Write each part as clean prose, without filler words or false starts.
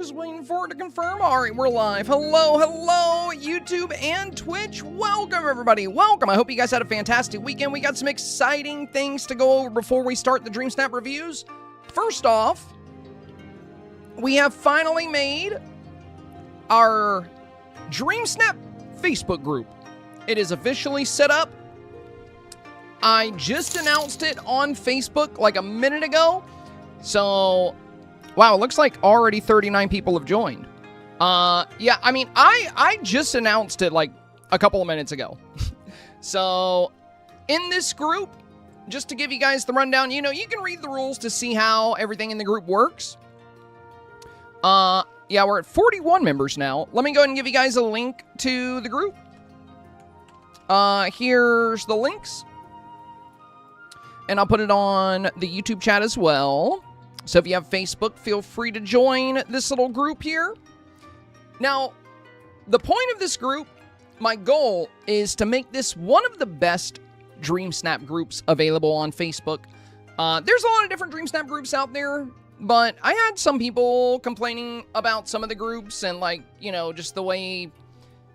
Just waiting for it to confirm. All right, we're live. Hello, YouTube and Twitch. Welcome, everybody. Welcome. I hope you guys had a fantastic weekend. We got some exciting things to go over before we start the Dreamsnap reviews. First off, we have finally made our Dreamsnap Facebook group. It is officially set up. I just announced it on Facebook like a minute ago. So, wow, it looks like already 39 people have joined. Yeah, I mean, I just announced it like a couple of minutes ago. So, in this group, just to give you guys the rundown, you know, you can read the rules to see how everything in the group works. Yeah, we're at 41 members now. Let me go ahead and give you guys a link to the group. Here's the links. And I'll put it on the YouTube chat as well. So if you have Facebook, feel free to join this little group here. Now, the point of this group, my goal is to make this one of the best Dreamsnap groups available on Facebook. There's a lot of different Dreamsnap groups out there, but I had some people complaining about some of the groups and, like, you know, just the way,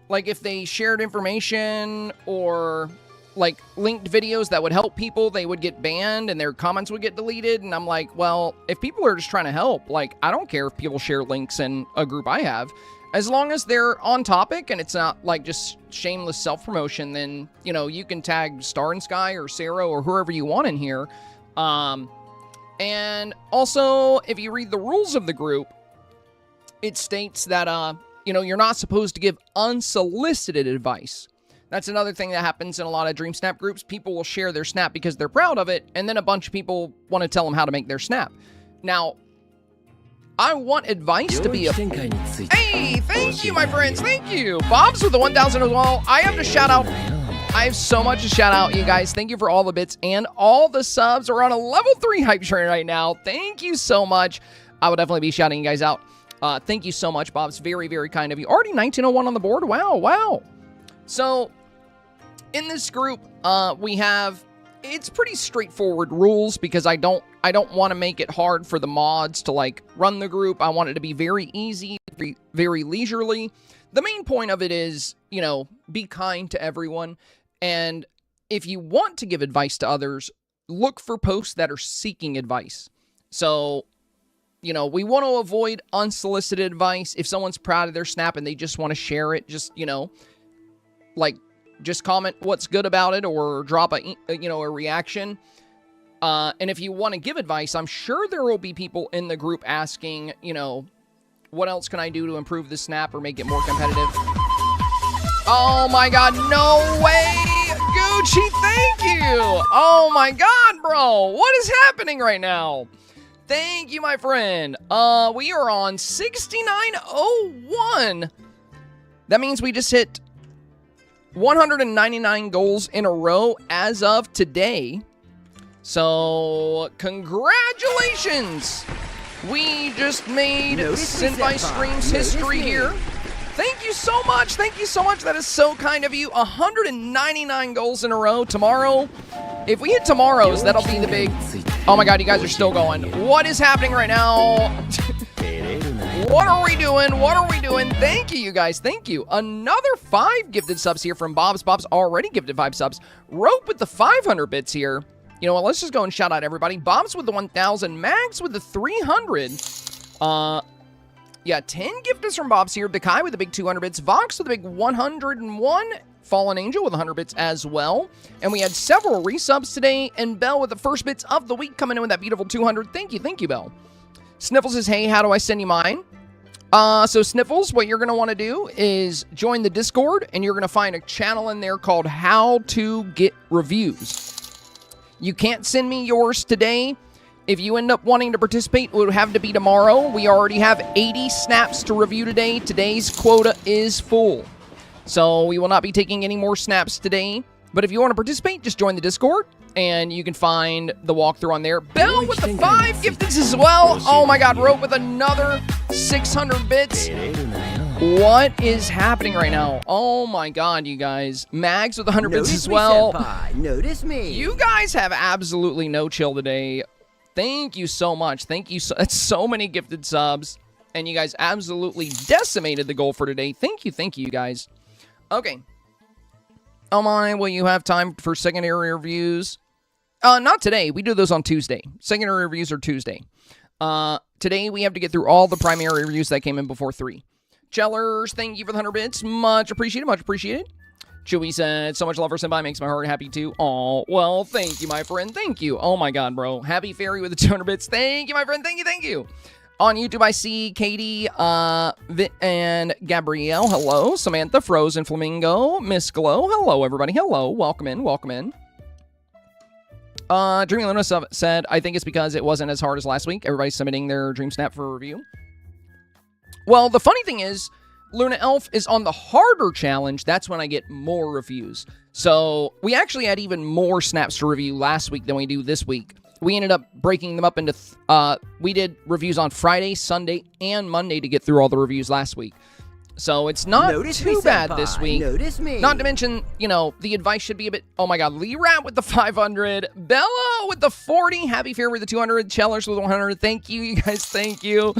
like, if they shared information or like linked videos that would help people, they would get banned and their comments would get deleted. And I'm like, well, if people are just trying to help, like, I don't care if people share links in a group I have, as long as they're on topic and it's not like just shameless self-promotion, then, you know, you can tag Star and Sky or Sarah or whoever you want in here. And also, if you read the rules of the group, it states that, you know, you're not supposed to give unsolicited advice. That's another thing that happens in a lot of Dreamsnap groups. People will share their snap because they're proud of it, and then a bunch of people want to tell them how to make their snap. Now, I want advice to be a... Hey, thank you, my friends. Thank you. Bob's with the 1,000 as well. I have to shout out... I have so much to shout out, you guys. Thank you for all the bits and all the subs. We're on a level 3 hype train right now. Thank you so much. I will definitely be shouting you guys out. Thank you so much, Bob's. Very, very kind of you. Already 1901 on the board. Wow, wow. So, in this group, we have, it's pretty straightforward rules because I don't want to make it hard for the mods to, like, run the group. I want it to be very easy, very leisurely. The main point of it is, you know, be kind to everyone. And if you want to give advice to others, look for posts that are seeking advice. So, you know, we want to avoid unsolicited advice. If someone's proud of their snap and they just want to share it, just, you know, like, just comment what's good about it or drop a, you know, a reaction. And if you want to give advice, I'm sure there will be people in the group asking, you know, what else can I do to improve the snap or make it more competitive? Oh my God, no way! Gucci, thank you! Oh my God, bro! What is happening right now? Thank you, my friend. We are on 6901. That means we just hit 199 goals in a row as of today. So, congratulations! We just made Senpai Streams history here. Thank you so much. Thank you so much. That is so kind of you. 199 goals in a row. Tomorrow, if we hit tomorrow's, that'll be the big... Oh my God, you guys are still going. What is happening right now? What are we doing? What are we doing? Thank you, you guys. Thank you. Another 5 gifted subs here from Bob's. Bob's already gifted 5 subs. Rope with the 500 bits here. You know what? Let's just go and shout out everybody. Bob's with the 1,000. Mags with the 300. Yeah, 10 gifters from Bob's here. Dekai with the big 200 bits. Vox with the big 101. Fallen Angel with 100 bits as well. And we had several resubs today. And Bell with the first bits of the week coming in with that beautiful 200. Thank you, Bell. Sniffles says, hey, how do I send you mine? So Sniffles, what you're going to want to do is join the Discord, and you're going to find a channel in there called How to Get Reviews. You can't send me yours today. If you end up wanting to participate, it would have to be tomorrow. We already have 80 snaps to review today. Today's quota is full. So we will not be taking any more snaps today. But if you want to participate, just join the Discord, and you can find the walkthrough on there. Bell with the 5 gifteds as well. Oh my God, Rope with another 600 bits. What is happening right now? Oh my God, you guys. Mags with 100 bits as well. Notice me. You guys have absolutely no chill today. Thank you so much. Thank you. That's so many gifted subs. and you guys absolutely decimated the goal for today. Thank you guys. Okay. Oh my, will you have time for secondary reviews? Not today. We do those on Tuesday. Secondary reviews are Tuesday. Today we have to get through all the primary reviews that came in before 3. Chellers, thank you for the 100 bits. Much appreciated, much appreciated. Chewy said, so much love for Senpai makes my heart happy too. Oh, well, thank you, my friend. Thank you. Oh my god, bro. Happy Fairy with the 200 bits. Thank you, my friend. Thank you. On YouTube, I see Katie, Vit, and Gabrielle. Hello. Samantha, Frozen Flamingo, Miss Glow. Hello, everybody. Hello. Welcome in. Dreamy Luna said, I think it's because it wasn't as hard as last week. Everybody's submitting their Dreamsnap for review. Well, the funny thing is, Luna Elf is on the harder challenge. That's when I get more reviews. So we actually had even more snaps to review last week than we do this week. We ended up breaking them up into, we did reviews on Friday, Sunday, and Monday to get through all the reviews last week. So it's not too bad this week. Notice me. Not to mention, you know, the advice should be a bit, oh my god, Lee Rat with the 500, Bella with the 40, Happy Fair with the 200, Chellers with 100. Thank you, you guys, thank you.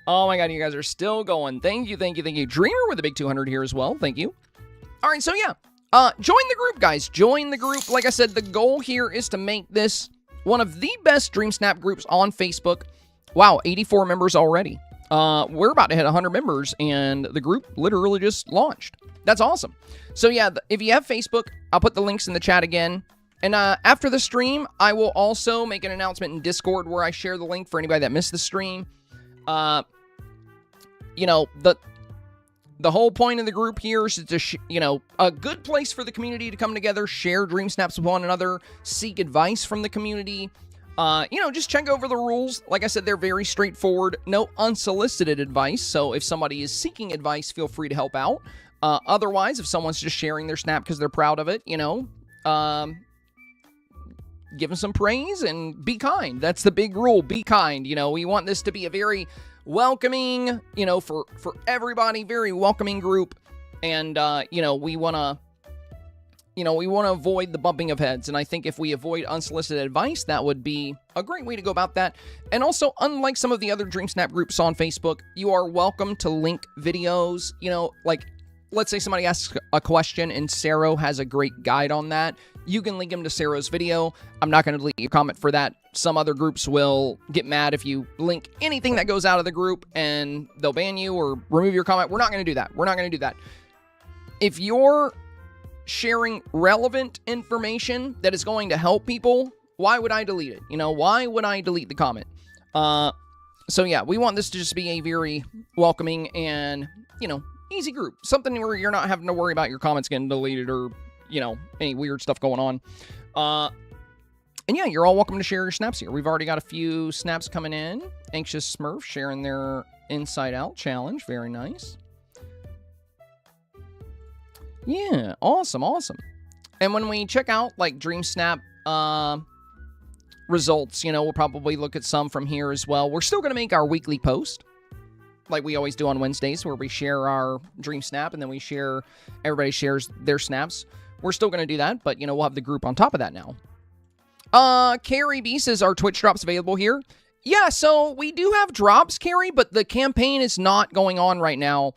Oh my god, you guys are still going. Thank you. Dreamer with a big 200 here as well. Thank you. All right, so yeah. Join the group, guys. Join the group. Like I said, the goal here is to make this one of the best Dreamsnap groups on Facebook. Wow, 84 members already. We're about to hit 100 members, and the group literally just launched. That's awesome. So yeah, if you have Facebook, I'll put the links in the chat again. And after the stream, I will also make an announcement in Discord where I share the link for anybody that missed the stream. You know, the whole point of the group here is to, you know, a good place for the community to come together, share dream snaps with one another, seek advice from the community. You know, just check over the rules. Like I said, they're very straightforward. No unsolicited advice. So if somebody is seeking advice, feel free to help out. Otherwise, if someone's just sharing their snap because they're proud of it, you know, give them some praise and be kind. That's the big rule. Be kind. You know, we want this to be a very welcoming, you know, for everybody, very welcoming group. And, you know, we want to avoid the bumping of heads. And I think if we avoid unsolicited advice, that would be a great way to go about that. And also, unlike some of the other Dreamsnap groups on Facebook, you are welcome to link videos, you know, like, let's say somebody asks a question and Sarah has a great guide on that. You can link them to Sarah's video. I'm not going to delete your comment for that. Some other groups will get mad if you link anything that goes out of the group and they'll ban you or remove your comment. We're not going to do that. If you're sharing relevant information that is going to help people, why would I delete it? You know, why would I delete the comment? So yeah, we want this to just be a very welcoming and, you know, easy group. Something where you're not having to worry about your comments getting deleted or, you know, any weird stuff going on. And yeah, you're all welcome to share your snaps here. We've already got a few snaps coming in. Anxious Smurf sharing their Inside Out challenge. Very nice. Yeah, awesome. And when we check out, like, Dreamsnap results, you know, we'll probably look at some from here as well. We're still going to make our weekly post, like we always do on Wednesdays, where we share our Dreamsnap, and then everybody shares their snaps. We're still going to do that, but, you know, we'll have the group on top of that now. Carrie B says, are Twitch drops available here? Yeah, so we do have drops, Carrie, but the campaign is not going on right now.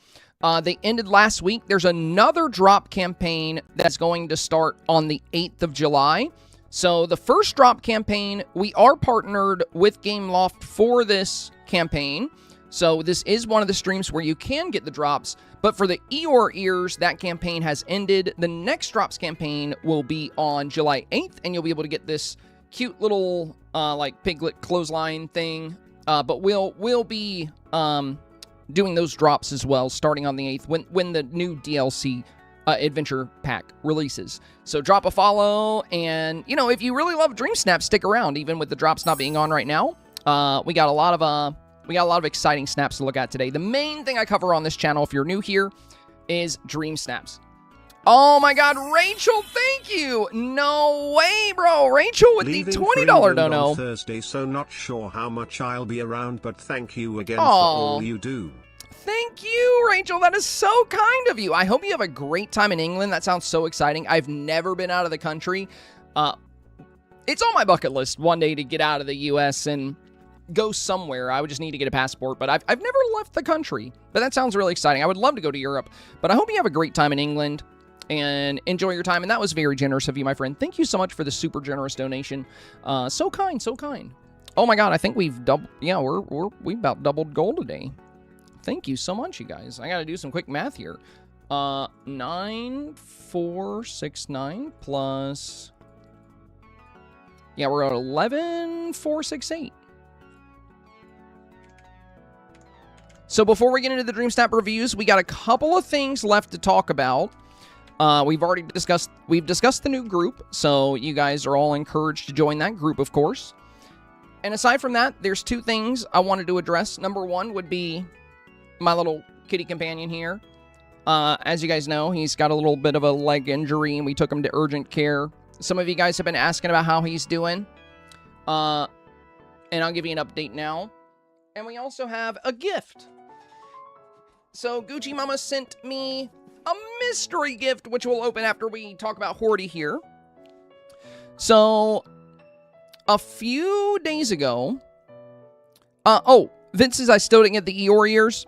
They ended last week. There's another drop campaign that's going to start on the 8th of July. So the first drop campaign, we are partnered with Gameloft for this campaign. So this is one of the streams where you can get the drops. But for the Eeyore ears, that campaign has ended. The next drops campaign will be on July 8th, and you'll be able to get this cute little like piglet clothesline thing. But we'll be doing those drops as well, starting on the 8th when the new DLC adventure pack releases. So drop a follow, and you know, if you really love Dreamsnap, stick around. Even with the drops not being on right now, we got a lot of exciting snaps to look at today. The main thing I cover on this channel, if you're new here, is Dream Snaps. Oh my god, Rachel, thank you! No way, bro! Rachel with the $20 dono. Thursday, so not sure how much I'll be around, but thank you again for all you do. Thank you, Rachel. That is so kind of you. I hope you have a great time in England. That sounds so exciting. I've never been out of the country. It's on my bucket list one day to get out of the U.S. and go somewhere. I would just need to get a passport, but I've never left the country. But that sounds really exciting. I would love to go to Europe, but I hope you have a great time in England and enjoy your time. And that was very generous of you, my friend. Thank you so much for the super generous donation. So kind, so kind. Oh my God, I think we've doubled. Yeah, we about doubled gold today. Thank you so much, you guys. I got to do some quick math here. 9,469 plus. Yeah, we're at 11,468. So before we get into the Dreamsnap reviews, we got a couple of things left to talk about. We've discussed the new group, so you guys are all encouraged to join that group, of course. And aside from that, there's two things I wanted to address. Number one would be my little kitty companion here. As you guys know, he's got a little bit of a leg injury, and we took him to urgent care. Some of you guys have been asking about how he's doing. And I'll give you an update now. And we also have a gift. So Gucci Mama sent me a mystery gift, which we'll open after we talk about Horty here. So, a few days ago... Vince says I still didn't get the Eeyore ears.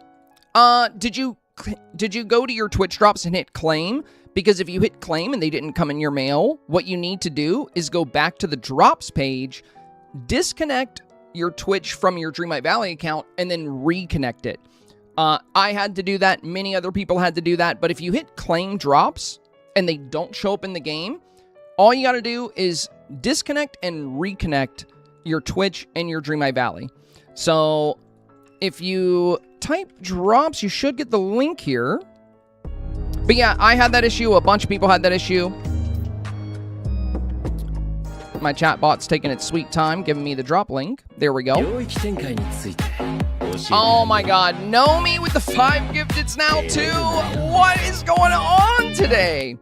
Did you go to your Twitch drops and hit claim? Because if you hit claim and they didn't come in your mail, what you need to do is go back to the drops page, disconnect your Twitch from your Dreamlight Valley account, and then reconnect it. I had to do that. Many other people had to do that. But if you hit claim drops and they don't show up in the game, all you got to do is disconnect and reconnect your Twitch and your Dreamlight Valley. So if you type drops, you should get the link here. But yeah, I had that issue. A bunch of people had that issue. My chatbot's taking its sweet time, giving me the drop link. There we go. Oh my God, Nomi with the 5 gifteds now too. What is going on today?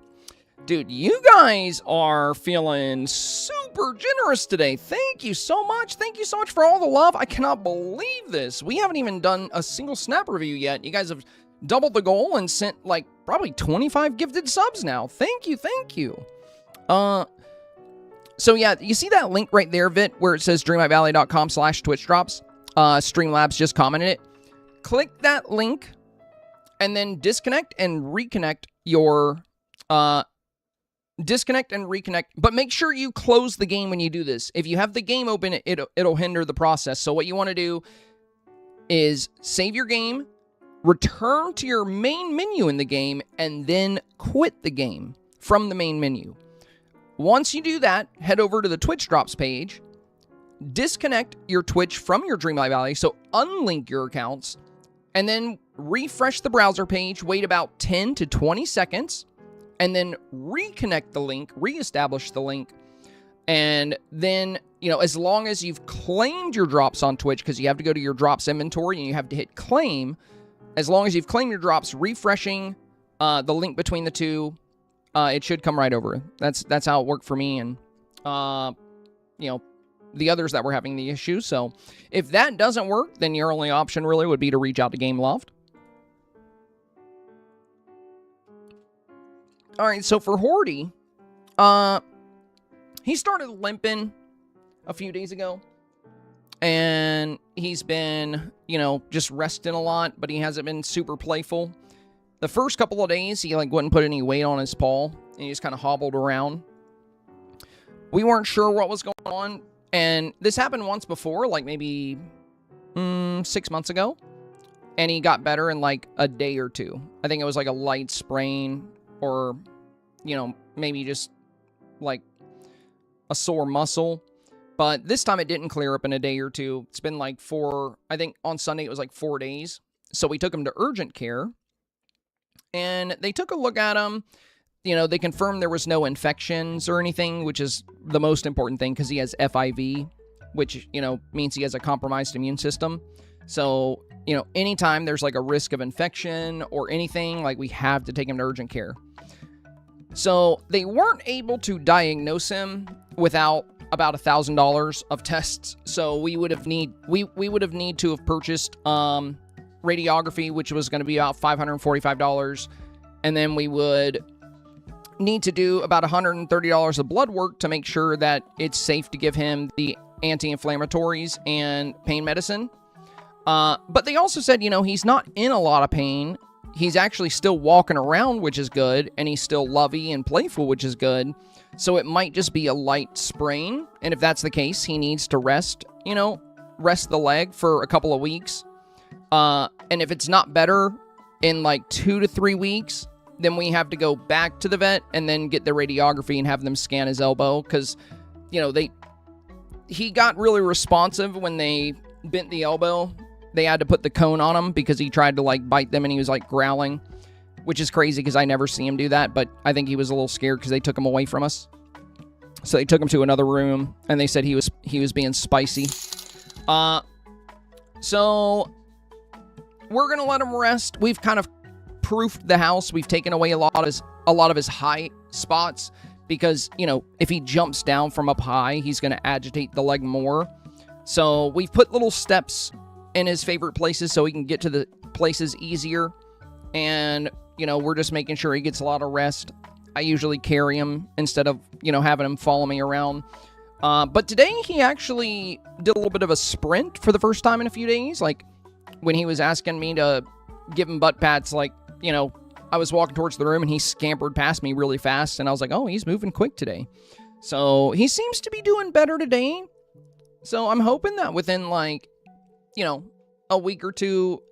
Dude, you guys are feeling super generous today. Thank you so much. Thank you so much for all the love. I cannot believe this. We haven't even done a single snap review yet. You guys have doubled the goal and sent like probably 25 gifted subs now. Thank you, thank you. So yeah, you see that link right there, Vit, where it says dreamlightvalley.com/twitchdrops? Streamlabs just commented it. Click that link and then disconnect and reconnect your... disconnect and reconnect, but make sure you close the game when you do this. If you have the game open, it'll hinder the process. So what you want to do is save your game, return to your main menu in the game, and then quit the game from the main menu. Once you do that, head over to the Twitch drops page, disconnect your Twitch from your Dreamlight Valley, so unlink your accounts, and then refresh the browser page, wait about 10 to 20 seconds, and then reconnect the link, reestablish the link, and then, you know, as long as you've claimed your drops on Twitch, because you have to go to your drops inventory and you have to hit claim, as long as you've claimed your drops, refreshing the link between the two, it should come right over. That's how it worked for me and, you know, the others that were having the issue. So if that doesn't work, then your only option really would be to reach out to Gameloft. All right, so for Horty, he started limping a few days ago, and he's been, you know, just resting a lot, but he hasn't been super playful. The first couple of days, he, like, wouldn't put any weight on his paw, and he just kind of hobbled around. We weren't sure what was going on, and this happened once before, like maybe 6 months ago, and he got better in, like, a day or two. I think it was, like, a light sprain, or, you know, maybe just, like, a sore muscle. But this time it didn't clear up in a day or two. It's been, like, I think on Sunday it was, like, 4 days. So we took him to urgent care. And they took a look at him. You know, they confirmed there was no infections or anything, which is the most important thing because he has FIV, which, you know, means he has a compromised immune system. So, you know, anytime there's, like, a risk of infection or anything, like, we have to take him to urgent care. So they weren't able to diagnose him without about $1,000 of tests. So we would have need to have purchased radiography, which was going to be about $545, and then we would need to do about $130 of blood work to make sure that it's safe to give him the anti-inflammatories and pain medicine. But they also said, you know, he's not in a lot of pain. He's actually still walking around, which is good, and he's still lovey and playful, which is good. So it might just be a light sprain, and if that's the case, he needs to rest, you know, rest the leg for a couple of weeks. And if it's not better in like 2 to 3 weeks, then we have to go back to the vet and then get the radiography and have them scan his elbow, because, you know, he got really responsive when they bent the elbow. They had to put the cone on him because he tried to, like, bite them and he was, like, growling, which is crazy because I never see him do that, but I think he was a little scared because they took him away from us. So they took him to another room, and they said he was being spicy. So we're going to let him rest. We've kind of proofed the house. We've taken away a lot of his high spots because, you know, if he jumps down from up high, he's going to agitate the leg more. So we've put little steps in his favorite places so he can get to the places easier. And, you know, we're just making sure he gets a lot of rest. I usually carry him instead of, you know, having him follow me around. But today he actually did a little bit of a sprint for the first time in a few days. Like, when he was asking me to give him butt pats, like, you know, I was walking towards the room and he scampered past me really fast. And I was like, oh, he's moving quick today. So he seems to be doing better today. So I'm hoping that within, like, you know, a week or two,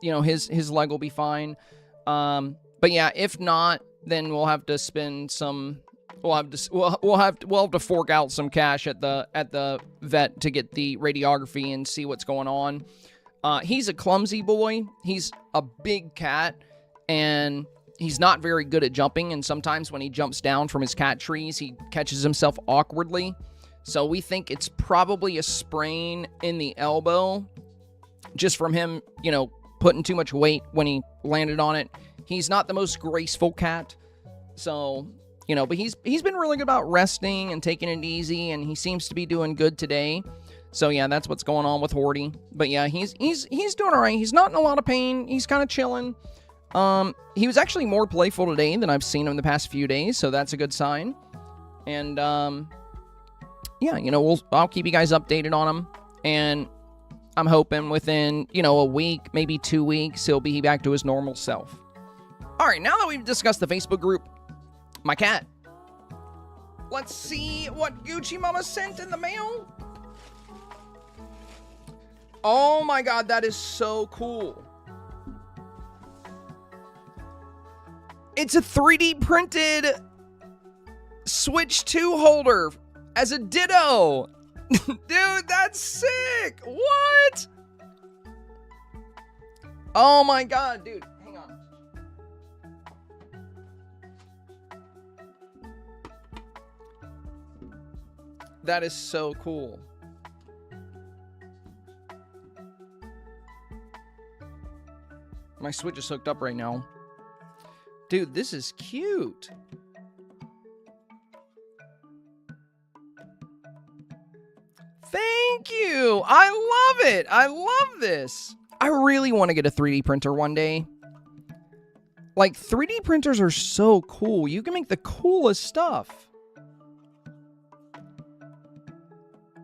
you know, his leg will be fine. But yeah, if not, then we'll have to spend some. We'll have to fork out some cash at the vet to get the radiography and see what's going on. He's a clumsy boy. He's a big cat, and he's not very good at jumping. And sometimes when he jumps down from his cat trees, he catches himself awkwardly. So we think it's probably a sprain in the elbow, just from him, you know, putting too much weight when he landed on it. He's not the most graceful cat, so, you know, but he's been really good about resting and taking it easy, and he seems to be doing good today. So yeah, that's what's going on with Horty. But yeah, he's doing all right. He's not in a lot of pain. He's kind of chilling. He was actually more playful today than I've seen him the past few days, so that's a good sign. And yeah, you know, I'll keep you guys updated on him, and I'm hoping within, you know, a week, maybe 2 weeks, he'll be back to his normal self. All right, now that we've discussed the Facebook group, my cat, let's see what Gucci Mama sent in the mail. Oh my God, that is so cool. It's a 3D printed Switch 2 holder as a Ditto. Dude, that's sick. What? Oh my God, dude. Hang on. That is so cool. My Switch is hooked up right now. Dude, this is cute. Thank you. I love it. I love this. I really want to get a 3D printer one day. Like, 3D printers are so cool. You can make the coolest stuff.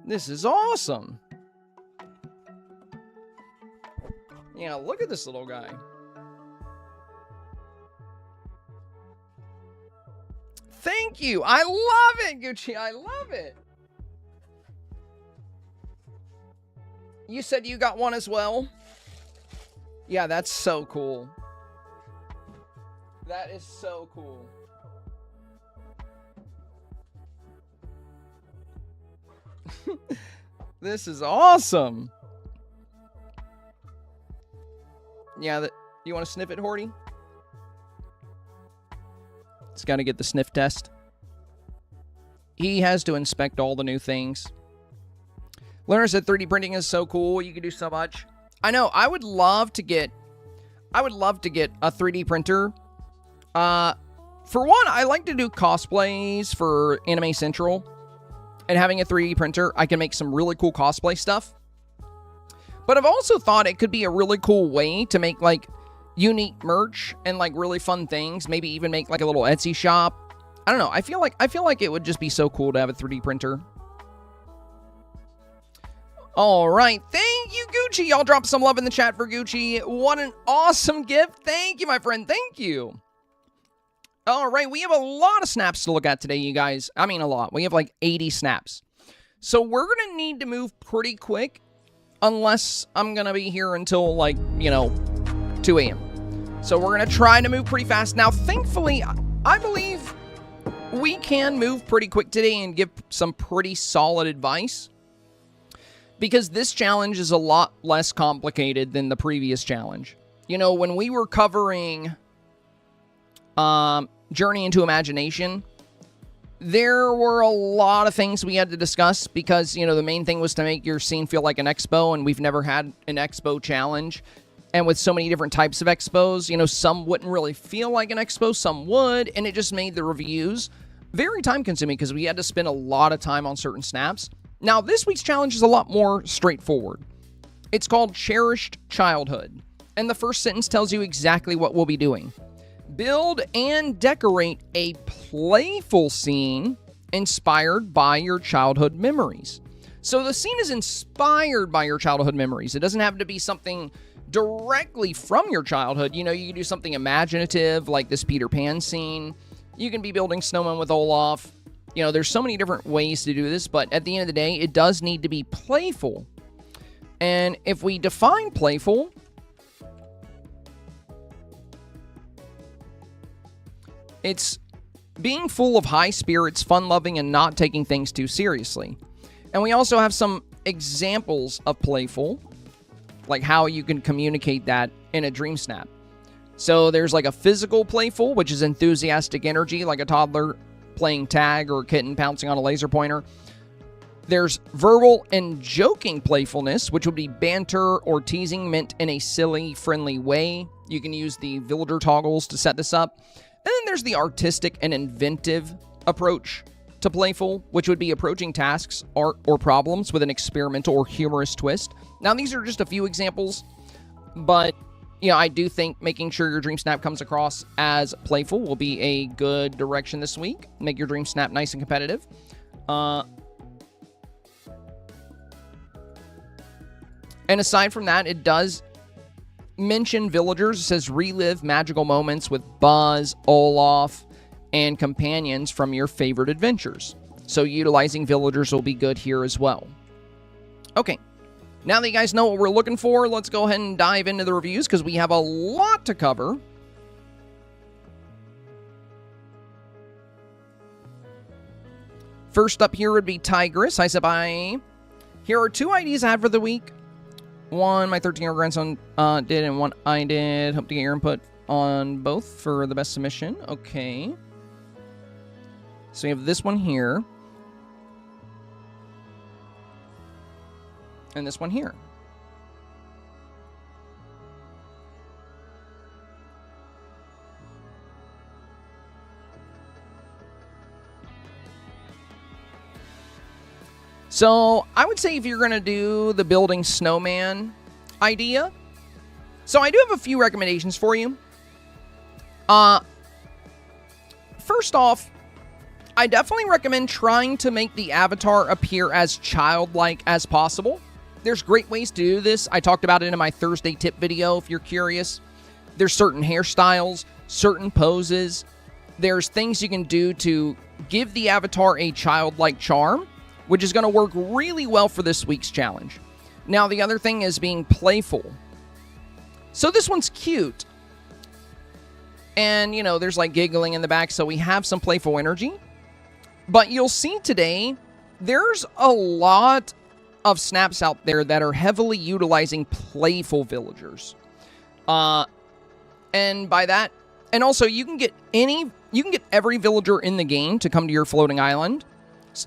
This is awesome. Yeah, look at this little guy. Thank you. I love it, Gucci. I love it. You said you got one as well? Yeah, that's so cool. That is so cool. This is awesome. Yeah, you want to sniff it, Horty? It's got to get the sniff test. He has to inspect all the new things. Learner said 3D printing is so cool. You can do so much. I know. I would love to get a 3D printer. For one, I like to do cosplays for Anime Central. And having a 3D printer, I can make some really cool cosplay stuff. But I've also thought it could be a really cool way to make, like, unique merch and, like, really fun things. Maybe even make, like, a little Etsy shop. I don't know. I feel like it would just be so cool to have a 3D printer. All right. Thank you, Gucci. Y'all drop some love in the chat for Gucci. What an awesome gift. Thank you, my friend. Thank you. All right. We have a lot of snaps to look at today, you guys. I mean, a lot. We have like 80 snaps. So we're going to need to move pretty quick unless I'm going to be here until like, 2 a.m. So we're going to try to move pretty fast. Now, thankfully, I believe we can move pretty quick today and give some pretty solid advice, because this challenge is a lot less complicated than the previous challenge. When we were covering Journey into Imagination, there were a lot of things we had to discuss because, the main thing was to make your scene feel like an expo, and we've never had an expo challenge. And with so many different types of expos, some wouldn't really feel like an expo, some would, and it just made the reviews very time-consuming because we had to spend a lot of time on certain snaps. Now, this week's challenge is a lot more straightforward. It's called Cherished Childhood, and the first sentence tells you exactly what we'll be doing. Build and decorate a playful scene inspired by your childhood memories. So the scene is inspired by your childhood memories. It doesn't have to be something directly from your childhood. You can do something imaginative like this Peter Pan scene. You can be building snowmen with Olaf. There's so many different ways to do this, but at the end of the day, it does need to be playful. And if we define playful, it's being full of high spirits, fun-loving, and not taking things too seriously. And we also have some examples of playful, like how you can communicate that in a dream snap. So there's like a physical playful, which is enthusiastic energy, like a toddler playing tag or a kitten pouncing on a laser pointer. There's verbal and joking playfulness, which would be banter or teasing meant in a silly, friendly way. You can use the villager toggles to set this up. And then there's the artistic and inventive approach to playful, which would be approaching tasks, art, or problems with an experimental or humorous twist. Now, these are just a few examples, but I do think making sure your dream snap comes across as playful will be a good direction this week. Make your dream snap nice and competitive. And aside from that, it does mention villagers. It says relive magical moments with Buzz, Olaf, and companions from your favorite adventures. So utilizing villagers will be good here as well. Okay, now that you guys know what we're looking for, let's go ahead and dive into the reviews because we have a lot to cover. First up here would be Tigress. Hi, Sabai. Here are 2 ideas I had for the week. One my 13-year-old grandson did, and one I did. Hope to get your input on both for the best submission. Okay. So we have this one here. And this one here. So I would say if you're going to do the building snowman idea, so I do have a few recommendations for you. First off, I definitely recommend trying to make the avatar appear as childlike as possible. There's great ways to do this. I talked about it in my Thursday tip video if you're curious. There's certain hairstyles, certain poses. There's things you can do to give the avatar a childlike charm, which is going to work really well for this week's challenge. Now, the other thing is being playful. So this one's cute. And, there's like giggling in the back, so we have some playful energy. But you'll see today, there's a lot of snaps out there that are heavily utilizing playful villagers. And by that, and also you can get every villager in the game to come to your floating island,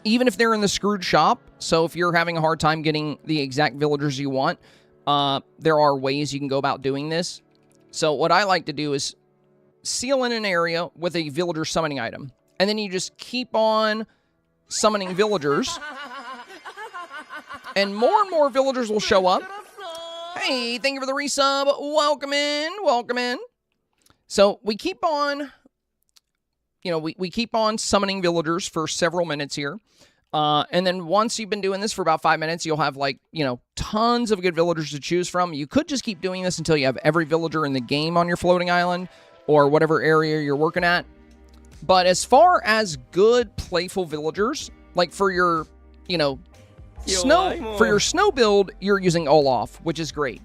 even if they're in the Scrooge shop. So if you're having a hard time getting the exact villagers you want, there are ways you can go about doing this. So what I like to do is seal in an area with a villager summoning item. And then you just keep on summoning villagers. And more villagers will show up. Hey, thank you for the resub. Welcome in. Welcome in. So we keep on, we keep on summoning villagers for several minutes here. And then once you've been doing this for about 5 minutes, you'll have, like, you know, tons of good villagers to choose from. You could just keep doing this until you have every villager in the game on your floating island or whatever area you're working at. But as far as good playful villagers, like for your, you know, for your snow build, you're using Olaf, which is great.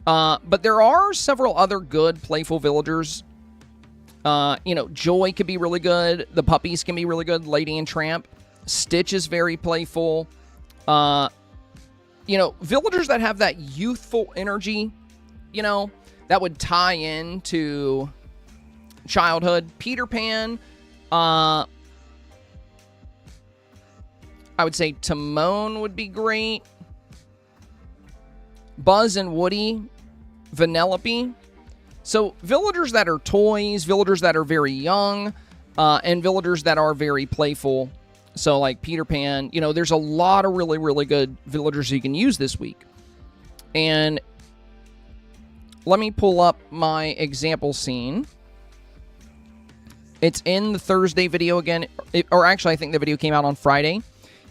But there are several other good playful villagers. You know, Joy could be really good. The puppies can be really good. Lady and Tramp. Stitch is very playful. You know, villagers that have that youthful energy, you know, that would tie into childhood. Peter Pan. I would say Timon would be great. Buzz and Woody. Vanellope. So villagers that are toys, villagers that are very young, and villagers that are very playful. So like Peter Pan, you know, there's a lot of really, really good villagers you can use this week. And let me pull up my example scene. It's in the Thursday video again, or actually I think the video came out on Friday.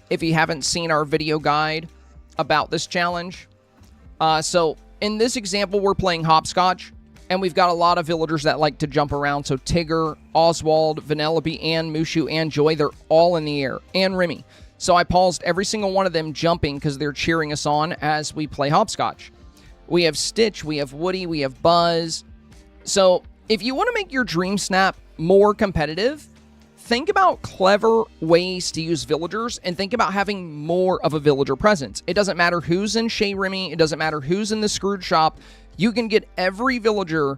If you haven't seen our video guide about this challenge. So in this example, we're playing hopscotch. And we've got a lot of villagers that like to jump around. So Tigger, Oswald, Vanellope, and Mushu, and Joy, they're all in the air. And Remy. So I paused every single one of them jumping because they're cheering us on as we play hopscotch. We have Stitch, we have Woody, we have Buzz. So if you want to make your Dreamsnap more competitive, think about clever ways to use villagers and think about having more of a villager presence. It doesn't matter who's in Chez Remy. It doesn't matter who's in the Scrooge shop. You can get every villager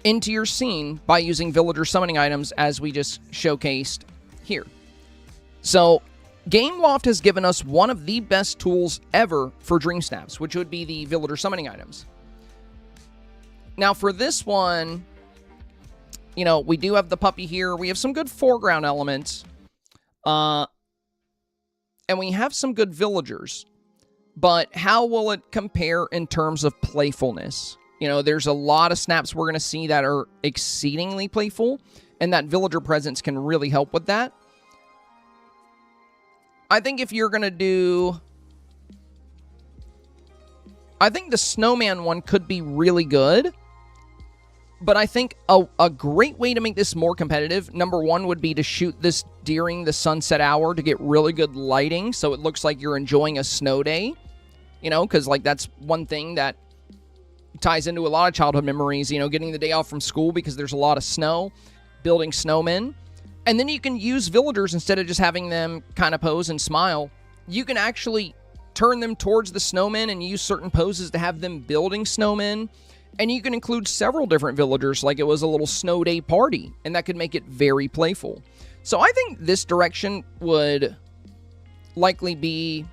into your scene by using villager summoning items as we just showcased here. So, Gameloft has given us one of the best tools ever for Dreamsnaps, which would be the villager summoning items. Now, for this one, you know, we do have the puppy here. We have some good foreground elements. And we have some good villagers. But how will it compare in terms of playfulness? You know, there's a lot of snaps we're going to see that are exceedingly playful, and that villager presence can really help with that. I think if you're going to do... I think the snowman one could be really good, but I think a great way to make this more competitive, number one, would be to shoot this during the sunset hour to get really good lighting, so it looks like you're enjoying a snow day. You know, because, like, that's one thing that ties into a lot of childhood memories, you know, getting the day off from school because there's a lot of snow, building snowmen. And then you can use villagers instead of just having them kind of pose and smile. You can actually turn them towards the snowmen and use certain poses to have them building snowmen. And you can include several different villagers like it was a little snow day party, and that could make it very playful. So I think this direction would likely be...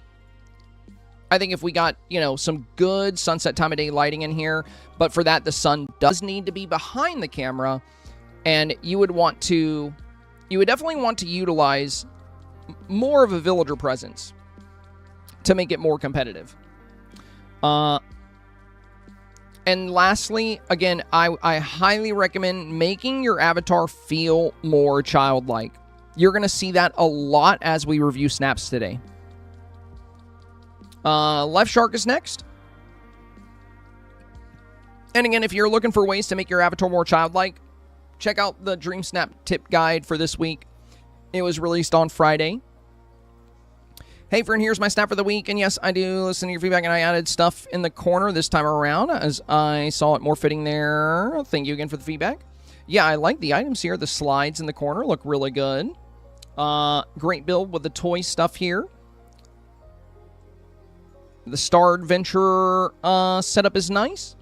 I think if we got, you know, some good sunset time of day lighting in here, but for that, the sun does need to be behind the camera, and you would definitely want to utilize more of a villager presence to make it more competitive. And lastly, again, I highly recommend making your avatar feel more childlike. You're going to see that a lot as we review snaps today. Left Shark is next. And again, if you're looking for ways to make your avatar more childlike, check out the Dreamsnap tip guide for this week. It was released on Friday. Hey friend, here's my snap for the week. And yes, I do listen to your feedback, and I added stuff in the corner this time around as I saw it more fitting there. Thank you again for the feedback. Yeah, I like the items here. The slides in the corner look really good. Great build with the toy stuff here. The Star Adventure setup is nice.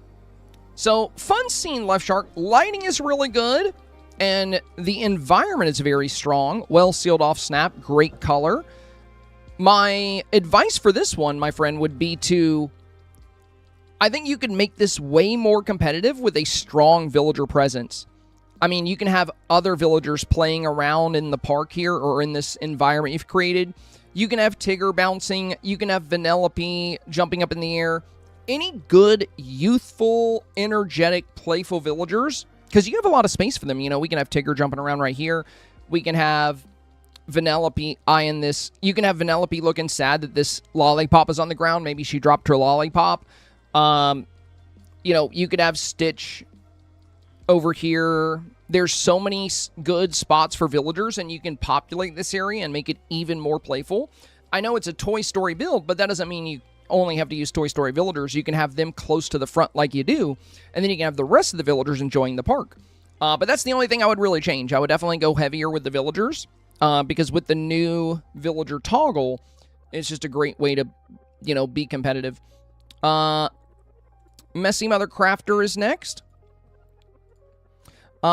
So, fun scene, Left Shark. Lighting is really good, and the environment is very strong. Well sealed off snap, great color. My advice for this one, my friend, would be to... I think you could make this way more competitive with a strong villager presence. I mean, you can have other villagers playing around in the park here or in this environment you've created. You can have Tigger bouncing. You can have Vanellope jumping up in the air. Any good, youthful, energetic, playful villagers, because you have a lot of space for them. You know, we can have Tigger jumping around right here. We can have Vanellope eyeing this. You can have Vanellope looking sad that this lollipop is on the ground. Maybe she dropped her lollipop. You know, you could have Stitch over here. There's so many good spots for villagers, and you can populate this area and make it even more playful. I know it's a Toy Story build, but that doesn't mean you only have to use Toy Story villagers. You can have them close to the front like you do, and then you can have the rest of the villagers enjoying the park. But that's the only thing I would really change. I would definitely go heavier with the villagers, because with the new villager toggle, it's just a great way to, you know, be competitive. Messy Mother Crafter is next.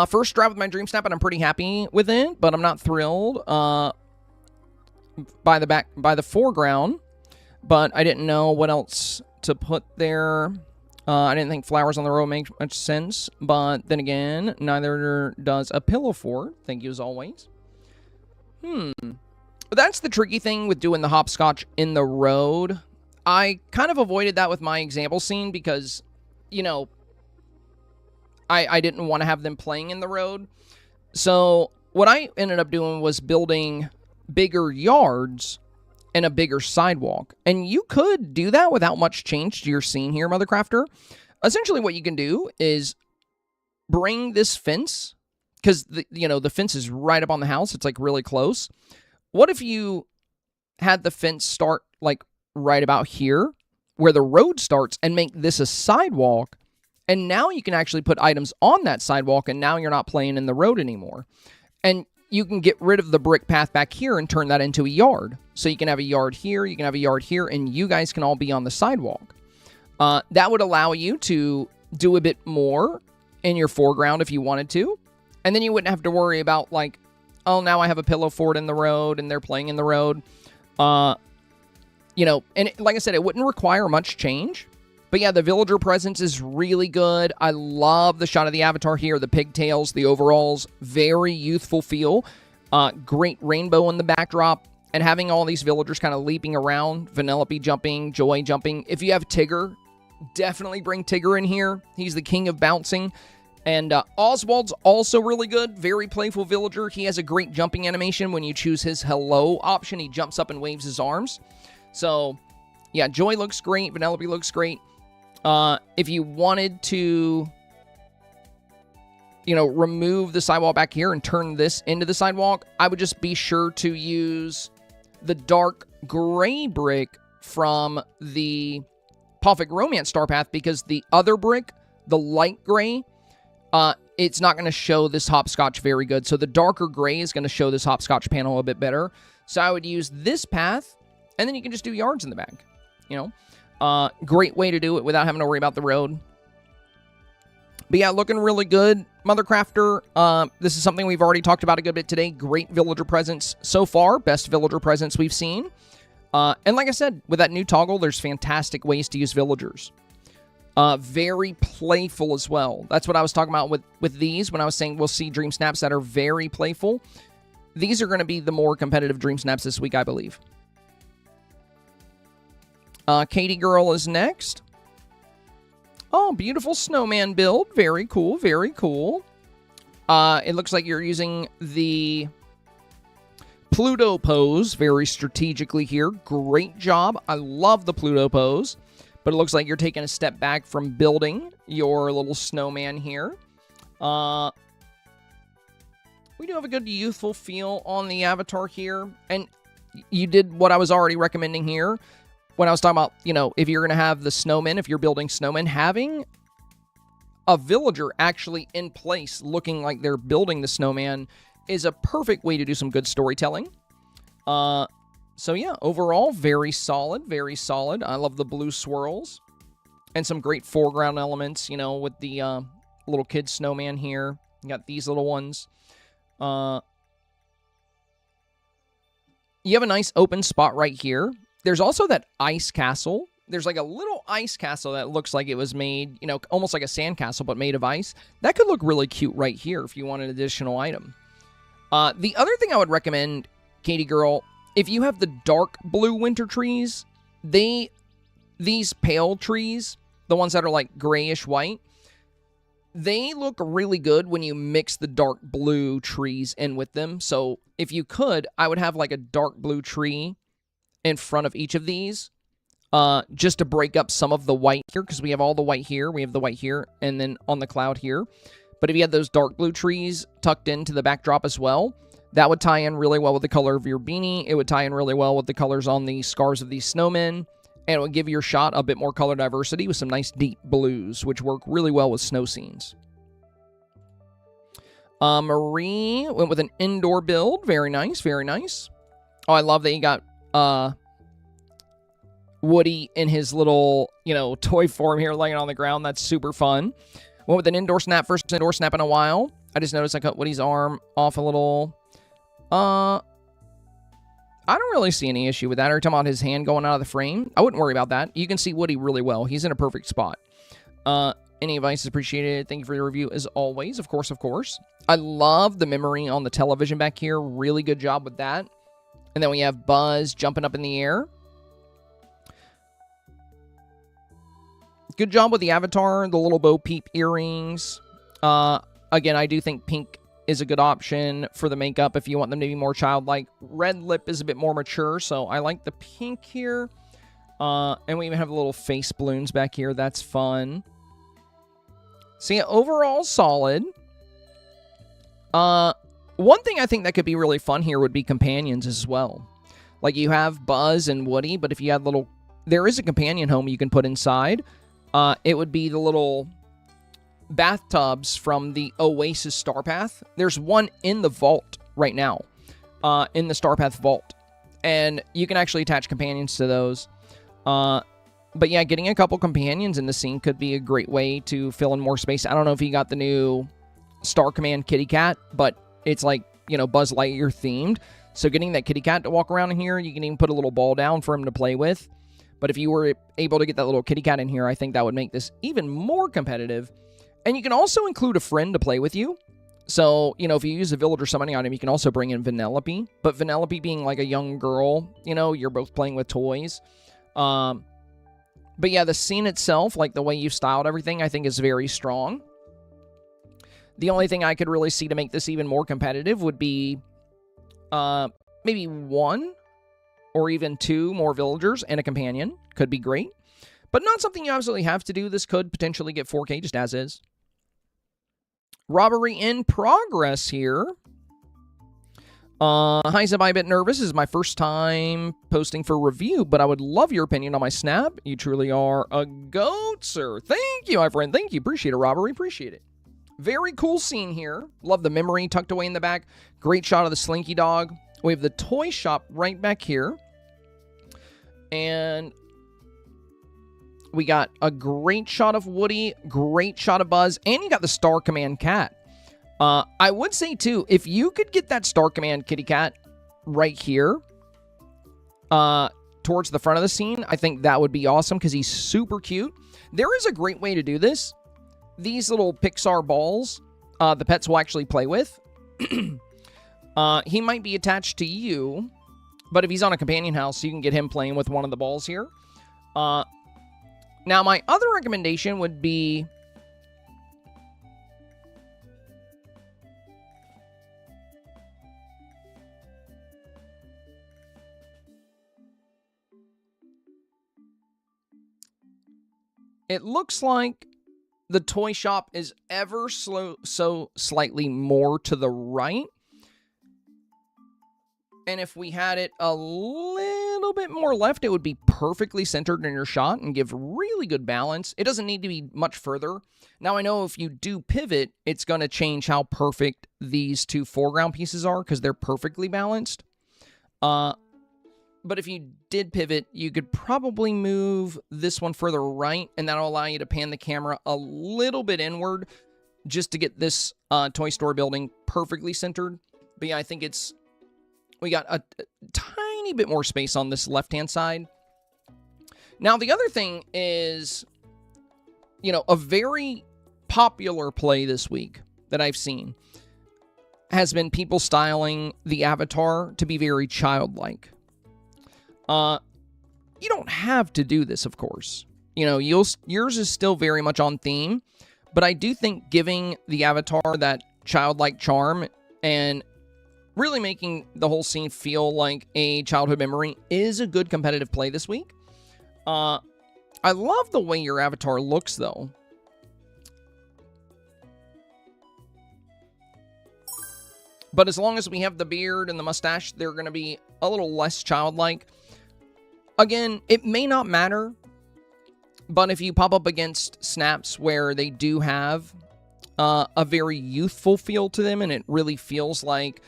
First drive with my Dreamsnap, and I'm pretty happy with it, but I'm not thrilled by the foreground. But I didn't know what else to put there. I didn't think flowers on the road make much sense, but then again, neither does a pillow fort. Thank you as always. That's the tricky thing with doing the hopscotch in the road. I kind of avoided that with my example scene because, you know, I didn't want to have them playing in the road. So what I ended up doing was building bigger yards and a bigger sidewalk. And you could do that without much change to your scene here, Mothercrafter. Essentially what you can do is bring this fence, because the fence is right up on the house. It's like really close. What if you had the fence start like right about here where the road starts and make this a sidewalk? And now you can actually put items on that sidewalk, and now you're not playing in the road anymore. And you can get rid of the brick path back here and turn that into a yard. So you can have a yard here, you can have a yard here, and you guys can all be on the sidewalk. That would allow you to do a bit more in your foreground if you wanted to. And then you wouldn't have to worry about, like, oh, now I have a pillow fort in the road, and they're playing in the road. You know, and like I said, it wouldn't require much change. But yeah, the villager presence is really good. I love the shot of the avatar here, the pigtails, the overalls, very youthful feel. Great rainbow in the backdrop, and having all these villagers kind of leaping around, Vanellope jumping, Joy jumping. If you have Tigger, definitely bring Tigger in here. He's the king of bouncing. And Oswald's also really good, very playful villager. He has a great jumping animation. When you choose his hello option, he jumps up and waves his arms. So yeah, Joy looks great, Vanellope looks great. If you wanted to, you know, remove the sidewalk back here and turn this into the sidewalk, I would just be sure to use the dark gray brick from the Poffic Romance Star Path, because the other brick, the light gray, it's not going to show this hopscotch very good. So the darker gray is going to show this hopscotch panel a bit better. So I would use this path, and then you can just do yards in the back, you know. Great way to do it without having to worry about the road. But yeah, looking really good, Mothercrafter. This is something we've already talked about a good bit today. Great villager presence so far. Best villager presence we've seen. And like I said, with that new toggle, there's fantastic ways to use villagers. Very playful as well. That's what I was talking about with these when I was saying we'll see Dream Snaps that are very playful. These are going to be the more competitive Dream Snaps this week, I believe. Katie Girl is next. Oh, beautiful snowman build. Very cool, very cool. It looks like you're using the Pluto pose very strategically here. Great job. I love the Pluto pose. But it looks like you're taking a step back from building your little snowman here. We do have a good youthful feel on the avatar here. And you did what I was already recommending here. When I was talking about, you know, if you're going to have the snowmen, if you're building snowmen, having a villager actually in place looking like they're building the snowman is a perfect way to do some good storytelling. So yeah, overall, very solid, very solid. I love the blue swirls and some great foreground elements, you know, with the little kid snowman here. You got these little ones. You have a nice open spot right here. There's also that ice castle. There's like a little ice castle that looks like it was made, you know, almost like a sand castle, but made of ice. That could look really cute right here if you want an additional item. The other thing I would recommend, Katie Girl, if you have the dark blue winter trees, these pale trees, the ones that are like grayish white, They look really good when you mix the dark blue trees in with them. So if you could, I would have like a dark blue tree in front of each of these, just to break up some of the white here, because we have all the white here, we have the white here, and then on the cloud here. But if you had those dark blue trees tucked into the backdrop as well, that would tie in really well with the color of your beanie. It would tie in really well with the colors on the scars of these snowmen, and it would give your shot a bit more color diversity with some nice deep blues, which work really well with snow scenes. Marie went with an indoor build. Very nice, very nice. Oh, I love that you got Woody in his little, toy form here laying on the ground. That's super fun. Went with an indoor snap, first indoor snap in a while. I just noticed I cut Woody's arm off a little. I don't really see any issue with that. Are you talking about his hand going out of the frame? I wouldn't worry about that. You can see Woody really well. He's in a perfect spot. Any advice is appreciated. Thank you for your review as always. Of course, of course. I love the memory on the television back here. Really good job with that. And then we have Buzz jumping up in the air. Good job with the avatar, the little Bo Peep earrings. Again, I do think pink is a good option for the makeup if you want them to be more childlike. Red lip is a bit more mature, so I like the pink here. And we even have little face balloons back here. That's fun. So yeah, overall solid. One thing I think that could be really fun here would be companions as well. Like you have Buzz and Woody, but if you had little... There is a companion home you can put inside. It would be the little bathtubs from the Oasis Star Path. There's one in the vault right now, in the Star Path vault. And you can actually attach companions to those. But yeah, getting a couple companions in the scene could be a great way to fill in more space. I don't know if you got the new Star Command kitty cat, but it's like, Buzz Lightyear themed. So getting that kitty cat to walk around in here, you can even put a little ball down for him to play with. But if you were able to get that little kitty cat in here, I think that would make this even more competitive. And you can also include a friend to play with you. So, if you use a villager summoning item, you can also bring in Vanellope. But Vanellope being like a young girl, you're both playing with toys. But yeah, the scene itself, like the way you styled everything, I think is very strong. The only thing I could really see to make this even more competitive would be maybe one or even two more villagers and a companion. Could be great. But not something you absolutely have to do. This could potentially get 4K just as is. Robbery in progress here. Hi, Zeb, I'm a bit nervous. This is my first time posting for review, but I would love your opinion on my snap. You truly are a goat, sir. Thank you, my friend. Thank you. Appreciate it, Robbery. Appreciate it. Very cool scene here. Love the memory tucked away in the back. Great shot of the Slinky Dog. We have the toy shop right back here. And we got a great shot of Woody, great shot of Buzz, and you got the Star Command cat. I would say, too, if you could get that Star Command kitty cat right here towards the front of the scene, I think that would be awesome because he's super cute. There is a great way to do this. These little Pixar balls, the pets will actually play with. He might be attached to you, but if he's on a companion house, you can get him playing with one of the balls here. Now, my other recommendation would be... It looks like the toy shop is ever so slightly more to the right. And if we had it a little bit more left, it would be perfectly centered in your shot and give really good balance. It doesn't need to be much further. Now, I know if you do pivot, it's going to change how perfect these two foreground pieces are because they're perfectly balanced. But if you did pivot, you could probably move this one further right, and that'll allow you to pan the camera a little bit inward just to get this toy store building perfectly centered. But yeah, I think we got a tiny bit more space on this left-hand side. Now, the other thing is, a very popular play this week that I've seen has been people styling the avatar to be very childlike. You don't have to do this, of course. Yours is still very much on theme, But I do think giving the avatar that childlike charm and really making the whole scene feel like a childhood memory is a good competitive play this week. I love the way your avatar looks, though. But as long as we have the beard and the mustache, they're going to be a little less childlike. Again, it may not matter, but if you pop up against snaps where they do have a very youthful feel to them and it really feels like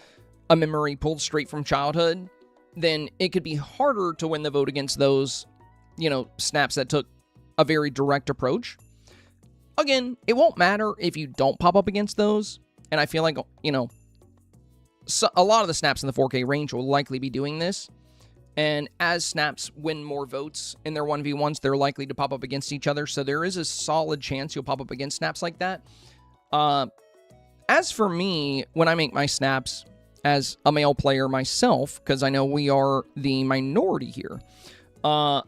a memory pulled straight from childhood, then it could be harder to win the vote against those, snaps that took a very direct approach. Again, it won't matter if you don't pop up against those, and I feel like, so a lot of the snaps in the 4K range will likely be doing this. And as snaps win more votes in their 1v1s, they're likely to pop up against each other. So there is a solid chance you'll pop up against snaps like that. As for me, when I make my snaps as a male player myself, because I know we are the minority here, I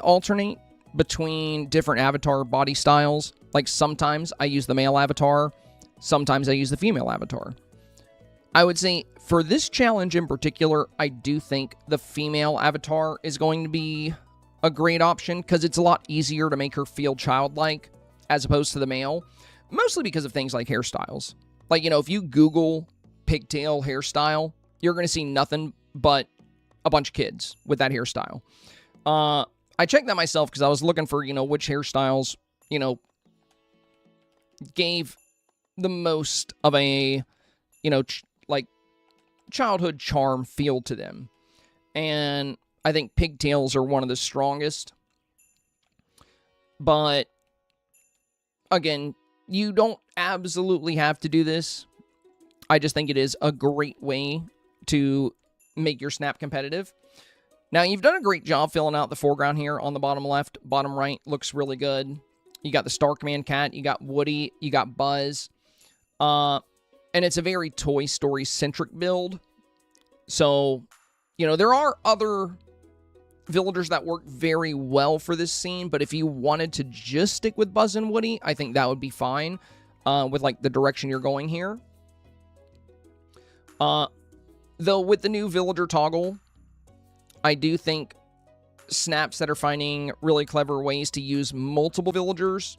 alternate between different avatar body styles. Like sometimes I use the male avatar, sometimes I use the female avatar. I would say for this challenge in particular, I do think the female avatar is going to be a great option because it's a lot easier to make her feel childlike as opposed to the male, mostly because of things like hairstyles. Like, if you Google pigtail hairstyle, you're going to see nothing but a bunch of kids with that hairstyle. I checked that myself because I was looking for, which hairstyles, gave the most of a, childhood charm feel to them. And I think pigtails are one of the strongest. But, again, you don't absolutely have to do this. I just think it is a great way to make your snap competitive. Now, you've done a great job filling out the foreground here on the bottom left. Bottom right looks really good. You got the Star Command cat. You got Woody. You got Buzz. And it's a very Toy Story-centric build. So, there are other villagers that work very well for this scene. But if you wanted to just stick with Buzz and Woody, I think that would be fine with, the direction you're going here. Though, with the new villager toggle, I do think snaps that are finding really clever ways to use multiple villagers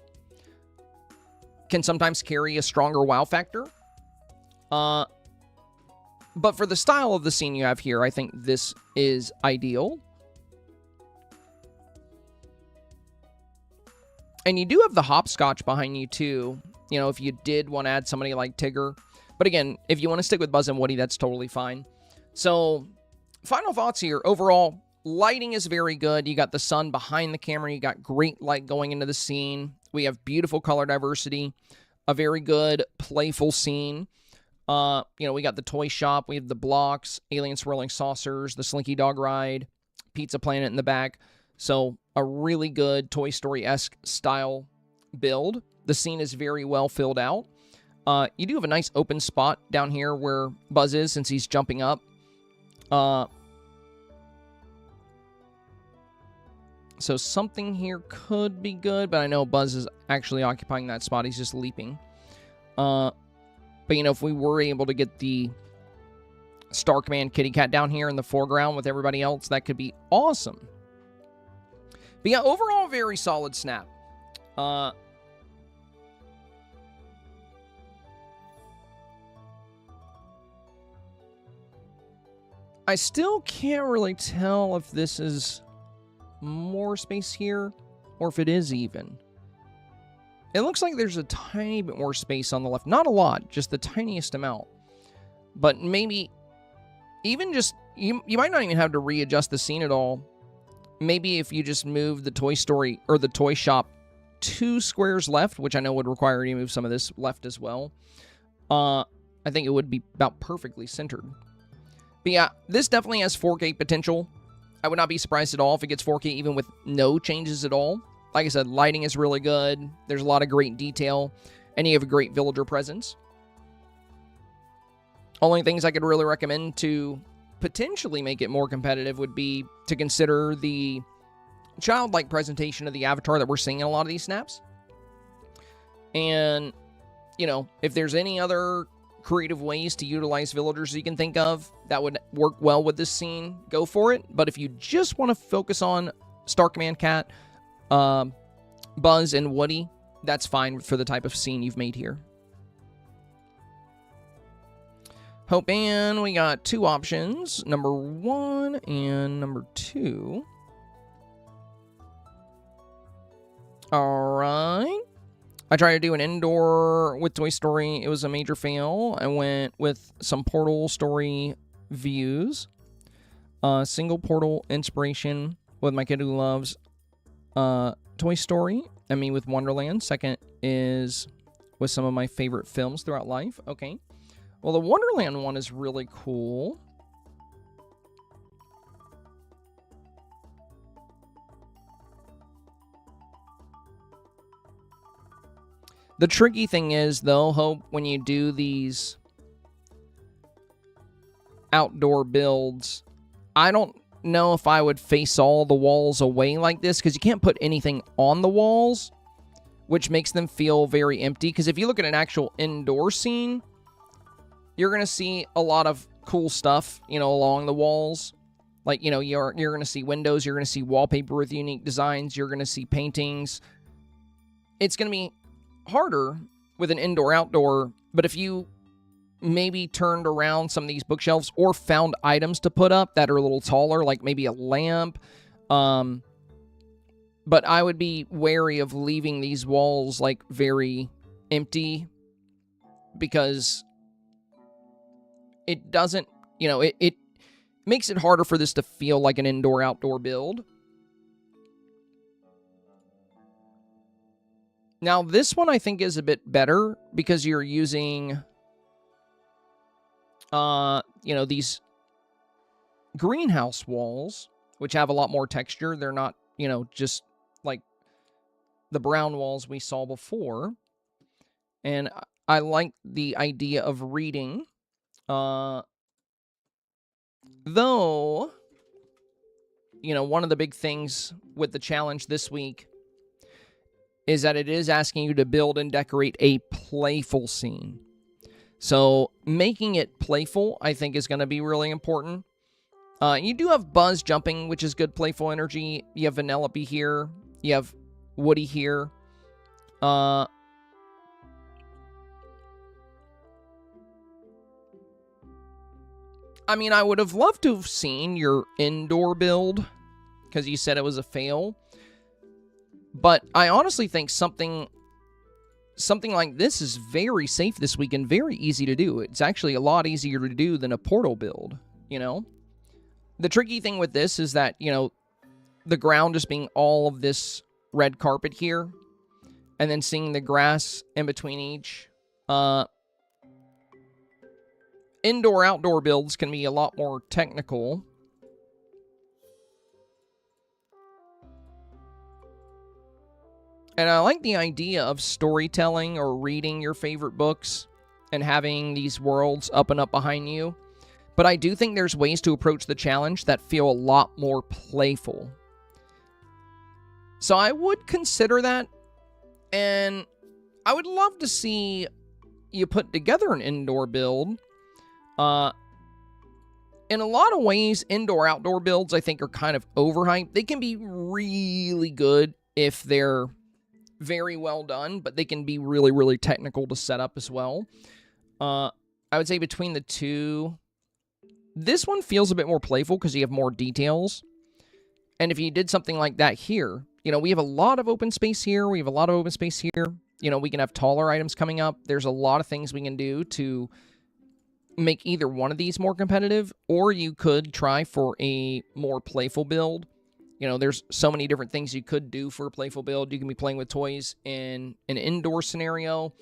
can sometimes carry a stronger wow factor. But for the style of the scene you have here, I think this is ideal. And you do have the hopscotch behind you too, if you did want to add somebody like Tigger. But again, if you want to stick with Buzz and Woody, that's totally fine. So, final thoughts here. Overall, lighting is very good. You got the sun behind the camera. You got great light going into the scene. We have beautiful color diversity. A very good, playful scene. We got the toy shop. We have the blocks, alien swirling saucers, the Slinky Dog ride, Pizza Planet in the back. So, a really good Toy Story-esque style build. The scene is very well filled out. You do have a nice open spot down here where Buzz is since he's jumping up. So something here could be good, but I know Buzz is actually occupying that spot. He's just leaping. But, if we were able to get the Star Command kitty cat down here in the foreground with everybody else, that could be awesome. But yeah, overall, very solid snap. I still can't really tell if this is more space here or if it is even. It looks like there's a tiny bit more space on the left. Not a lot, just the tiniest amount. But maybe even just, you might not even have to readjust the scene at all. Maybe if you just move the Toy Story or the toy shop 2 squares left, which I know would require you to move some of this left as well. I think it would be about perfectly centered. But yeah, this definitely has 4K potential. I would not be surprised at all if it gets 4K even with no changes at all. Like I said, lighting is really good. There's a lot of great detail. And you have a great villager presence. Only things I could really recommend to potentially make it more competitive would be to consider the childlike presentation of the avatar that we're seeing in a lot of these snaps. And, you know, if there's any other creative ways to utilize villagers you can think of that would work well with this scene, go for it. But if you just want to focus on Star Command Cat, Buzz, and Woody, that's fine for the type of scene you've made here. Hope, and we got 2 options, number 1 and number 2. Alright. I tried to do an indoor with Toy Story. It was a major fail. I went with some Portal Story views. Single Portal inspiration with my kid who loves Toy Story. I mean, with Wonderland. Second is with some of my favorite films throughout life. Okay. Well, the Wonderland one is really cool. The tricky thing is, though, Hope, when you do these outdoor builds, I don't know if I would face all the walls away like this, because you can't put anything on the walls, which makes them feel very empty. Because if you look at an actual indoor scene, you're going to see a lot of cool stuff, you know, along the walls. Like, you know, you're going to see windows, you're going to see wallpaper with unique designs, you're going to see paintings. It's going to be harder with an indoor-outdoor, but if you maybe turned around some of these bookshelves or found items to put up that are a little taller, like maybe a lamp, but I would be wary of leaving these walls like very empty, because it doesn't, you know, it makes it harder for this to feel like an indoor-outdoor build. Now, this one I think is a bit better because you're using, you know, these greenhouse walls, which have a lot more texture. They're not, you know, just like the brown walls we saw before. And I like the idea of reading. Though, you know, one of the big things with the challenge this week is that it is asking you to build and decorate a playful scene. So making it playful, I think, is going to be really important. You do have Buzz jumping, which is good playful energy. You have Vanellope here. You have Woody here. I mean, I would have loved to have seen your indoor build, because you said it was a fail. But I honestly think something like this is very safe this week and very easy to do. It's actually a lot easier to do than a portal build, you know? The tricky thing with this is that, you know, the ground just being all of this red carpet here, and then seeing the grass in between each. Indoor-outdoor builds can be a lot more technical. And I like the idea of storytelling or reading your favorite books and having these worlds up and up behind you. But I do think there's ways to approach the challenge that feel a lot more playful. So I would consider that. And I would love to see you put together an indoor build. In a lot of ways, indoor-outdoor builds, I think, are kind of overhyped. They can be really good if they're very well done, but they can be really, really technical to set up as well. I would say between the two, this one feels a bit more playful because you have more details. And if you did something like that here, you know, we have a lot of open space here. We have a lot of open space here. You know, we can have taller items coming up. There's a lot of things we can do to make either one of these more competitive, or you could try for a more playful build. You know, there's so many different things you could do for a playful build. You can be playing with toys in an indoor scenario.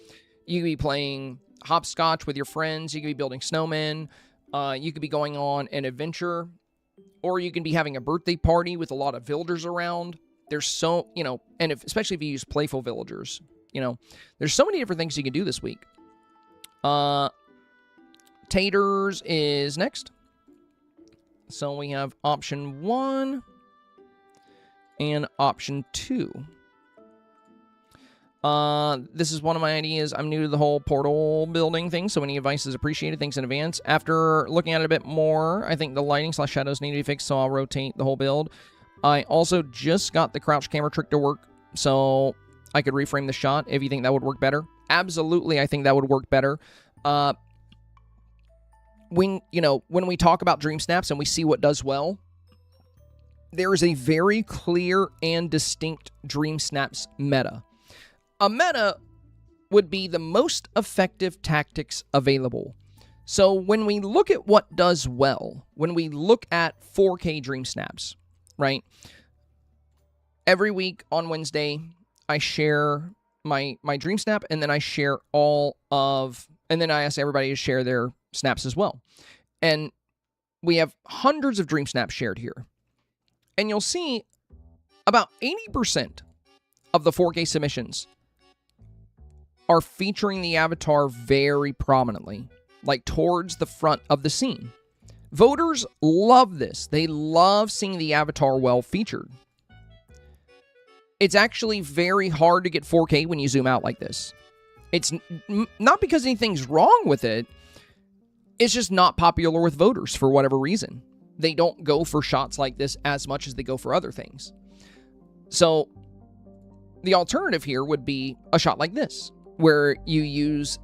You could be playing hopscotch with your friends. You could be building snowmen. You could be going on an adventure. Or you can be having a birthday party with a lot of villagers around. There's so, you know, and especially if you use playful villagers, you know, there's so many different things you can do this week. Taters is next. So we have option 1 and option 2. This is one of my ideas. I'm new to the whole portal building thing, so any advice is appreciated. Thanks in advance. After looking at it a bit more, I think the lighting/shadows need to be fixed, so I'll rotate the whole build. I also just got the crouch camera trick to work, so I could reframe the shot if you think that would work better. Absolutely, I think that would work better. When we talk about dream snaps and we see what does well, there is a very clear and distinct dream snaps meta. A meta would be the most effective tactics available. So when we look at what does well, when we look at 4K dream snaps, right? Every week on Wednesday, I share my dream snap, and then I share and then I ask everybody to share their snaps as well. And we have hundreds of dream snaps shared here. And you'll see about 80% of the 4K submissions are featuring the avatar very prominently, like towards the front of the scene. Voters love this. They love seeing the avatar well featured. It's actually very hard to get 4K when you zoom out like this. It's not because anything's wrong with it. It's just not popular with voters for whatever reason. They don't go for shots like this as much as they go for other things. So the alternative here would be a shot like this, where you use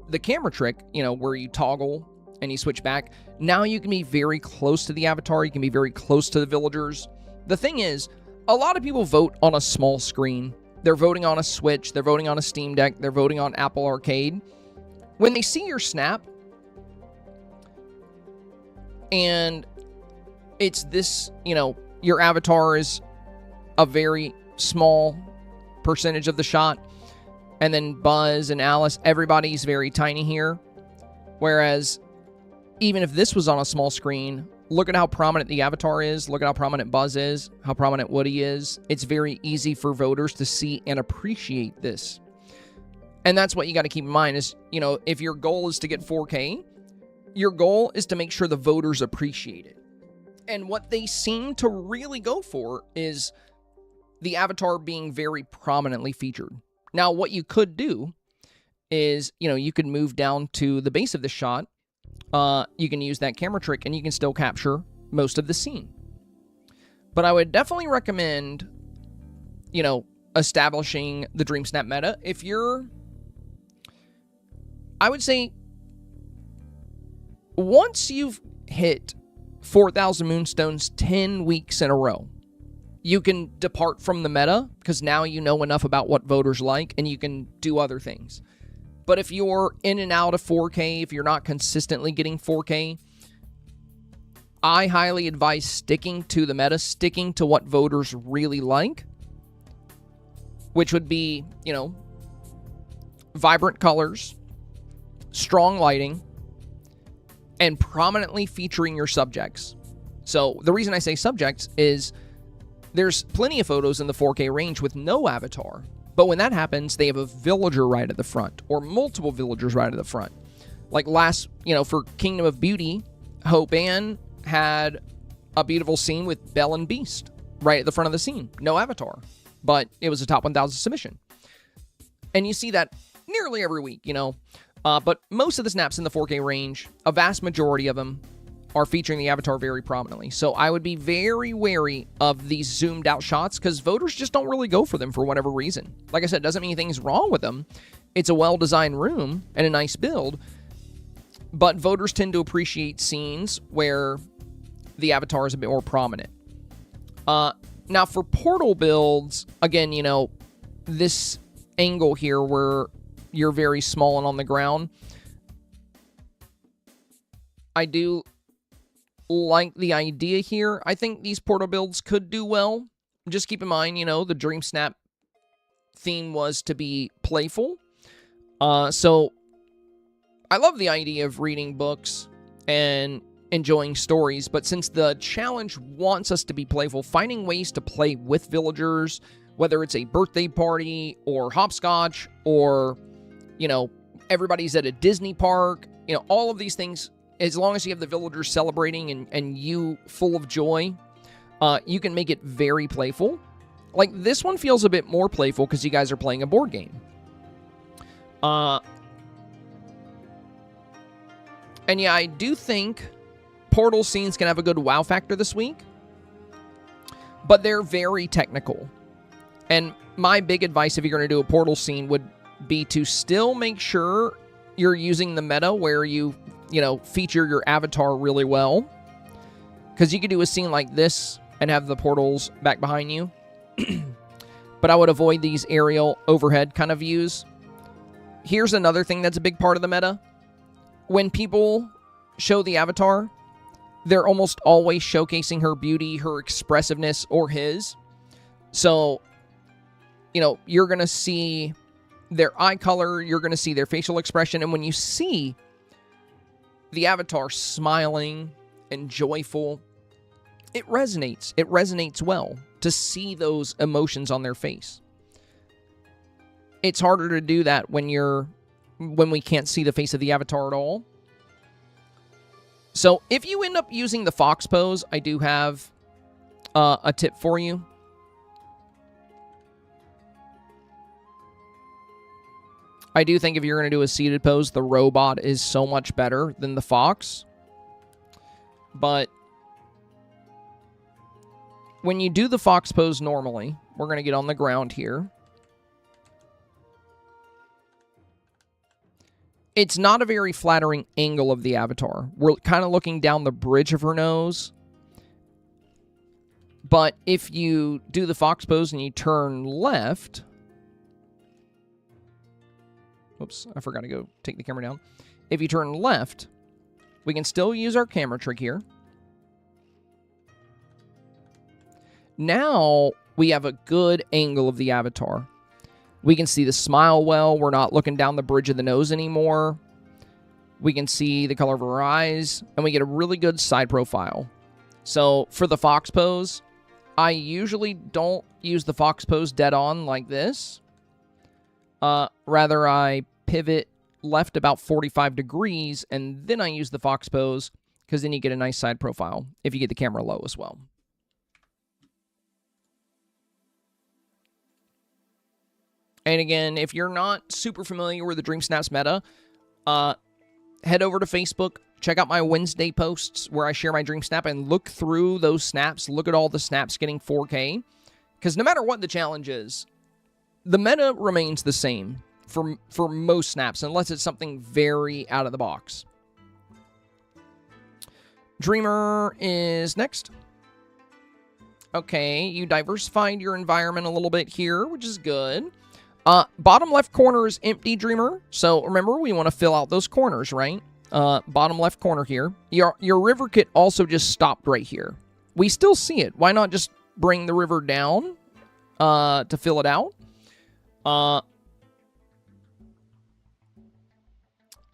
the camera trick, where you toggle and you switch back. Now you can be very close to the avatar. You can be very close to the villagers. The thing is, a lot of people vote on a small screen. They're voting on a Switch. They're voting on a Steam Deck. They're voting on Apple Arcade. When they see your snap, and it's this, your avatar is a very small percentage of the shot, and then Buzz and Alice, everybody's very tiny here. Whereas, even if this was on a small screen, look at how prominent the avatar is, look at how prominent Buzz is, how prominent Woody is. It's very easy for voters to see and appreciate this. And that's what you got to keep in mind is, if your goal is to get 4K, your goal is to make sure the voters appreciate it. And what they seem to really go for is the avatar being very prominently featured. Now, what you could do is, you could move down to the base of the shot. You can use that camera trick, and you can still capture most of the scene. But I would definitely recommend, establishing the Dreamsnap meta. I would say, once you've hit 4,000 Moonstones 10 weeks in a row, you can depart from the meta, because now you know enough about what voters like, and you can do other things. But if you're in and out of 4K, if you're not consistently getting 4K, I highly advise sticking to the meta, sticking to what voters really like, which would be, vibrant colors, strong lighting, and prominently featuring your subjects. So the reason I say subjects is there's plenty of photos in the 4K range with no avatar. But when that happens, they have a villager right at the front, or multiple villagers right at the front. Like for Kingdom of Beauty, Hope Ann had a beautiful scene with Belle and Beast right at the front of the scene. No avatar, but it was a top 1,000 submission. And you see that nearly every week, But most of the snaps in the 4K range, a vast majority of them, are featuring the avatar very prominently. So I would be very wary of these zoomed out shots, because voters just don't really go for them for whatever reason. Like I said, it doesn't mean anything's wrong with them. It's a well-designed room and a nice build, but voters tend to appreciate scenes where the avatar is a bit more prominent. Now for portal builds, again, this angle here where you're very small and on the ground, I do like the idea here. I think these portal builds could do well. Just keep in mind, the Dreamsnap theme was to be playful. So I love the idea of reading books and enjoying stories, but since the challenge wants us to be playful, finding ways to play with villagers, whether it's a birthday party or hopscotch or, everybody's at a Disney park, all of these things, as long as you have the villagers celebrating and you full of joy, you can make it very playful. Like, this one feels a bit more playful because you guys are playing a board game. And yeah, I do think portal scenes can have a good wow factor this week, but they're very technical. And my big advice if you're going to do a portal scene would be to still make sure you're using the meta where you feature your avatar really well. Because you could do a scene like this and have the portals back behind you. But I would avoid these aerial overhead kind of views. Here's another thing that's a big part of the meta. When people show the avatar, they're almost always showcasing her beauty, her expressiveness, or his. So, you're going to see their eye color, you're going to see their facial expression, and when you see the avatar smiling and joyful, it resonates. It resonates well to see those emotions on their face. It's harder to do that when we can't see the face of the avatar at all. So if you end up using the fox pose, I do have a tip for you. I do think if you're going to do a seated pose, the robot is so much better than the fox. But when you do the fox pose normally, we're going to get on the ground here. It's not a very flattering angle of the avatar. We're kind of looking down the bridge of her nose. But if you do the fox pose and you turn left... Oops, I forgot to go take the camera down. If you turn left, we can still use our camera trick here. Now we have a good angle of the avatar. We can see the smile well. We're not looking down the bridge of the nose anymore. We can see the color of her eyes, and we get a really good side profile. So for the fox pose, I usually don't use the fox pose dead on like this. Rather, I pivot left about 45 degrees, and then I use the fox pose, because then you get a nice side profile if you get the camera low as well. And again, if you're not super familiar with the Dreamsnaps meta, head over to Facebook, check out my Wednesday posts where I share my Dreamsnap, and look through those snaps, look at all the snaps getting 4K, because no matter what the challenge is, the meta remains the same for most snaps, unless it's something very out of the box. Dreamer is next. Okay, you diversified your environment a little bit here, which is good. Bottom left corner is empty, Dreamer. So remember, we want to fill out those corners, right? Bottom left corner here. Your river kit also just stopped right here. We still see it. Why not just bring the river down to fill it out?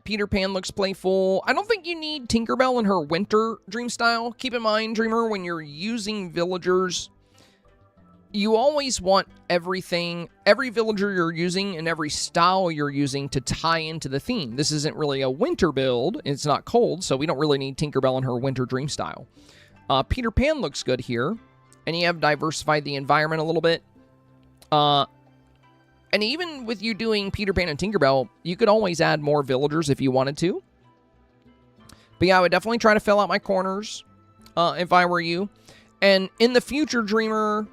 Peter Pan looks playful. I don't think you need Tinkerbell in her winter dream style. Keep in mind, Dreamer, when you're using villagers, you always want everything, every villager you're using and every style you're using to tie into the theme. This isn't really a winter build. It's not cold, so we don't really need Tinkerbell in her winter dream style. Peter Pan looks good here, and you have diversified the environment a little bit. And even with you doing Peter Pan and Tinkerbell, you could always add more villagers if you wanted to. But yeah, I would definitely try to fill out my corners if I were you. And in the future, Dreamer,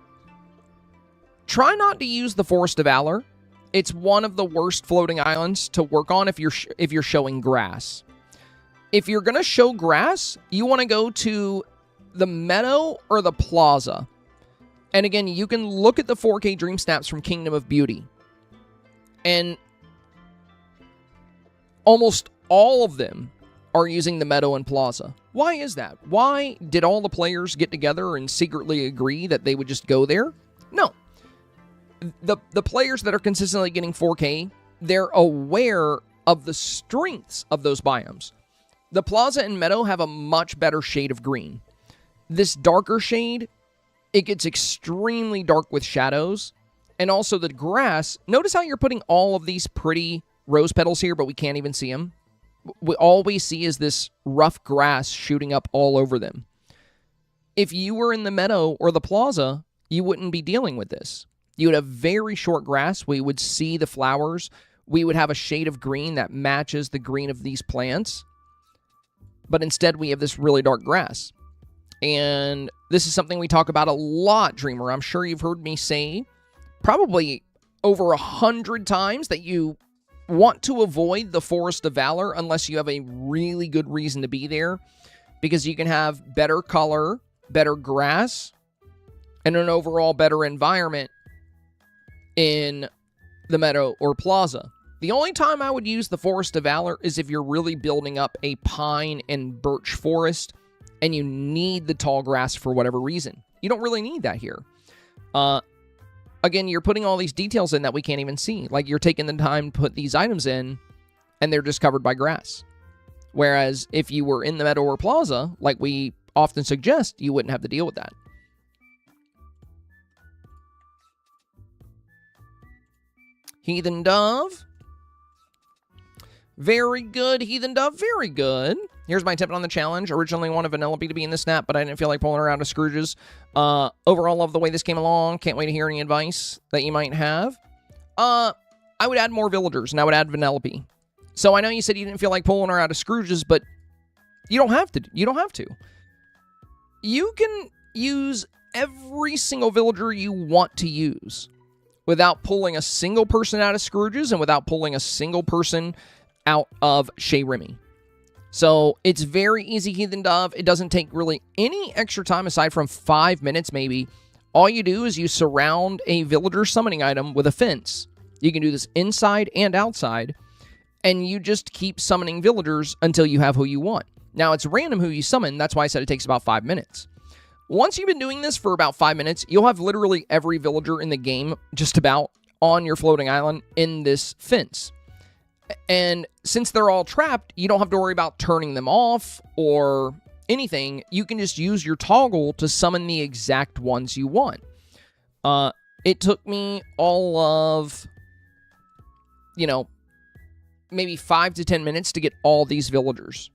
try not to use the Forest of Valor. It's one of the worst floating islands to work on if you're showing grass. If you're going to show grass, you want to go to the meadow or the plaza. And again, you can look at the 4K Dream Snaps from Kingdom of Beauty. And almost all of them are using the meadow and plaza. Why is that? Why did all the players get together and secretly agree that they would just go there? No. The players that are consistently getting 4K, they're aware of the strengths of those biomes. The plaza and meadow have a much better shade of green. This darker shade, it gets extremely dark with shadows. And also the grass, notice how you're putting all of these pretty rose petals here, but we can't even see them. All we see is this rough grass shooting up all over them. If you were in the meadow or the plaza, you wouldn't be dealing with this. You would have very short grass. We would see the flowers. we would have a shade of green that matches the green of these plants. But instead, we have this really dark grass. And this is something we talk about a lot, Dreamer. I'm sure you've heard me say probably over 100 times that you want to avoid the Forest of Valor unless you have a really good reason to be there, because you can have better color, better grass, and an overall better environment in the meadow or plaza. The only time I would use the Forest of Valor is if you're really building up a pine and birch forest and you need the tall grass for whatever reason. You don't really need that here. Again, you're putting all these details in that we can't even see. Like, you're taking the time to put these items in, and they're just covered by grass. Whereas if you were in the meadow or plaza, like we often suggest, you wouldn't have to deal with that. Heathen Dove. Very good, Heathen Dove. Very good. Here's my tip on the challenge. Originally wanted Vanellope to be in the snap, but I didn't feel like pulling her out of Scrooge's. Overall, love the way this came along. Can't wait to hear any advice that you might have. I would add more villagers, and I would add Vanellope. So I know you said you didn't feel like pulling her out of Scrooge's, but you don't have to. You don't have to. You can use every single villager you want to use without pulling a single person out of Scrooge's and without pulling a single person out of Shea Remy. So it's very easy, Heathen Dove. It doesn't take really any extra time aside from 5 minutes maybe. All you do is you surround a villager summoning item with a fence. You can do this inside and outside, and you just keep summoning villagers until you have who you want. Now, it's random who you summon. That's why I said it takes about 5 minutes. Once you've been doing this for about 5 minutes, you'll have literally every villager in the game just about on your floating island in this fence. And since they're all trapped, you don't have to worry about turning them off or anything. You can just use your toggle to summon the exact ones you want. It took me all of, maybe 5 to 10 minutes to get all these villagers.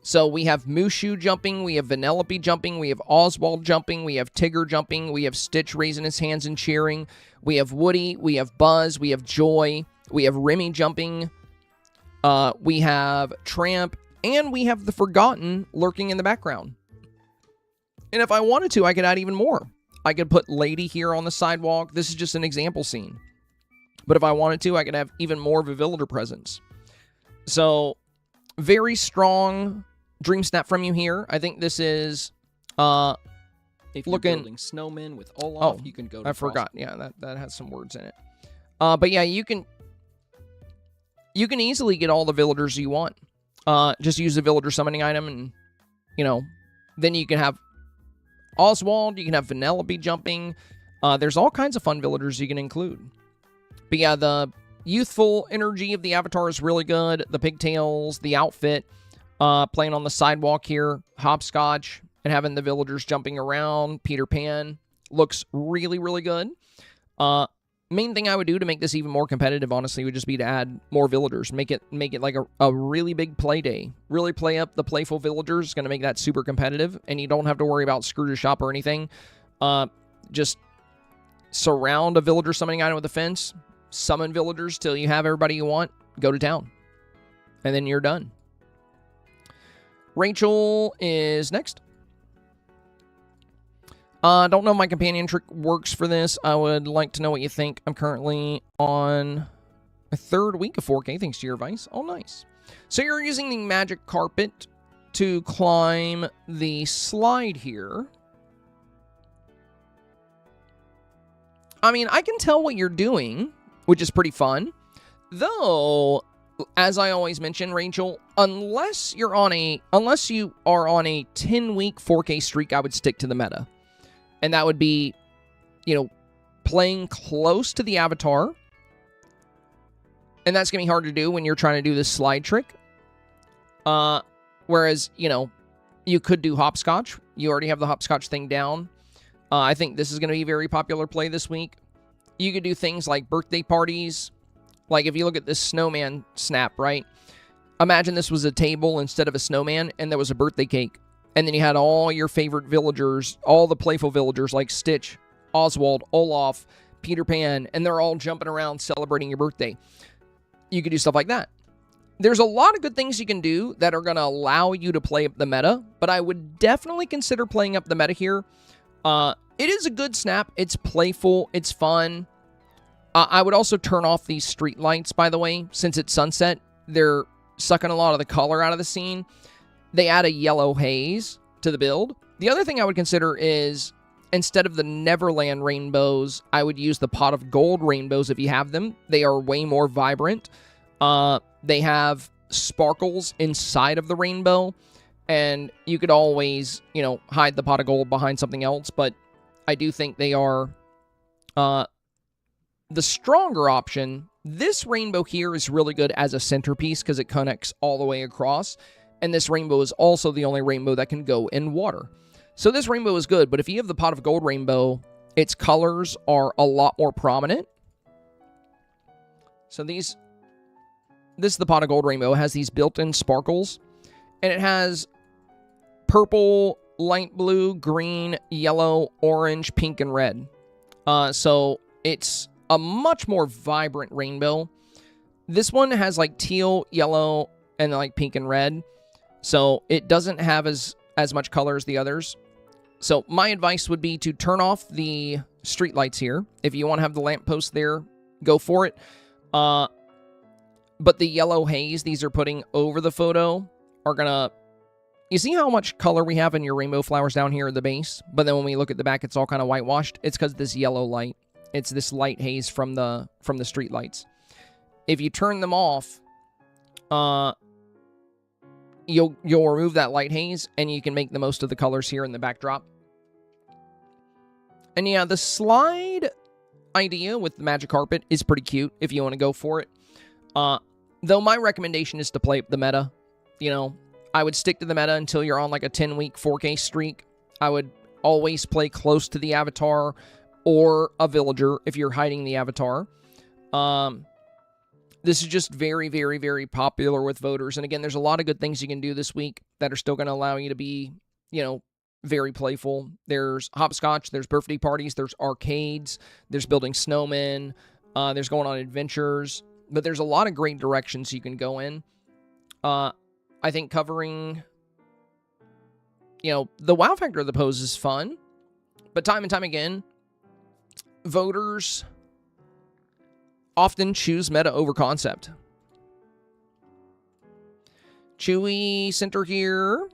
So we have Mushu jumping, we have Vanellope jumping, we have Oswald jumping, we have Tigger jumping, we have Stitch raising his hands and cheering, we have Woody, we have Buzz, we have Joy, we have Remy jumping, we have Tramp, and we have the Forgotten lurking in the background. And if I wanted to, I could add even more. I could put Lady here on the sidewalk. This is just an example scene. But if I wanted to, I could have even more of a villager presence. So, very strong Dreamsnap from you here. I think this is, if you're building snowmen with Olaf, you can go to I forgot. Yeah, that has some words in it. But yeah, you can easily get all the villagers you want. Just use the villager summoning item, and, then you can have Oswald, you can have Vanellope jumping. There's all kinds of fun villagers you can include. But yeah, the youthful energy of the avatar is really good. The pigtails, the outfit, playing on the sidewalk here, hopscotch, and having the villagers jumping around, Peter Pan, looks really, really good. Main thing I would do to make this even more competitive, honestly, would just be to add more villagers. Make it like a really big play day. Really play up the playful villagers. It's going to make that super competitive, and you don't have to worry about Scrooge's shop or anything. Just surround a villager summoning item with a fence, summon villagers till you have everybody you want, go to town, and then you're done. Rachel is next. Don't know if my companion trick works for this. I would like to know what you think. I'm currently on a 3rd week of 4K, thanks to your advice. Oh, nice. So you're using the magic carpet to climb the slide here. I mean, I can tell what you're doing, which is pretty fun. Though, as I always mention, Rachel, unless you are on a 10-week 4K streak, I would stick to the meta. And that would be, playing close to the avatar. And that's going to be hard to do when you're trying to do this slide trick. Whereas, you could do hopscotch. You already have the hopscotch thing down. I think this is going to be a very popular play this week. You could do things like birthday parties. Like, if you look at this snowman snap, right? Imagine this was a table instead of a snowman, and there was a birthday cake. And then you had all your favorite villagers, all the playful villagers like Stitch, Oswald, Olaf, Peter Pan, and they're all jumping around celebrating your birthday. you could do stuff like that. There's a lot of good things you can do that are going to allow you to play up the meta, but I would definitely consider playing up the meta here. It is a good snap. It's playful. It's fun. I would also turn off these street lights, by the way. Since it's sunset, they're sucking a lot of the color out of the scene. They add a yellow haze to the build. The other thing I would consider is, instead of the Neverland rainbows, I would use the Pot of Gold rainbows if you have them. They are way more vibrant. They have sparkles inside of the rainbow, and you could always, you know, hide the Pot of Gold behind something else, but I do think they are the stronger option. This rainbow here is really good as a centerpiece because it connects all the way across, and this rainbow is also the only rainbow that can go in water. So this rainbow is good, but if you have the Pot of Gold rainbow, its colors are a lot more prominent. So this is the Pot of Gold rainbow. It has these built-in sparkles, and it has purple, light blue, green, yellow, orange, pink, and red. So it's a much more vibrant rainbow. This one has like teal, yellow, and like pink and red. So it doesn't have as much color as the others. So my advice would be to turn off the street lights here. If you want to have the lamppost there, go for it. But the yellow haze these are putting over the photo are gonna... You see how much color we have in your rainbow flowers down here at the base? But then when we look at the back, it's all kind of whitewashed. It's because this yellow light. It's this light haze from the street lights. If you turn them off, you'll remove that light haze, and you can make the most of the colors here in the backdrop. And yeah, the slide idea with the magic carpet is pretty cute if you want to go for it. Though my recommendation is to play up the meta. You know, I would stick to the meta until you're on like a 10-week 4K streak. I would always play close to the avatar or a villager if you're hiding the avatar. This is just very, very, very popular with voters. And again, there's a lot of good things you can do this week that are still going to allow you to be, you know, very playful. There's hopscotch, there's birthday parties, there's arcades, there's building snowmen, there's going on adventures. But there's a lot of great directions you can go in. I think covering, you know, the wow factor of the pose is fun. But time and time again, voters often choose meta over concept. Chewy center here.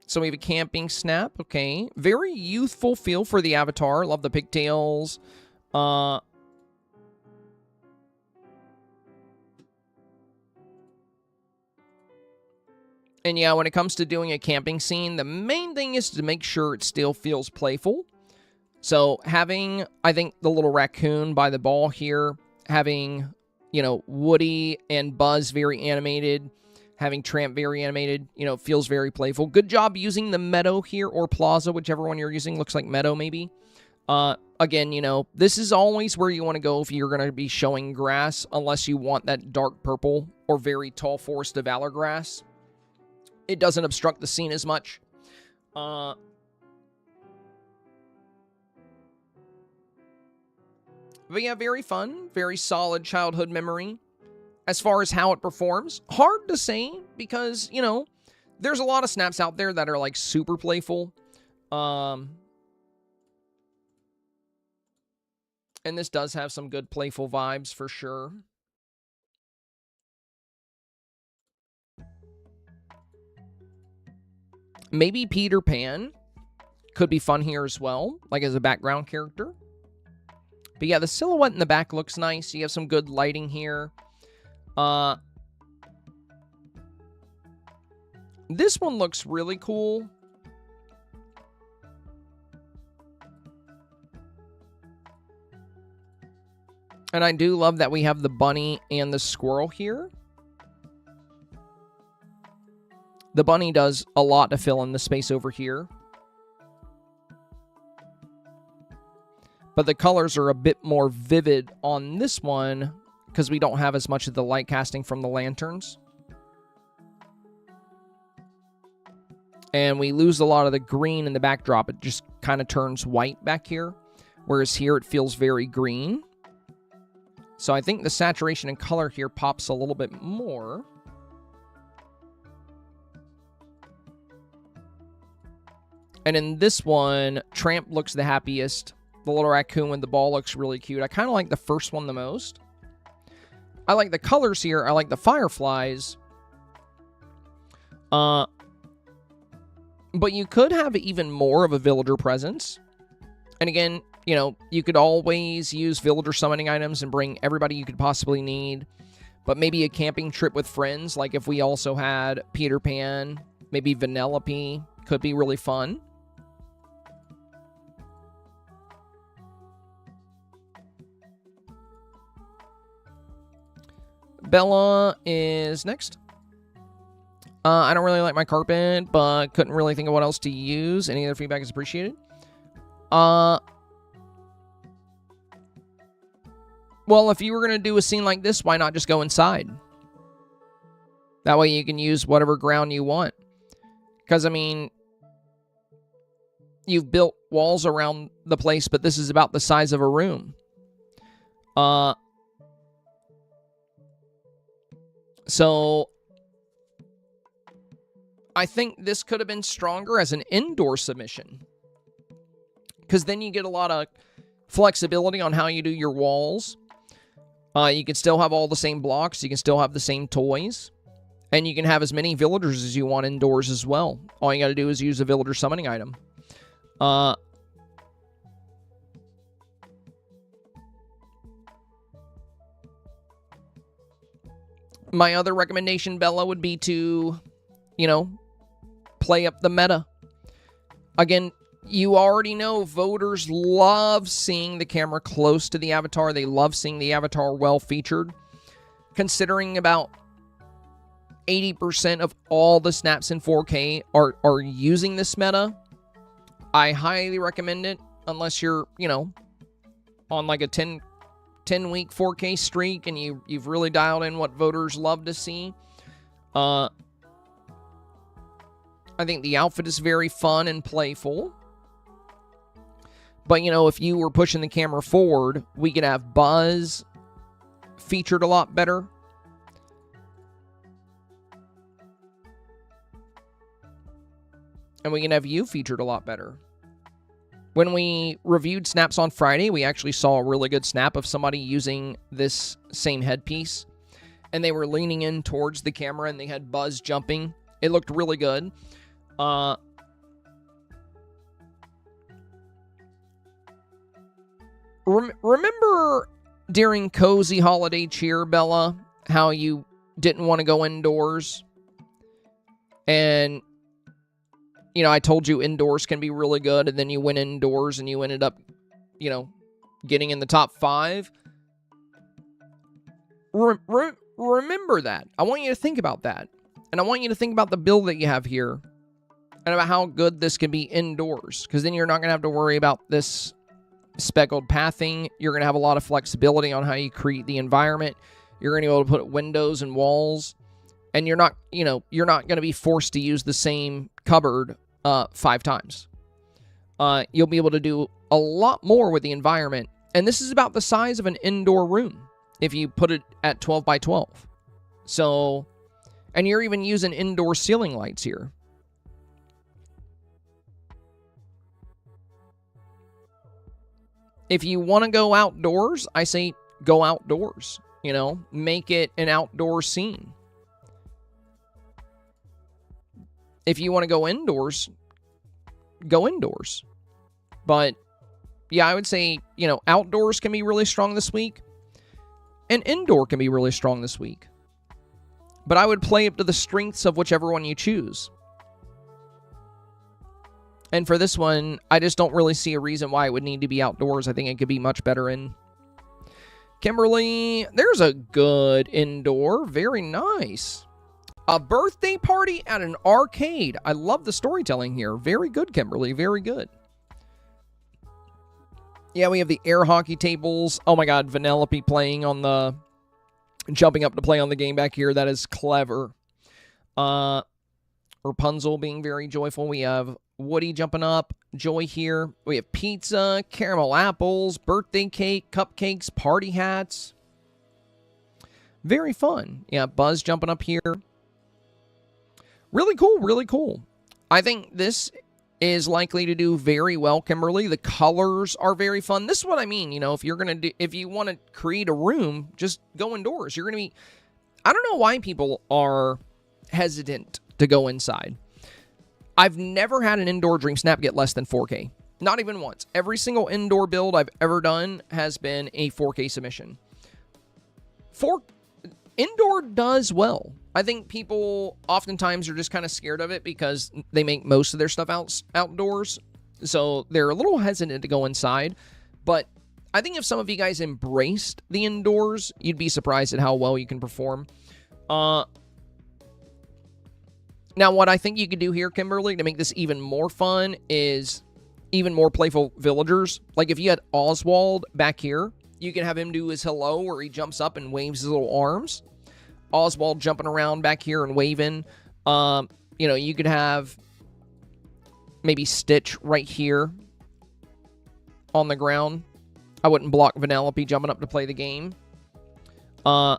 So we have a camping snap. Okay. Very youthful feel for the avatar. Love the pigtails. And yeah, when it comes to doing a camping scene, the main thing is to make sure it still feels playful. So having, I think, the little raccoon by the ball here, having, you know, Woody and Buzz very animated, having Tramp very animated, you know, feels very playful. Good job using the meadow here, or plaza, whichever one you're using. Looks like meadow, maybe. Again, you know, this is always where you want to go if you're going to be showing grass, unless you want that dark purple or very tall Forest of Valor grass. It doesn't obstruct the scene as much. But yeah, very fun, very solid childhood memory. As far as how it performs, hard to say because, you know, there's a lot of snaps out there that are like super playful. And this does have some good playful vibes for sure. Maybe Peter Pan could be fun here as well, like as a background character. But yeah, the silhouette in the back looks nice. You have some good lighting here. This one looks really cool. And I do love that we have the bunny and the squirrel here. The bunny does a lot to fill in the space over here. But the colors are a bit more vivid on this one because we don't have as much of the light casting from the lanterns. And we lose a lot of the green in the backdrop. It just kind of turns white back here. Whereas here it feels very green. So I think the saturation and color here pops a little bit more. And in this one, Tramp looks the happiest. The little raccoon with the ball looks really cute. I kind of like the first one the most. I like the colors here. I like the fireflies. But you could have even more of a villager presence. And again, you know, you could always use villager summoning items and bring everybody you could possibly need. But maybe a camping trip with friends, like if we also had Peter Pan, maybe Vanellope, could be really fun. Bella is next. I don't really like my carpet, but couldn't really think of what else to use. Any other feedback is appreciated. Well, if you were going to do a scene like this, why not just go inside? That way you can use whatever ground you want. Because, I mean, you've built walls around the place, but this is about the size of a room. So I think this could have been stronger as an indoor submission. Because then you get a lot of flexibility on how you do your walls. You can still have all the same blocks. You can still have the same toys. And you can have as many villagers as you want indoors as well. All you got to do is use a villager summoning item. My other recommendation, Bella, would be to, you know, play up the meta. Again, you already know voters love seeing the camera close to the avatar. They love seeing the avatar well featured. Considering about 80% of all the snaps in 4K are using this meta, I highly recommend it unless you're, you know, on like a 10-week 4K streak and you've really dialed in what voters love to see. I think the outfit is very fun and playful. But, you know, if you were pushing the camera forward, we could have Buzz featured a lot better. And we can have you featured a lot better. When we reviewed snaps on Friday, we actually saw a really good snap of somebody using this same headpiece. And they were leaning in towards the camera and they had Buzz jumping. It looked really good. Remember during Cozy Holiday Cheer, Bella, how you didn't want to go indoors? And, you know, I told you indoors can be really good, and then you went indoors and you ended up, you know, getting in the top 5. Remember that. I want you to think about that. And I want you to think about the build that you have here and about how good this can be indoors, because then you're not going to have to worry about this speckled pathing. You're going to have a lot of flexibility on how you create the environment. You're going to be able to put windows and walls, and you're not, you know, you're not going to be forced to use the same cupboard 5 times. You'll be able to do a lot more with the environment, and this is about the size of an indoor room if you put it at 12 by 12. So, and you're even using indoor ceiling lights here. If you want to go outdoors, I say go outdoors. You know, make it an outdoor scene. If you want to go indoors, go indoors. But, yeah, I would say, you know, outdoors can be really strong this week. And indoor can be really strong this week. But I would play up to the strengths of whichever one you choose. And for this one, I just don't really see a reason why it would need to be outdoors. I think it could be much better in. Kimberly, there's a good indoor. Very nice. A birthday party at an arcade. I love the storytelling here. Very good, Kimberly. Very good. Yeah, we have the air hockey tables. Oh my god, Vanellope playing on the... jumping up to play on the game back here. That is clever. Rapunzel being very joyful. We have Woody jumping up. Joy here. We have pizza, caramel apples, birthday cake, cupcakes, party hats. Very fun. Yeah, Buzz jumping up here. Really cool, really cool. I think this is likely to do very well, Kimberly. The colors are very fun. This is what I mean, you know, if you want to create a room, just go indoors. You're going to be, I don't know why people are hesitant to go inside. I've never had an indoor Dreamsnap get less than 4K. Not even once. Every single indoor build I've ever done has been a 4K submission. Indoor does well. I think people oftentimes are just kind of scared of it because they make most of their stuff outdoors. So they're a little hesitant to go inside. But I think if some of you guys embraced the indoors, you'd be surprised at how well you can perform. Now, what I think you could do here, Kimberly, to make this even more fun is even more playful villagers. Like if you had Oswald back here, you can have him do his hello where he jumps up and waves his little arms. Oswald jumping around back here and waving. You know, you could have maybe Stitch right here on the ground. I wouldn't block Vanellope jumping up to play the game. Yeah,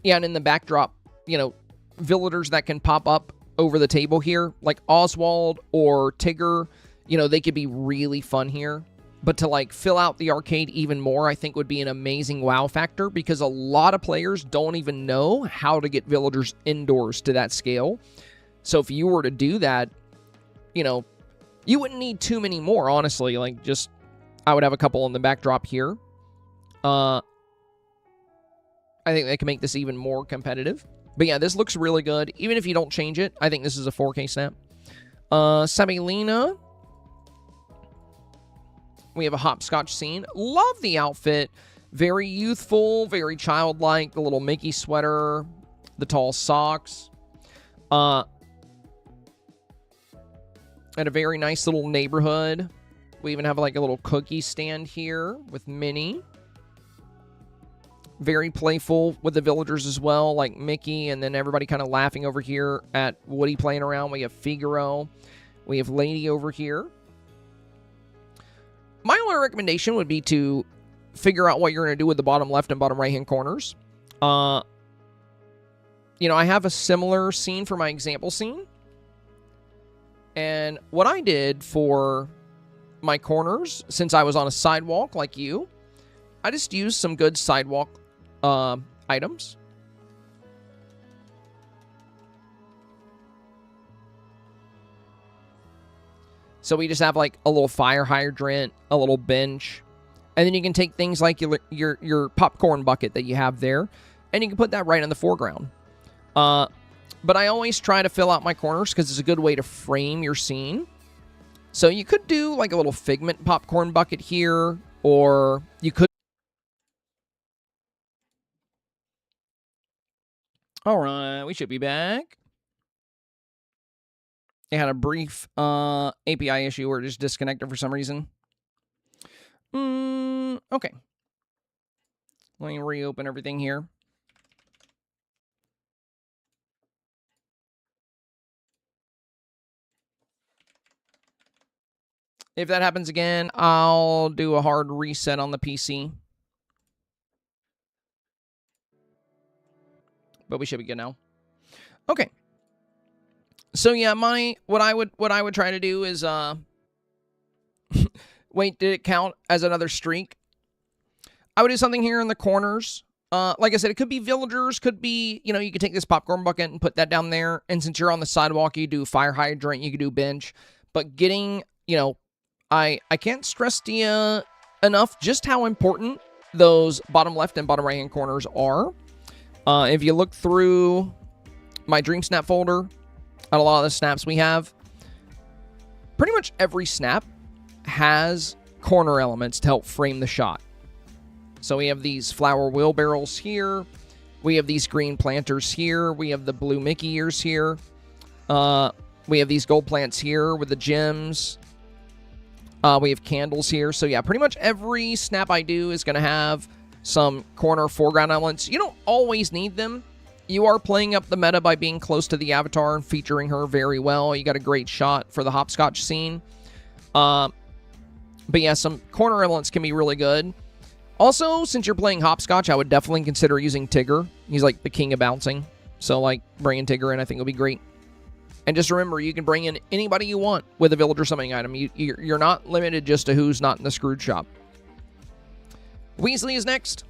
and in the backdrop, you know, villagers that can pop up over the table here, like Oswald or Tigger, you know, they could be really fun here. But to, like, fill out the arcade even more, I think would be an amazing wow factor because a lot of players don't even know how to get villagers indoors to that scale. So if you were to do that, you know, you wouldn't need too many more, honestly. Like, just, I would have a couple in the backdrop here. I think they can make this even more competitive. But yeah, this looks really good. Even if you don't change it, I think this is a 4K snap. Sabelina. We have a hopscotch scene. Love the outfit. Very youthful, very childlike. The little Mickey sweater, the tall socks. And a very nice little neighborhood. We even have like a little cookie stand here with Minnie. Very playful with the villagers as well, like Mickey, and then everybody kind of laughing over here at Woody playing around. We have Figaro. We have Lady over here. My only recommendation would be to figure out what you're going to do with the bottom left and bottom right-hand corners. You know, I have a similar scene for my example scene. And what I did for my corners, since I was on a sidewalk like you, I just used some good sidewalk items. So we just have like a little fire hydrant, a little bench, and then you can take things like your popcorn bucket that you have there, and you can put that right in the foreground. But I always try to fill out my corners because it's a good way to frame your scene. So you could do like a little Figment popcorn bucket here, or you could... All right, we should be back. They had a brief API issue where it just disconnected for some reason. Okay. Let me reopen everything here. If that happens again, I'll do a hard reset on the PC. But we should be good now. Okay. So yeah, what I would try to do is wait, did it count as another streak? I would do something here in the corners. Like I said, it could be villagers, could be, you know, you could take this popcorn bucket and put that down there. And since you're on the sidewalk, you do fire hydrant, you could do bench. But getting, you know, I can't stress to you enough just how important those bottom left and bottom right hand corners are. If you look through my Dreamsnap folder, at a lot of the snaps we have, pretty much every snap has corner elements to help frame the shot. So we have these flower wheelbarrows here. We have these green planters here. We have the blue Mickey ears here. We have these gold plants here with the gems. We have candles here. So yeah, pretty much every snap I do is going to have some corner foreground elements. You don't always need them. You are playing up the meta by being close to the avatar and featuring her very well. You got a great shot for the hopscotch scene. But yeah, some corner elements can be really good. Also, since you're playing hopscotch, I would definitely consider using Tigger. He's like the king of bouncing. So, like, bringing Tigger in I think will be great. And just remember, you can bring in anybody you want with a villager summoning item. You're not limited just to who's not in the Scrooge shop. Weasley is next.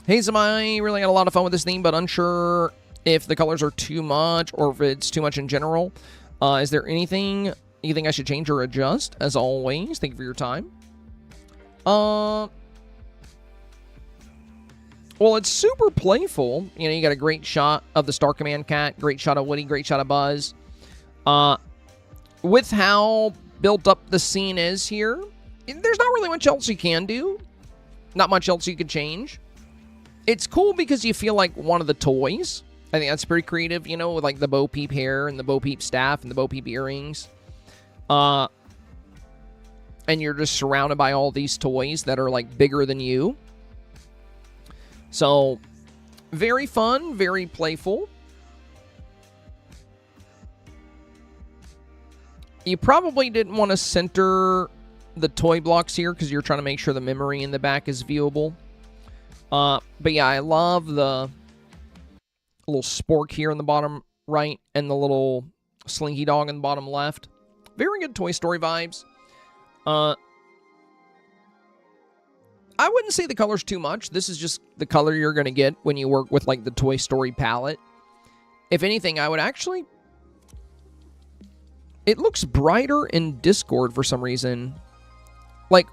Hazel, I really had a lot of fun with this theme, but unsure if the colors are too much or if it's too much in general. Is there anything you think I should change or adjust? As always, thank you for your time. Well, it's super playful. You know, you got a great shot of the Star Command cat, great shot of Woody, great shot of Buzz. With how built up the scene is here, there's not really much else you can do. Not much else you could change. It's cool because you feel like one of the toys. I think that's pretty creative, you know, with like the Bo Peep hair and the Bo Peep staff and the Bo Peep earrings. And you're just surrounded by all these toys that are like bigger than you. So, very fun, very playful. You probably didn't want to center the toy blocks here because you're trying to make sure the memory in the back is viewable. But yeah, I love the little spork here in the bottom right and the little slinky dog in the bottom left. Very good Toy Story vibes. I wouldn't say the color's too much. This is just the color you're going to get when you work with, like, the Toy Story palette. If anything, I would actually... It looks brighter in Discord for some reason. Like,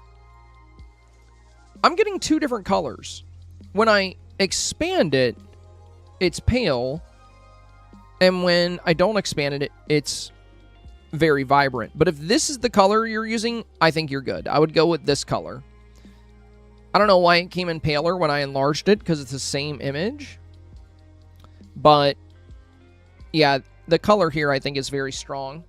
I'm getting two different colors. When I expand it, it's pale. And when I don't expand it, it's very vibrant. But if this is the color you're using, I think you're good. I would go with this color. I don't know why it came in paler when I enlarged it, because it's the same image. But, yeah, the color here I think is very strong.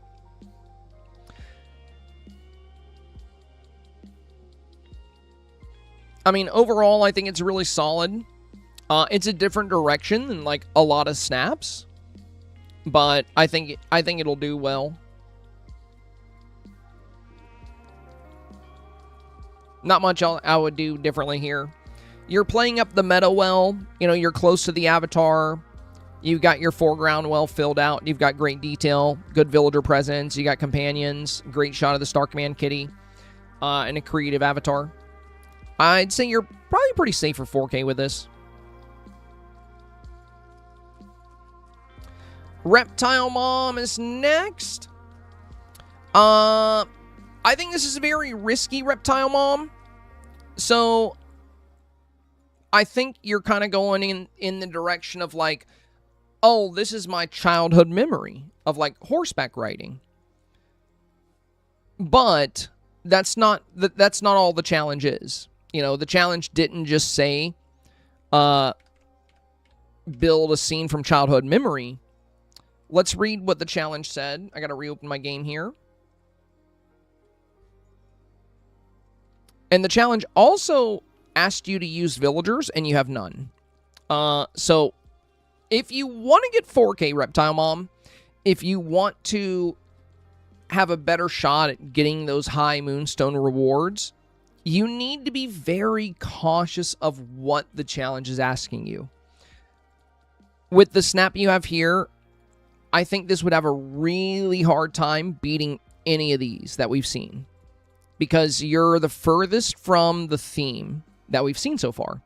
I mean, overall, I think it's really solid. It's a different direction than, like, a lot of snaps. But I think it'll do well. Not much I would do differently here. You're playing up the meta well. You know, you're close to the avatar. You've got your foreground well filled out. You've got great detail, good villager presence. You got companions, great shot of the Star Command kitty, and a creative avatar. I'd say you're probably pretty safe for 4K with this. Reptile Mom is next. I think this is a very risky Reptile Mom. So, I think you're kind of going in the direction of like, oh, this is my childhood memory of like horseback riding. But that's not all the challenge is. You know, the challenge didn't just say build a scene from childhood memory. Let's read what the challenge said. I got to reopen my game here. And the challenge also asked you to use villagers, and you have none. So, if you want to get 4K Reptile Mom, if you want to have a better shot at getting those high Moonstone rewards, you need to be very cautious of what the challenge is asking you. With the snap you have here, I think this would have a really hard time beating any of these that we've seen. Because you're the furthest from the theme that we've seen so far.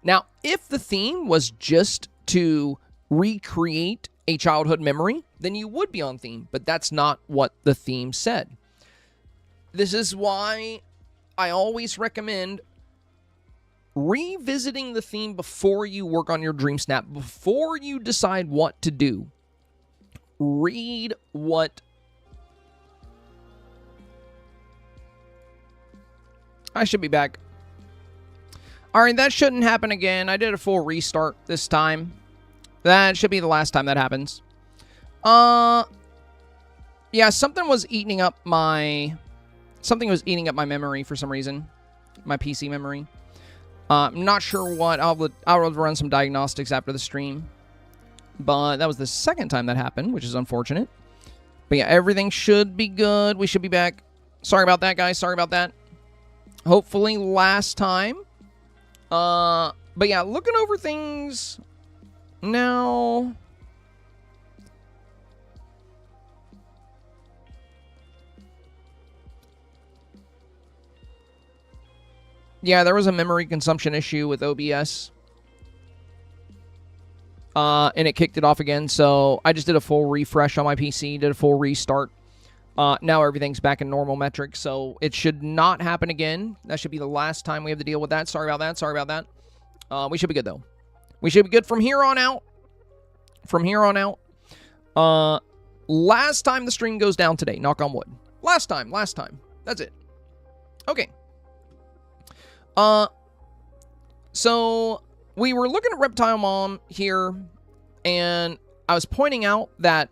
Now, if the theme was just to recreate a childhood memory, then you would be on theme. But that's not what the theme said. This is why I always recommend revisiting the theme before you work on your Dreamsnap, before you decide what to do. Read what... I should be back. Alright, that shouldn't happen again. I did a full restart this time. That should be the last time that happens. Yeah, something was eating up my... Something was eating up my memory for some reason. My PC memory. I'm not sure what. I'll run some diagnostics after the stream. But that was the second time that happened, which is unfortunate. But yeah, everything should be good. We should be back. Sorry about that, guys. Sorry about that. Hopefully last time But yeah, looking over things now. Yeah, there was a memory consumption issue with OBS. And it kicked it off again, so I just did a full refresh on my PC, did a full restart. Now everything's back in normal metrics, so it should not happen again. That should be the last time we have to deal with that. Sorry about that, sorry about that. We should be good, though. We should be good from here on out. From here on out. Last time the stream goes down today, knock on wood. Last time. That's it. Okay. So we were looking at Reptile Mom here, and I was pointing out that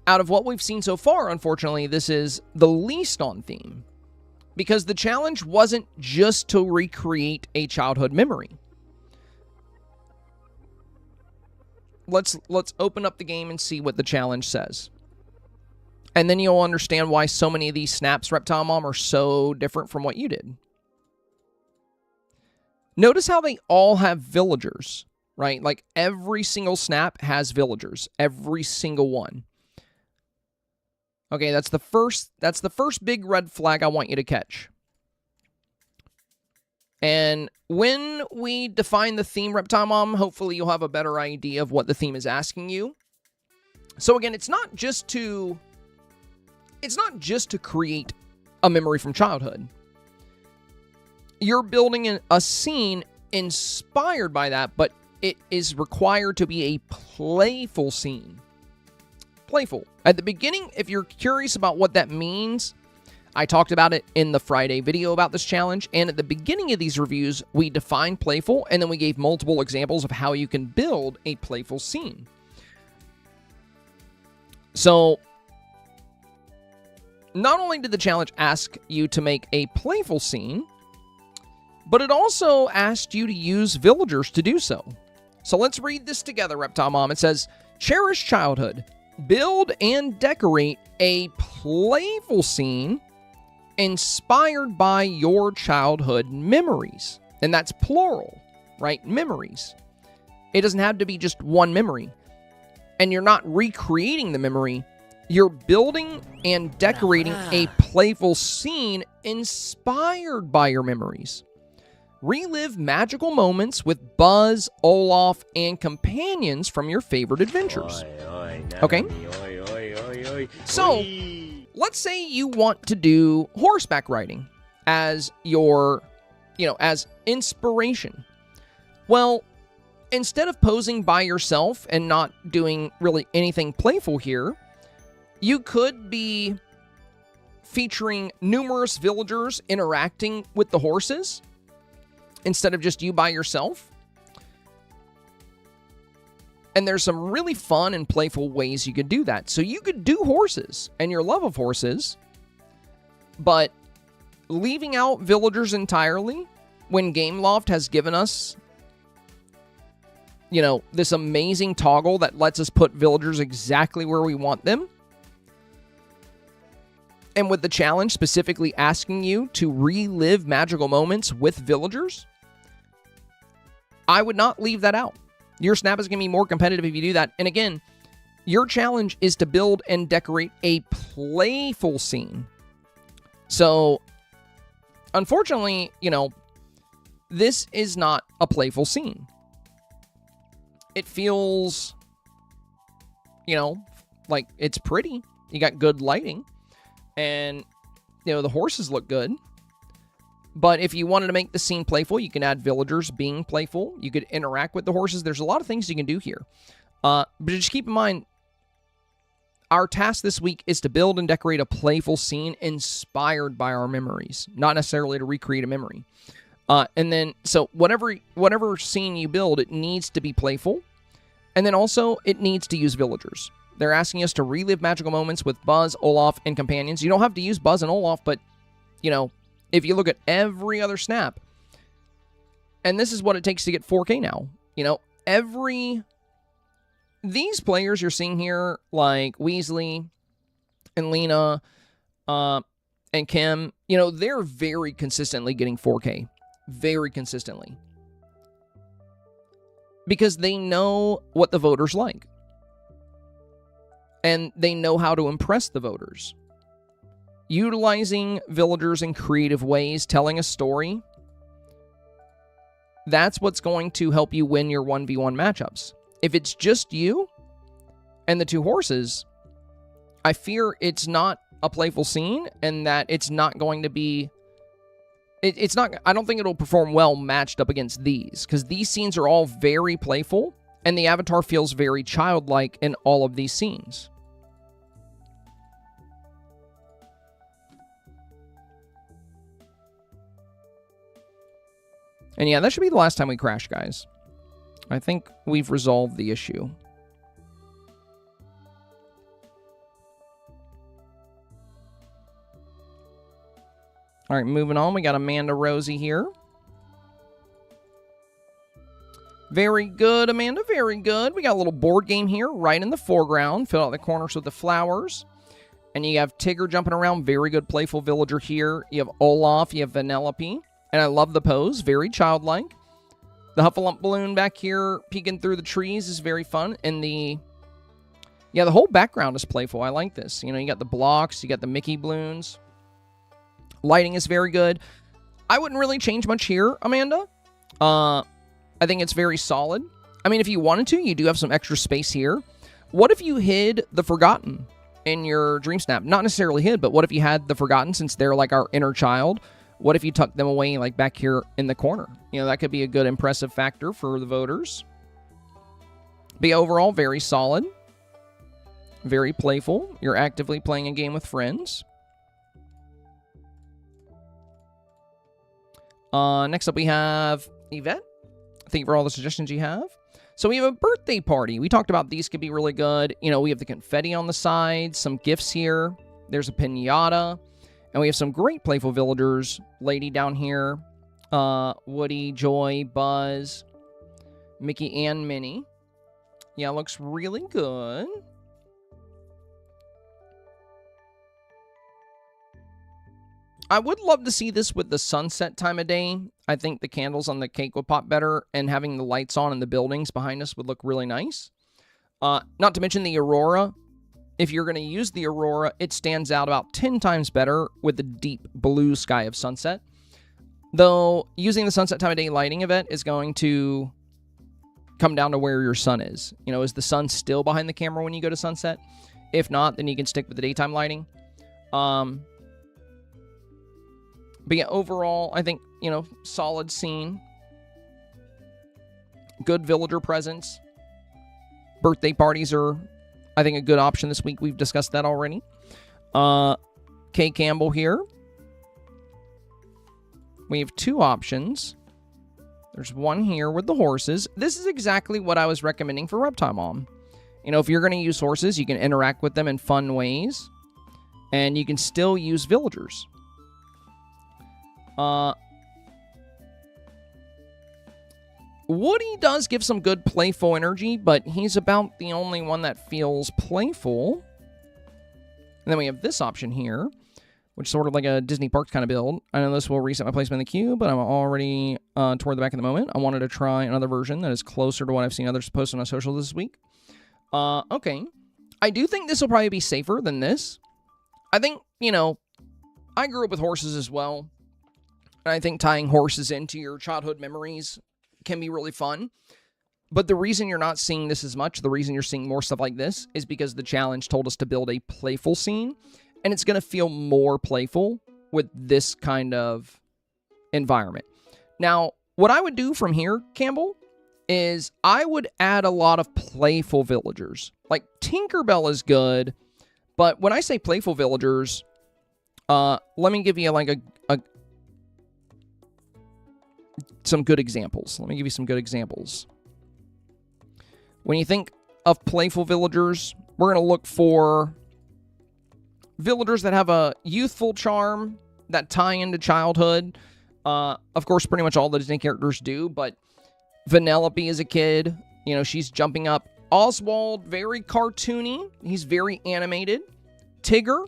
out of what we've seen so far, unfortunately, this is the least on theme. Because the challenge wasn't just to recreate a childhood memory. Let's open up the game and see what the challenge says. And then you'll understand why so many of these snaps, Reptile Mom, are so different from what you did. Notice how they all have villagers, right? Like every single snap has villagers. Every single one. Okay, that's the first big red flag I want you to catch. And when we define the theme, Reptile Mom, hopefully you'll have a better idea of what the theme is asking you. So again, it's not just to create a memory from childhood. You're building a scene inspired by that, but it is required to be a playful scene. Playful. At the beginning, if you're curious about what that means, I talked about it in the Friday video about this challenge, and at the beginning of these reviews, we defined playful, and then we gave multiple examples of how you can build a playful scene. So, not only did the challenge ask you to make a playful scene, but it also asked you to use villagers to do so. So let's read this together, Reptile Mom. It says, Cherished childhood. Build and decorate a playful scene inspired by your childhood memories. And that's plural, right? Memories. It doesn't have to be just one memory. And you're not recreating the memory. You're building and decorating a playful scene inspired by your memories. Relive magical moments with Buzz, Olaf, and companions from your favorite adventures. Okay? So, let's say you want to do horseback riding as your, as inspiration. Well, instead of posing by yourself and not doing really anything playful here, you could be featuring numerous villagers interacting with the horses instead of just you by yourself. And there's some really fun and playful ways you could do that. So you could do horses and your love of horses, but leaving out villagers entirely when Gameloft has given us, this amazing toggle that lets us put villagers exactly where we want them. And with the challenge specifically asking you to relive magical moments with villagers, I would not leave that out. Your snap is going to be more competitive if you do that. And again, your challenge is to build and decorate a playful scene. So, unfortunately, this is not a playful scene. It feels, like it's pretty. You got good lighting. And, the horses look good. But if you wanted to make the scene playful, you can add villagers being playful. You could interact with the horses. There's a lot of things you can do here. But just keep in mind, our task this week is to build and decorate a playful scene inspired by our memories, not necessarily to recreate a memory. And then, so whatever scene you build, it needs to be playful. And then also, it needs to use villagers. They're asking us to relive magical moments with Buzz, Olaf, and companions. You don't have to use Buzz and Olaf, but, if you look at every other snap, and this is what it takes to get 4K now, these players you're seeing here, like Weasley and Lena and Kim, they're very consistently getting 4K. very consistently. Because they know what the voters like. And they know how to impress the voters. Utilizing villagers in creative ways, telling a story, that's what's going to help you win your 1v1 matchups. If it's just you and the two horses, I fear it's not a playful scene and that it's not going to be... It's not... I don't think it'll perform well matched up against these, because these scenes are all very playful, and the avatar feels very childlike in all of these scenes. And yeah, that should be the last time we crash, guys. I think we've resolved the issue. All right, moving on. We got Amanda Rosie here. Very good, Amanda. Very good. We got a little board game here right in the foreground. Fill out the corners with the flowers. And you have Tigger jumping around. Very good playful villager here. You have Olaf. You have Vanellope. And I love the pose. Very childlike. The Huffalump balloon back here peeking through the trees is very fun. And the whole background is playful. I like this. You know, you got the blocks. You got the Mickey balloons. Lighting is very good. I wouldn't really change much here, Amanda. I think it's very solid. I mean, if you wanted to, you do have some extra space here. What if you hid the Forgotten in your Dreamsnap? Not necessarily hid, but what if you had the Forgotten, since they're like our inner child? What if you tucked them away like back here in the corner? You know, that could be a good impressive factor for the voters. But yeah, overall, very solid. Very playful. You're actively playing a game with friends. Next up, we have Yvette. Thank you for all the suggestions you have. So we have a birthday party. We talked about these could be really good. You know, we have the confetti on the side, some gifts here. There's a piñata. And we have some great playful villagers. Lady down here. Woody, Joy, Buzz, Mickey, and Minnie. Yeah, looks really good. I would love to see this with the sunset time of day. I think the candles on the cake would pop better, and having the lights on in the buildings behind us would look really nice. Not to mention the aurora. If you're going to use the aurora, it stands out about 10 times better with the deep blue sky of sunset. Though, using the sunset time of day lighting event is going to come down to where your sun is. You know, is the sun still behind the camera when you go to sunset? If not, then you can stick with the daytime lighting. But yeah, overall, I think, you know, solid scene. Good villager presence. Birthday parties are, I think, a good option this week. We've discussed that already. Kay Campbell here. We have two options. There's one here with the horses. This is exactly what I was recommending for Reptile Mom. You know, if you're going to use horses, you can interact with them in fun ways. And you can still use villagers. Woody does give some good playful energy, but he's about the only one that feels playful. And then we have this option here, which is sort of like a Disney Parks kind of build. I know this will reset my placement in the queue, but I'm already toward the back at the moment. I wanted to try another version that is closer to what I've seen others post on my social this week. Okay. I do think this will probably be safer than this. I think, you know, I grew up with horses as well. And I think tying horses into your childhood memories can be really fun. But the reason you're not seeing this as much, the reason you're seeing more stuff like this, is because the challenge told us to build a playful scene. And it's going to feel more playful with this kind of environment. Now, what I would do from here, Campbell, is I would add a lot of playful villagers. Like, Tinkerbell is good, but when I say playful villagers, let me give you like some good examples. Let me give you some good examples. When you think of playful villagers, we're going to look for villagers that have a youthful charm, that tie into childhood. Of course, pretty much all the Disney characters do, but Vanellope is a kid. You know, she's jumping up. Oswald, very cartoony. He's very animated. Tigger,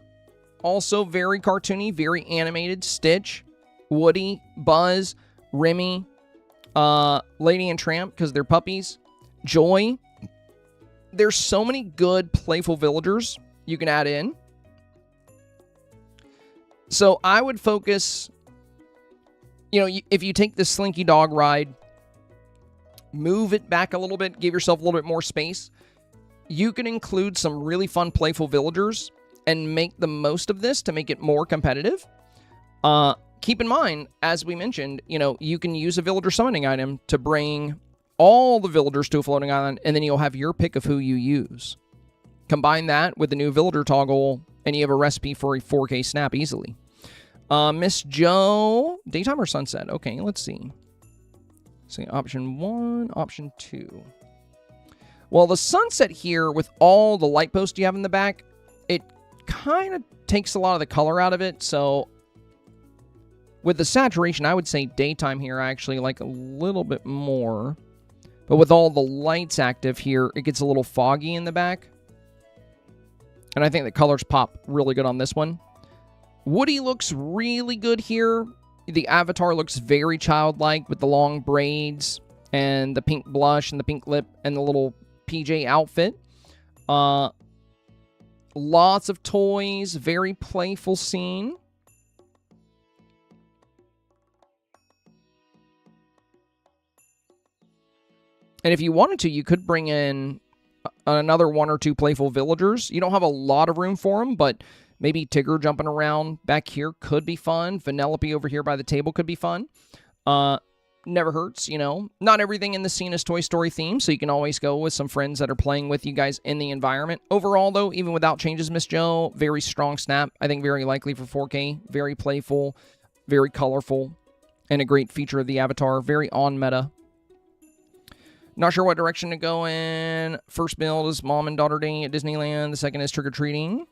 also very cartoony, very animated. Stitch, Woody, Buzz, Remy, Lady and Tramp, because they're puppies. Joy. There's so many good playful villagers you can add in. So I would focus, you know, if you take the Slinky Dog ride, move it back a little bit, give yourself a little bit more space, you can include some really fun playful villagers and make the most of this to make it more competitive. Keep in mind, as we mentioned, you know, you can use a villager summoning item to bring all the villagers to a floating island, and then you'll have your pick of who you use. Combine that with the new villager toggle, and you have a recipe for a 4K snap easily. Miss Joe, daytime or sunset? Okay, let's see. See, option 1, option 2. Well, the sunset here, with all the light posts you have in the back, it kind of takes a lot of the color out of it, so with the saturation, I would say daytime here I actually like a little bit more. But with all the lights active here, it gets a little foggy in the back. And I think the colors pop really good on this one. Woody looks really good here. The avatar looks very childlike with the long braids and the pink blush and the pink lip and the little PJ outfit. Lots of toys, very playful scene. And if you wanted to, you could bring in another 1 or 2 playful villagers. You don't have a lot of room for them, but maybe Tigger jumping around back here could be fun. Vanellope over here by the table could be fun. Never hurts, you know. Not everything in the scene is Toy Story themed, so you can always go with some friends that are playing with you guys in the environment. Overall, though, even without changes, Miss Joe, very strong snap. I think very likely for 4K. Very playful, very colorful, and a great feature of the avatar. Very on-meta. Not sure what direction to go in. First build is Mom and Daughter Day at Disneyland. The second is Trick-or-Treating.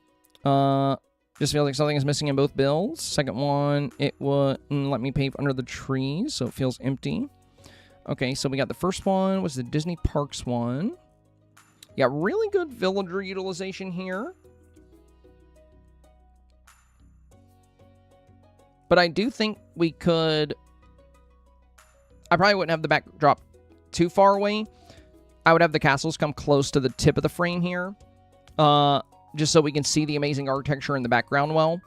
Just feels like something is missing in both builds. Second one, it wouldn't let me pave under the trees, so it feels empty. Okay, so we got the first one, was the Disney Parks one. Yeah, really good villager utilization here. But I do think we could... I probably wouldn't have the backdrop too far away. I would have the castles come close to the tip of the frame here. Just so we can see the amazing architecture in the background well.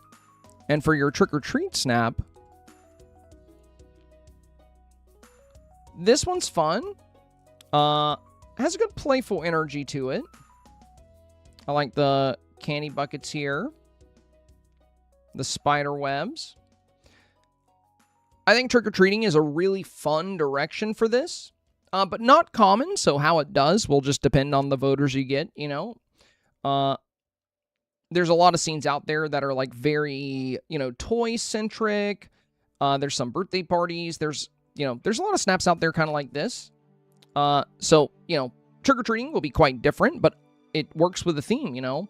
And for your trick-or-treat snap, this one's fun. Has a good playful energy to it. I like the candy buckets here. The spider webs. I think trick-or-treating is a really fun direction for this. But not common, so how it does will just depend on the voters you get, you know. There's a lot of scenes out there that are like very, you know, toy-centric. There's some birthday parties. There's a lot of snaps out there kind of like this. So, you know, trick-or-treating will be quite different, but it works with the theme, you know.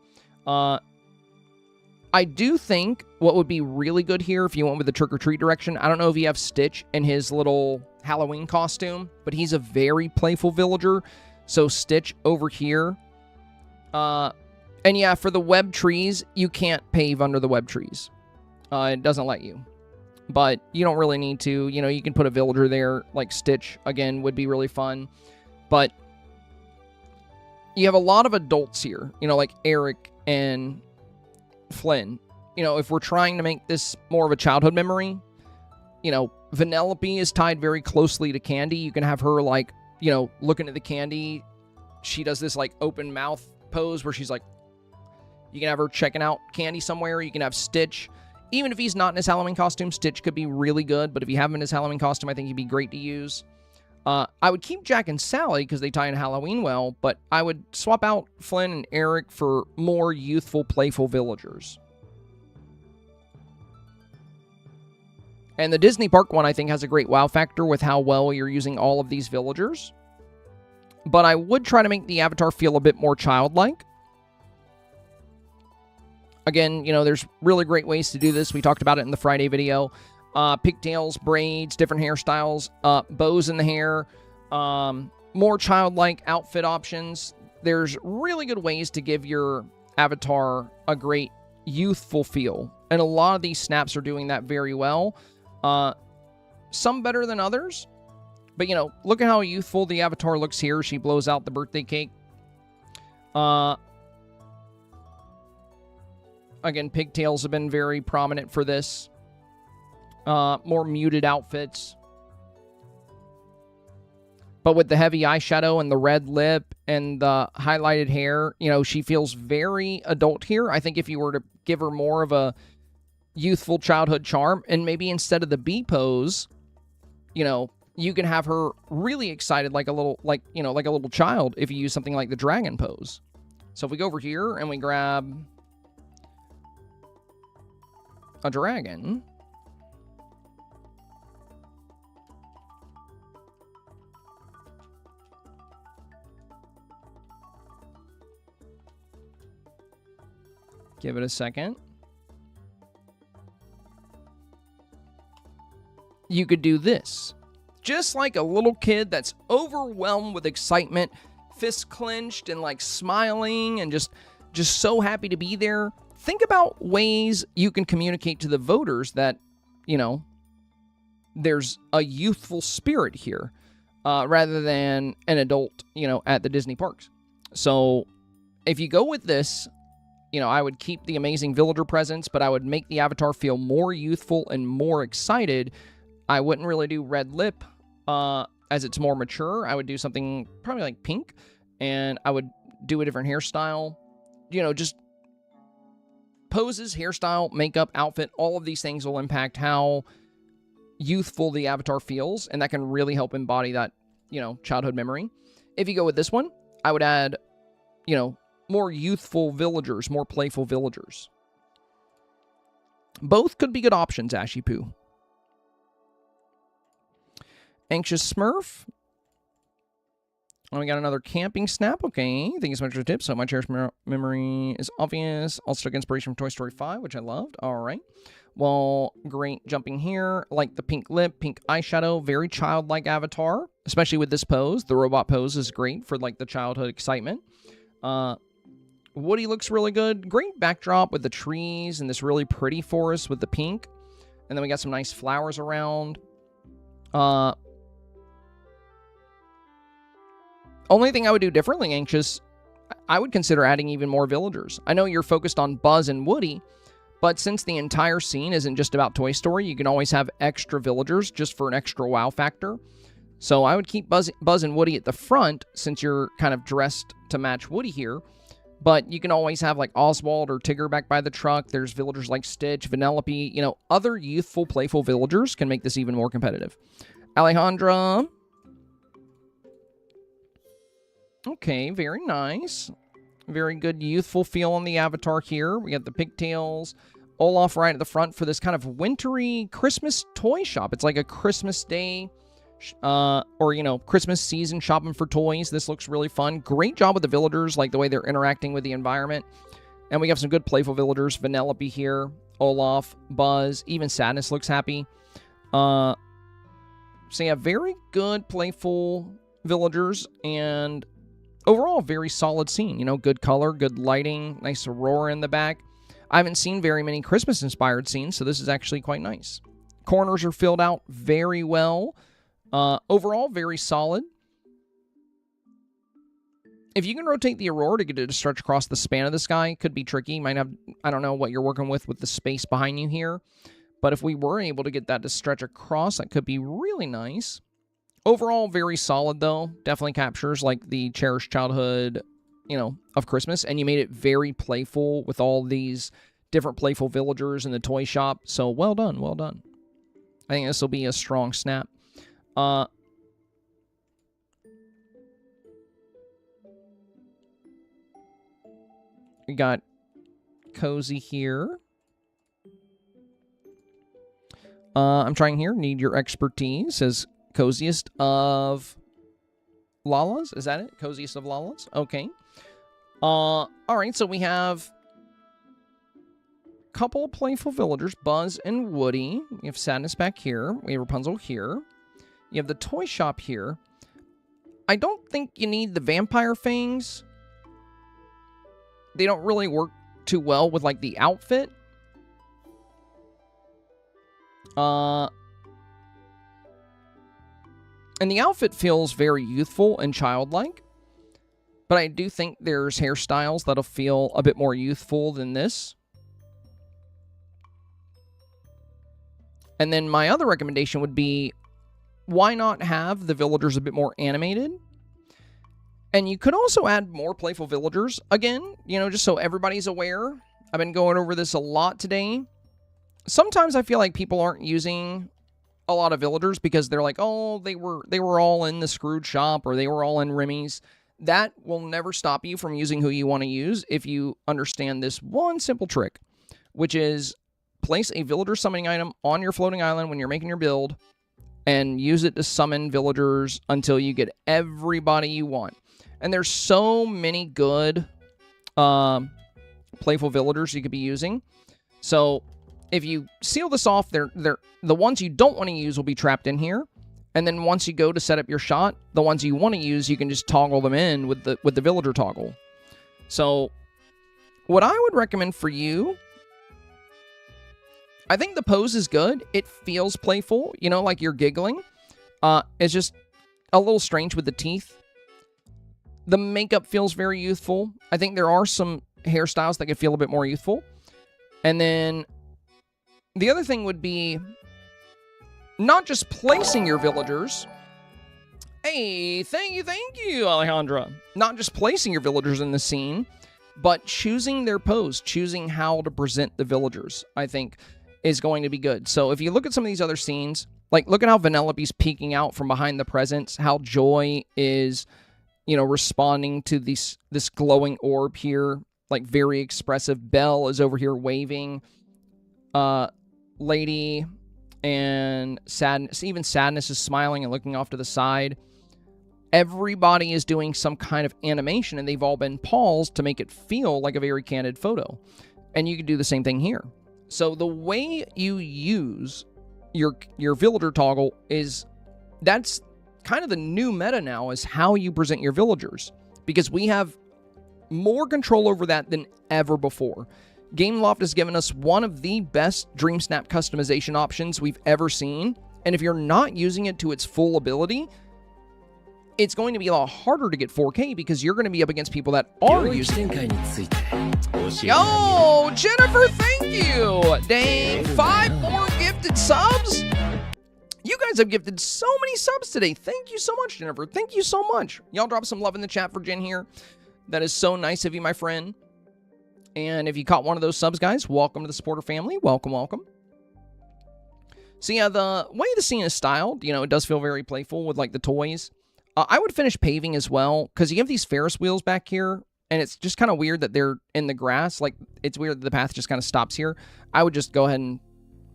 I do think what would be really good here if you went with the trick-or-treat direction, I don't know if you have Stitch in his little Halloween costume, but he's a very playful villager. So Stitch over here. And yeah, for the web trees, you can't pave under the web trees. It doesn't let you. But you don't really need to. You know, you can put a villager there, like Stitch, again, would be really fun. But you have a lot of adults here, you know, like Eric and Flynn. You know, if we're trying to make this more of a childhood memory, you know, Vanellope is tied very closely to Candy. You can have her, like, you know, looking at the candy. She does this, like, open mouth pose where she's like, you can have her checking out candy somewhere. You can have Stitch. Even if he's not in his Halloween costume, Stitch could be really good. But if you have him in his Halloween costume, I think he'd be great to use. I would keep Jack and Sally because they tie in Halloween well, but I would swap out Flynn and Eric for more youthful, playful villagers. And the Disney Park one, I think, has a great wow factor with how well you're using all of these villagers. But I would try to make the avatar feel a bit more childlike. Again, you know, there's really great ways to do this. We talked about it in the Friday video. Pigtails, braids, different hairstyles, bows in the hair, more childlike outfit options. There's really good ways to give your avatar a great youthful feel. And a lot of these snaps are doing that very well. some better than others. But, you know, look at how youthful the avatar looks here. She blows out the birthday cake. Again, pigtails have been very prominent for this. More muted outfits. But with the heavy eyeshadow and the red lip and the highlighted hair, you know, she feels very adult here. I think if you were to give her more of a youthful childhood charm, and maybe instead of the B pose, you know, you can have her really excited like a little, like a little child if you use something like the dragon pose. So if we go over here and we grab a dragon, give it a second. You could do this. Just like a little kid that's overwhelmed with excitement, fists clenched and like smiling and just so happy to be there. Think about ways you can communicate to the voters that, you know, there's a youthful spirit here, rather than an adult, you know, at the Disney parks. So if you go with this, you know, I would keep the amazing villager presence, but I would make the avatar feel more youthful and more excited. I wouldn't really do red lip, as it's more mature. I would do something probably like pink, and I would do a different hairstyle. You know, just poses, hairstyle, makeup, outfit, all of these things will impact how youthful the avatar feels, and that can really help embody that, you know, childhood memory. If you go with this one, I would add, you know, more youthful villagers, more playful villagers. Both could be good options, Ashy Poo. Anxious Smurf. Oh, we got another camping snap. Okay, thank you so much for the tips. So my cherished memory is obvious. Also took inspiration from Toy Story 5, which I loved. All right. Well, great jumping here. Like the pink lip, pink eyeshadow. Very childlike avatar, especially with this pose. The robot pose is great for like the childhood excitement. Woody looks really good. Great backdrop with the trees and this really pretty forest with the pink. And then we got some nice flowers around. Only thing I would do differently, Anxious, I would consider adding even more villagers. I know you're focused on Buzz and Woody, but since the entire scene isn't just about Toy Story, you can always have extra villagers just for an extra wow factor. So I would keep Buzz and Woody at the front since you're kind of dressed to match Woody here. But you can always have like Oswald or Tigger back by the truck. There's villagers like Stitch, Vanellope. You know, other youthful, playful villagers can make this even more competitive. Alejandra. Okay, very nice. Very good youthful feel on the avatar here. We got the pigtails. Olaf right at the front for this kind of wintry Christmas toy shop. It's like a Christmas day or, you know, Christmas season shopping for toys. This looks really fun. Great job with the villagers, like the way they're interacting with the environment. And we have some good playful villagers. Vanellope here, Olaf, Buzz, even Sadness looks happy. So yeah, very good playful villagers, and overall, very solid scene. You know, good color, good lighting, nice aurora in the back. I haven't seen very many Christmas-inspired scenes, so this is actually quite nice. Corners are filled out very well. Overall, very solid. If you can rotate the aurora to get it to stretch across the span of the sky, could be tricky. Might have, I don't know what you're working with the space behind you here. But if we were able to get that to stretch across, that could be really nice. Overall, very solid, though. Definitely captures, like, the cherished childhood, you know, of Christmas. And you made it very playful with all these different playful villagers in the toy shop. So, well done, well done. I think this will be a strong snap. We got Cozy here. I'm trying here. Need your expertise. Says coziest of Lalas. Is that it? Coziest of Lalas? Okay. All right. So we have a couple of playful villagers, Buzz and Woody. We have Sadness back here. We have Rapunzel here. You have the toy shop here. I don't think you need the vampire fangs. They don't really work too well with, like, the outfit. And the outfit feels very youthful and childlike. But I do think there's hairstyles that'll feel a bit more youthful than this. And then my other recommendation would be, why not have the villagers a bit more animated? And you could also add more playful villagers. Again, you know, just so everybody's aware. I've been going over this a lot today. Sometimes I feel like people aren't using a lot of villagers because they're like, oh, they were all in the Scrooge shop or they were all in Remy's. That will never stop you from using who you want to use if you understand this one simple trick, which is place a villager summoning item on your floating island when you're making your build and use it to summon villagers until you get everybody you want. And there's so many good playful villagers you could be using. So if you seal this off, the ones you don't want to use will be trapped in here. And then once you go to set up your shot, the ones you want to use, you can just toggle them in with the villager toggle. So what I would recommend for you, I think the pose is good. It feels playful, you know, like you're giggling. It's just a little strange with the teeth. The makeup feels very youthful. I think there are some hairstyles that could feel a bit more youthful. And then the other thing would be not just placing your villagers. Hey, thank you, Alejandra. Not just placing your villagers in the scene, but choosing their pose, choosing how to present the villagers, I think, is going to be good. So if you look at some of these other scenes, like look at how Vanellope's peeking out from behind the presents, how Joy is, you know, responding to this glowing orb here, like very expressive. Belle is over here waving. Lady and Sadness, even Sadness is smiling and looking off to the side. Everybody is doing some kind of animation, and they've all been paused to make it feel like a very candid photo. And you can do the same thing here. So the way you use your villager toggle that's kind of the new meta now, is how you present your villagers, because we have more control over that than ever before. Gameloft has given us one of the best Dreamsnap customization options we've ever seen, and if you're not using it to its full ability, it's going to be a lot harder to get 4K because you're going to be up against people that are using it. Yo, Jennifer, thank you! Dang, 5 more gifted subs? You guys have gifted so many subs today. Thank you so much, Jennifer. Thank you so much. Y'all drop some love in the chat for Jen here. That is so nice of you, my friend. And if you caught one of those subs, guys, welcome to the supporter family. Welcome, welcome. So yeah, the way the scene is styled, you know, it does feel very playful with, like, the toys. I would finish paving as well, because you have these Ferris wheels back here, and it's just kind of weird that they're in the grass. Like, it's weird that the path just kind of stops here. I would just go ahead and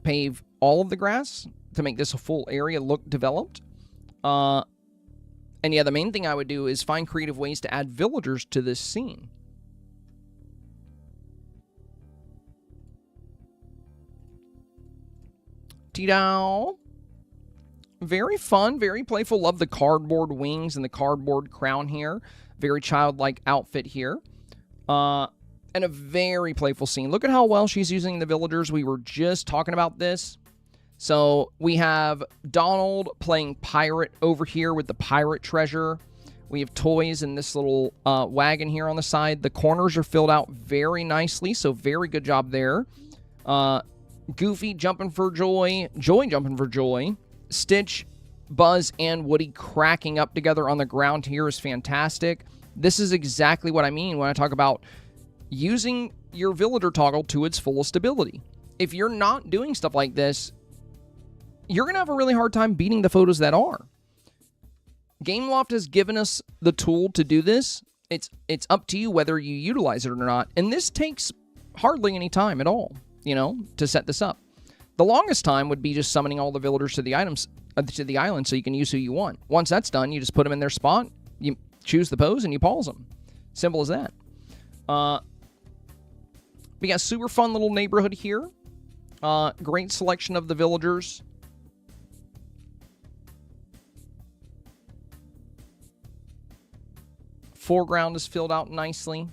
pave all of the grass to make this a full area look developed. And yeah, the main thing I would do is find creative ways to add villagers to this scene. T-Dow. Very fun, very playful. Love the cardboard wings and the cardboard crown here. Very childlike outfit here. And a very playful scene. Look at how well she's using the villagers. We were just talking about this. So we have Donald playing pirate over here with the pirate treasure. We have toys in this little wagon here on the side. The corners are filled out very nicely, so very good job there. Goofy jumping for joy. Joy jumping for joy. Stitch, Buzz, and Woody cracking up together on the ground here is fantastic. This is exactly what I mean when I talk about using your villager toggle to its fullest ability. If you're not doing stuff like this, you're going to have a really hard time beating the photos that are. Gameloft has given us the tool to do this. It's up to you whether you utilize it or not. And this takes hardly any time at all, you know, to set this up. The longest time would be just summoning all the villagers to the island so you can use who you want. Once that's done, you just put them in their spot, you choose the pose, and you pause them. Simple as that. We got super fun little neighborhood here. Great selection of the villagers. Foreground is filled out nicely.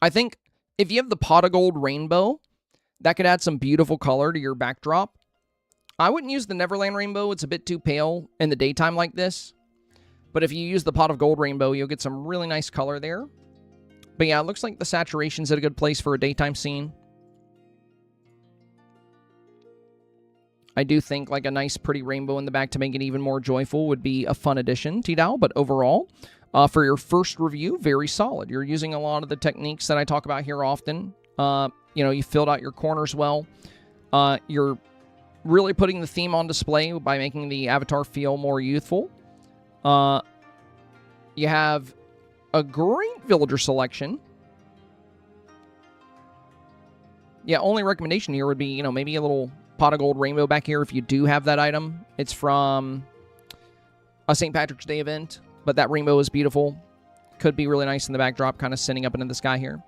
I think if you have the pot of gold rainbow, That could add some beautiful color to your backdrop. I wouldn't use the Neverland Rainbow. It's a bit too pale in the daytime like this. But if you use the Pot of Gold Rainbow, you'll get some really nice color there. But yeah, it looks like the saturation's at a good place for a daytime scene. I do think like a nice pretty rainbow in the back to make it even more joyful would be a fun addition, T-Dow. But overall, for your first review, very solid. You're using a lot of the techniques that I talk about here often. You know, you filled out your corners well. You're really putting the theme on display by making the avatar feel more youthful. You have a great villager selection. Yeah, only recommendation here would be, you know, maybe a little Pot of Gold Rainbow back here if you do have that item. It's from a St. Patrick's Day event, but that rainbow is beautiful. Could be really nice in the backdrop, kind of sending up into the sky here.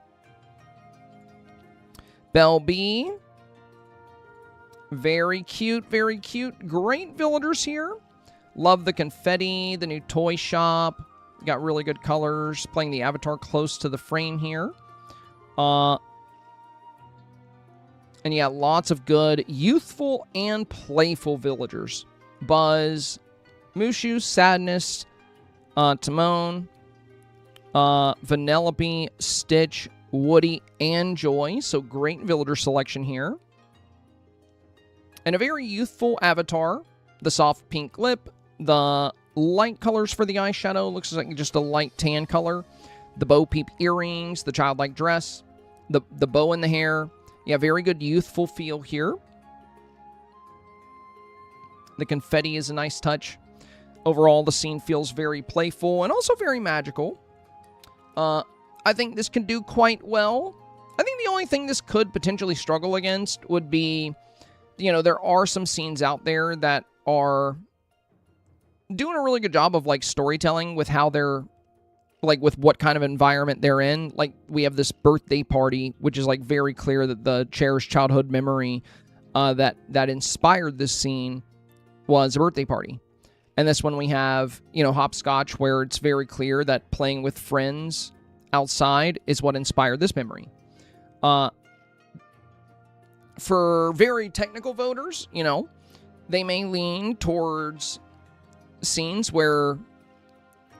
Belle B. Very cute, very cute. Great villagers here. Love the confetti, the new toy shop. Got really good colors. Playing the avatar close to the frame here. And yeah, lots of good youthful and playful villagers. Buzz, Mushu, Sadness, Timon, Vanellope, Stitch, Woody, and Joy. So great villager selection here. And a very youthful avatar. The soft pink lip. The light colors for the eyeshadow. Looks like just a light tan color. The Bo Peep earrings. The childlike dress. The bow in the hair. Yeah, very good youthful feel here. The confetti is a nice touch. Overall, the scene feels very playful and also very magical. I think this can do quite well. I think the only thing this could potentially struggle against would be, you know, there are some scenes out there that are doing a really good job of, like, storytelling with how they're, like, with what kind of environment they're in. Like, we have this birthday party, which is, like, very clear that the cherished childhood memory that inspired this scene was a birthday party. And this one we have, you know, Hopscotch, where it's very clear that playing with friends outside is what inspired this memory. For very technical voters, you know, they may lean towards scenes where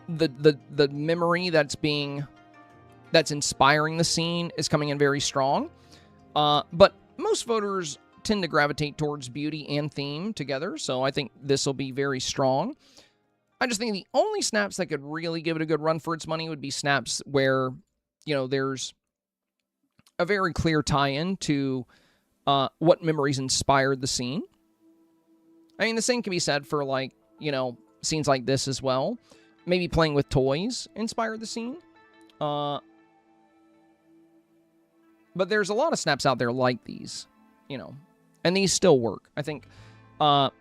the memory that's inspiring the scene is coming in very strong. But most voters tend to gravitate towards beauty and theme together, so I think this will be very strong. I just think the only snaps that could really give it a good run for its money would be snaps where, you know, there's a very clear tie-in to what memories inspired the scene. I mean, the same can be said for, like, you know, scenes like this as well. Maybe playing with toys inspired the scene. But there's a lot of snaps out there like these, you know, and these still work. I think the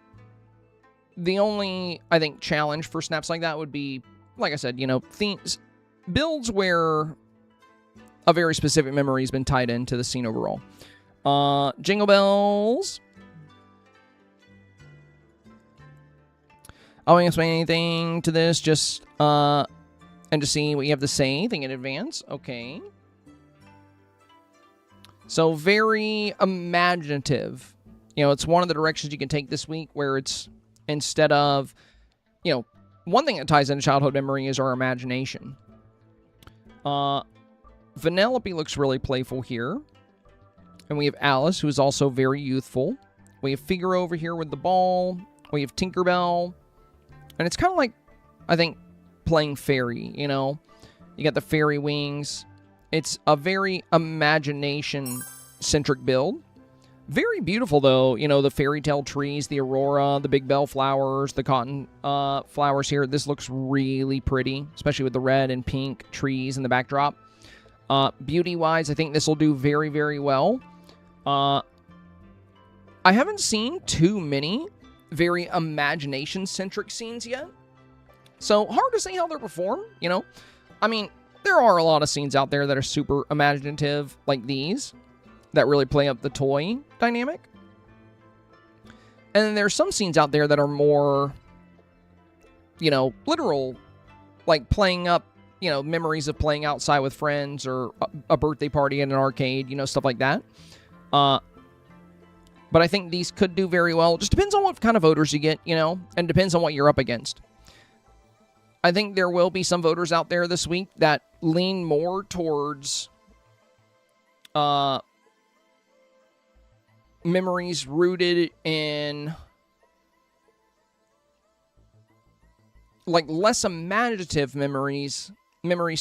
only, I think, challenge for snaps like that would be, like I said, you know, themes, builds where a very specific memory has been tied into the scene overall. Jingle Bells. I won't explain anything to this, just, and to see what you have to say, anything in advance. Okay. So, very imaginative. You know, it's one of the directions you can take this week, where it's, instead of, you know, one thing that ties into childhood memory is our imagination. Vanellope looks really playful here. And we have Alice, who is also very youthful. We have Figaro over here with the ball. We have Tinkerbell. And it's kind of like, I think, playing fairy, you know? You got the fairy wings. It's a very imagination-centric build. Very beautiful, though. You know, the fairy tale trees, the aurora, the big bell flowers, the cotton flowers here. This looks really pretty, especially with the red and pink trees in the backdrop. Beauty-wise, I think this will do very, very well. I haven't seen too many very imagination-centric scenes yet. So, hard to say how they'll perform, you know? I mean, there are a lot of scenes out there that are super imaginative, like these, that really play up the toy dynamic. And then there's some scenes out there that are more, you know, literal, like playing up, you know, memories of playing outside with friends or a birthday party in an arcade, you know, stuff like that. But I think these could do very well. Just depends on what kind of voters you get, you know, and depends on what you're up against. I think there will be some voters out there this week that lean more towards memories rooted in like less imaginative memories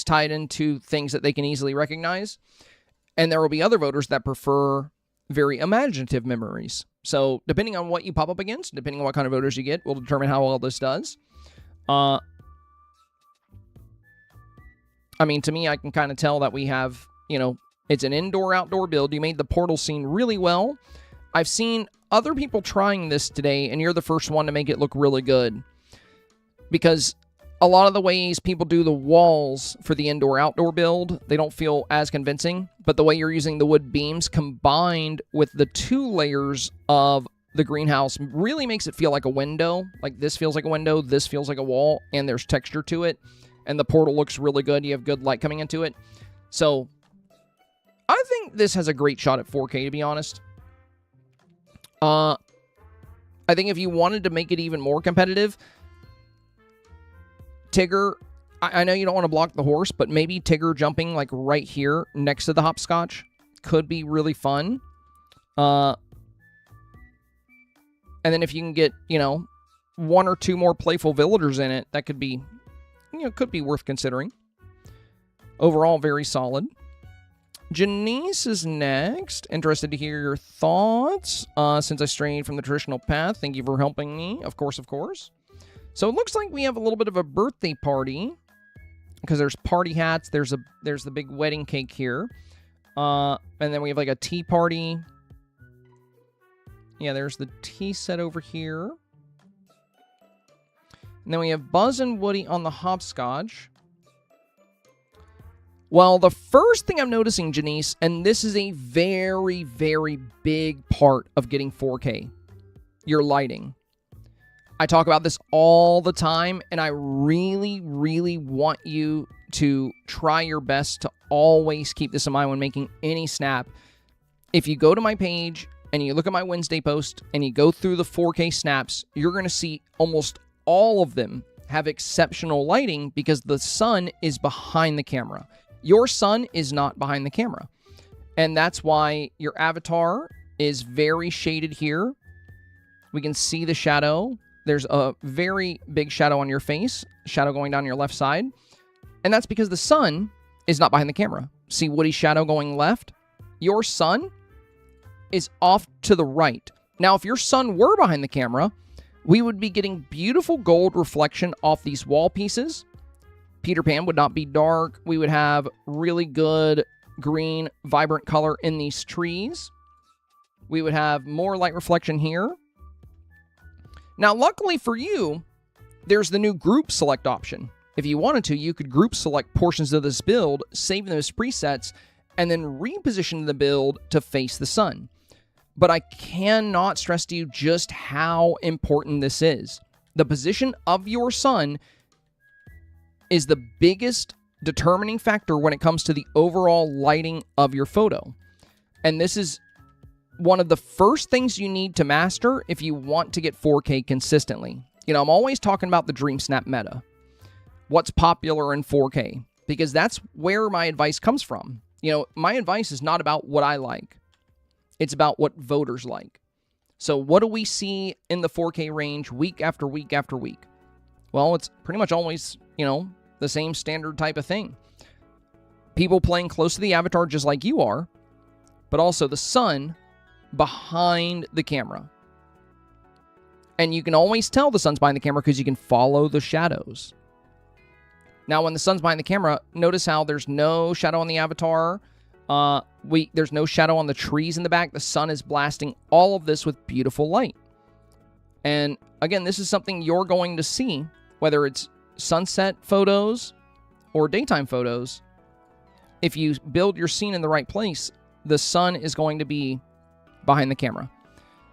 tied into things that they can easily recognize. And there will be other voters that prefer very imaginative memories. So depending on what you pop up against, depending on what kind of voters you get, will determine how well this does. I mean, to me, I can kind of tell that we have, you know, it's an indoor-outdoor build. You made the portal scene really well. I've seen other people trying this today, and you're the first one to make it look really good. Because a lot of the ways people do the walls for the indoor-outdoor build, they don't feel as convincing. But the way you're using the wood beams combined with the 2 layers of the greenhouse really makes it feel like a window. Like this feels like a window, this feels like a wall, and there's texture to it. And the portal looks really good. You have good light coming into it. So I think this has a great shot at 4K, to be honest. I think if you wanted to make it even more competitive, Tigger, I know you don't want to block the horse, but maybe Tigger jumping like right here next to the hopscotch could be really fun. And then if you can get, you know, 1 or 2 more playful villagers in it, that could be, you know, could be worth considering. Overall, very solid. Janice is next. Interested to hear your thoughts. Since I strayed from the traditional path, thank you for helping me. Of course, of course. So it looks like we have a little bit of a birthday party. Because there's party hats. There's the big wedding cake here. And then we have like a tea party. Yeah, there's the tea set over here. And then we have Buzz and Woody on the hopscotch. Well, the first thing I'm noticing, Janice, and this is a very, very big part of getting 4K, your lighting. I talk about this all the time, and I really, really want you to try your best to always keep this in mind when making any snap. If you go to my page and you look at my Wednesday post and you go through the 4K snaps, you're going to see almost all of them have exceptional lighting because the sun is behind the camera. Your sun is not behind the camera. And that's why your avatar is very shaded here. We can see the shadow. There's a very big shadow on your face, shadow going down your left side. And that's because the sun is not behind the camera. See Woody's shadow going left? Your sun is off to the right. Now, if your sun were behind the camera, we would be getting beautiful gold reflection off these wall pieces. Peter Pan would not be dark. We would have really good green, vibrant color in these trees. We would have more light reflection here. Now, luckily for you, there's the new group select option. If you wanted to, you could group select portions of this build, save them as presets, and then reposition the build to face the sun. But I cannot stress to you just how important this is. The position of your sun is the biggest determining factor when it comes to the overall lighting of your photo. And this is one of the first things you need to master if you want to get 4K consistently. You know, I'm always talking about the Dreamsnap meta. What's popular in 4K? Because that's where my advice comes from. You know, my advice is not about what I like. It's about what voters like. So what do we see in the 4K range week after week after week? Well, it's pretty much always, you know, the same standard type of thing. People playing close to the avatar just like you are, but also the sun behind the camera. And you can always tell the sun's behind the camera because you can follow the shadows. Now, when the sun's behind the camera, notice how there's no shadow on the avatar. There's no shadow on the trees in the back. The sun is blasting all of this with beautiful light. And again, this is something you're going to see, whether it's sunset photos or daytime photos. If you build your scene in the right place, the sun is going to be behind the camera.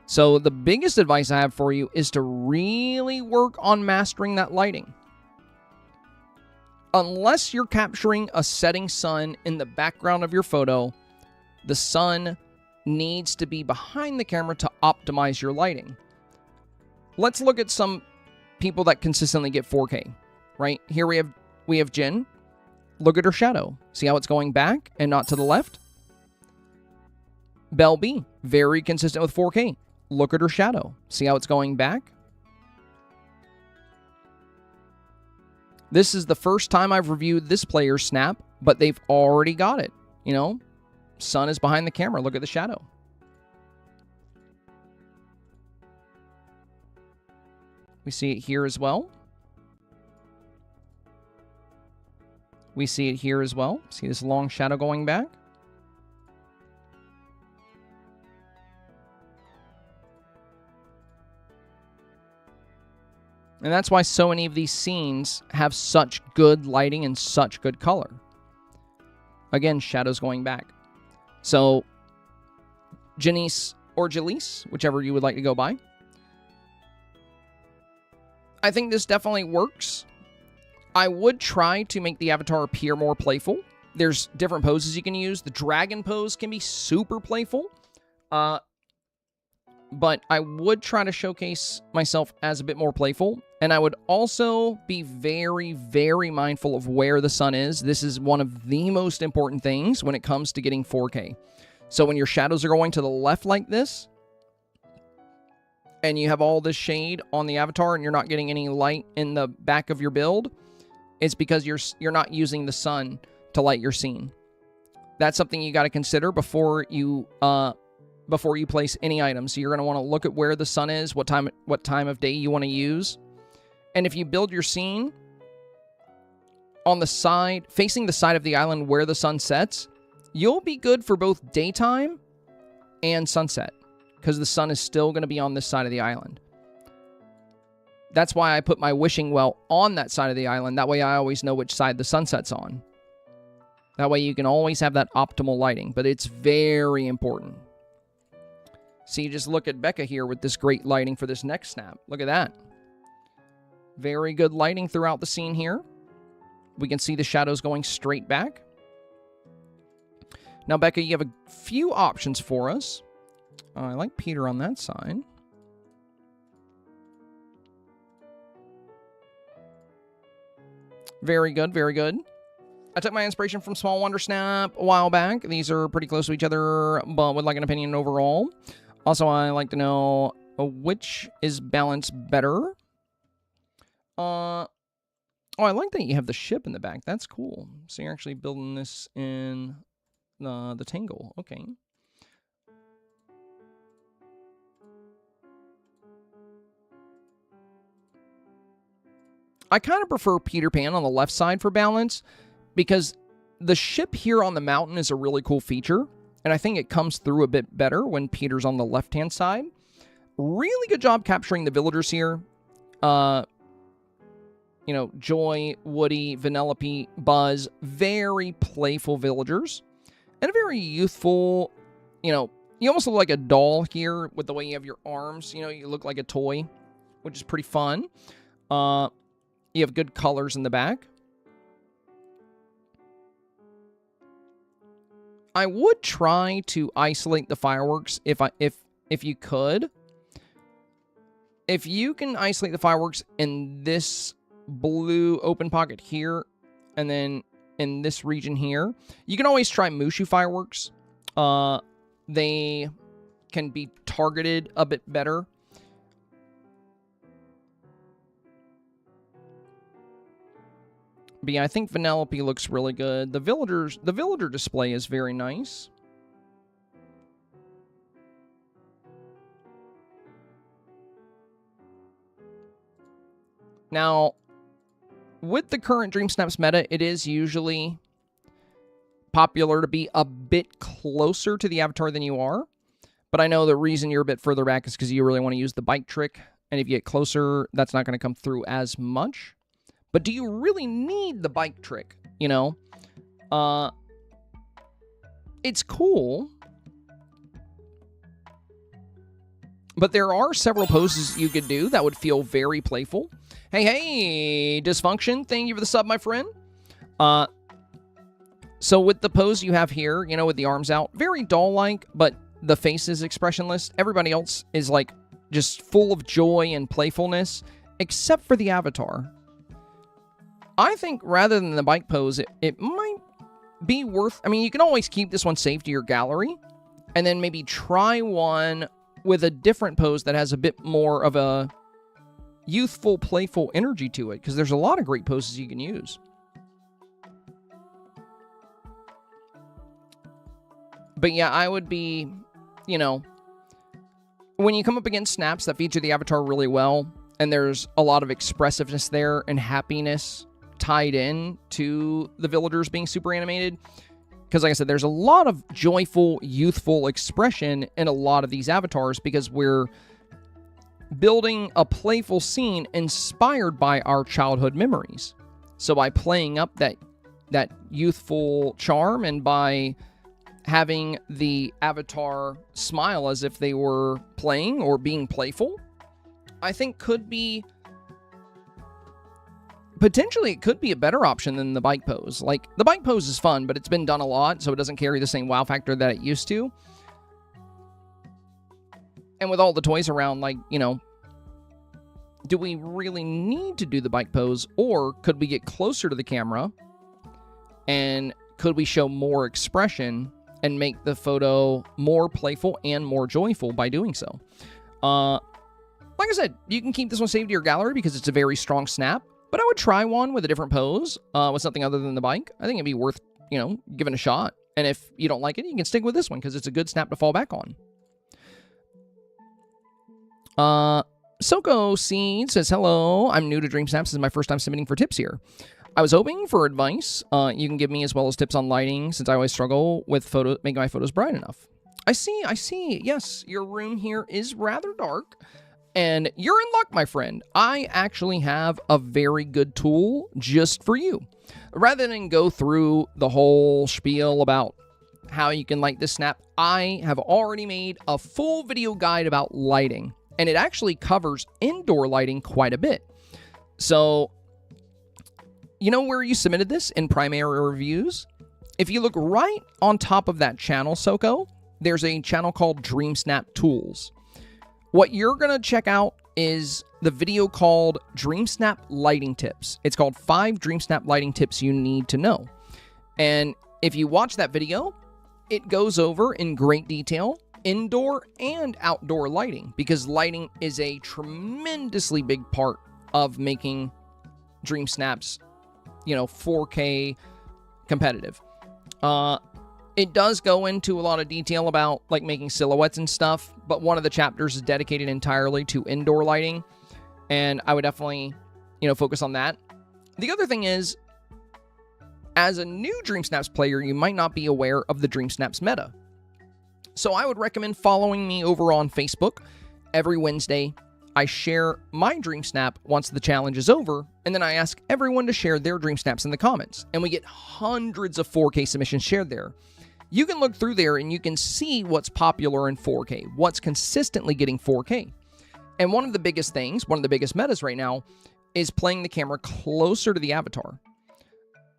So the biggest advice I have for you is to really work on mastering that lighting. Unless you're capturing a setting sun in the background of your photo, the sun needs to be behind the camera to optimize your lighting. Let's look at some people that consistently get 4K, right? Here we have Jen. Look at her shadow. See how it's going back and not to the left? Belle B, very consistent with 4K. Look at her shadow. See how it's going back? This is the first time I've reviewed this player's snap, but they've already got it. You know, sun is behind the camera. Look at the shadow. We see it here as well. We see it here as well. See this long shadow going back? And that's why so many of these scenes have such good lighting and such good color. Again, shadows going back. So, Janice or Jaleese, whichever you would like to go by. I think this definitely works. I would try to make the avatar appear more playful. There's different poses you can use. The dragon pose can be super playful. But I would try to showcase myself as a bit more playful. And I would also be very, very mindful of where the sun is. This is one of the most important things when it comes to getting 4K. So when your shadows are going to the left like this, and you have all this shade on the avatar and you're not getting any light in the back of your build, it's because you're not using the sun to light your scene. That's something you got to consider before you place any items. So you're going to want to look at where the sun is, what time of day you want to use. And if you build your scene on the side, facing the side of the island where the sun sets, you'll be good for both daytime and sunset, because the sun is still going to be on this side of the island. That's why I put my wishing well on that side of the island. That way I always know which side the sun sets on. That way you can always have that optimal lighting, but it's very important. So you just look at Becca here with this great lighting for this next snap. Look at that. Very good lighting throughout the scene here. We can see the shadows going straight back. Now, Becca, you have a few options for us. I like Peter on that side. Very good, very good. I took my inspiration from Small Wonder Snap a while back. These are pretty close to each other, but would like an opinion overall. Also, I like to know which is balanced better. Oh, I like that you have the ship in the back. That's cool. So you're actually building this in the Tangle. Okay. I kind of prefer Peter Pan on the left side for balance, because the ship here on the mountain is a really cool feature, and I think it comes through a bit better when Peter's on the left-hand side. Really good job capturing the villagers here. You know, Joy, Woody, Vanellope, Buzz, very playful villagers, and a very youthful, you know, you almost look like a doll here with the way you have your arms. You know, you look like a toy, which is pretty fun. You have good colors in the back. I would try to isolate the fireworks if you could. If you can isolate the fireworks in this blue open pocket here, and then in this region here, you can always try Mushu fireworks. They can be targeted a bit better. But yeah, I think Vanellope looks really good. The villager display is very nice. Now, with the current Dreamsnaps meta, it is usually popular to be a bit closer to the avatar than you are. But I know the reason you're a bit further back is because you really want to use the bike trick. And if you get closer, that's not going to come through as much. But do you really need the bike trick? You know? It's cool. But there are several poses you could do that would feel very playful. Hey, Dysfunction, thank you for the sub, my friend. So with the pose you have here, you know, with the arms out, very doll-like, but the face is expressionless. Everybody else is like just full of joy and playfulness, except for the avatar. I think rather than the bike pose, it might be worth... I mean, you can always keep this one saved to your gallery, and then maybe try one with a different pose that has a bit more of a youthful, playful energy to it, because there's a lot of great poses you can use. But yeah, I would be, you know, when you come up against snaps that feature the avatar really well, and there's a lot of expressiveness there and happiness tied in to the villagers being super animated, because like I said, there's a lot of joyful, youthful expression in a lot of these avatars, because we're building a playful scene inspired by our childhood memories. So by playing up that youthful charm, and by having the avatar smile as if they were playing or being playful, I think could be... potentially, it could be a better option than the bike pose. Like, the bike pose is fun, but it's been done a lot, so it doesn't carry the same wow factor that it used to. And with all the toys around, like, you know, do we really need to do the bike pose, or could we get closer to the camera, and could we show more expression and make the photo more playful and more joyful by doing so? Like I said, you can keep this one saved to your gallery because it's a very strong snap, but I would try one with a different pose, with something other than the bike. I think it'd be worth, you know, giving a shot. And if you don't like it, you can stick with this one because it's a good snap to fall back on. Soko Seed says, hello, I'm new to Dreamsnaps. This is my first time submitting for tips here. I was hoping for advice you can give me, as well as tips on lighting, since I always struggle with making my photos bright enough. I see. Yes, your room here is rather dark, and you're in luck, my friend. I actually have a very good tool just for you. Rather than go through the whole spiel about how you can light this snap, I have already made a full video guide about lighting, and it actually covers indoor lighting quite a bit. So, you know where you submitted this? In primary reviews? If you look right on top of that channel, Soko, there's a channel called Dreamsnap Tools. What you're going to check out is the video called Dreamsnap Lighting Tips. It's called 5 Dreamsnap Lighting Tips You Need to Know. And if you watch that video, it goes over in great detail indoor and outdoor lighting, because lighting is a tremendously big part of making Dreamsnaps, you know, 4K competitive. It does go into a lot of detail about like making silhouettes and stuff, but one of the chapters is dedicated entirely to indoor lighting, and I would definitely, you know, focus on that. The other thing is, as a new Dreamsnaps player, you might not be aware of the Dreamsnaps meta. So I would recommend following me over on Facebook. Every Wednesday, I share my Dreamsnap once the challenge is over, and then I ask everyone to share their Dreamsnaps in the comments, and we get hundreds of 4K submissions shared there. You can look through there and you can see what's popular in 4K, what's consistently getting 4K. And one of the biggest things, one of the biggest metas right now, is playing the camera closer to the avatar.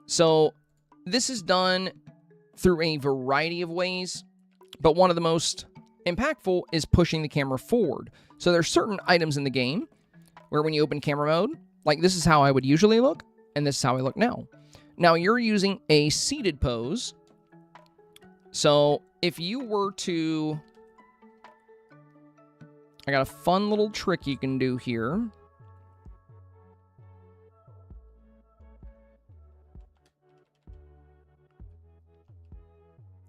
So this is done through a variety of ways, but one of the most impactful is pushing the camera forward. So there's certain items in the game where when you open camera mode, like this is how I would usually look, and this is how I look now. Now you're using a seated pose. So if you were to... I got a fun little trick you can do here.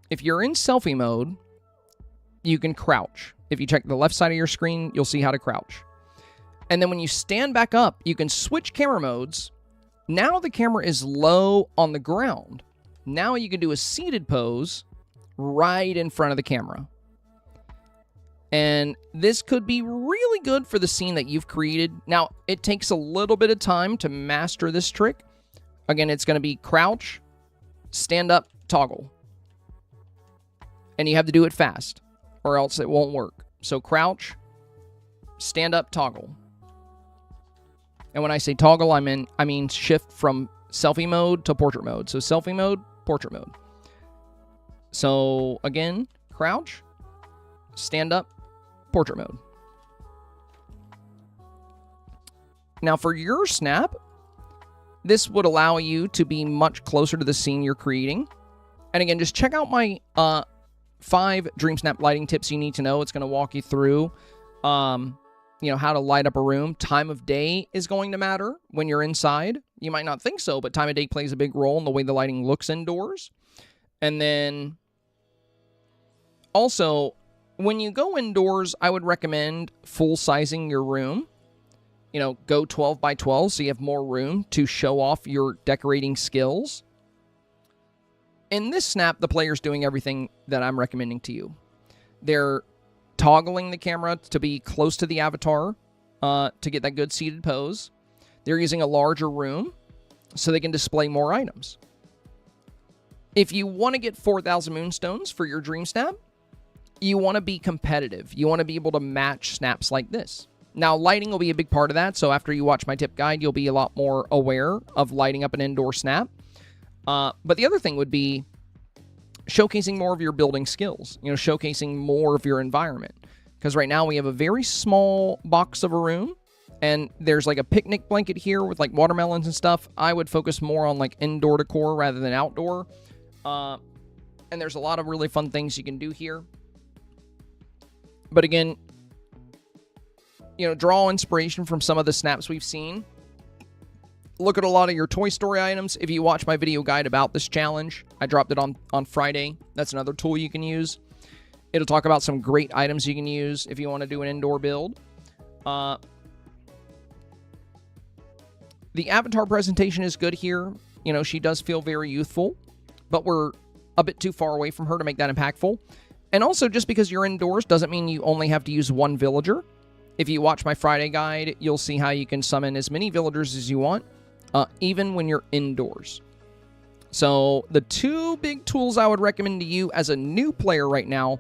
If you're in selfie mode, you can crouch. If you check the left side of your screen, you'll see how to crouch. And then when you stand back up, you can switch camera modes. Now the camera is low on the ground. Now you can do a seated pose right in front of the camera. And this could be really good for the scene that you've created. Now, it takes a little bit of time to master this trick. Again, it's going to be crouch, stand up, toggle. And you have to do it fast, or else it won't work. So crouch, stand up, toggle. And when I say toggle, I mean shift from selfie mode to portrait mode. So selfie mode, portrait mode. So again, crouch, stand-up portrait mode. Now for your snap, this would allow you to be much closer to the scene you're creating. And again, just check out my 5 Dreamsnap lighting tips you need to know. It's going to walk you through, you know, how to light up a room. Time of day is going to matter when you're inside. You might not think so, but time of day plays a big role in the way the lighting looks indoors. And then also, when you go indoors, I would recommend full-sizing your room. You know, go 12 by 12 so you have more room to show off your decorating skills. In this snap, the player's doing everything that I'm recommending to you. They're toggling the camera to be close to the avatar to get that good seated pose. They're using a larger room so they can display more items. If you want to get 4,000 moonstones for your dream snap, you want to be competitive. You want to be able to match snaps like this. Now, lighting will be a big part of that, so after you watch my tip guide, you'll be a lot more aware of lighting up an indoor snap. But the other thing would be showcasing more of your building skills, you know, showcasing more of your environment. Because right now we have a very small box of a room, and there's like a picnic blanket here with like watermelons and stuff. I would focus more on like indoor decor rather than outdoor. And there's a lot of really fun things you can do here. But again, you know, draw inspiration from some of the snaps we've seen. Look at a lot of your Toy Story items. If you watch my video guide about this challenge, I dropped it on Friday. That's another tool you can use. It'll talk about some great items you can use if you want to do an indoor build. The avatar presentation is good here. You know, she does feel very youthful, but we're a bit too far away from her to make that impactful. And also, just because you're indoors doesn't mean you only have to use one villager. If you watch my Friday guide, you'll see how you can summon as many villagers as you want, even when you're indoors. So the 2 big tools I would recommend to you as a new player right now,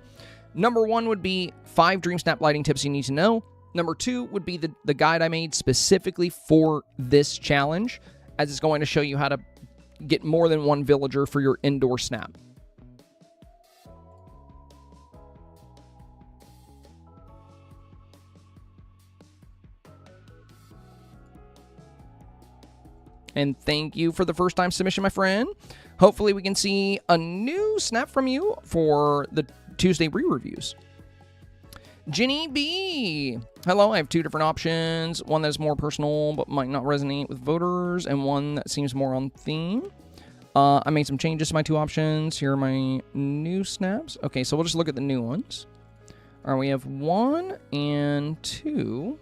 number 1 would be 5 Dreamsnap lighting tips you need to know. Number 2 would be the guide I made specifically for this challenge, as it's going to show you how to get more than one villager for your indoor snap. And thank you for the first time submission, my friend. Hopefully we can see a new snap from you for the Tuesday re-reviews. Ginny B. Hello, I have 2 different options. One that is more personal but might not resonate with voters, and one that seems more on theme. I made some changes to my 2 options. Here are my new snaps. Okay, so we'll just look at the new ones. All right, we have 1 and 2.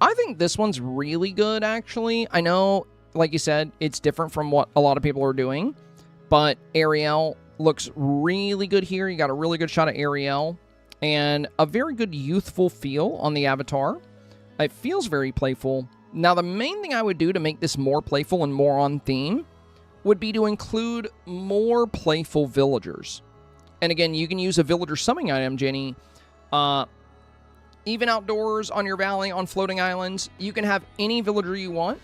I think this one's really good, actually. I know, like you said, it's different from what a lot of people are doing, but Ariel looks really good here. You got a really good shot of Ariel and a very good youthful feel on the avatar. It feels very playful. Now, the main thing I would do to make this more playful and more on theme would be to include more playful villagers. And again, you can use a villager summoning item, Jenny. Even outdoors, on your valley, on floating islands, you can have any villager you want.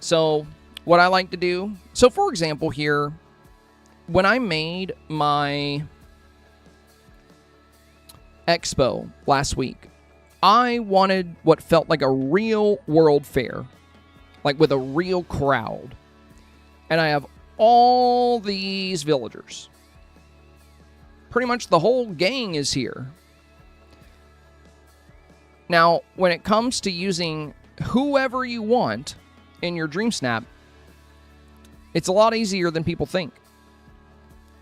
So what I like to do, so for example here, when I made my expo last week, I wanted what felt like a real world fair, like with a real crowd. And I have all these villagers. Pretty much the whole gang is here. Now, when it comes to using whoever you want in your Dreamsnap, it's a lot easier than people think.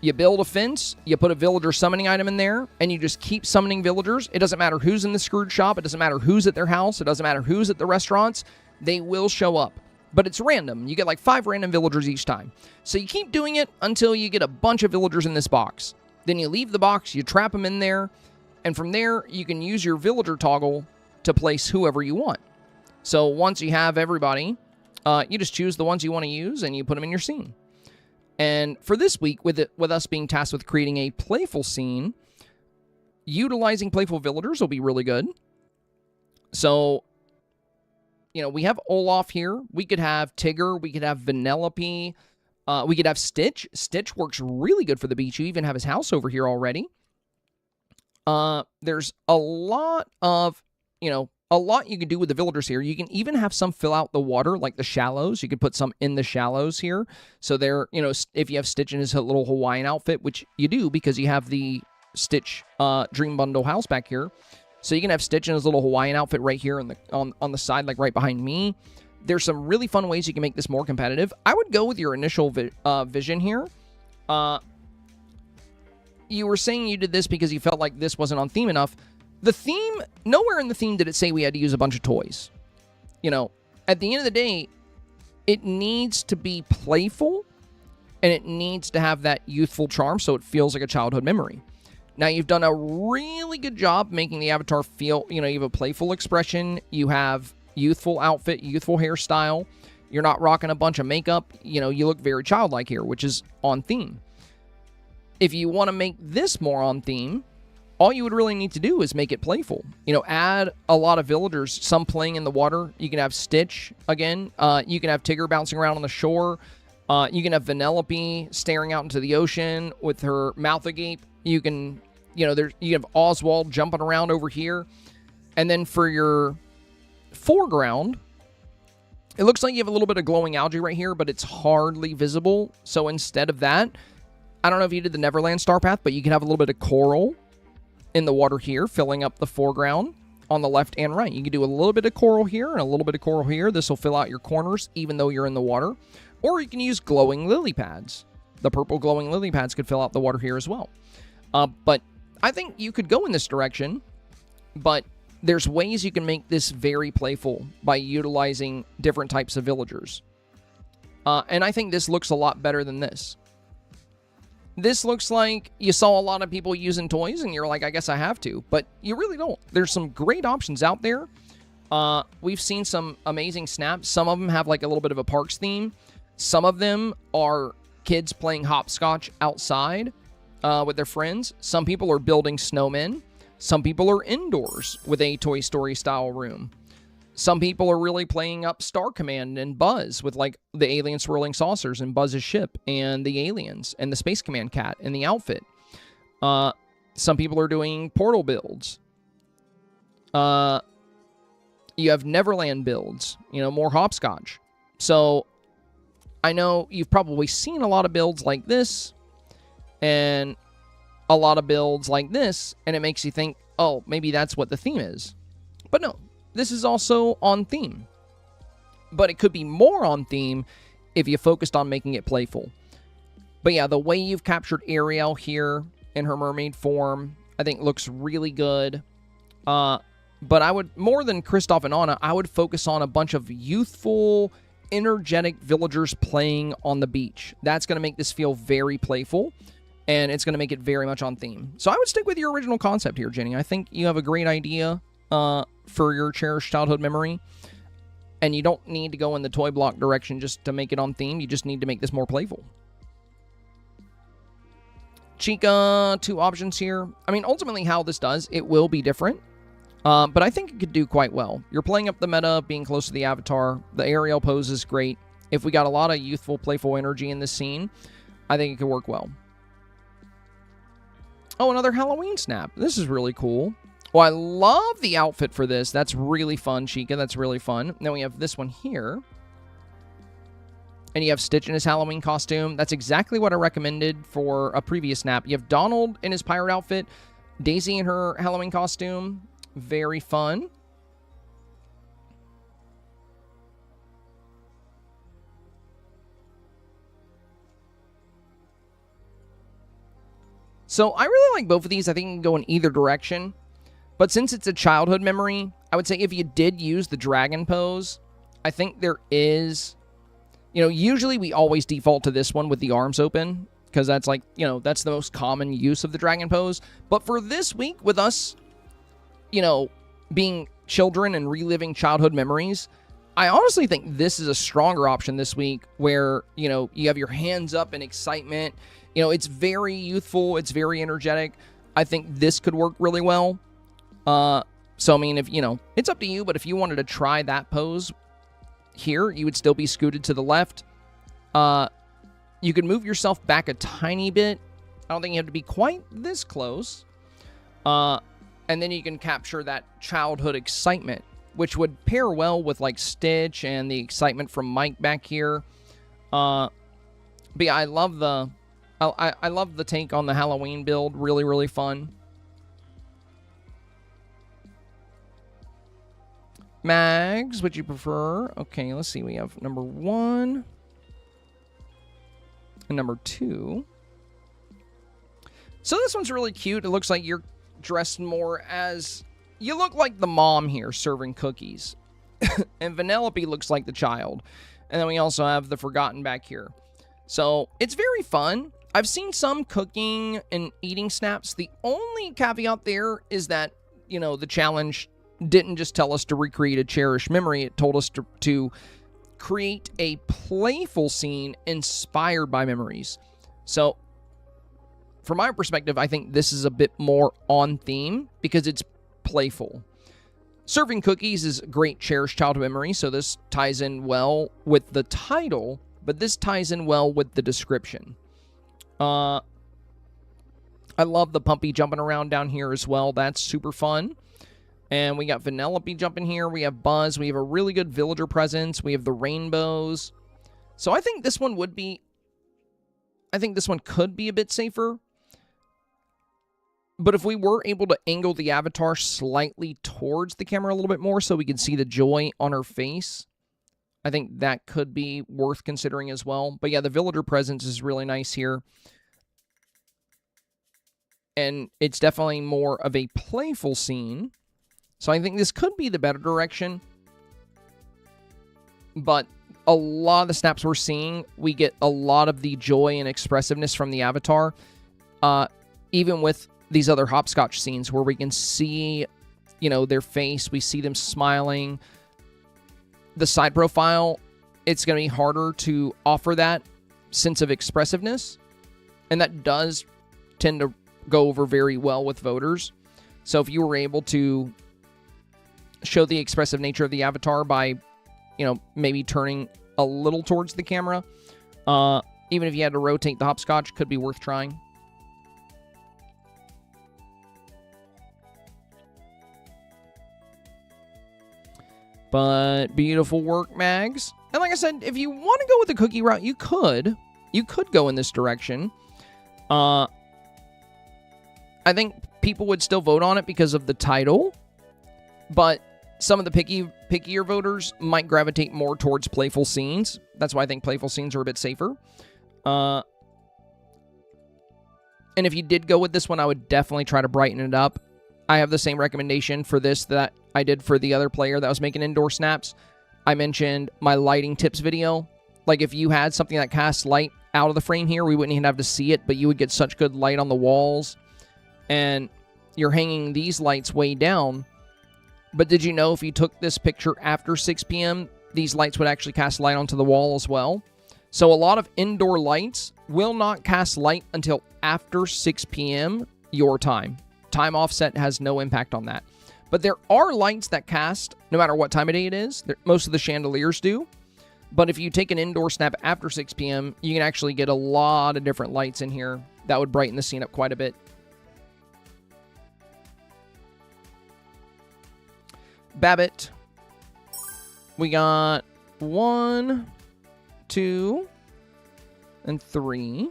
You build a fence, you put a villager summoning item in there, and you just keep summoning villagers. It doesn't matter who's in the Scrooge shop. It doesn't matter who's at their house. It doesn't matter who's at the restaurants. They will show up. But it's random. You get like 5 random villagers each time. So you keep doing it until you get a bunch of villagers in this box. Then you leave the box, you trap them in there, and from there, you can use your villager toggle to place whoever you want. So once you have everybody, you just choose the ones you want to use and you put them in your scene. And for this week, with us being tasked with creating a playful scene, utilizing playful villagers will be really good. So, you know, we have Olaf here. We could have Tigger. We could have Vanellope. We could have Stitch. Stitch works really good for the beach. You even have his house over here already. There's a lot of, a lot you can do with the villagers here. You can even have some fill out the water, like the shallows. You could put some in the shallows here. So they're, if you have Stitch in his little Hawaiian outfit, which you do because you have the Stitch Dream Bundle house back here. So you can have Stitch in his little Hawaiian outfit right here on the side, like right behind me. There's some really fun ways you can make this more competitive. I would go with your initial vision here. You were saying you did this because you felt like this wasn't on theme enough. The theme, nowhere in the theme did it say we had to use a bunch of toys. At the end of the day, it needs to be playful, and it needs to have that youthful charm so it feels like a childhood memory. Now, you've done a really good job making the avatar feel, you have a playful expression, you have youthful outfit, youthful hairstyle, you're not rocking a bunch of makeup, you look very childlike here, which is on theme. If you want to make this more on theme, all you would really need to do is make it playful. Add a lot of villagers, some playing in the water. You can have Stitch again. You can have Tigger bouncing around on the shore. You can have Vanellope staring out into the ocean with her mouth agape. You can, you have Oswald jumping around over here. And then for your foreground, it looks like you have a little bit of glowing algae right here, but it's hardly visible. So instead of that, I don't know if you did the Neverland Star Path, but you can have a little bit of coral in the water here, filling up the foreground on the left and right. You can do a little bit of coral here and a little bit of coral here. This will fill out your corners, even though you're in the water. Or you can use glowing lily pads. The purple glowing lily pads could fill out the water here as well. But I think you could go in this direction, but there's ways you can make this very playful by utilizing different types of villagers. And I think this looks a lot better than this. This looks like you saw a lot of people using toys, and you're like, I guess I have to. But you really don't. There's some great options out there. We've seen some amazing snaps. Some of them have like a little bit of a parks theme. Some of them are kids playing hopscotch outside with their friends. Some people are building snowmen. Some people are indoors with a Toy Story style room. Some people are really playing up Star Command and Buzz with like the alien swirling saucers and Buzz's ship and the aliens and the Space Command cat and the outfit. Some people are doing portal builds. You have Neverland builds, more hopscotch. So I know you've probably seen a lot of builds like this and a lot of builds like this, and it makes you think, oh, maybe that's what the theme is. But no. This is also on theme, but it could be more on theme if you focused on making it playful. But yeah, the way you've captured Ariel here in her mermaid form, I think looks really good. But I would, more than Kristoff and Anna, I would focus on a bunch of youthful, energetic villagers playing on the beach. That's going to make this feel very playful, and it's going to make it very much on theme. So I would stick with your original concept here, Jenny. I think you have a great idea for your cherished childhood memory, and you don't need to go in the toy block direction just to make it on theme. You just need to make this more playful. Chica, 2 options here. I mean, ultimately how this does, it will be different, but I think it could do quite well. You're playing up the meta, being close to the avatar. The aerial pose is great. If we got a lot of youthful, playful energy in this scene, I think it could work well. Oh, another Halloween snap. This is really cool. Well, I love the outfit for this. That's really fun, Chica. That's really fun. Then we have this one here. And you have Stitch in his Halloween costume. That's exactly what I recommended for a previous snap. You have Donald in his pirate outfit. Daisy in her Halloween costume. Very fun. So I really like both of these. I think you can go in either direction. But since it's a childhood memory, I would say if you did use the dragon pose, I think there is, usually we always default to this one with the arms open, because that's like, that's the most common use of the dragon pose. But for this week, with us, being children and reliving childhood memories, I honestly think this is a stronger option this week where, you have your hands up in excitement. It's very youthful. It's very energetic. I think this could work really well. So, I mean, if, it's up to you, but if you wanted to try that pose here, you would still be scooted to the left. You can move yourself back a tiny bit. I don't think you have to be quite this close. And then you can capture that childhood excitement, which would pair well with like Stitch and the excitement from Mike back here. But yeah, I love the take on the Halloween build. Really, really fun. Mags, would you prefer? Okay, let's see. We have number 1 and number 2. So this one's really cute. It looks like you're dressed more as... You look like the mom here serving cookies. And Vanellope looks like the child. And then we also have the Forgotten back here. So it's very fun. I've seen some cooking and eating snaps. The only caveat there is that, you know, the challenge didn't just tell us to recreate a cherished memory. It told us to create a playful scene inspired by memories. So from my perspective, I think this is a bit more on theme because it's playful. Serving cookies is a great cherished childhood memory, so this ties in well with the title, but this ties in well with the description. I love the Pumpy jumping around down here as well. That's super fun. And we got Vanellope jumping here. We have Buzz. We have a really good villager presence. We have the rainbows. So I think this one would be... I think this one could be a bit safer. But if we were able to angle the avatar slightly towards the camera a little bit more so we could see the joy on her face, I think that could be worth considering as well. But yeah, the villager presence is really nice here. And it's definitely more of a playful scene. So I think this could be the better direction. But a lot of the snaps we're seeing, we get a lot of the joy and expressiveness from the avatar. Even with these other hopscotch scenes where we can see, you know, their face. We see them smiling. The side profile, it's going to be harder to offer that sense of expressiveness. And that does tend to go over very well with voters. So if you were able to show the expressive nature of the avatar by, you know, maybe turning a little towards the camera, even if you had to rotate the hopscotch, could be worth trying. But beautiful work, Mags. And like I said, if you want to go with the cookie route, you could. You could go in this direction. I think people would still vote on it because of the title. But some of the pickier voters might gravitate more towards playful scenes. That's why I think playful scenes are a bit safer. And if you did go with this one, I would definitely try to brighten it up. I have the same recommendation for this that I did for the other player that was making indoor snaps. I mentioned my lighting tips video. Like if you had something that casts light out of the frame here, we wouldn't even have to see it, but you would get such good light on the walls. And you're hanging these lights way down. But did you know if you took this picture after 6 p.m., these lights would actually cast light onto the wall as well? So a lot of indoor lights will not cast light until after 6 p.m. your time. Time offset has no impact on that. But there are lights that cast no matter what time of day it is. Most of the chandeliers do. But if you take an indoor snap after 6 p.m., you can actually get a lot of different lights in here. That would brighten the scene up quite a bit. Babbitt. We got 1, 2, and 3.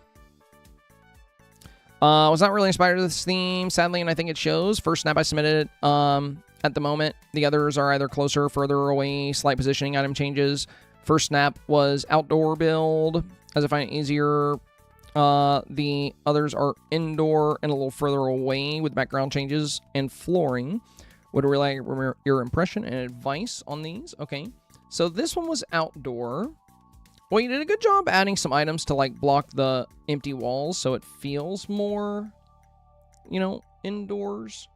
Was not really inspired with this theme, sadly, and I think it shows. First snap I submitted at the moment. The others are either closer, further away, slight positioning item changes. First snap was outdoor build, as I find it easier. The others are indoor and a little further away with background changes and flooring. Would really like your impression and advice on these. Okay, so this one was outdoor. Well, you did a good job adding some items to, like, block the empty walls so it feels more, you know, indoors.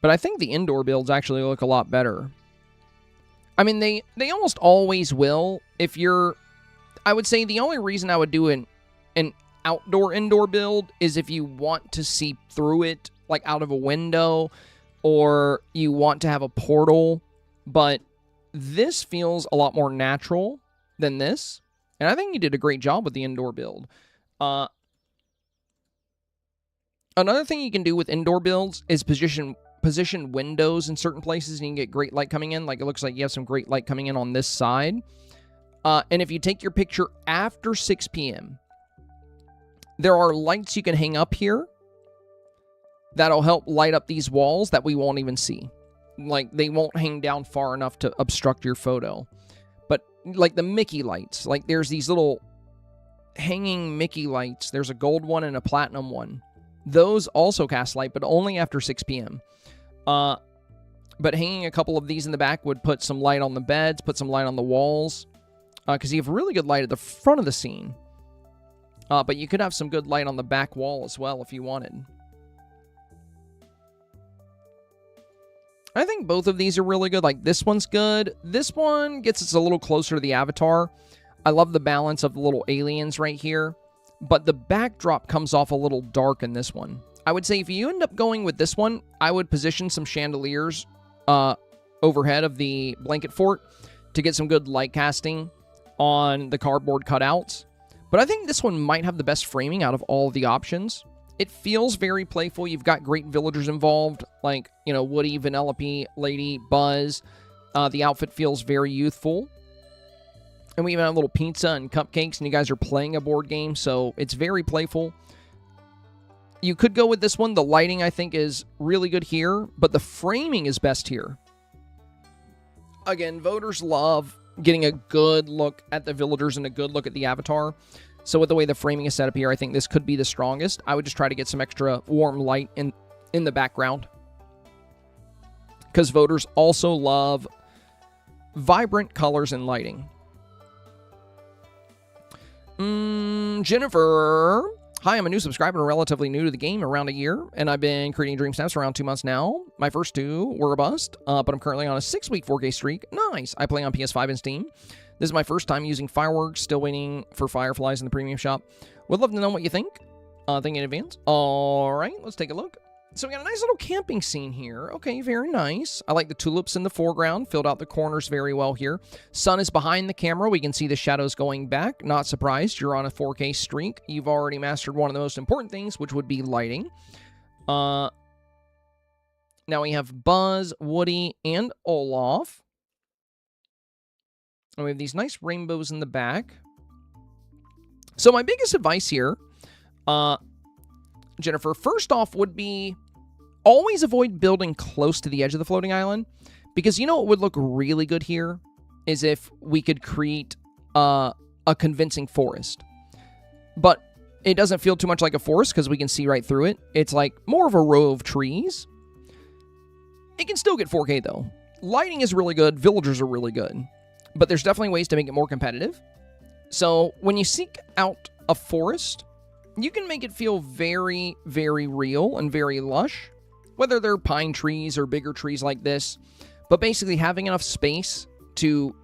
But I think the indoor builds actually look a lot better. I mean, they almost always will. If you're... I would say the only reason I would do an outdoor-indoor build is if you want to see through it like out of a window, or you want to have a portal, but this feels a lot more natural than this, and I think you did a great job with the indoor build. Another thing you can do with indoor builds is position windows in certain places, and you can get great light coming in. Like, it looks like you have some great light coming in on this side. And if you take your picture after 6 p.m., there are lights you can hang up here that'll help light up these walls that we won't even see. Like, they won't hang down far enough to obstruct your photo. But, like, the Mickey lights, like, there's these little hanging Mickey lights. There's a gold one and a platinum one. Those also cast light, but only after 6 p.m. But hanging a couple of these in the back would put some light on the beds, put some light on the walls, because you have really good light at the front of the scene. But you could have some good light on the back wall as well if you wanted. I think both of these are really good. Like, this one's good. This one gets us a little closer to the avatar. I love the balance of the little aliens right here. But the backdrop comes off a little dark in this one. I would say if you end up going with this one, I would position some chandeliers overhead of the blanket fort to get some good light casting on the cardboard cutouts. But I think this one might have the best framing out of all of the options. It feels very playful. You've got great villagers involved, like, you know, Woody, Vanellope, Lady, Buzz. The outfit feels very youthful. And we even have a little pizza and cupcakes, and you guys are playing a board game, so it's very playful. You could go with this one. The lighting, I think, is really good here, but the framing is best here. Again, voters love getting a good look at the villagers and a good look at the avatar. So with the way the framing is set up here, I think this could be the strongest. I would just try to get some extra warm light in the background, because voters also love vibrant colors and lighting. Jennifer. Hi, I'm a new subscriber and relatively new to the game, around a year, and I've been creating Dream Snaps around 2 months now. My first 2 were a bust, but I'm currently on a 6-week 4K streak. Nice. I play on PS5 and Steam. This is my first time using fireworks, still waiting for fireflies in the premium shop. Would love to know what you think. Thank you in advance. All right, let's take a look. So we got a nice little camping scene here. Okay, very nice. I like the tulips in the foreground. Filled out the corners very well here. Sun is behind the camera. We can see the shadows going back. Not surprised. You're on a 4K streak. You've already mastered one of the most important things, which would be lighting. Now we have Buzz, Woody, and Olaf. And we have these nice rainbows in the back. So my biggest advice here, Jennifer, first off would be always avoid building close to the edge of the floating island, because you know what would look really good here is if we could create a convincing forest. But it doesn't feel too much like a forest because we can see right through it. It's like more of a row of trees. It can still get 4K though. Lighting is really good. Villagers are really good. But there's definitely ways to make it more competitive. So when you seek out a forest, you can make it feel very, very real and very lush, whether they're pine trees or bigger trees like this. But basically having enough space to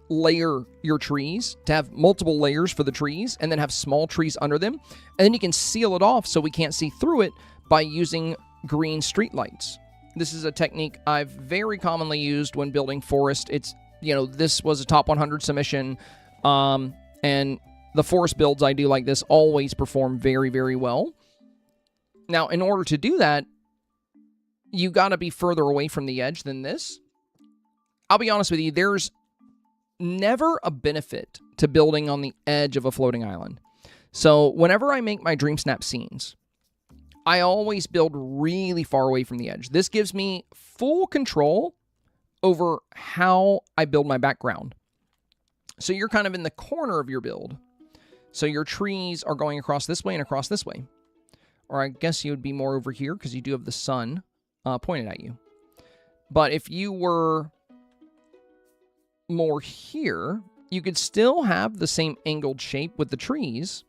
layer your trees, to have multiple layers for the trees, and then have small trees under them. And then you can seal it off so we can't see through it by using green street lights. This is a technique I've very commonly used when building forest. It's, you know, this was a top 100 submission, and the forest builds I do like this always perform very, very well. Now, in order to do that, you got to be further away from the edge than this. I'll be honest with you, there's never a benefit to building on the edge of a floating island. So whenever I make my Dreamsnap scenes, I always build really far away from the edge. This gives me full control over how I build my background. So you're kind of in the corner of your build. So your trees are going across this way and across this way. Or I guess you would be more over here because you do have the sun pointed at you. But if you were more here, you could still have the same angled shape with the trees,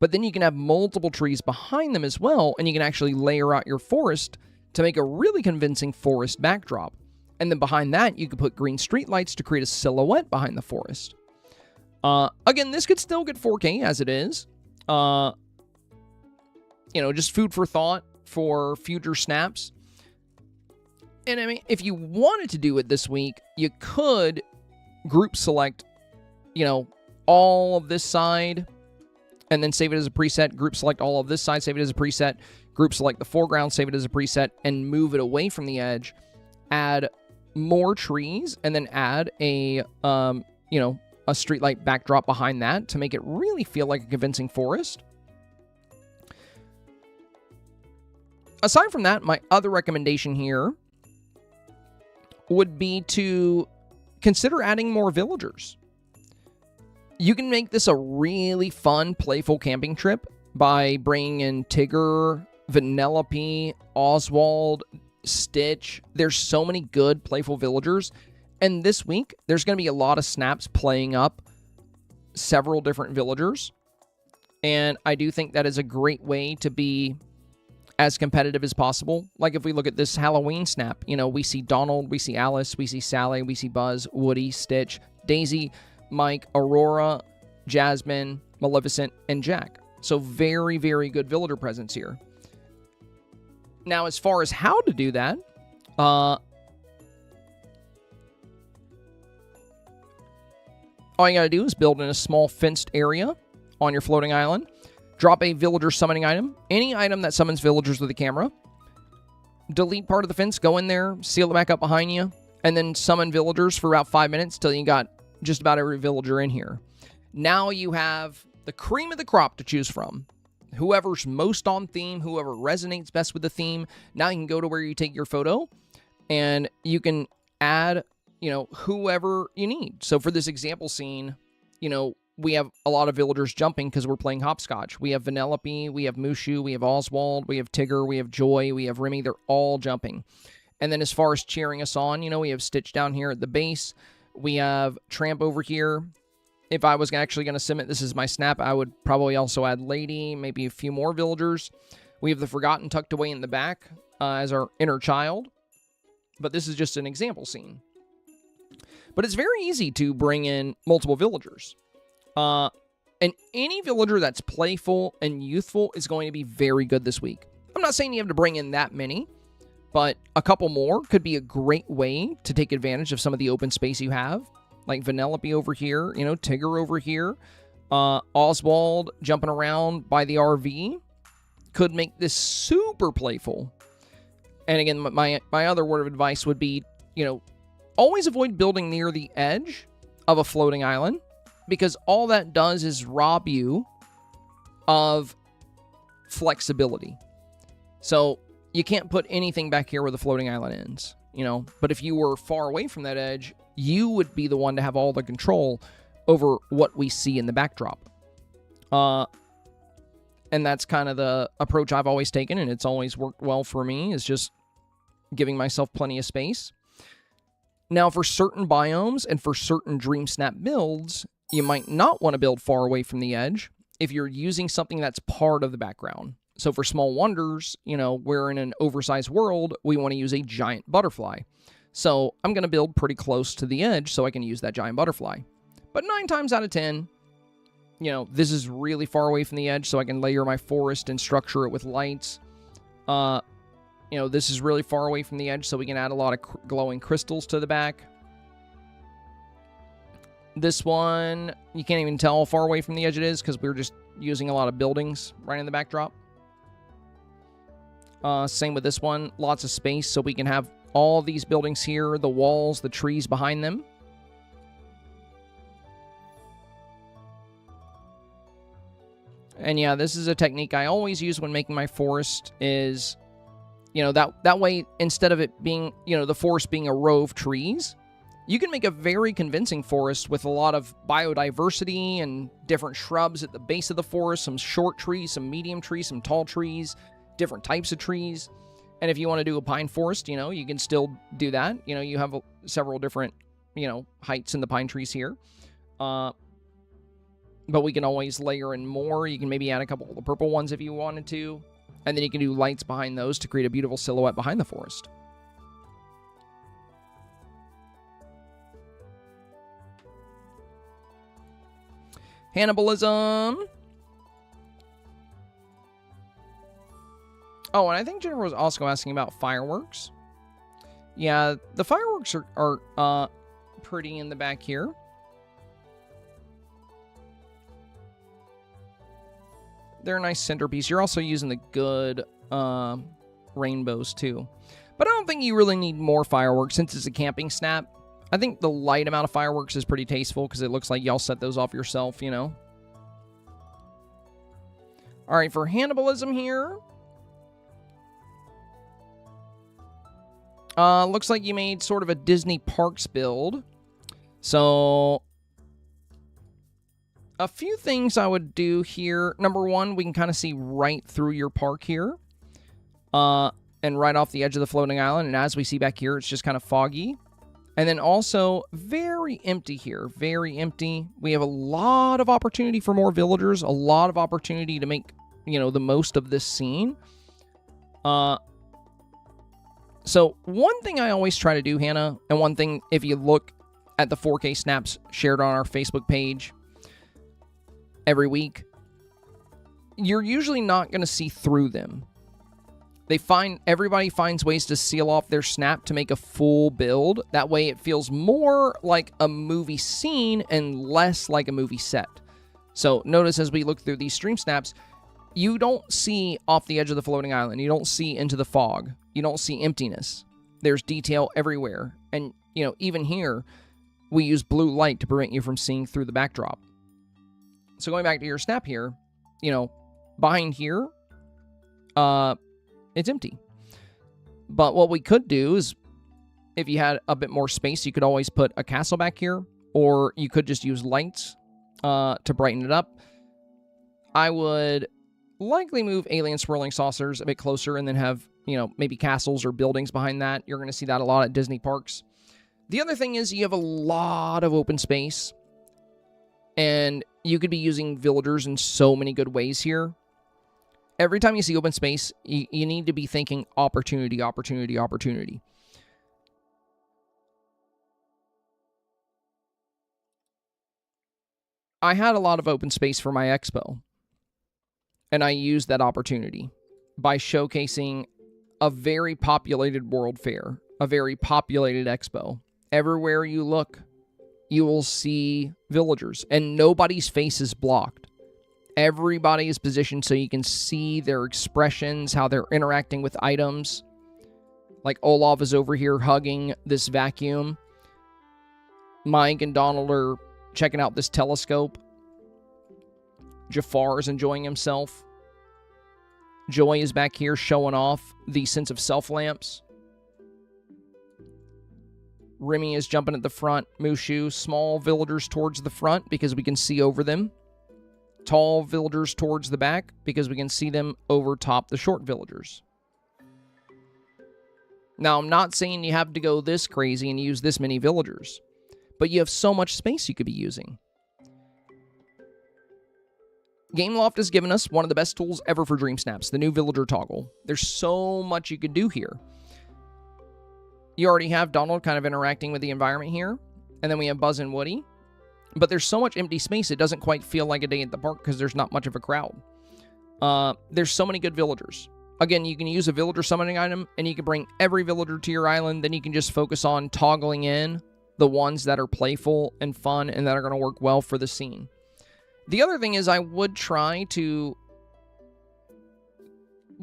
but then you can have multiple trees behind them as well, and you can actually layer out your forest to make a really convincing forest backdrop. And then behind that, you could put green streetlights to create a silhouette behind the forest. Again, this could still get 4K as it is. You know, just food for thought. for future snaps. And I mean, if you wanted to do it this week, you could group select, all of this side, and then save it as a preset. Group select all of this side, save it as a preset. Group select the foreground, save it as a preset, and move it away from the edge. Add more trees, and then add a streetlight backdrop behind that to make it really feel like a convincing forest. Aside from that, my other recommendation here would be to consider adding more villagers. You can make this a really fun, playful camping trip by bringing in Tigger, Vanellope, Oswald, Stitch. There's so many good, playful villagers. And this week, there's going to be a lot of snaps playing up several different villagers. And I do think that is a great way to be as competitive as possible. Like if we look at this Halloween snap, we see Donald, we see Alice, we see Sally, we see Buzz, Woody, Stitch, Daisy, Mike, Aurora, Jasmine, Maleficent, and Jack. So very, very good villager presence here. Now, as far as how to do that, all you gotta do is build in a small fenced area on your floating island. Drop a villager summoning item. Any item that summons villagers with a camera. Delete part of the fence, go in there, seal it back up behind you, and then summon villagers for about 5 minutes till you got just about every villager in here. Now you have the cream of the crop to choose from. Whoever's most on theme, whoever resonates best with the theme. Now you can go to where you take your photo, and you can add, whoever you need. So for this example scene, we have a lot of villagers jumping because we're playing hopscotch. We have Vanellope, we have Mushu, we have Oswald, we have Tigger, we have Joy, we have Remy. They're all jumping. And then as far as cheering us on, we have Stitch down here at the base. We have Tramp over here. If I was actually going to sim it, this is my snap, I would probably also add Lady, maybe a few more villagers. We have the Forgotten tucked away in the back as our inner child. But this is just an example scene. But it's very easy to bring in multiple villagers. And any villager that's playful and youthful is going to be very good this week. I'm not saying you have to bring in that many, but a couple more could be a great way to take advantage of some of the open space you have. Like Vanellope over here, Tigger over here, Oswald jumping around by the RV could make this super playful. And again, my other word of advice would be, always avoid building near the edge of a floating island, because all that does is rob you of flexibility. So you can't put anything back here where the floating island ends, But if you were far away from that edge, you would be the one to have all the control over what we see in the backdrop. And that's kind of the approach I've always taken, and it's always worked well for me, is just giving myself plenty of space. Now, for certain biomes and for certain Dreamsnap builds, you might not want to build far away from the edge if you're using something that's part of the background. So for Small Wonders, we're in an oversized world, we want to use a giant butterfly. So I'm going to build pretty close to the edge so I can use that giant butterfly. But 9 times out of 10, this is really far away from the edge, so I can layer my forest and structure it with lights. This is really far away from the edge, so we can add a lot of glowing crystals to the back. This one, you can't even tell how far away from the edge it is because we're just using a lot of buildings right in the backdrop. Same with this one, lots of space, so we can have all these buildings here, the walls, the trees behind them. And yeah, this is a technique I always use when making my forest is, that way, instead of it being, the forest being a row of trees, you can make a very convincing forest with a lot of biodiversity and different shrubs at the base of the forest, some short trees, some medium trees, some tall trees, different types of trees. And if you want to do a pine forest, you can still do that. You have several different, heights in the pine trees here. But we can always layer in more. You can maybe add a couple of the purple ones if you wanted to. And then you can do lights behind those to create a beautiful silhouette behind the forest. Hannibalism. Oh, and I think Jennifer was also asking about fireworks. Yeah, the fireworks are pretty in the back here. They're a nice centerpiece. You're also using the good rainbows too. But I don't think you really need more fireworks since it's a camping snap. I think the light amount of fireworks is pretty tasteful because it looks like y'all set those off yourself, you know. All right, for Hannibalism here. Looks like you made sort of a Disney Parks build. So a few things I would do here. Number one, we can kind of see right through your park here. And right off the edge of the floating island. And as we see back here, it's just kind of foggy. And then also very empty here. Very empty. We have a lot of opportunity for more villagers. A lot of opportunity to make, you know, the most of this scene. So one thing I always try to do, Hannah, and one thing if you look at the 4K snaps shared on our Facebook page every week, you're usually not going to see through them. Everybody finds ways to seal off their snap to make a full build. That way it feels more like a movie scene and less like a movie set. So notice as we look through these stream snaps, you don't see off the edge of the floating island. You don't see into the fog. You don't see emptiness. There's detail everywhere. And, you know, even here, we use blue light to prevent you from seeing through the backdrop. So going back to your snap here, you know, behind here, it's empty. But what we could do is, if you had a bit more space, you could always put a castle back here, or you could just use lights to brighten it up. I would likely move alien swirling saucers a bit closer and then have, you know, maybe castles or buildings behind that. You're going to see that a lot at Disney parks. The other thing is you have a lot of open space, and you could be using villagers in so many good ways here. Every time you see open space, you need to be thinking opportunity, opportunity, opportunity. I had a lot of open space for my expo, and I used that opportunity by showcasing a very populated World Fair, a very populated expo. Everywhere you look, you will see villagers, and nobody's face is blocked. Everybody is positioned so you can see their expressions, how they're interacting with items. Like Olaf is over here hugging this vacuum. Mike and Donald are checking out this telescope. Jafar is enjoying himself. Joy is back here showing off the sense of self lamps. Remy is jumping at the front. Mushu, small villagers towards the front because we can see over them. Tall villagers towards the back because we can see them over top the short villagers. Now, I'm not saying you have to go this crazy and use this many villagers, but you have so much space you could be using. Gameloft has given us one of the best tools ever for Dreamsnaps, the new villager toggle. There's so much you could do here. You already have Donald kind of interacting with the environment here, and then we have Buzz and Woody. But there's so much empty space, it doesn't quite feel like a day at the park because there's not much of a crowd. There's so many good villagers. Again, you can use a villager summoning item, and you can bring every villager to your island. Then you can just focus on toggling in the ones that are playful and fun and that are going to work well for the scene. The other thing is I would try to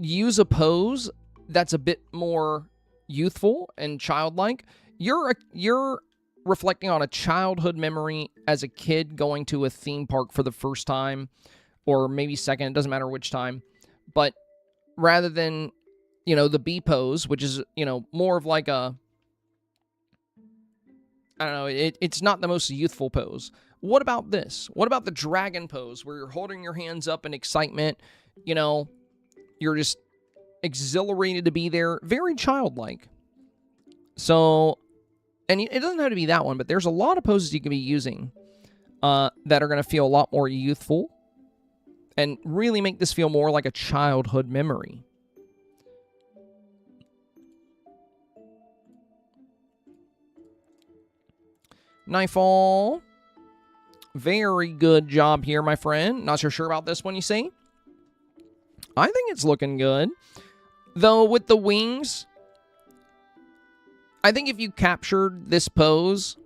use a pose that's a bit more youthful and childlike. You're reflecting on a childhood memory as a kid going to a theme park for the first time, or maybe second, it doesn't matter which time. But rather than, you know, the B pose, which is, you know, more of like a, I don't know, it's not the most youthful pose. What about this? What about the dragon pose where you're holding your hands up in excitement? You know, you're just exhilarated to be there. Very childlike. So, and it doesn't have to be that one, but there's a lot of poses you can be using that are going to feel a lot more youthful and really make this feel more like a childhood memory. Nightfall. Very good job here, my friend. Not so sure about this one, you see? I think it's looking good. Though with the wings, I think if you captured this pose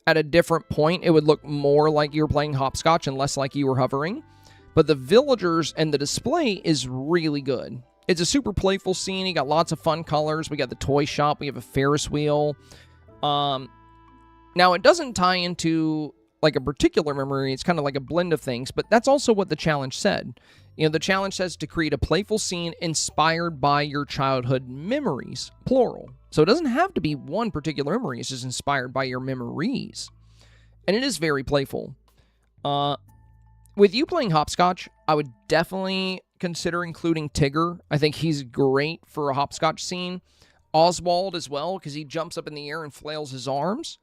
at a different point, it would look more like you were playing hopscotch and less like you were hovering. But the villagers and the display is really good. It's a super playful scene. You got lots of fun colors. We got the toy shop. We have a Ferris wheel. Now, it doesn't tie into like a particular memory. It's kind of like a blend of things. But that's also what the challenge said. You know, the challenge says to create a playful scene inspired by your childhood memories, plural. So it doesn't have to be one particular memory. It's just inspired by your memories. And it is very playful. With you playing hopscotch, I would definitely consider including Tigger. I think he's great for a hopscotch scene. Oswald as well, because he jumps up in the air and flails his arms.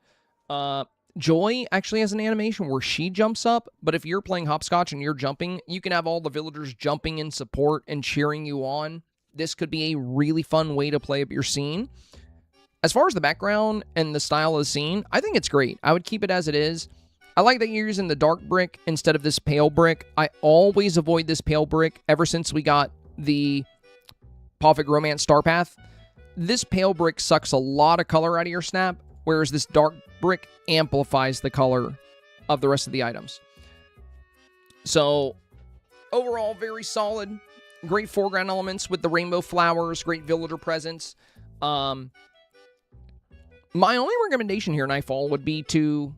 Joy actually has an animation where she jumps up, but if you're playing hopscotch and you're jumping, you can have all the villagers jumping in support and cheering you on. This could be a really fun way to play up your scene. As far as the background and the style of the scene, I think it's great. I would keep it as it is. I like that you're using the dark brick instead of this pale brick. I always avoid this pale brick ever since we got the Perfect Romance Star Path. This pale brick sucks a lot of color out of your snap, whereas this dark brick amplifies the color of the rest of the items. So, overall, very solid. Great foreground elements with the rainbow flowers, great villager presence. My only recommendation here, Nightfall, would be to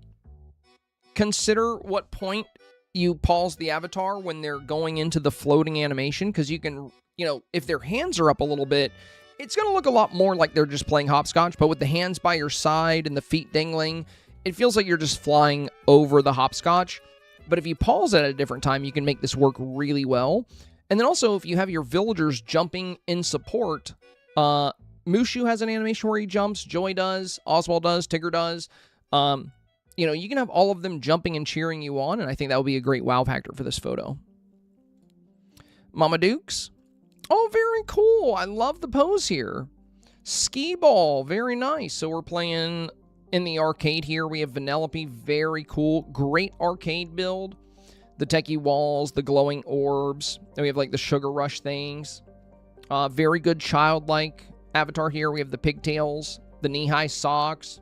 consider what point you pause the avatar when they're going into the floating animation, because you can, you know, if their hands are up a little bit, it's going to look a lot more like they're just playing hopscotch, but with the hands by your side and the feet dangling, it feels like you're just flying over the hopscotch. But if you pause it at a different time, you can make this work really well. And then also, if you have your villagers jumping in support, Mushu has an animation where he jumps, Joy does, Oswald does, Tigger does. You know, you can have all of them jumping and cheering you on, and I think that would be a great wow factor for this photo. Mama Dukes. Oh, very cool. I love the pose here. Skee Ball, very nice. So we're playing in the arcade here. We have Vanellope, very cool. Great arcade build. The techie walls, the glowing orbs. Then we have like the Sugar Rush things. Very good childlike avatar here. We have the pigtails, the knee-high socks.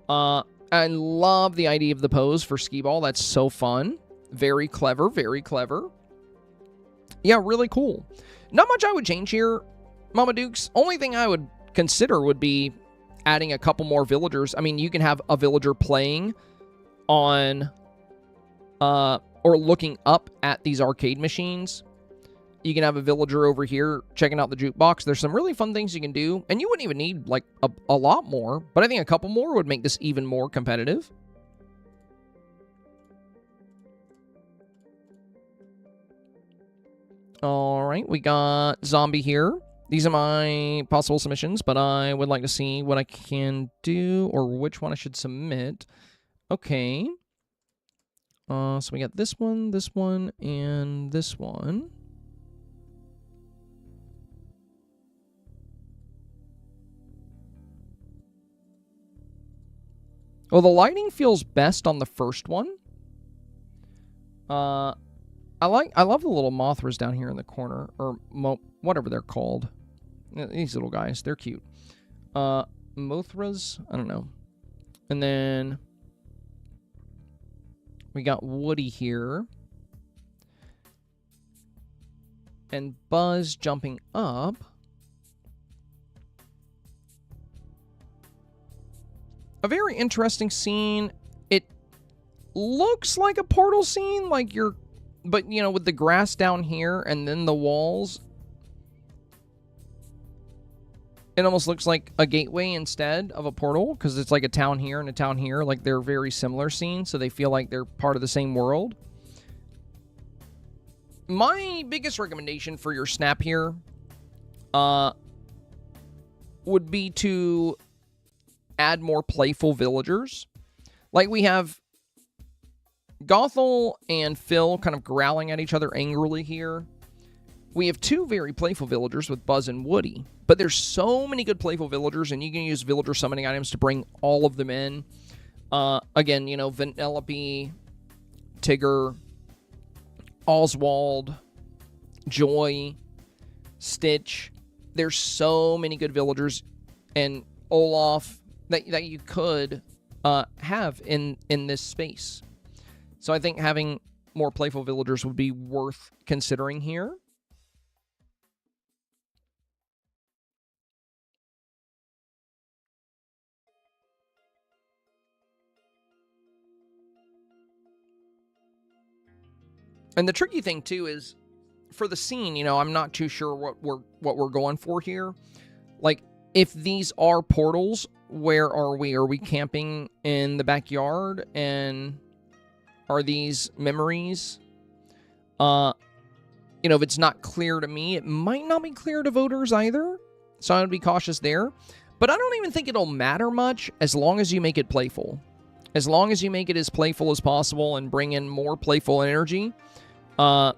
I love the idea of the pose for Skee Ball. That's so fun. Very clever, very clever. Yeah, really cool. Not much I would change here, Mama Dukes. Only thing I would consider would be adding a couple more villagers. I mean, you can have a villager playing on, or looking up at these arcade machines. You can have a villager over here checking out the jukebox. There's some really fun things you can do, and you wouldn't even need, like, a lot more, but I think a couple more would make this even more competitive. All right, we got Zombie here. These are my possible submissions, but I would like to see what I can do or which one I should submit. Okay. So we got this one, and this one. Well, the lighting feels best on the first one. I love the little Mothras down here in the corner, or whatever they're called. These little guys, they're cute. Mothras, I don't know. And then we got Woody here. And Buzz jumping up. A very interesting scene. It looks like a portal scene, like you're, but you know, with the grass down here and then the walls, it almost looks like a gateway instead of a portal, because it's like a town here and a town here. Like, they're very similar scenes, so they feel like they're part of the same world. My biggest recommendation for your snap here would be to add more playful villagers. Like, we have Gothel and Phil kind of growling at each other angrily here. We have two very playful villagers with Buzz and Woody. But there's so many good playful villagers, and you can use villager summoning items to bring all of them in. Again, you know, Vanellope, Tigger, Oswald, Joy, Stitch. there's so many good villagers and Olaf that you could have in this space. So I think having more playful villagers would be worth considering here. And the tricky thing too is for the scene, you know, I'm not too sure what we're going for here. Like, if these are portals, where are we? Are we camping in the backyard? And are these memories? You know, if it's not clear to me, it might not be clear to voters either. So I would be cautious there. But I don't even think it'll matter much as long as you make it playful. As long as you make it as playful as possible and bring in more playful energy. I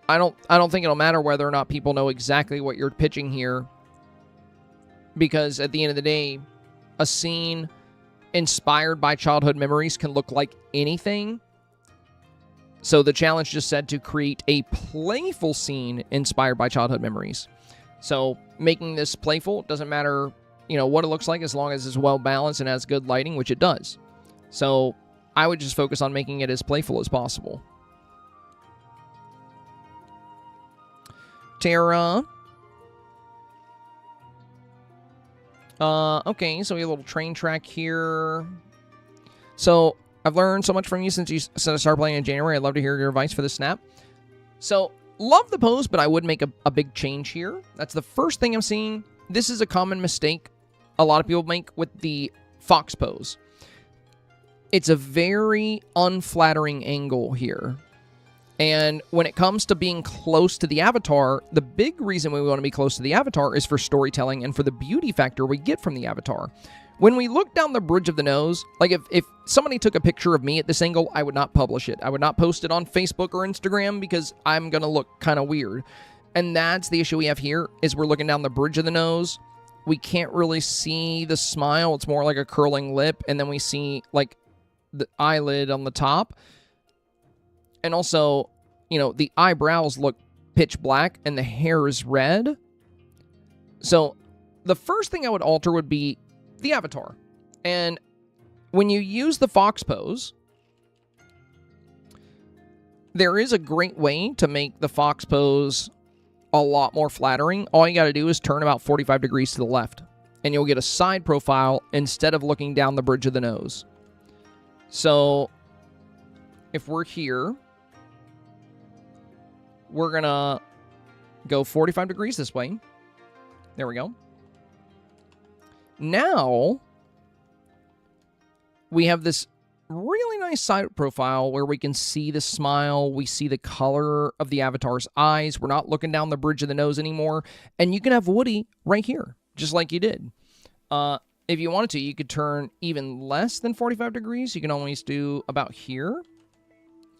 don't think it'll matter whether or not people know exactly what you're pitching here. Because at the end of the day, a scene inspired by childhood memories can look like anything. So the challenge just said to create a playful scene inspired by childhood memories. So making this playful, doesn't matter, you know, what it looks like as long as it's well balanced and has good lighting, which it does. So I would just focus on making it as playful as possible. Tara. Okay, so we have a little train track here. So, I've learned so much from you since I started playing in January. I'd love to hear your advice for the snap. So, love the pose, but I would make a big change here. That's the first thing I'm seeing. This is a common mistake a lot of people make with the fox pose. It's a very unflattering angle here. And when it comes to being close to the avatar, the big reason we want to be close to the avatar is for storytelling and for the beauty factor we get from the avatar. When we look down the bridge of the nose, like if somebody took a picture of me at this angle, I would not publish it. I would not post it on Facebook or Instagram because I'm going to look kind of weird. And that's the issue we have here, is we're looking down the bridge of the nose. We can't really see the smile. It's more like a curling lip. And then we see like the eyelid on the top. And also, you know, the eyebrows look pitch black and the hair is red. So the first thing I would alter would be the avatar. And when you use the fox pose, there is a great way to make the fox pose a lot more flattering. All you got to do is turn about 45 degrees to the left, and you'll get a side profile instead of looking down the bridge of the nose. So if we're here, we're going to go 45 degrees this way. There we go. Now, we have this really nice side profile where we can see the smile, we see the color of the avatar's eyes. We're not looking down the bridge of the nose anymore. And you can have Woody right here, just like you did. If you wanted to, you could turn even less than 45 degrees. You can always do about here.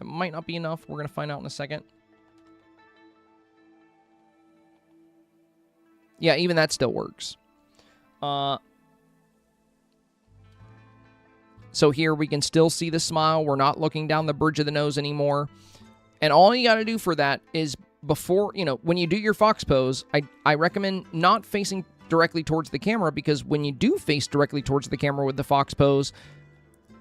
It might not be enough. We're going to find out in a second. Yeah, even that still works. So here we can still see the smile. We're not looking down the bridge of the nose anymore. And all you got to do for that is before, you know, when you do your fox pose, I recommend not facing directly towards the camera, because when you do face directly towards the camera with the fox pose,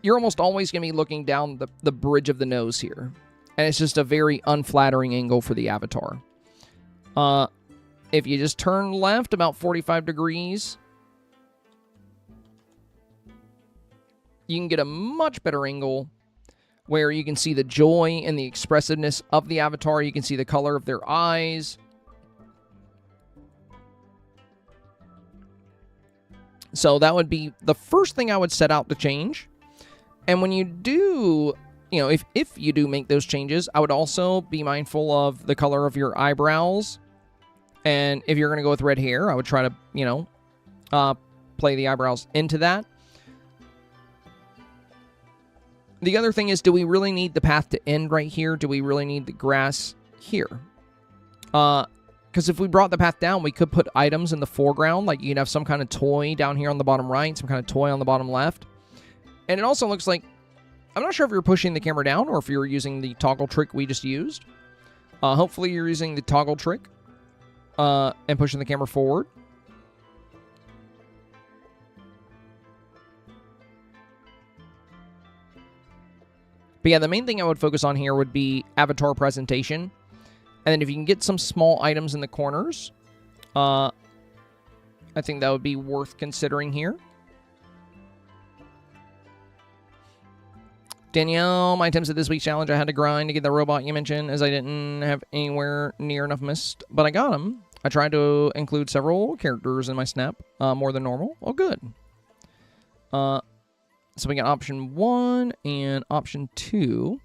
you're almost always going to be looking down the bridge of the nose here. And it's just a very unflattering angle for the avatar. If you just turn left about 45 degrees, you can get a much better angle where you can see the joy and the expressiveness of the avatar. You can see the color of their eyes. So that would be the first thing I would set out to change. And when you do, you know, if you do make those changes, I would also be mindful of the color of your eyebrows. And if you're going to go with red hair, I would try to, you know, play the eyebrows into that. The other thing is, do we really need the path to end right here? Do we really need the grass here? Because if we brought the path down, we could put items in the foreground. Like, you could have some kind of toy down here on the bottom right, some kind of toy on the bottom left. And it also looks like, I'm not sure if you're pushing the camera down or if you're using the toggle trick we just used. Hopefully you're using the toggle trick. and pushing the camera forward. But yeah, the main thing I would focus on here would be avatar presentation. And then if you can get some small items in the corners, I think that would be worth considering here. Danielle, my attempts at this week's challenge, I had to grind to get the robot you mentioned, as I didn't have anywhere near enough mist, but I got him. I tried to include several characters in my snap, more than normal. Oh, good. So we got option 1 and option 2.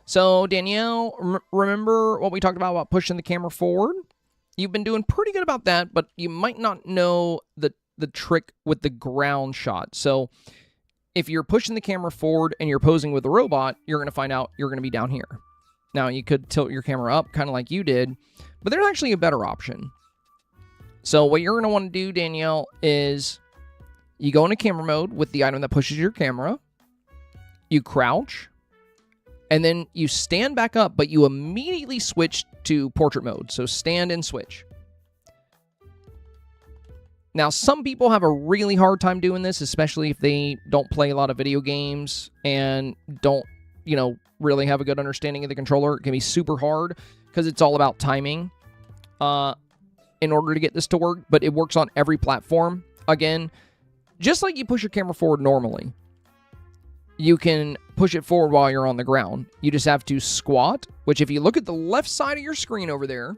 So, Danielle, remember what we talked about pushing the camera forward? You've been doing pretty good about that, but you might not know the trick with the ground shot. So, if you're pushing the camera forward and you're posing with the robot, you're going to find out you're going to be down here. Now, you could tilt your camera up, kind of like you did, but there's actually a better option. So, what you're going to want to do, Danielle, is you go into camera mode with the item that pushes your camera, you crouch, and then you stand back up, but you immediately switch to portrait mode. So stand and switch. Now, some people have a really hard time doing this, especially if they don't play a lot of video games and don't, really have a good understanding of the controller. It can be super hard because it's all about timing in order to get this to work, but it works on every platform. Again, just like you push your camera forward normally, you can push it forward while you're on the ground. You just have to squat, which if you look at the left side of your screen over there,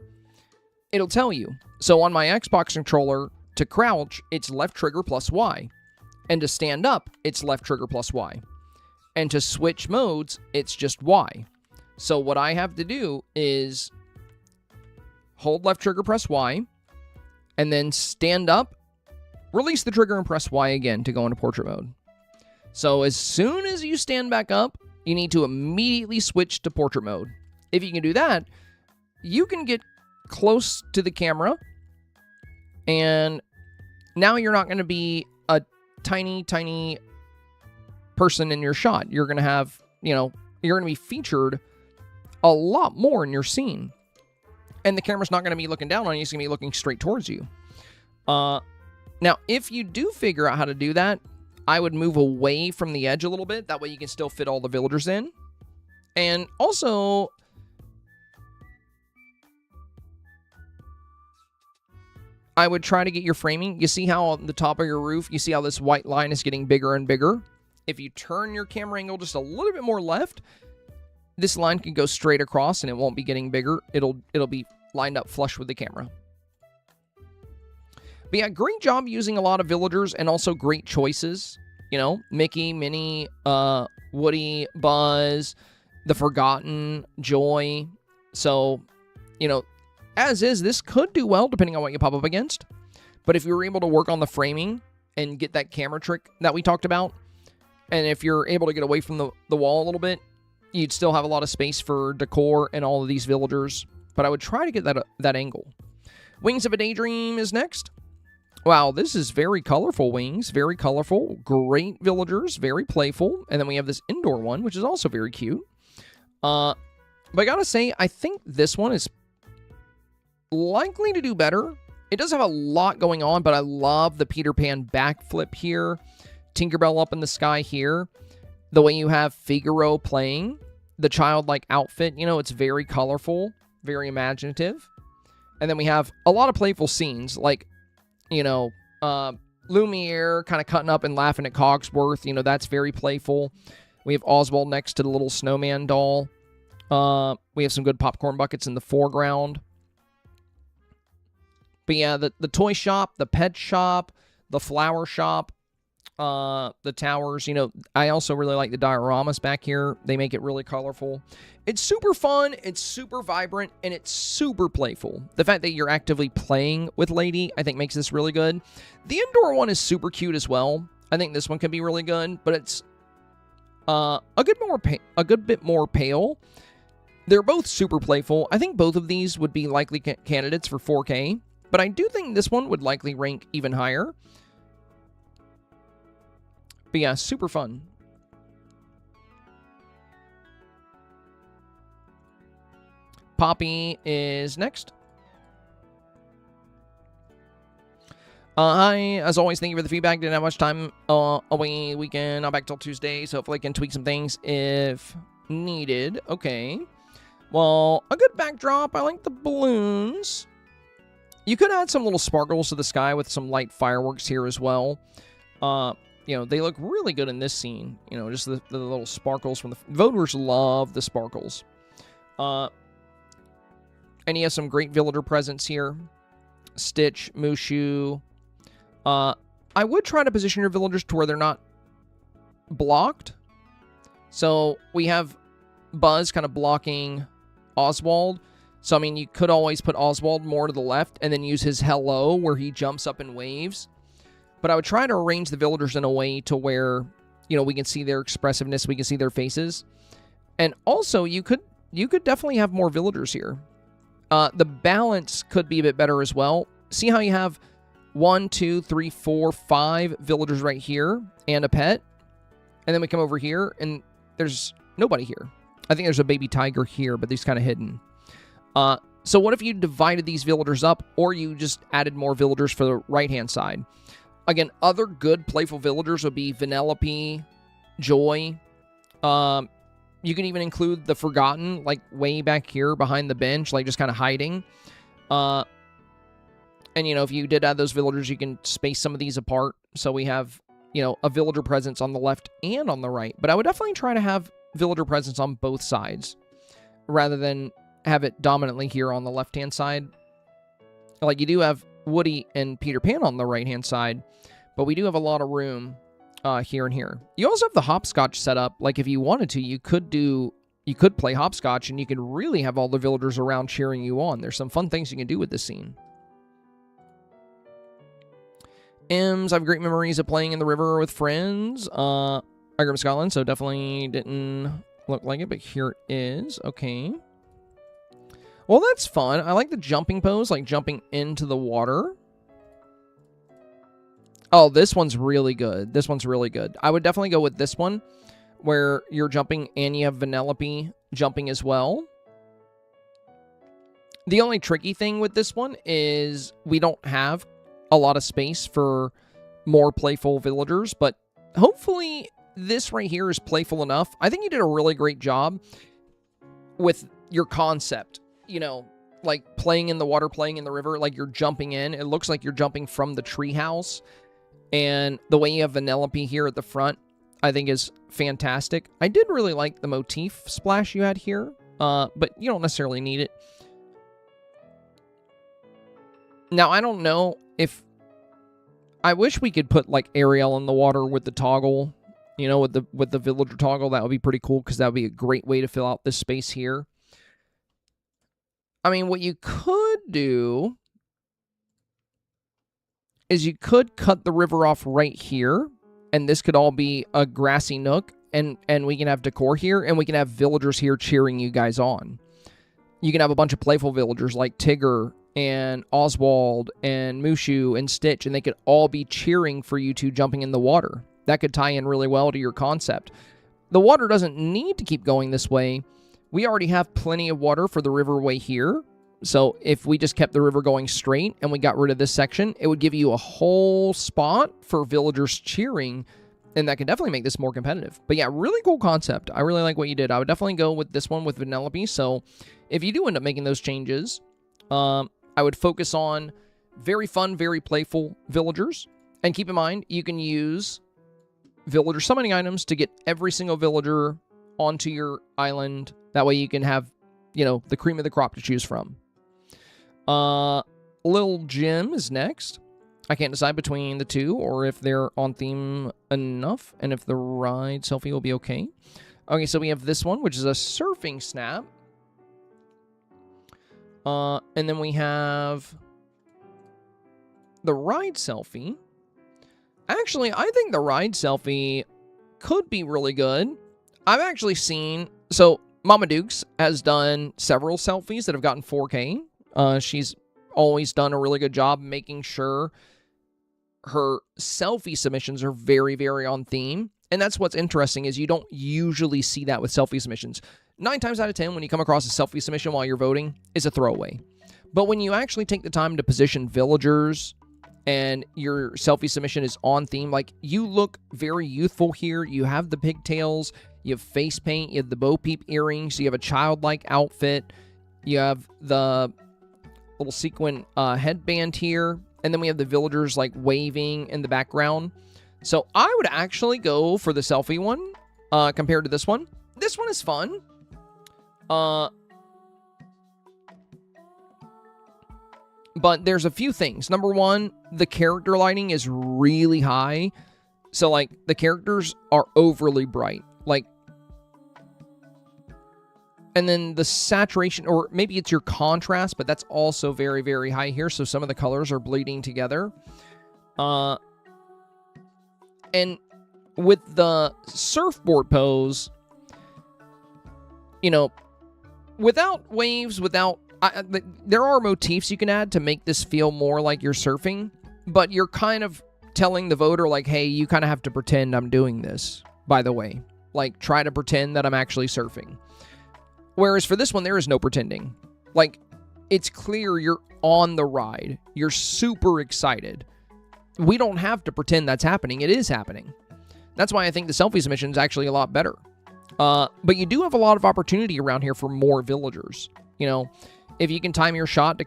it'll tell you. So on my Xbox controller, to crouch, it's left trigger plus Y. And to stand up, it's left trigger plus Y. And to switch modes, it's just Y. So what I have to do is hold left trigger, press Y, and then stand up, release the trigger, and press Y again to go into portrait mode. So as soon as you stand back up, you need to immediately switch to portrait mode. If you can do that, you can get close to the camera, and now you're not going to be a tiny, tiny person in your shot. You're going to have, you're going to be featured a lot more in your scene. And the camera's not going to be looking down on you, it's going to be looking straight towards you. Now, if you do figure out how to do that, I would move away from the edge a little bit. That way you can still fit all the villagers in. And also, I would try to get your framing. You see how on the top of your roof, you see how this white line is getting bigger and bigger? If you turn your camera angle just a little bit more left, this line can go straight across and it won't be getting bigger. It'll be lined up flush with the camera. But yeah, great job using a lot of villagers and also great choices. Mickey, Minnie, Woody, Buzz, the Forgotten, Joy. So, as is, this could do well depending on what you pop up against. But if you were able to work on the framing and get that camera trick that we talked about, and if you're able to get away from the wall a little bit, you'd still have a lot of space for decor and all of these villagers. But I would try to get that angle. Wings of a Daydream is next. Wow, this is very colorful wings, very colorful, great villagers, very playful. And then we have this indoor one, which is also very cute. But I gotta say, I think this one is likely to do better. It does have a lot going on, but I love the Peter Pan backflip here, Tinkerbell up in the sky here, the way you have Figaro playing, the childlike outfit, it's very colorful, very imaginative. And then we have a lot of playful scenes, like, Lumiere kind of cutting up and laughing at Cogsworth. That's very playful. We have Oswald next to the little snowman doll. We have some good popcorn buckets in the foreground. But yeah, the toy shop, the pet shop, the flower shop, the towers. I also really like the dioramas back here. They make it really colorful. It's super fun, it's super vibrant, and it's super playful. The fact that you're actively playing with Lady, I think, makes this really good. The indoor one is super cute as well. I think this one can be really good, but it's a good bit more pale. They're both super playful. I think both of these would be likely candidates for 4K, but I do think this one would likely rank even higher. But yeah, super fun. Poppy is next. Hi, as always, thank you for the feedback. Didn't have much time away weekend. I'm back till Tuesday, so hopefully I can tweak some things if needed. Okay. Well, a good backdrop. I like the balloons. You could add some little sparkles to the sky with some light fireworks here as well. You know, they look really good in this scene. You know, just the little sparkles from the voters love the sparkles. And you have some great villager presence here. Stitch, Mushu. I would try to position your villagers to where they're not blocked. So we have Buzz kind of blocking Oswald. So, I mean, you could always put Oswald more to the left and then use his hello where he jumps up and waves. But I would try to arrange the villagers in a way to where, you know, we can see their expressiveness, we can see their faces. And also, you could definitely have more villagers here. The balance could be a bit better as well. See how you have 1, 2, 3, 4, 5 villagers right here and a pet? And then we come over here and there's nobody here. I think there's a baby tiger here, but he's kind of hidden. So what if you divided these villagers up, or you just added more villagers for the right-hand side? Again, other good playful villagers would be Vanellope, Joy. You can even include the Forgotten, like way back here behind the bench, like just kind of hiding. And, you know, if you did add those villagers, you can space some of these apart. So we have, you know, a villager presence on the left and on the right. But I would definitely try to have villager presence on both sides rather than have it dominantly here on the left-hand side. Like, you do have Woody and Peter Pan on the right-hand side, but we do have a lot of room here and here. You also have the hopscotch set up. Like, if you wanted to, you could play hopscotch, and you could really have all the villagers around cheering you on. There's some fun things you can do with this scene. Ems, I have great memories of playing in the river with friends. I grew up in Scotland, so definitely didn't look like it, but here it is. Okay. Well, that's fun. I like the jumping pose, like jumping into the water. Oh, this one's really good. This one's really good. I would definitely go with this one, where you're jumping and you have Vanellope jumping as well. The only tricky thing with this one is we don't have a lot of space for more playful villagers, but hopefully this right here is playful enough. I think you did a really great job with your concept. You know, like playing in the water, playing in the river, like you're jumping in. It looks like you're jumping from the treehouse. And the way you have Vanellope here at the front, I think is fantastic. I did really like the motif splash you had here, but you don't necessarily need it. Now, I don't know if... I wish we could put, like, Ariel in the water with the toggle, you know, with the villager toggle. That would be pretty cool, because that would be a great way to fill out this space here. I mean, what you could do is you could cut the river off right here, and this could all be a grassy nook, and we can have decor here, and we can have villagers here cheering you guys on. You can have a bunch of playful villagers like Tigger and Oswald and Mushu and Stitch, and they could all be cheering for you two jumping in the water. That could tie in really well to your concept. The water doesn't need to keep going this way. We already have plenty of water for the riverway here. So if we just kept the river going straight and we got rid of this section, it would give you a whole spot for villagers cheering, and that could definitely make this more competitive. But yeah, really cool concept. I really like what you did. I would definitely go with this one with Vanellope. So if you do end up making those changes, I would focus on very fun, very playful villagers. And keep in mind, you can use villager summoning items to get every single villager onto your island. That way you can have, you know, the cream of the crop to choose from. Lil Jim is next. I can't decide between the two or if they're on theme enough and if the ride selfie will be okay. Okay, so we have this one, which is a surfing snap. And then we have the ride selfie. Actually, I think the ride selfie could be really good. I've actually seen... So, Mama Dukes has done several selfies that have gotten 4K. She's always done a really good job making sure her selfie submissions are very, very on theme. And that's what's interesting, is you don't usually see that with selfie submissions. 9 times out of 10, when you come across a selfie submission while you're voting, it's a throwaway. But when you actually take the time to position villagers and your selfie submission is on theme. Like, you look very youthful here. You have the pigtails, you have face paint, you have the Bo Peep earrings, you have a childlike outfit, you have the little sequin headband here, and then we have the villagers like waving in the background. So I would actually go for the selfie one compared to this one. This one is fun. But there's a few things. Number one, the character lighting is really high. So, like, the characters are overly bright. Like, and then the saturation, or maybe it's your contrast, but that's also very, very high here. So some of the colors are bleeding together. And with the surfboard pose, you know, without waves, without... there are motifs you can add to make this feel more like you're surfing, but you're kind of telling the voter, like, hey, you kind of have to pretend I'm doing this, by the way. Like, try to pretend that I'm actually surfing. Whereas for this one, there is no pretending. Like, it's clear you're on the ride. You're super excited. We don't have to pretend that's happening. It is happening. That's why I think the selfie submission is actually a lot better. But you do have a lot of opportunity around here for more villagers. You know, if you can time your shot to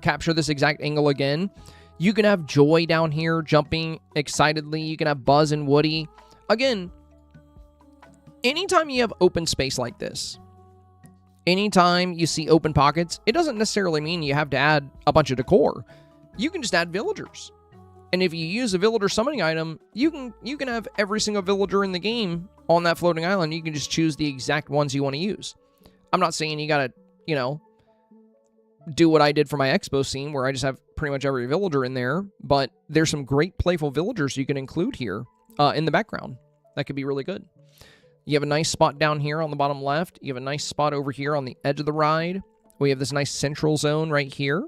capture this exact angle again, you can have Joy down here jumping excitedly. You can have Buzz and Woody. Again, anytime you have open space like this, anytime you see open pockets, it doesn't necessarily mean you have to add a bunch of decor. You can just add villagers. And if you use a villager summoning item, you can have every single villager in the game on that floating island. You can just choose the exact ones you want to use. I'm not saying you gotta, you know, do what I did for my expo scene where I just have pretty much every villager in there, but there's some great playful villagers you can include here in the background. That could be really good. You have a nice spot down here on the bottom left. You have a nice spot over here on the edge of the ride. We have this nice central zone right here.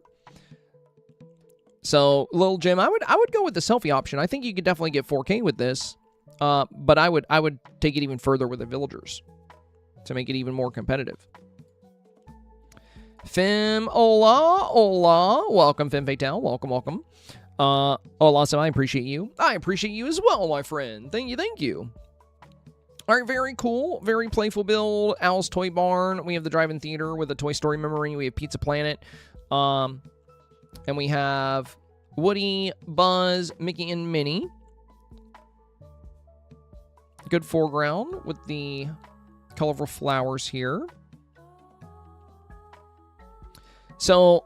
So, Lil Jim, I would go with the selfie option. I think you could definitely get 4K with this, but I would take it even further with the villagers to make it even more competitive. Fem, hola. Welcome, Fem Fatale. Welcome. Hola, so I appreciate you. I appreciate you as well, my friend. Thank you. All right, very cool. Very playful build. Owl's Toy Barn. We have the drive-in theater with a Toy Story memory. We have Pizza Planet. And we have Woody, Buzz, Mickey, and Minnie. Good foreground with the colorful flowers here. So,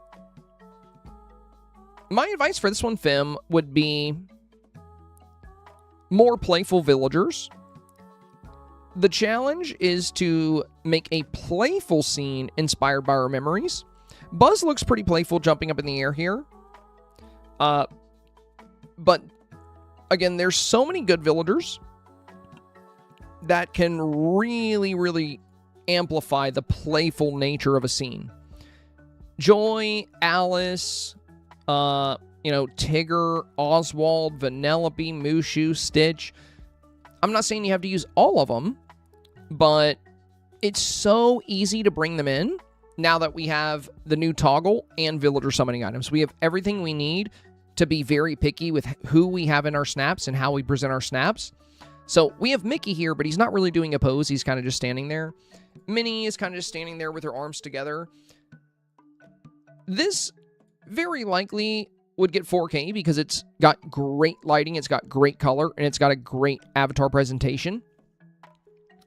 my advice for this one, Fem, would be more playful villagers. The challenge is to make a playful scene inspired by our memories. Buzz looks pretty playful jumping up in the air here. But, again, there's so many good villagers that can really, really amplify the playful nature of a scene. Joy, Alice, Tigger, Oswald, Vanellope, Mushu, Stitch. I'm not saying you have to use all of them, but it's so easy to bring them in now that we have the new toggle and villager summoning items. We have everything we need to be very picky with who we have in our snaps and how we present our snaps. So we have Mickey here, but he's not really doing a pose. He's kind of just standing there. Minnie is kind of just standing there with her arms together. This very likely would get 4K because it's got great lighting, it's got great color, and it's got a great avatar presentation.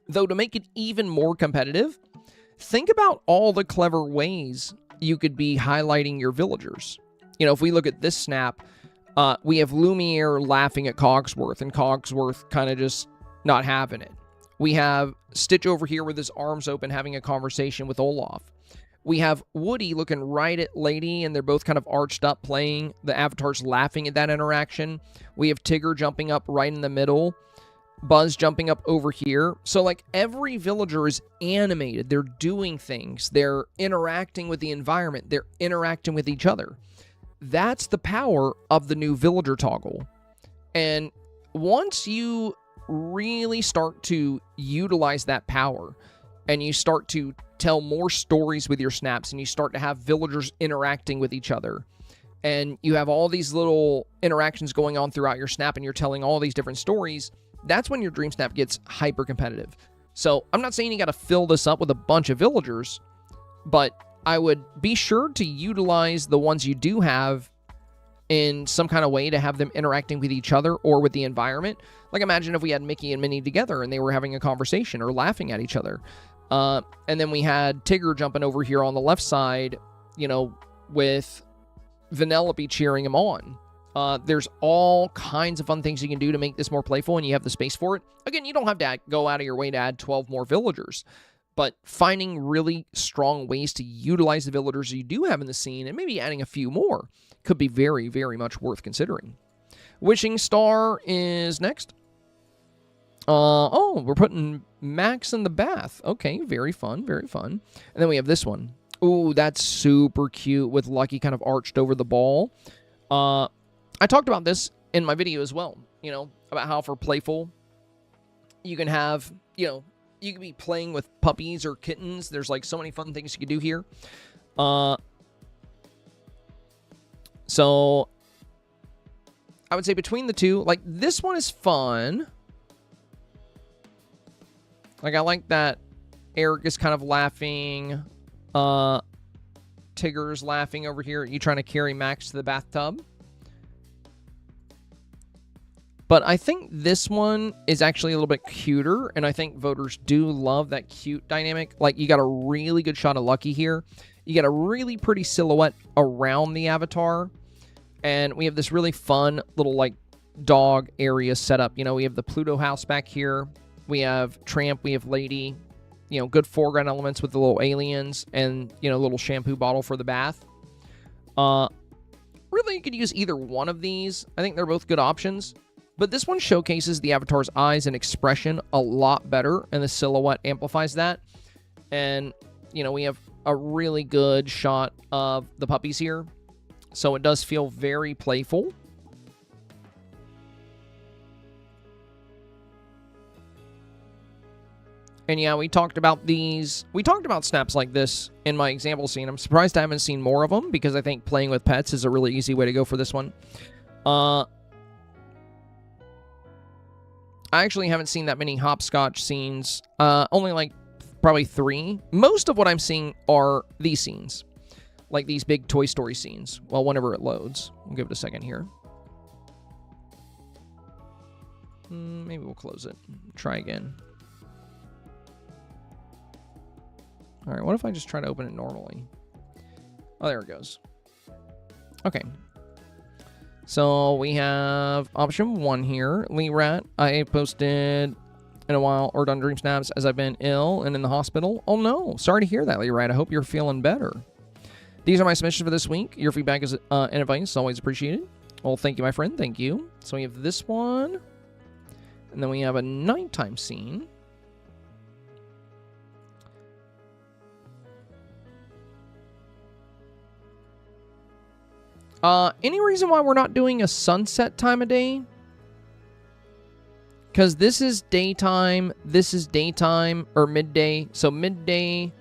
Though to make it even more competitive, think about all the clever ways you could be highlighting your villagers. You know, if we look at this snap, we have Lumiere laughing at Cogsworth, and Cogsworth kind of just not having it. We have Stitch over here with his arms open having a conversation with Olaf. We have Woody looking right at Lady, and they're both kind of arched up playing. The avatar's laughing at that interaction. We have Tigger jumping up right in the middle. Buzz jumping up over here. So, like, every villager is animated. They're doing things. They're interacting with the environment. They're interacting with each other. That's the power of the new villager toggle. And once you really start to utilize that power, and you start to tell more stories with your snaps, and you start to have villagers interacting with each other, and you have all these little interactions going on throughout your snap, and you're telling all these different stories, that's when your Dream Snap gets hyper competitive. So I'm not saying you got to fill this up with a bunch of villagers, but I would be sure to utilize the ones you do have in some kind of way to have them interacting with each other or with the environment. Like, imagine if we had Mickey and Minnie together and they were having a conversation or laughing at each other. And then we had Tigger jumping over here on the left side, you know, with Vanellope cheering him on. There's all kinds of fun things you can do to make this more playful, and you have the space for it. Again, you don't have to go out of your way to add 12 more villagers, but finding really strong ways to utilize the villagers you do have in the scene and maybe adding a few more could be very, very much worth considering. Wishing Star is next. Oh, we're putting Max in the bath. Okay, very fun, very fun. And then we have this one. Ooh, that's super cute with Lucky kind of arched over the ball. I talked about this in my video as well, you know, about how for playful, you can have, you know, you can be playing with puppies or kittens. There's like so many fun things you can do here. So I would say between the two, like this one is fun. Like I like that Eric is kind of laughing. Tigger's laughing over here at you trying to carry Max to the bathtub. But I think this one is actually a little bit cuter, and I think voters do love that cute dynamic. Like, you got a really good shot of Lucky here. You get a really pretty silhouette around the avatar, and we have this really fun little, like, dog area set up. You know, we have the Pluto house back here. We have Tramp, we have Lady. You know, good foreground elements with the little aliens and, you know, little shampoo bottle for the bath. Really, you could use either one of these. I think they're both good options. But this one showcases the avatar's eyes and expression a lot better, and the silhouette amplifies that. And, you know, we have a really good shot of the puppies here. So it does feel very playful. And yeah, we talked about these. We talked about snaps like this in my example scene. I'm surprised I haven't seen more of them, because I think playing with pets is a really easy way to go for this one. I actually haven't seen that many hopscotch scenes. Only like probably 3. Most of what I'm seeing are these scenes. Like these big Toy Story scenes. Well, whenever it loads. We'll give it a second here. Maybe we'll close it. Try again. Alright, what if I just try to open it normally? Oh, there it goes. Okay. So we have option 1 here. Lee Rat, I posted in a while or done Dream Snaps as I've been ill and in the hospital. Oh no, sorry to hear that, Lee Rat. I hope you're feeling better. These are my submissions for this week. Your feedback is and advice is always appreciated. Well, thank you, my friend. Thank you. So we have this one. And then we have a nighttime scene. Any reason why we're not doing a sunset time of day? Because this is daytime, or midday. So midday,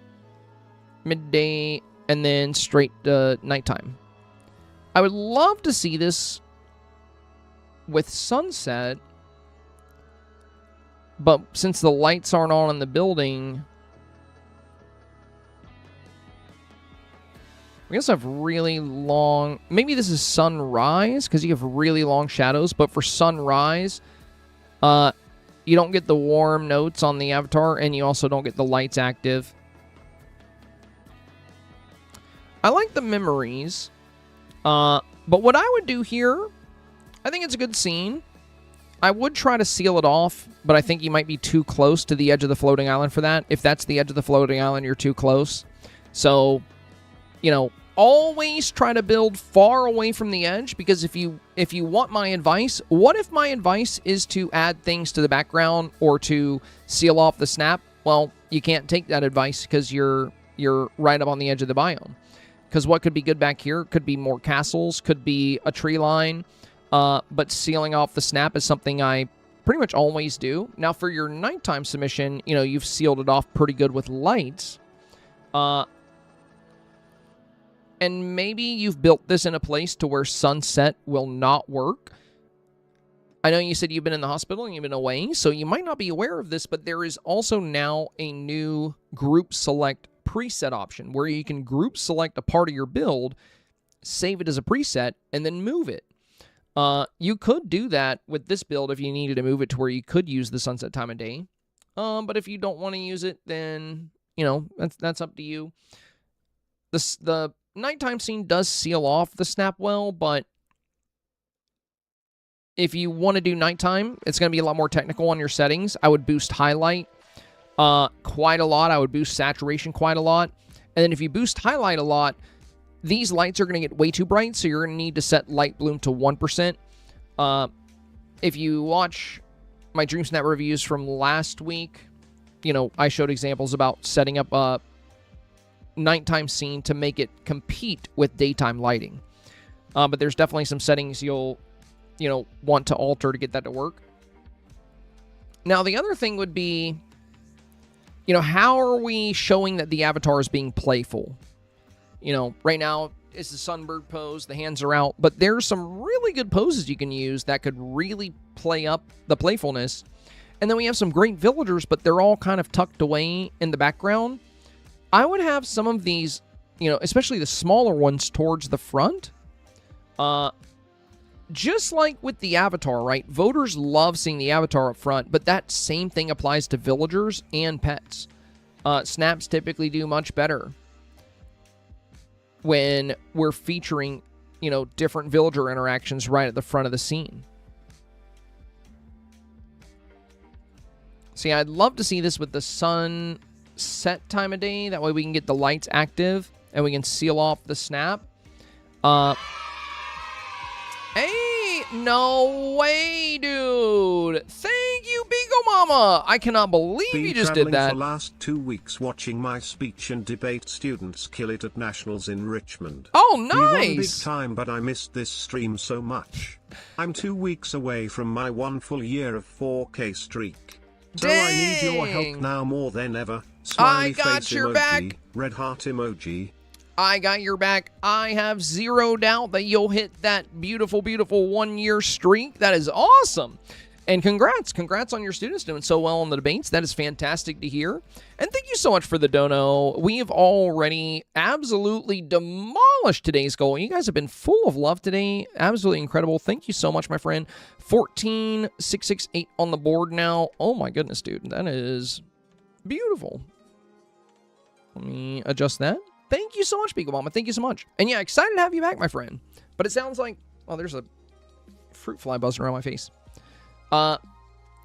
and then straight to nighttime. I would love to see this with sunset, but since the lights aren't on in the building, we also have really long... Maybe this is sunrise, because you have really long shadows. But for sunrise, you don't get the warm notes on the avatar, and you also don't get the lights active. I like the memories. But what I would do here, I think it's a good scene. I would try to seal it off, but I think you might be too close to the edge of the floating island for that. If that's the edge of the floating island, you're too close. So, you know, always try to build far away from the edge, because if you want my advice, what if my advice is to add things to the background or to seal off the snap? Well, you can't take that advice because you're right up on the edge of the biome. Because what could be good back here could be more castles, could be a tree line, but sealing off the snap is something I pretty much always do. Now, for your nighttime submission, you know, you've sealed it off pretty good with lights. And maybe you've built this in a place to where sunset will not work. I know you said you've been in the hospital and you've been away, so you might not be aware of this, but there is also now a new group select preset option where you can group select a part of your build, save it as a preset, and then move it. You could do that with this build if you needed to move it to where you could use the sunset time of day. But if you don't want to use it, then, you know, that's up to you. The nighttime scene does seal off the snap well, but if you want to do nighttime, it's going to be a lot more technical on your settings. I would boost highlight quite a lot. I would boost saturation quite a lot. And then if you boost highlight a lot, these lights are going to get way too bright, so you're going to need to set light bloom to 1%. If you watch my Dreamsnap reviews from last week, you know, I showed examples about setting up a nighttime scene to make it compete with daytime lighting. But there's definitely some settings you'll want to alter to get that to work. Now, the other thing would be, you know, how are we showing that the avatar is being playful? You know, right now, it's the sunbird pose, the hands are out, but there's some really good poses you can use that could really play up the playfulness. And then we have some great villagers, but they're all kind of tucked away in the background. I would have some of these, you know, especially the smaller ones towards the front. Just like with the avatar, right? Voters love seeing the avatar up front, but that same thing applies to villagers and pets. Snaps typically do much better when we're featuring, you know, different villager interactions right at the front of the scene. See, I'd love to see this with the sunset time of day. That way we can get the lights active and we can seal off the snap. Hey, no way, dude. Thank you, Beagle Mama. I cannot believe you just did that. For last 2 weeks watching my speech and debate students kill it at nationals in Richmond. Oh, We won big nice. time, but I missed this stream so much. I'm 2 weeks away from my 1 full year of 4K streak. So I need your help Dang. now more than ever. Smiley got face your emoji, back. red heart emoji. I got your back. I have zero doubt that you'll hit that beautiful, beautiful 1 year streak. That is awesome. And congrats. Congrats on your students doing so well on the debates. That is fantastic to hear. And thank you so much for the dono. We have already absolutely demolished today's goal. You guys have been full of love today. Absolutely incredible. Thank you so much, my friend. 14,668 on the board now. Oh my goodness, dude. That is beautiful. Let me adjust that. Thank you so much, Beagle Mama. Thank you so much. And yeah, excited to have you back, my friend. But it sounds like, well, there's a fruit fly buzzing around my face.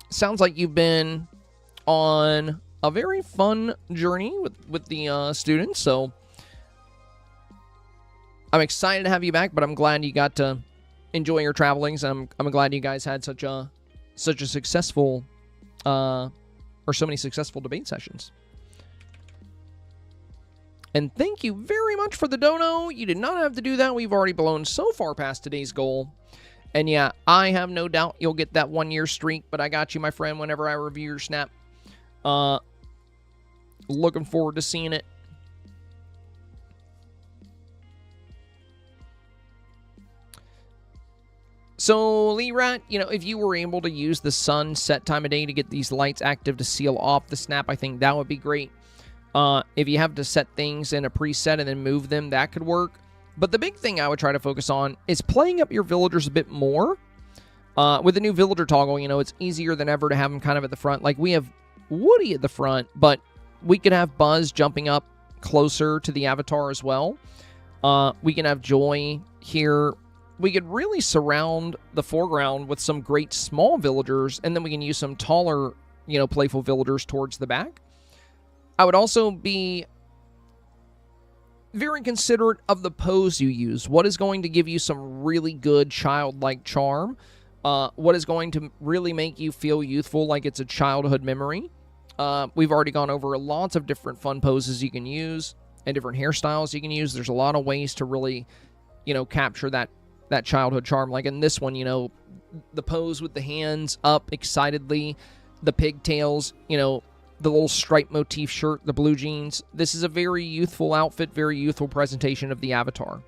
Sounds like you've been on a very fun journey with the students. So I'm excited to have you back, but I'm glad you got to enjoy your travelings. I'm glad you guys had such a successful, or so many successful debate sessions. And thank you very much for the dono. You did not have to do that. We've already blown so far past today's goal. And yeah, I have no doubt you'll get that 1 year streak, but I got you, my friend, whenever I review your snap. Looking forward to seeing it. So, Lee Rat, you know, if you were able to use the sunset time of day to get these lights active to seal off the snap, I think that would be great. If you have to set things in a preset and then move them, that could work. But the big thing I would try to focus on is playing up your villagers a bit more. With the new villager toggle, you know, it's easier than ever to have them kind of at the front. Like, we have Woody at the front, but we could have Buzz jumping up closer to the avatar as well. We can have Joy here. We could really surround the foreground with some great small villagers, and then we can use some taller, you know, playful villagers towards the back. I would also be very considerate of the pose you use. What is going to give you some really good childlike charm? What is going to really make you feel youthful, like it's a childhood memory? We've already gone over lots of different fun poses you can use and different hairstyles you can use. There's a lot of ways to really, you know, capture that childhood charm. Like in this one, you know, the pose with the hands up excitedly, the pigtails, you know, the little stripe motif shirt, the blue jeans. This is a very youthful outfit, very youthful presentation of the avatar.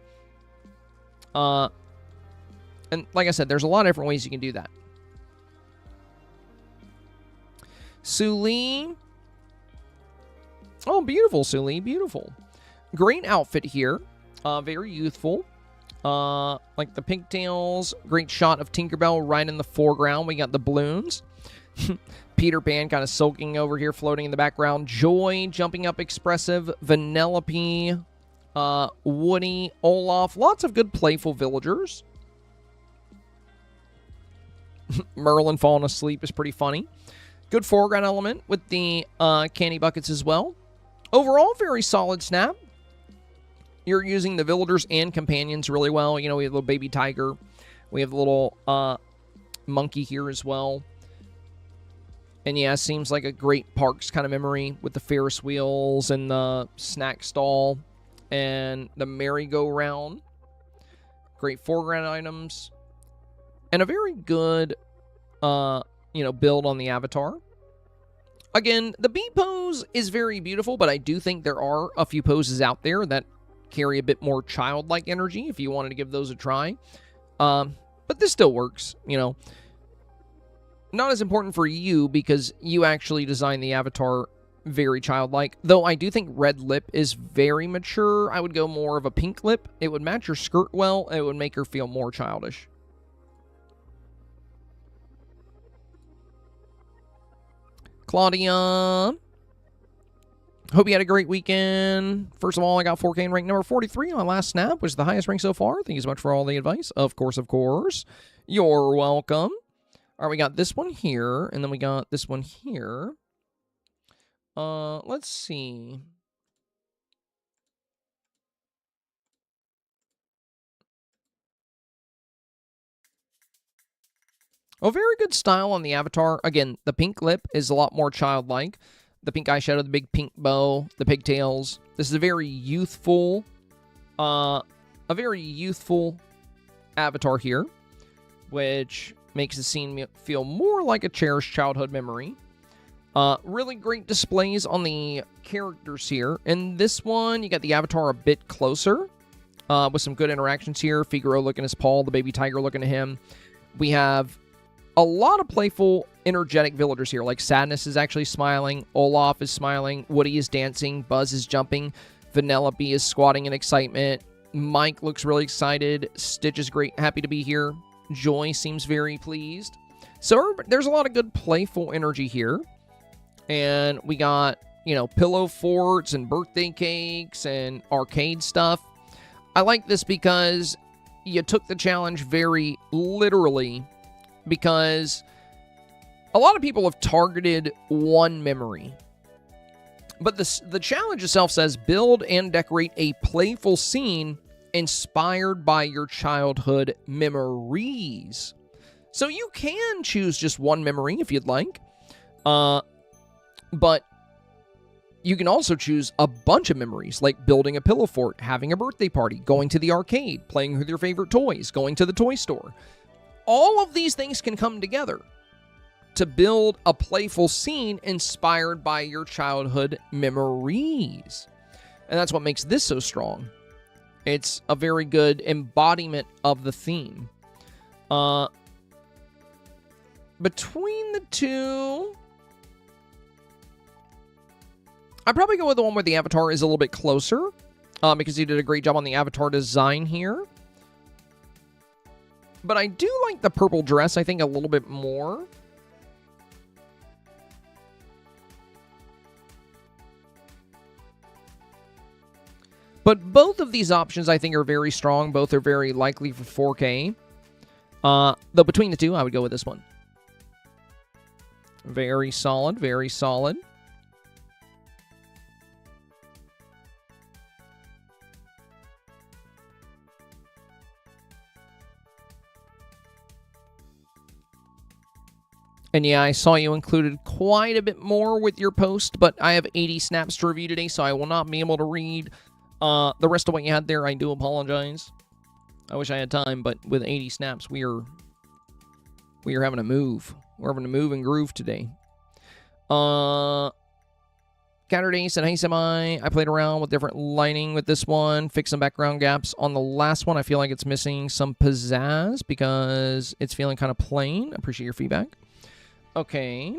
And like I said, there's a lot of different ways you can do that. Suli. Oh, beautiful, Suli. Beautiful. Great outfit here. Very youthful. Like the pigtails. Great shot of Tinkerbell right in the foreground. We got the balloons. Peter Pan kind of sulking over here, floating in the background. Joy jumping up expressive. Vanellope. Woody. Olaf. Lots of good playful villagers. Merlin falling asleep is pretty funny. Good foreground element with the candy buckets as well. Overall, very solid snap. You're using the villagers and companions really well. You know, we have a little baby tiger. We have a little monkey here as well. And yeah, seems like a great parks kind of memory with the Ferris wheels and the snack stall and the merry-go-round. Great foreground items. And a very good, build on the avatar. Again, the bee pose is very beautiful, but I do think there are a few poses out there that carry a bit more childlike energy if you wanted to give those a try. But this still works, you know. Not as important for you because you actually designed the avatar very childlike. Though I do think red lip is very mature. I would go more of a pink lip. It would match your skirt well. It would make her feel more childish. Claudia. Hope you had a great weekend. First of all, I got 4K in rank number 43 on last snap, which is the highest rank so far. Thank you so much for all the advice. Of course, of course. You're welcome. All right, we got this one here, and then we got this one here. Let's see. Oh, very good style on the avatar. Again, the pink lip is a lot more childlike. The pink eyeshadow, the big pink bow, the pigtails. This is a very youthful, avatar here, which makes the scene feel more like a cherished childhood memory. Really great displays on the characters here. In this one, you got the avatar a bit closer, with some good interactions here. Figaro looking at his paw, the baby tiger looking at him. We have a lot of playful, energetic villagers here. Like Sadness is actually smiling. Olaf is smiling. Woody is dancing. Buzz is jumping. Vanellope is squatting in excitement. Mike looks really excited. Stitch is great. Happy to be here. Joy seems very pleased. So there's a lot of good playful energy here. And we got, pillow forts and birthday cakes and arcade stuff. I like this because you took the challenge very literally, because a lot of people have targeted one memory. But the challenge itself says build and decorate a playful scene inspired by your childhood memories. So you can choose just one memory if you'd like. But you can also choose a bunch of memories, like building a pillow fort, having a birthday party, going to the arcade, playing with your favorite toys, going to the toy store. All of these things can come together to build a playful scene inspired by your childhood memories. And that's what makes this so strong. It's a very good embodiment of the theme. Between the two, I'd probably go with the one where the avatar is a little bit closer, because he did a great job on the avatar design here. But I do like the purple dress, I think, a little bit more. But both of these options, I think, are very strong. Both are very likely for 4K. Though between the two, I would go with this one. Very solid, very solid. And yeah, I saw you included quite a bit more with your post, but I have 80 snaps to review today, so I will not be able to read the rest of what you had there. I do apologize. I wish I had time, but with 80 snaps, we are having a move. We're having a move and groove today. Catterday said, hey, Semi, I played around with different lighting with this one, fixed some background gaps. On the last one, I feel like it's missing some pizzazz because it's feeling kind of plain. Appreciate your feedback. Okay.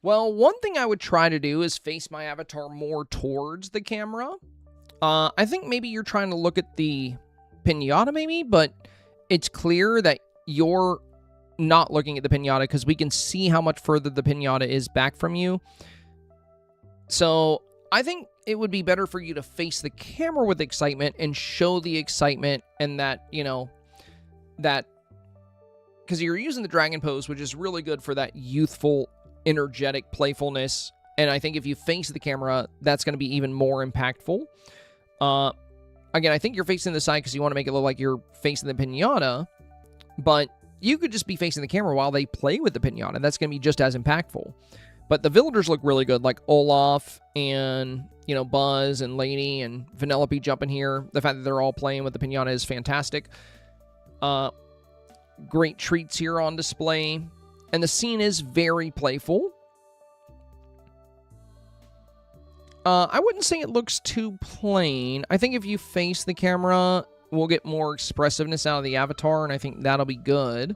Well, one thing I would try to do is face my avatar more towards the camera. I think maybe you're trying to look at the pinata maybe, but it's clear that you're not looking at the pinata because we can see how much further the pinata is back from you. So I think it would be better for you to face the camera with excitement and show the excitement and that, you know, that because you're using the dragon pose, which is really good for that youthful energetic playfulness, and I think if you face the camera, that's going to be even more impactful. Again, I think you're facing the side because you want to make it look like you're facing the pinata, but you could just be facing the camera while they play with the pinata. That's going to be just as impactful. But the villagers look really good, like Olaf and, you know, Buzz and Lady and Vanellope jumping here. The fact that they're all playing with the pinata is fantastic. Great treats here on display. And the scene is very playful. I wouldn't say it looks too plain. I think if you face the camera, we'll get more expressiveness out of the avatar, and I think that'll be good.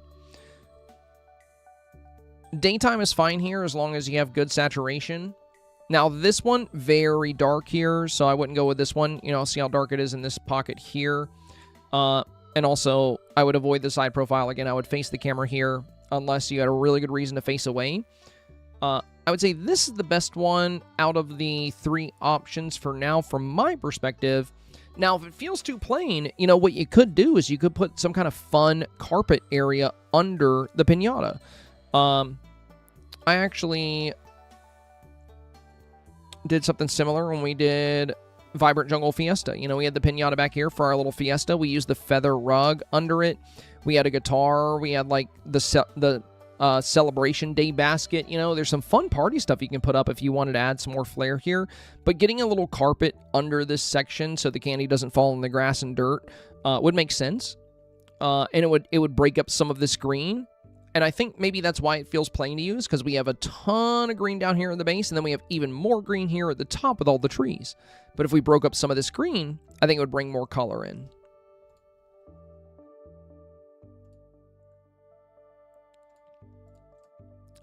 Daytime is fine here as long as you have good saturation. Now, this one, very dark here, so I wouldn't go with this one. You know, see how dark it is in this pocket here. And also, I would avoid the side profile. Again, I would face the camera here, unless you had a really good reason to face away. I would say this is the best one out of the three options for now, from my perspective. Now, if it feels too plain, you know, what you could do is you could put some kind of fun carpet area under the pinata. I actually did something similar when we did Vibrant Jungle Fiesta. You know, we had the pinata back here for our little fiesta. We used the feather rug under it. We had a guitar. We had, like, the celebration day basket. You know, there's some fun party stuff you can put up if you wanted to add some more flair here. But getting a little carpet under this section so the candy doesn't fall in the grass and dirt would make sense. And it would break up some of this green. And I think maybe that's why it feels plain to use, because we have a ton of green down here in the base, and then we have even more green here at the top with all the trees. But if we broke up some of this green, I think it would bring more color in.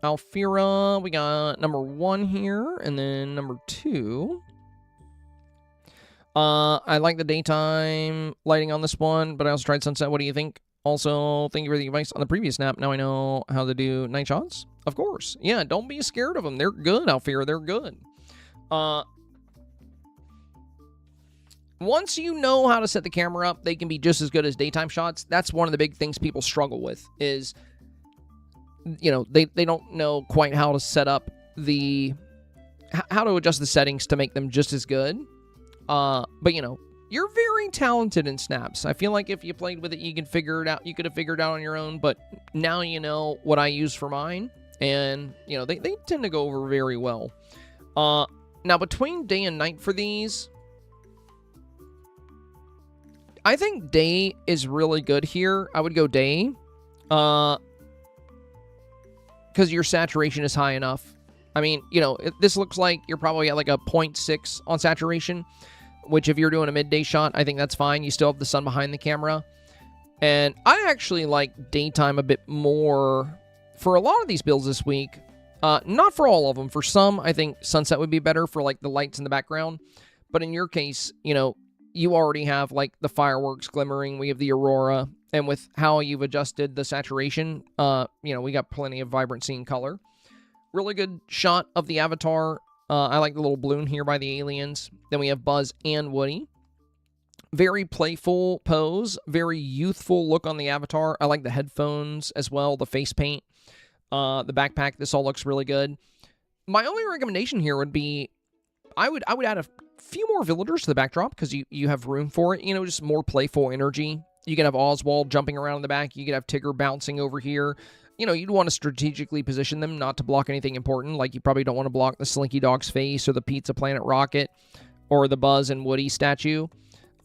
Alfira, we got number 1 here, and then number 2. I like the daytime lighting on this one, but I also tried sunset. What do you think? Also, thank you for the advice on the previous snap. Now I know how to do night shots. Of course. Yeah, don't be scared of them. They're good, Alfira. They're good. Once you know how to set the camera up, they can be just as good as daytime shots. That's one of the big things people struggle with is, you know, they don't know quite how to set up how to adjust the settings to make them just as good. But, you know, you're very talented in snaps. I feel like if you played with it, you can figure it out. You could have figured it out on your own, but now you know what I use for mine, and, you know, they tend to go over very well. Now, between day and night for these, I think day is really good here. I would go day, because your saturation is high enough. I mean, you know, this looks like you're probably at like a 0.6 on saturation, which if you're doing a midday shot, I think that's fine. You still have the sun behind the camera. And I actually like daytime a bit more for a lot of these builds this week. Not for all of them. For some, I think sunset would be better for like the lights in the background. But in your case, you know, you already have like the fireworks glimmering. We have the aurora. And with how you've adjusted the saturation, you know, we got plenty of vibrancy and color. Really good shot of the avatar. I like the little balloon here by the aliens. Then we have Buzz and Woody. Very playful pose. Very youthful look on the avatar. I like the headphones as well. The face paint. The backpack. This all looks really good. My only recommendation here would be, I would add a few more villagers to the backdrop because you have room for it. You know, just more playful energy. You can have Oswald jumping around in the back. You can have Tigger bouncing over here. you know, you'd want to strategically position them not to block anything important. Like, you probably don't want to block the Slinky Dog's face or the Pizza Planet rocket or the Buzz and Woody statue.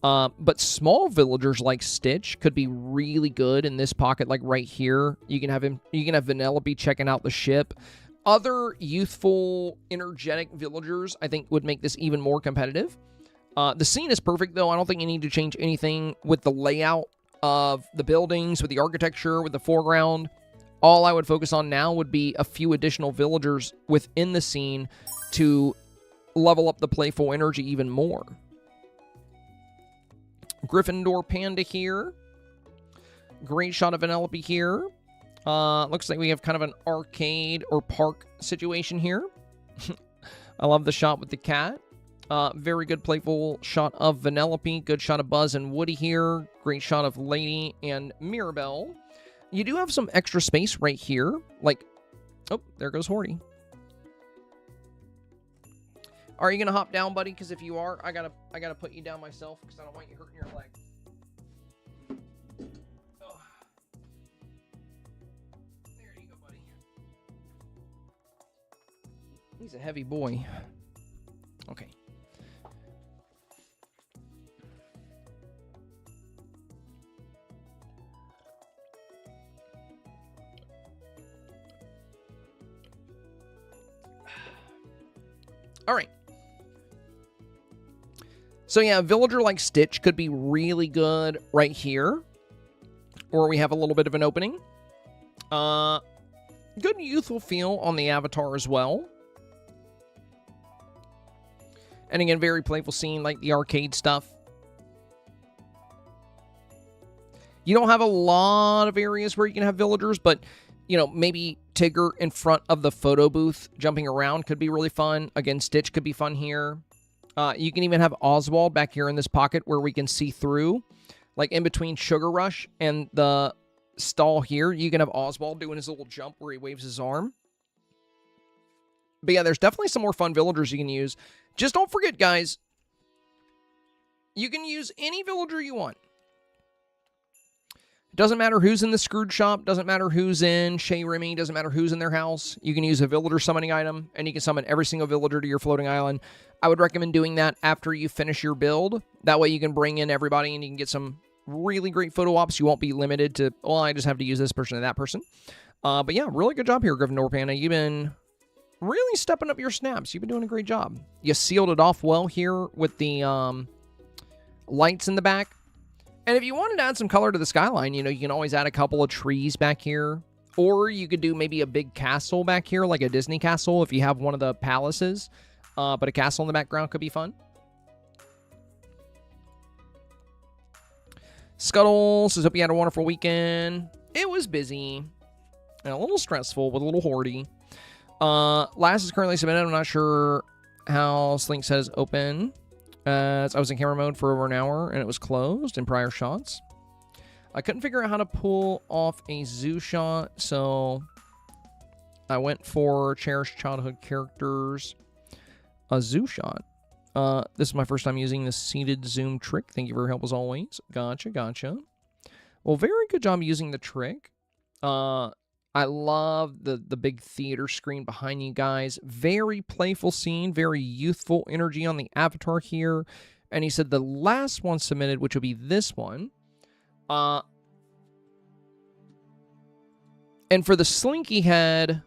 But small villagers like Stitch could be really good in this pocket, like right here. You can have Vanellope checking out the ship. Other youthful, energetic villagers, I think, would make this even more competitive. The scene is perfect, though. I don't think you need to change anything with the layout of the buildings, with the architecture, with the foreground. All I would focus on now would be a few additional villagers within the scene to level up the playful energy even more. Gryffindor Panda here. Great shot of Vanellope here. Looks like we have kind of an arcade or park situation here. I love the shot with the cat. Very good playful shot of Vanellope. Good shot of Buzz and Woody here. Great shot of Lady and Mirabelle. You do have some extra space right here. Like, oh, there goes Horty. Are you gonna hop down, buddy? Because if you are, I gotta put you down myself because I don't want you hurting your leg. Oh. There you go, buddy. He's a heavy boy. Okay. All right. So yeah, a villager like Stitch could be really good right here. Or we have a little bit of an opening. Good youthful feel on the avatar as well. And again, very playful scene like the arcade stuff. You don't have a lot of areas where you can have villagers, but, you know, maybe Tigger in front of the photo booth jumping around could be really fun. Again, Stitch could be fun here. You can even have Oswald back here in this pocket where we can see through. Like in between Sugar Rush and the stall here, you can have Oswald doing his little jump where he waves his arm. But yeah, there's definitely some more fun villagers you can use. Just don't forget, guys, you can use any villager you want. Doesn't matter who's in the Scrooge shop. Doesn't matter who's in Shea Remy. Doesn't matter who's in their house. You can use a villager summoning item, and you can summon every single villager to your floating island. I would recommend doing that after you finish your build. That way you can bring in everybody, and you can get some really great photo ops. You won't be limited to, well, I just have to use this person and that person. But yeah, really good job here, Gryffindor Panda. You've been really stepping up your snaps. You've been doing a great job. You sealed it off well here with the lights in the back. And if you wanted to add some color to the skyline, you know, you can always add a couple of trees back here. Or you could do maybe a big castle back here, like a Disney castle, if you have one of the palaces. But a castle in the background could be fun. Scuttle says, hope you had a wonderful weekend. It was busy. And a little stressful, with a little hoardy. Last is currently submitted. I'm not sure how Slink says open. I was in camera mode for over an hour, and it was closed in prior shots. I couldn't figure out how to pull off a zoo shot, so I went for Cherished Childhood Characters, a zoo shot. This is my first time using the seated zoom trick. Thank you for your help as always. Gotcha, gotcha. Well, very good job using the trick. I love the big theater screen behind you guys. Very playful scene, very youthful energy on the avatar here. And he said the last one submitted, which would be this one. And for the Slinky head,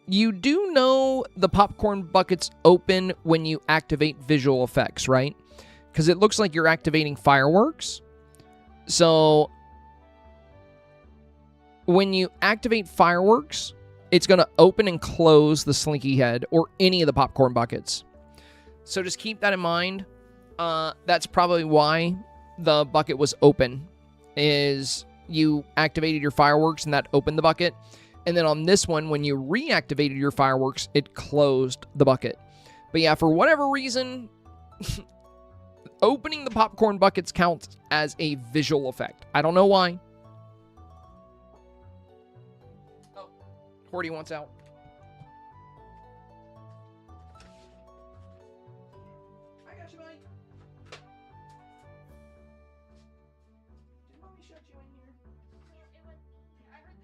you do know the popcorn buckets open when you activate visual effects, right? Because it looks like you're activating fireworks. So when you activate fireworks, it's going to open and close the Slinky head or any of the popcorn buckets. So just keep that in mind. That's probably why the bucket was open, is you activated your fireworks and that opened the bucket. And then on this one, when you reactivated your fireworks, it closed the bucket. But yeah, for whatever reason, opening the popcorn buckets counts as a visual effect. I don't know why. Horty wants out. I got you, Mike. Did mommy shut you in here? I heard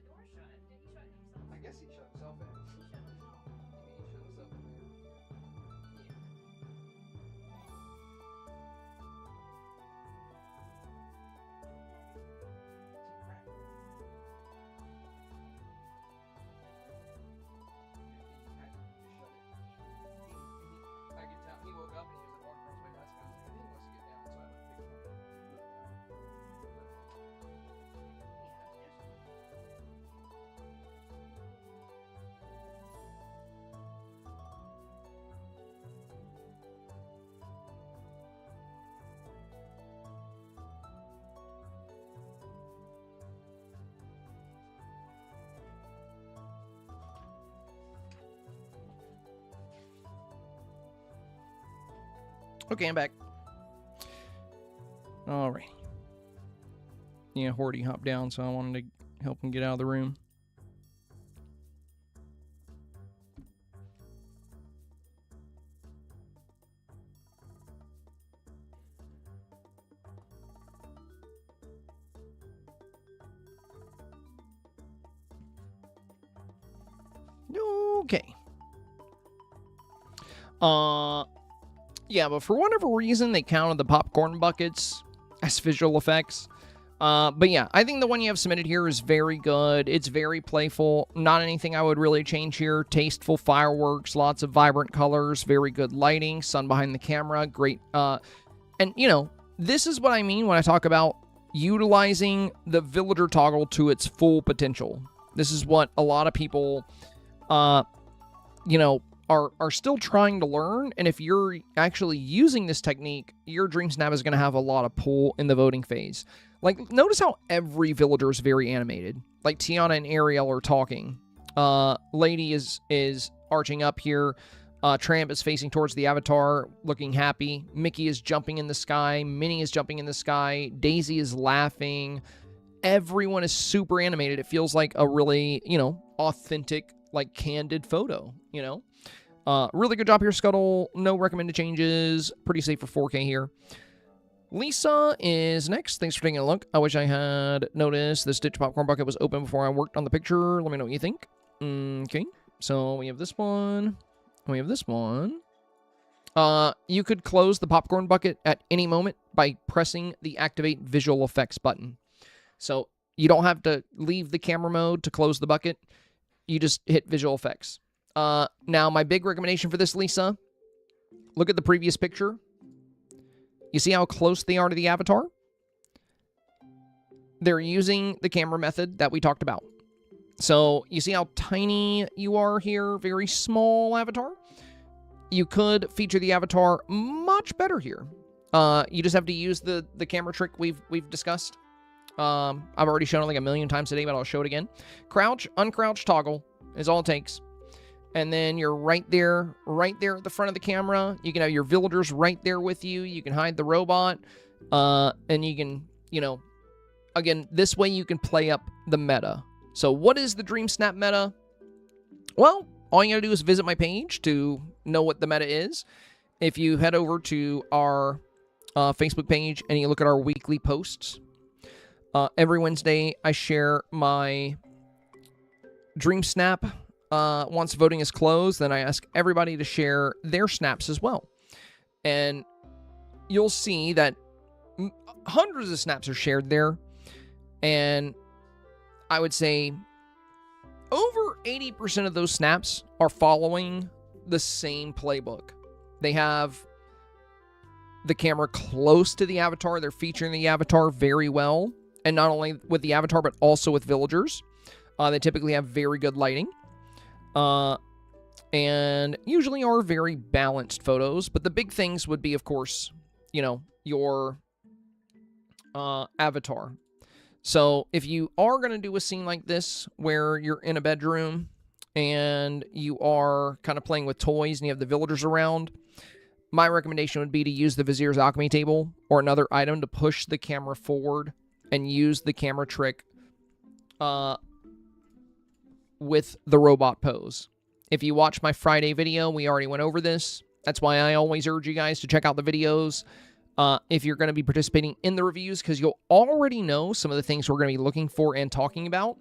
Okay, I'm back. All right. Yeah, Horty hopped down, so I wanted to help him get out of the room. Okay. Yeah, but for whatever reason, they counted the popcorn buckets as visual effects. But yeah, I think the one you have submitted here is very good. It's very playful. Not anything I would really change here. Tasteful fireworks, lots of vibrant colors, very good lighting, sun behind the camera, great. And, you know, this is what I mean when I talk about utilizing the villager toggle to its full potential. This is what a lot of people, you know, are still trying to learn, and if you're actually using this technique, your Dreamsnap is going to have a lot of pull in the voting phase. Like, notice how every villager is very animated. Like, Tiana and Ariel are talking. Lady is arching up here. Tramp is facing towards the avatar, looking happy. Mickey is jumping in the sky. Minnie is jumping in the sky. Daisy is laughing. Everyone is super animated. It feels like a really, you know, authentic, like, candid photo, you know? Really good job here, Scuttle. No recommended changes. Pretty safe for 4K here. Lisa is next. Thanks for taking a look. I wish I had noticed the Stitch popcorn bucket was open before I worked on the picture. Let me know what you think. Okay, so we have this one. We have this one. You could close the popcorn bucket at any moment by pressing the Activate Visual Effects button. So you don't have to leave the camera mode to close the bucket. You just hit Visual Effects. Now, my big recommendation for this, Lisa, look at the previous picture. You see how close they are to the avatar? They're using the camera method that we talked about. So, you see how tiny you are here? Very small avatar. You could feature the avatar much better here. You just have to use the camera trick we've discussed. I've already shown it like a million times today, but I'll show it again. Crouch, uncrouch, toggle is all it takes. And then you're right there at the front of the camera. You can have your villagers right there with you. You can hide the robot. And you can, you know, again, this way you can play up the meta. So what is the Dreamsnap meta? Well, all you gotta do is visit my page to know what the meta is. If you head over to our Facebook page and you look at our weekly posts, every Wednesday I share my Dreamsnap. Once voting is closed, then I ask everybody to share their snaps as well. And you'll see that hundreds of snaps are shared there. And I would say over 80% of those snaps are following the same playbook. They have the camera close to the avatar. They're featuring the avatar very well. And not only with the avatar, but also with villagers. They typically have very good lighting. And usually are very balanced photos, but the big things would be, of course, you know, your avatar. So if you are going to do a scene like this where you're in a bedroom and you are kind of playing with toys and you have the villagers around, my recommendation would be to use the Vizier's Alchemy table or another item to push the camera forward and use the camera trick with the robot pose. If you watch my Friday video, we already went over this. That's why I always urge you guys to check out the videos if you're going to be participating in the reviews, because you'll already know some of the things we're going to be looking for and talking about,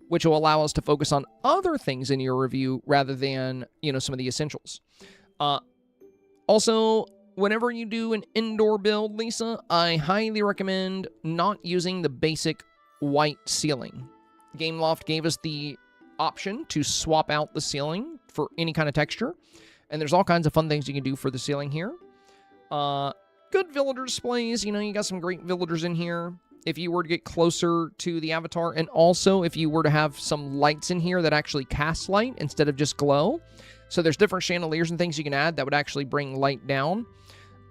which will allow us to focus on other things in your review rather than, you know, some of the essentials. Also, whenever you do an indoor build, Lisa, I highly recommend not using the basic white ceiling. Gameloft gave us the option to swap out the ceiling for any kind of texture, and there's all kinds of fun things you can do for the ceiling here. Good villager displays, you know, you got some great villagers in here. If you were to get closer to the avatar, and also if you were to have some lights in here that actually cast light instead of just glow. So there's different chandeliers and things you can add that would actually bring light down.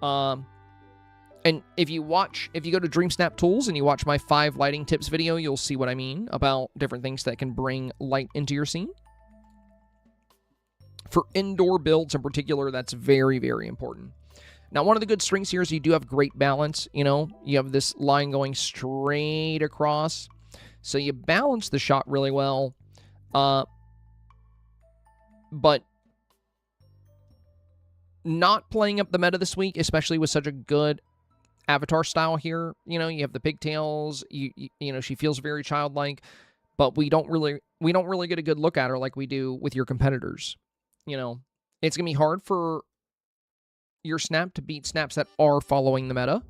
And if you go to Dreamsnap Tools and you watch my 5 lighting tips video, you'll see what I mean about different things that can bring light into your scene. For indoor builds in particular, that's very, very important. Now, one of the good strengths here is you do have great balance. You know, you have this line going straight across. So you balance the shot really well. But not playing up the meta this week, especially with such a good avatar style here. You know, you have the pigtails. You know, she feels very childlike, but we don't really get a good look at her like we do with your competitors. You know, it's gonna be hard for your snap to beat snaps that are following the meta.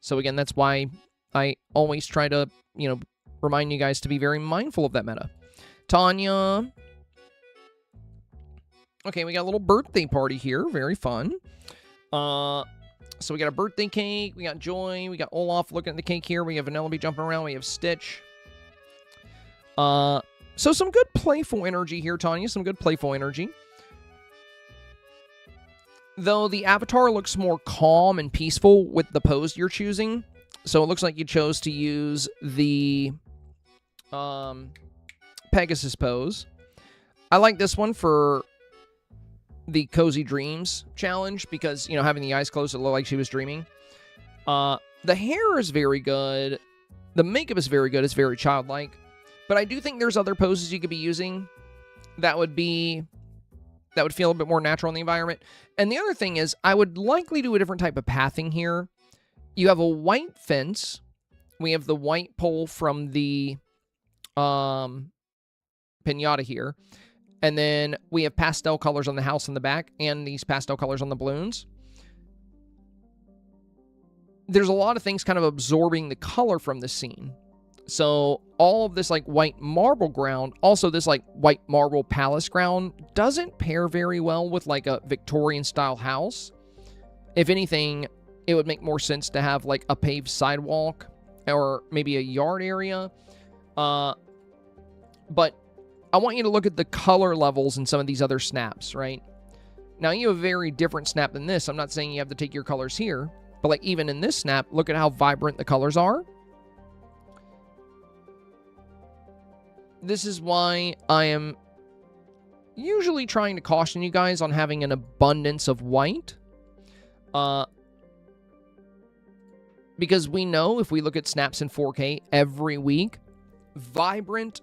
So again, that's why I always try to, you know, remind you guys to be very mindful of that meta. Tanya. Okay, we got a little birthday party here. Very fun. So we got a birthday cake. We got Joy. We got Olaf looking at the cake here. We have Vanellope jumping around. We have Stitch. So some good playful energy here, Tanya. Some good playful energy. Though the avatar looks more calm and peaceful with the pose you're choosing. So it looks like you chose to use the Pegasus pose. I like this one for the Cozy Dreams challenge because, you know, having the eyes closed, it looked like she was dreaming. The hair is very good. The makeup is very good. It's very childlike. But I do think there's other poses you could be using that would feel a bit more natural in the environment. And the other thing is, I would likely do a different type of pathing here. You have a white fence. We have the white pole from the pinata here. And then we have pastel colors on the house in the back and these pastel colors on the balloons. There's a lot of things kind of absorbing the color from the scene. So all of this like white marble ground, also this like white marble palace ground, doesn't pair very well with like a Victorian style house. If anything, it would make more sense to have like a paved sidewalk or maybe a yard area. But I want you to look at the color levels in some of these other snaps, right? Now, you have a very different snap than this. I'm not saying you have to take your colors here, but like even in this snap, look at how vibrant the colors are. This is why I am usually trying to caution you guys on having an abundance of white. Because we know if we look at snaps in 4K every week, vibrant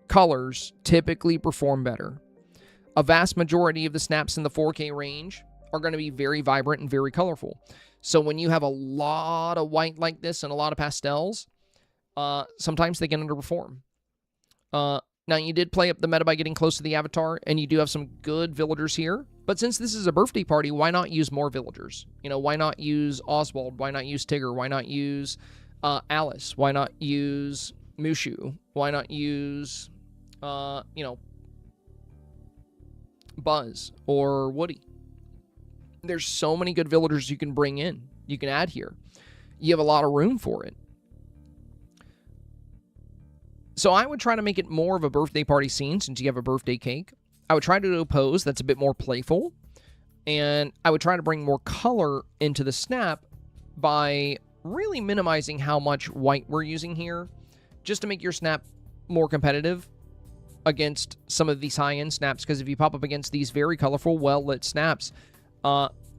colors typically perform better. A vast majority of the snaps in the 4K range are going to be very vibrant and very colorful. So when you have a lot of white like this and a lot of pastels, sometimes they can underperform. Now, you did play up the meta by getting close to the avatar, and you do have some good villagers here. But since this is a birthday party, why not use more villagers? You know, why not use Oswald? Why not use Tigger? Why not use Alice? Why not use Mushu? Why not use, you know, Buzz or Woody? There's so many good villagers you can bring in. You can add here. You have a lot of room for it. So I would try to make it more of a birthday party scene since you have a birthday cake. I would try to do a pose that's a bit more playful. And I would try to bring more color into the snap by really minimizing how much white we're using here, just to make your snap more competitive against some of these high-end snaps. Because if you pop up against these very colorful, well-lit snaps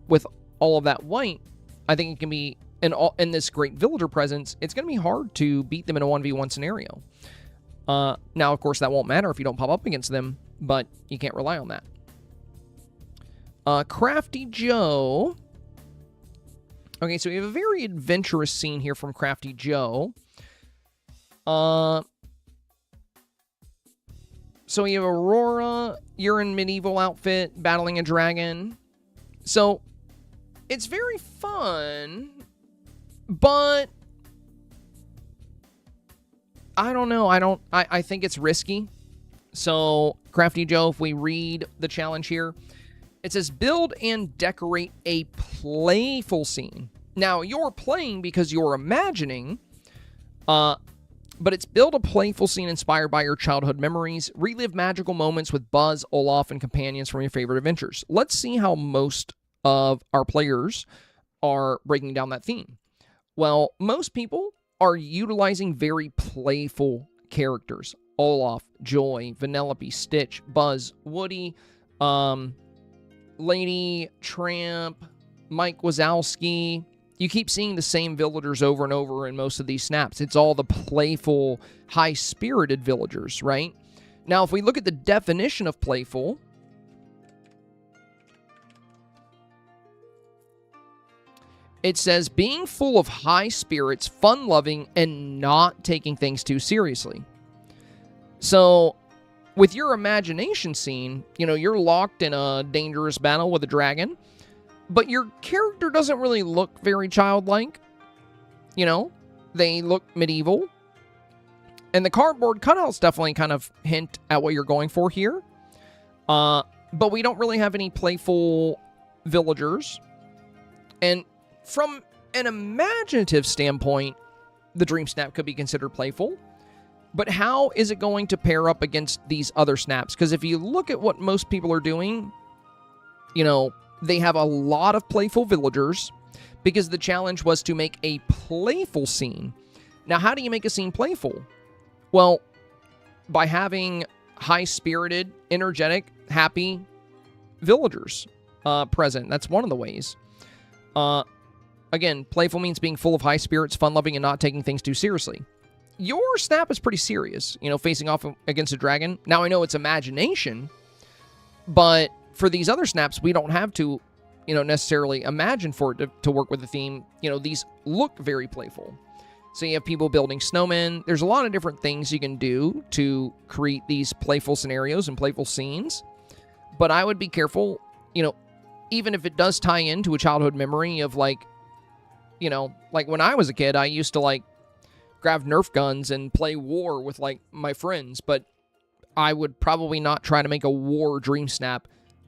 with all of that white, I think it can be, in this great villager presence, it's going to be hard to beat them in a 1v1 scenario. Now, of course, that won't matter if you don't pop up against them, but you can't rely on that. Crafty Joe. Okay, so we have a very adventurous scene here from Crafty Joe. So we have Aurora. You're in medieval outfit, battling a dragon. So it's very fun, but I don't know. I think it's risky. So, Crafty Joe, if we read the challenge here, it says build and decorate a playful scene. Now, you're playing because you're imagining, but it's build a playful scene inspired by your childhood memories. Relive magical moments with Buzz, Olaf, and companions from your favorite adventures. Let's see how most of our players are breaking down that theme. Well, most people are utilizing very playful characters. Olaf, Joy, Vanellope, Stitch, Buzz, Woody, Lady, Tramp, Mike Wazowski. You keep seeing the same villagers over and over in most of these snaps. It's all the playful, high-spirited villagers, right? Now, if we look at the definition of playful, it says being full of high spirits, fun-loving, and not taking things too seriously. So, with your imagination scene, you know, you're locked in a dangerous battle with a dragon, but your character doesn't really look very childlike. You know, they look medieval. And the cardboard cutouts definitely kind of hint at what you're going for here. But we don't really have any playful villagers. And from an imaginative standpoint, the Dreamsnap could be considered playful. But how is it going to pair up against these other snaps? Because if you look at what most people are doing, you know, they have a lot of playful villagers because the challenge was to make a playful scene. Now, how do you make a scene playful? Well, by having high-spirited, energetic, happy villagers present. That's one of the ways. Again, playful means being full of high spirits, fun-loving, and not taking things too seriously. Your snap is pretty serious, you know, facing off against a dragon. Now, I know it's imagination, but for these other snaps, we don't have to, you know, necessarily imagine for it to work with the theme. You know, these look very playful. So you have people building snowmen. There's a lot of different things you can do to create these playful scenarios and playful scenes. But I would be careful, you know, even if it does tie into a childhood memory of, like, you know, like when I was a kid, I used to, like, grab Nerf guns and play war with, like, my friends. But I would probably not try to make a war Dreamsnap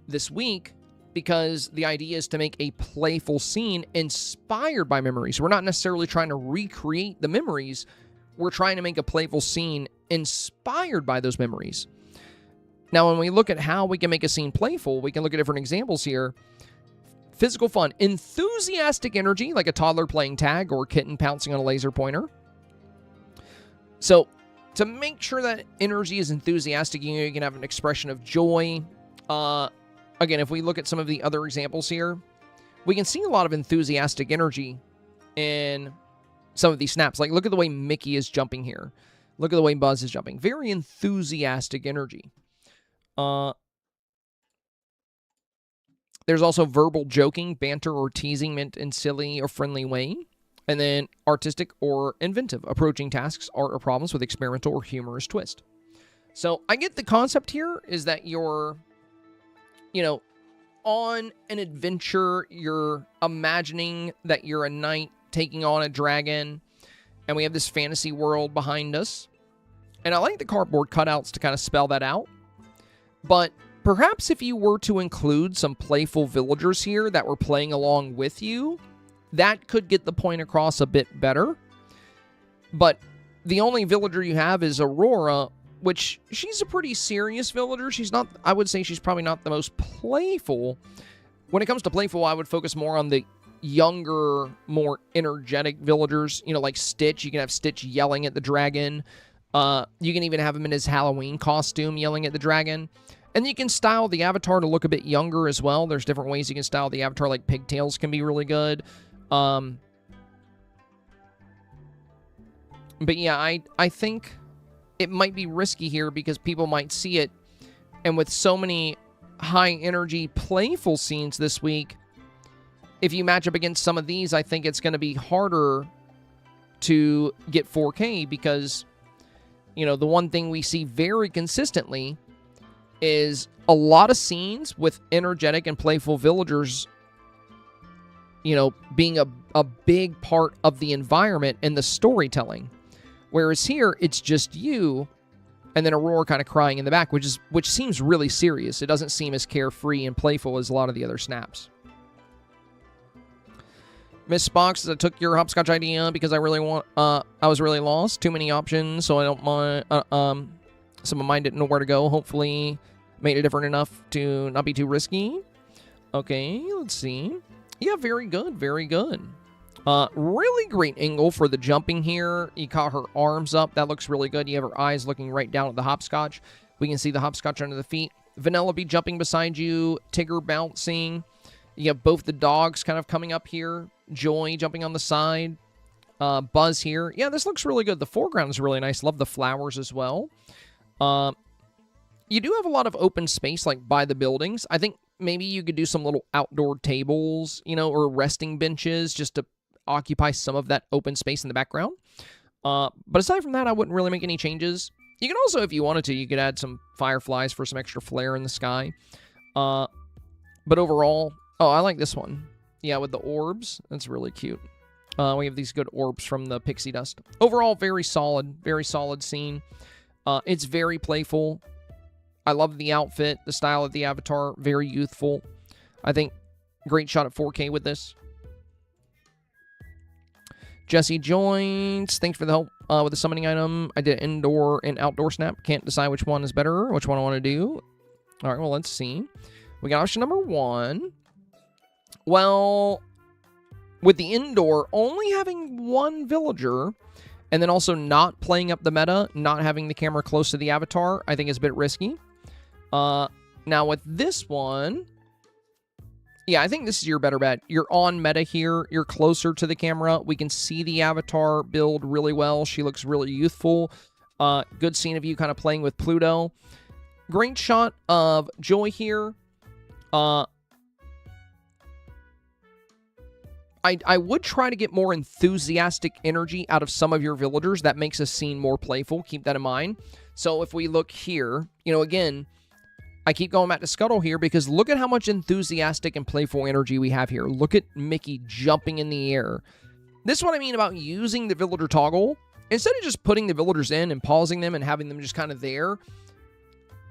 this week, because the idea is to make a playful scene inspired by memories. We're not necessarily trying to recreate the memories. We're trying to make a playful scene inspired by those memories. Now, when we look at how we can make a scene playful, we can look at different examples here. Physical fun. Enthusiastic energy, like a toddler playing tag or a kitten pouncing on a laser pointer. So, to make sure that energy is enthusiastic, you can have an expression of joy. Again, if we look at some of the other examples here, we can see a lot of enthusiastic energy in some of these snaps. Like, look at the way Mickey is jumping here. Look at the way Buzz is jumping. Very enthusiastic energy. There's also verbal joking, banter, or teasing meant in silly or friendly way. And then artistic or inventive, approaching tasks, art, or problems with experimental or humorous twist. So I get the concept here is that you're, you know, on an adventure, you're imagining that you're a knight taking on a dragon, and we have this fantasy world behind us. And I like the cardboard cutouts to kind of spell that out. But perhaps if you were to include some playful villagers here that were playing along with you, that could get the point across a bit better. But the only villager you have is Aurora, which she's a pretty serious villager. She's not, I would say she's probably not the most playful. When it comes to playful, I would focus more on the younger, more energetic villagers. You know, like Stitch. You can have Stitch yelling at the dragon. You can even have him in his Halloween costume yelling at the dragon. And you can style the avatar to look a bit younger as well. There's different ways you can style the avatar, like pigtails can be really good. But yeah, I think it might be risky here because people might see it. And with so many high-energy, playful scenes this week, if you match up against some of these, I think it's going to be harder to get 4K because, you know, the one thing we see very consistently is a lot of scenes with energetic and playful villagers, you know, being a big part of the environment and the storytelling. Whereas here, it's just you, and then Aurora kind of crying in the back, which seems really serious. It doesn't seem as carefree and playful as a lot of the other snaps. Miss Spock says, I took your hopscotch idea because I was really lost. Too many options, so I don't mind. Some of mine didn't know where to go. Hopefully, made it different enough to not be too risky. Okay, let's see. Yeah, very good, very good. Really great angle for the jumping here. You caught her arms up. That looks really good. You have her eyes looking right down at the hopscotch. We can see the hopscotch under the feet. Vanellope jumping beside you. Tigger bouncing. You have both the dogs kind of coming up here. Joy jumping on the side. Buzz here. Yeah, this looks really good. The foreground is really nice. Love the flowers as well. You do have a lot of open space, like by the buildings. I think maybe you could do some little outdoor tables, you know, or resting benches just to occupy some of that open space in the background. But aside from that, I wouldn't really make any changes. You can also, if you wanted to, you could add some fireflies for some extra flare in the sky. But overall, oh, I like this one. Yeah, with the orbs. That's really cute. We have these good orbs from the pixie dust. Overall, very solid scene. It's very playful. I love the outfit, the style of the avatar, very youthful. I think great shot at 4K with this. Jesse joins. Thanks for the help with the summoning item. I did indoor and outdoor snap. Can't decide which one is better, which one I want to do. All right, well, let's see. We got option number 1. Well, with the indoor, only having one villager, and then also not playing up the meta, not having the camera close to the avatar, I think is a bit risky. Now with this one, yeah, I think this is your better bet. You're on meta here. You're closer to the camera. We can see the avatar build really well. She looks really youthful. Good scene of you kind of playing with Pluto. Great shot of Joy here. I would try to get more enthusiastic energy out of some of your villagers. That makes a scene more playful. Keep that in mind. So if we look here, you know, again, I keep going back to Scuttle here because look at how much enthusiastic and playful energy we have here. Look at Mickey jumping in the air. This is what I mean about using the villager toggle. Instead of just putting the villagers in and pausing them and having them just kind of there,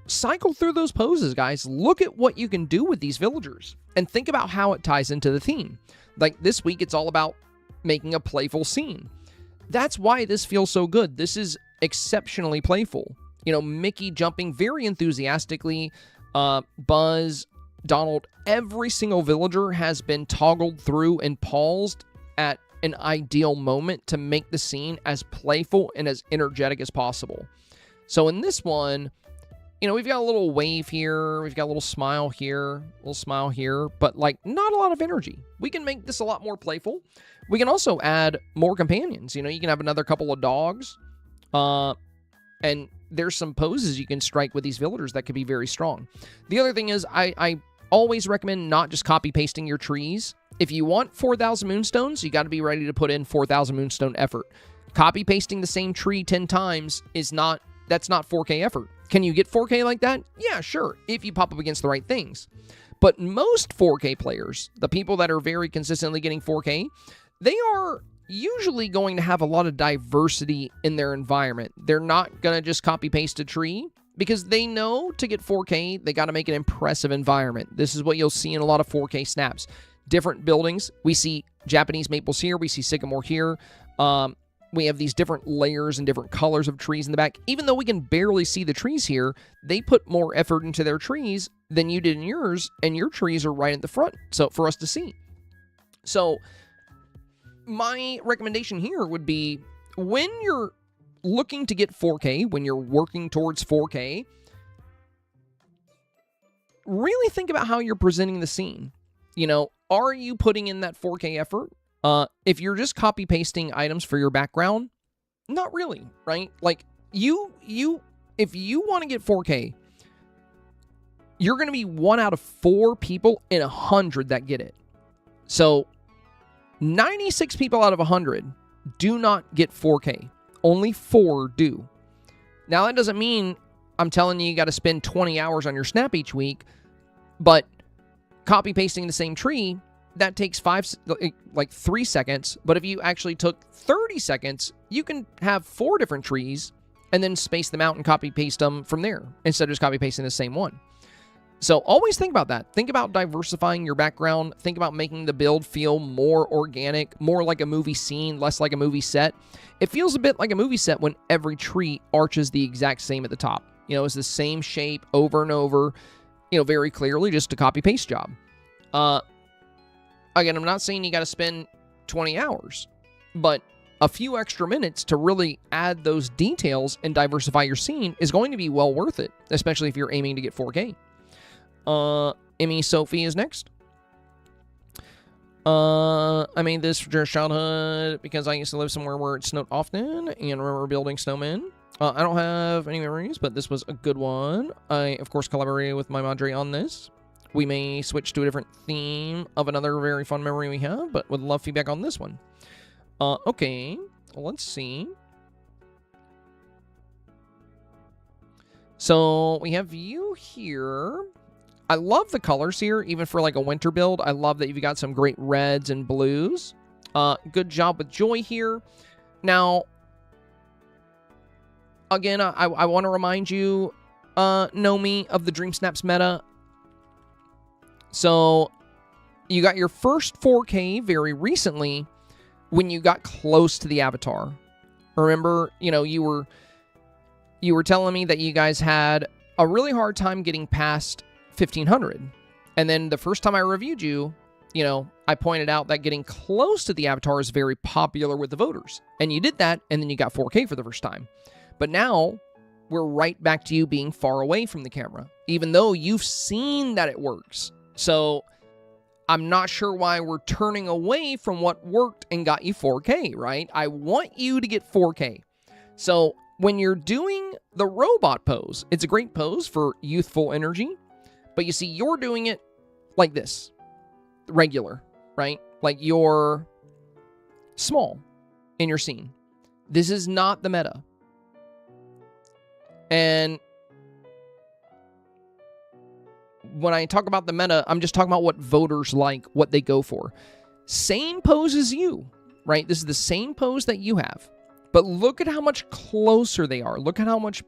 cycle through those poses, guys. Look at what you can do with these villagers and think about how it ties into the theme. Like this week, it's all about making a playful scene. That's why this feels so good. This is exceptionally playful. You know, Mickey jumping very enthusiastically. Buzz, Donald, every single villager has been toggled through and paused at an ideal moment to make the scene as playful and as energetic as possible. So in this one, you know, we've got a little wave here. We've got a little smile here, but like not a lot of energy. We can make this a lot more playful. We can also add more companions. You know, you can have another couple of dogs. And there's some poses you can strike with these villagers that could be very strong. The other thing is I always recommend not just copy pasting your trees. If you want 4,000 moonstones, you got to be ready to put in 4,000 moonstone effort. Copy pasting the same tree 10 times that's not 4K effort. Can you get 4K like that? Yeah, sure, if you pop up against the right things. But most 4K players, the people that are very consistently getting 4K, they are usually going to have a lot of diversity in their environment. They're not going to just copy paste a tree because they know to get 4K, they got to make an impressive environment. This is what you'll see in a lot of 4K snaps. Different buildings. We see Japanese maples here. We see sycamore here. We have these different layers and different colors of trees in the back. Even though we can barely see the trees here, they put more effort into their trees than you did in yours, and your trees are right at the front so for us to see. So my recommendation here would be when you're looking to get 4K, when you're working towards 4K, really think about how you're presenting the scene. You know, are you putting in that 4K effort? If you're just copy pasting items for your background, not really, right? Like if you want to get 4K, you're going to be 1 out of 4 people in 100 that get it. So 96 people out of 100 do not get 4K. Only 4 do. Now, that doesn't mean I'm telling you got to spend 20 hours on your snap each week, but copy pasting the same tree, that takes 3 seconds. But if you actually took 30 seconds, you can have 4 different trees and then space them out and copy paste them from there instead of just copy pasting the same one. So always think about that. Think about diversifying your background. Think about making the build feel more organic, more like a movie scene, less like a movie set. It feels a bit like a movie set when every tree arches the exact same at the top. You know, it's the same shape over and over, you know, very clearly, just a copy-paste job. Again, I'm not saying you got to spend 20 hours, but a few extra minutes to really add those details and diversify your scene is going to be well worth it, especially if you're aiming to get 4K. Emmy Sophie is next. I made this for childhood because I used to live somewhere where it snowed often and remember building snowmen. I don't have any memories, but this was a good one. I, of course, collaborated with my madre on this. We may switch to a different theme of another very fun memory we have, but would love feedback on this one. Okay, let's see. So we have you here. I love the colors here, even for like a winter build. I love that you've got some great reds and blues. Good job with Joy here. Now, again, I want to remind you, Nomi, of the Dreamsnaps meta. So, you got your first 4K very recently when you got close to the avatar. Remember, you know, you were telling me that you guys had a really hard time getting past 1500. And then the first time I reviewed you, you know, I pointed out that getting close to the avatar is very popular with the voters. And you did that, and then you got 4K for the first time. But now, we're right back to you being far away from the camera, even though you've seen that it works. So, I'm not sure why we're turning away from what worked and got you 4K, right? I want you to get 4K. So, when you're doing the robot pose, it's a great pose for youthful energy. But you see, you're doing it like this. Regular, right? Like you're small in your scene. This is not the meta. And when I talk about the meta, I'm just talking about what voters like, what they go for. Same pose as you, right? This is the same pose that you have. But look at how much closer they are. Look at how much,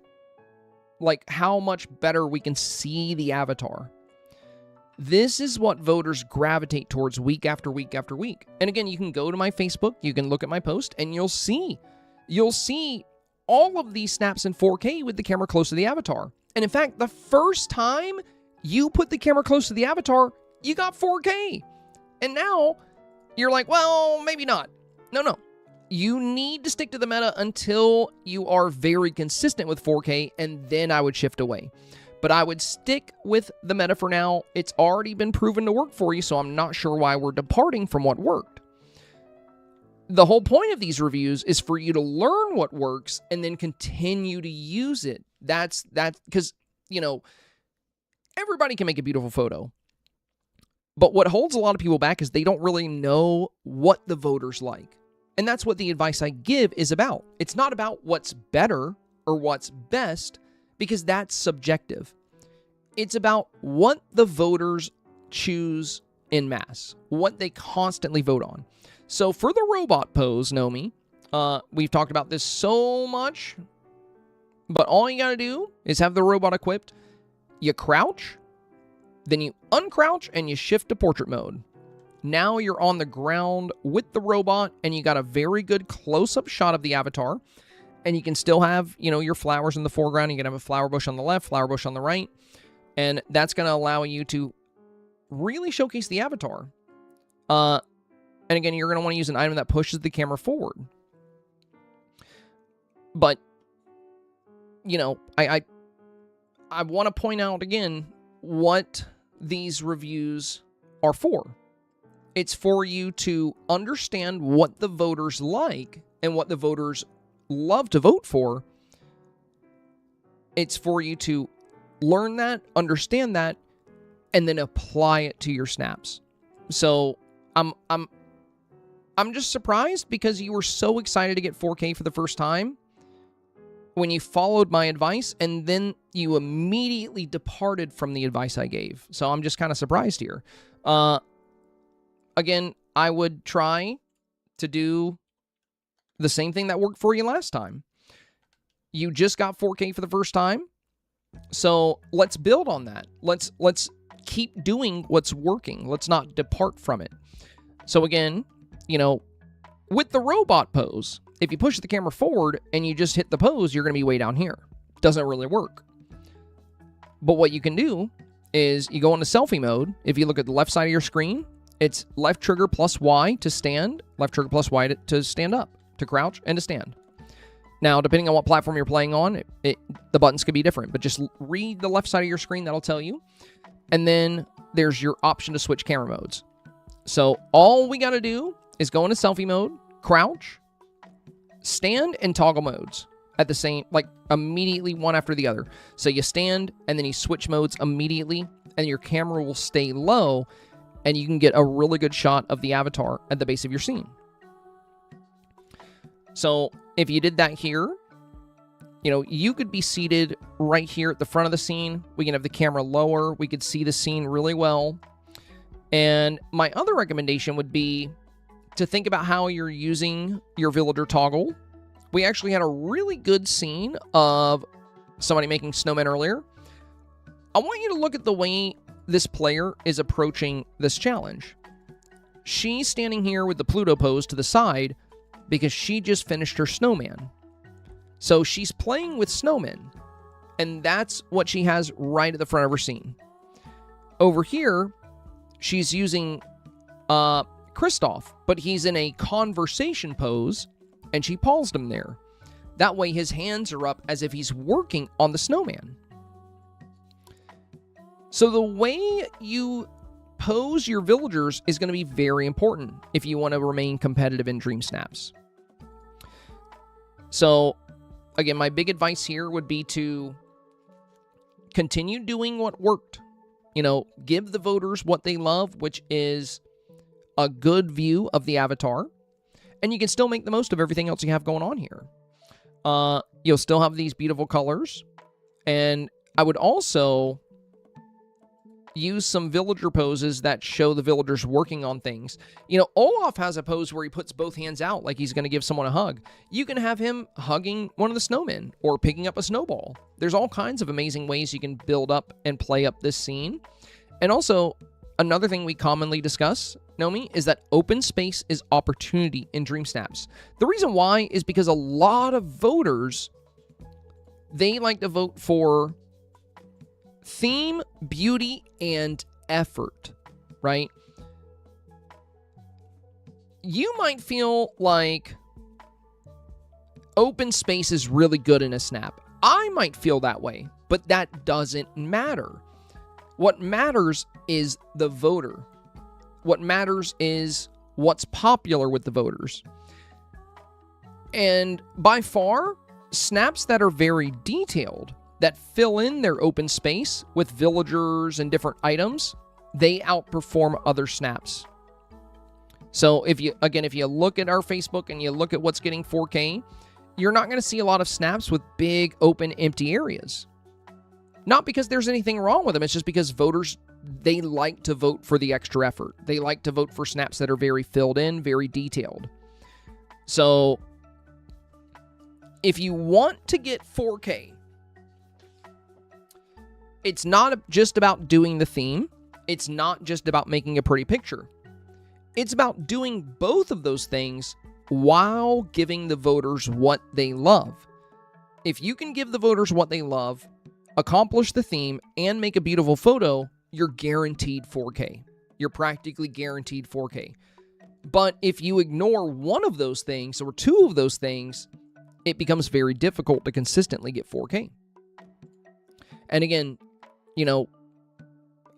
like, how much better we can see the avatar. This is what voters gravitate towards week after week after week. And again, you can go to my Facebook, you can look at my post, and you'll see all of these snaps in 4K with the camera close to the avatar. And in fact, the first time you put the camera close to the avatar, you got 4K. And now you're like, well, maybe not. No. You need to stick to the meta until you are very consistent with 4K, and then I would shift away. But I would stick with the meta for now. It's already been proven to work for you, so I'm not sure why we're departing from what worked. The whole point of these reviews is for you to learn what works and then continue to use it. That's because, you know, everybody can make a beautiful photo. But what holds a lot of people back is they don't really know what the voters like. And that's what the advice I give is about. It's not about what's better or what's best, because that's subjective. It's about what the voters choose en masse, what they constantly vote on. So for the robot pose, Nomi, we've talked about this so much, but all you gotta do is have the robot equipped. You crouch, then you uncrouch, and you shift to portrait mode. Now you're on the ground with the robot, and you got a very good close-up shot of the avatar. And you can still have, you know, your flowers in the foreground. You can have a flower bush on the left, flower bush on the right. And that's going to allow you to really showcase the avatar. And again, you're going to want to use an item that pushes the camera forward. But, you know, I want to point out again what these reviews are for. It's for you to understand what the voters like and what the voters love to vote for. It's for you to learn that, understand that, and then apply it to your snaps. So I'm just surprised because you were so excited to get 4K for the first time when you followed my advice, and then you immediately departed from the advice I gave. So I'm just kind of surprised here. Again, I would try to do the same thing that worked for you last time. You just got 4K for the first time, so let's build on that. Let's keep doing what's working. Let's not depart from it. So again, you know, with the robot pose, if you push the camera forward and you just hit the pose, you're going to be way down here. Doesn't really work. But what you can do is you go into selfie mode. If you look at the left side of your screen, it's left trigger plus Y to stand, left trigger plus Y to stand up, to crouch, and to stand. Now, depending on what platform you're playing on, the buttons could be different, but just read the left side of your screen, that'll tell you. And then there's your option to switch camera modes. So all we got to do is go into selfie mode, crouch, stand, and toggle modes at the same, like immediately one after the other. So you stand and then you switch modes immediately, and your camera will stay low, and you can get a really good shot of the avatar at the base of your scene. So if you did that here, you know, you could be seated right here at the front of the scene. We can have the camera lower. We could see the scene really well. And my other recommendation would be to think about how you're using your villager toggle. We actually had a really good scene of somebody making snowmen earlier. I want you to look at the way this player is approaching this challenge. She's standing here with the Pluto pose to the side because she just finished her snowman. So she's playing with snowmen, and that's what she has right at the front of her scene. Over here, she's using Christoph, but he's in a conversation pose, and she paused him there. That way his hands are up as if he's working on the snowman. So the way you pose your villagers is going to be very important if you want to remain competitive in Dreamsnaps. So, again, my big advice here would be to continue doing what worked. You know, give the voters what they love, which is a good view of the avatar. And you can still make the most of everything else you have going on here. You'll still have these beautiful colors. And I would also use some villager poses that show the villagers working on things. You know, Olaf has a pose where he puts both hands out like he's going to give someone a hug. You can have him hugging one of the snowmen or picking up a snowball. There's all kinds of amazing ways you can build up and play up this scene. And also, another thing we commonly discuss, Nomi, is that open space is opportunity in Dreamsnaps. The reason why is because a lot of voters, they like to vote for theme, beauty, and effort, right? You might feel like open space is really good in a snap. I might feel that way, but that doesn't matter. What matters is the voter. What matters is what's popular with the voters. And by far, snaps that are very detailed, that fill in their open space with villagers and different items, they outperform other snaps. So if you look at our Facebook and you look at what's getting 4K, you're not going to see a lot of snaps with big, open, empty areas. Not because there's anything wrong with them, it's just because voters, they like to vote for the extra effort. They like to vote for snaps that are very filled in, very detailed. So if you want to get 4K, it's not just about doing the theme. It's not just about making a pretty picture. It's about doing both of those things while giving the voters what they love. If you can give the voters what they love, accomplish the theme, and make a beautiful photo, you're guaranteed 4K. You're practically guaranteed 4K. But if you ignore one of those things or two of those things, it becomes very difficult to consistently get 4K. And again, you know,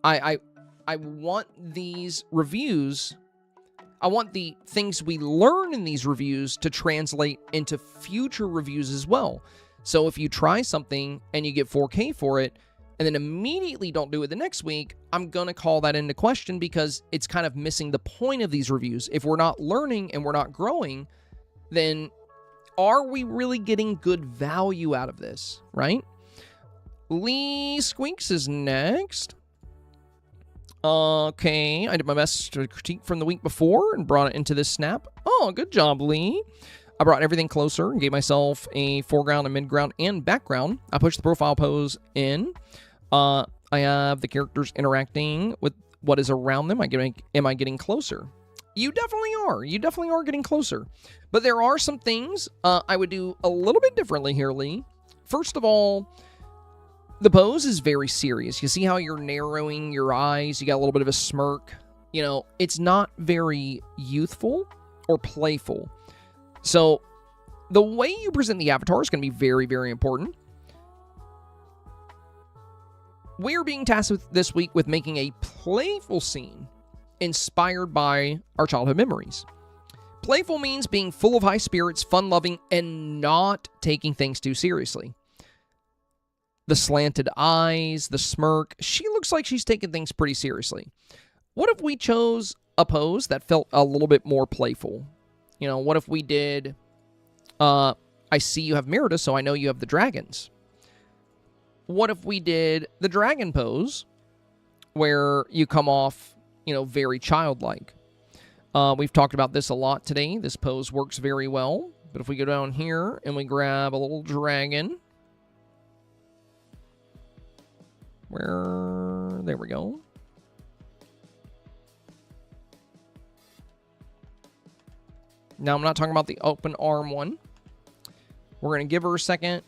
I want these reviews, I want the things we learn in these reviews to translate into future reviews as well. So if you try something and you get 4K for it, and then immediately don't do it the next week, I'm going to call that into question because it's kind of missing the point of these reviews. If we're not learning and we're not growing, then are we really getting good value out of this, right? Lee Squeaks is next. Okay, I did my best to critique from the week before and brought it into this snap. Oh, good job, Lee. I brought everything closer and gave myself a foreground, a midground, and background. I pushed the profile pose in. I have the characters interacting with what is around them. Am I getting closer? You definitely are. You definitely are getting closer. But there are some things I would do a little bit differently here, Lee. First of all, the pose is very serious. You see how you're narrowing your eyes? You got a little bit of a smirk. You know, it's not very youthful or playful. So the way you present the avatar is going to be very, very important. We're being tasked this week with making a playful scene. inspired by our childhood memories. Playful means being full of high spirits, fun-loving, and not taking things too seriously. The slanted eyes, the smirk, she looks like she's taking things pretty seriously. What if we chose a pose that felt a little bit more playful? You know, what if we did, I see you have Merida, so I know you have the dragons. What if we did the dragon pose, where you come off, you know, very childlike? We've talked about this a lot today. This pose works very well. But if we go down here and we grab a little dragon, there we go. Now, I'm not talking about the open arm one. We're going to give her a second.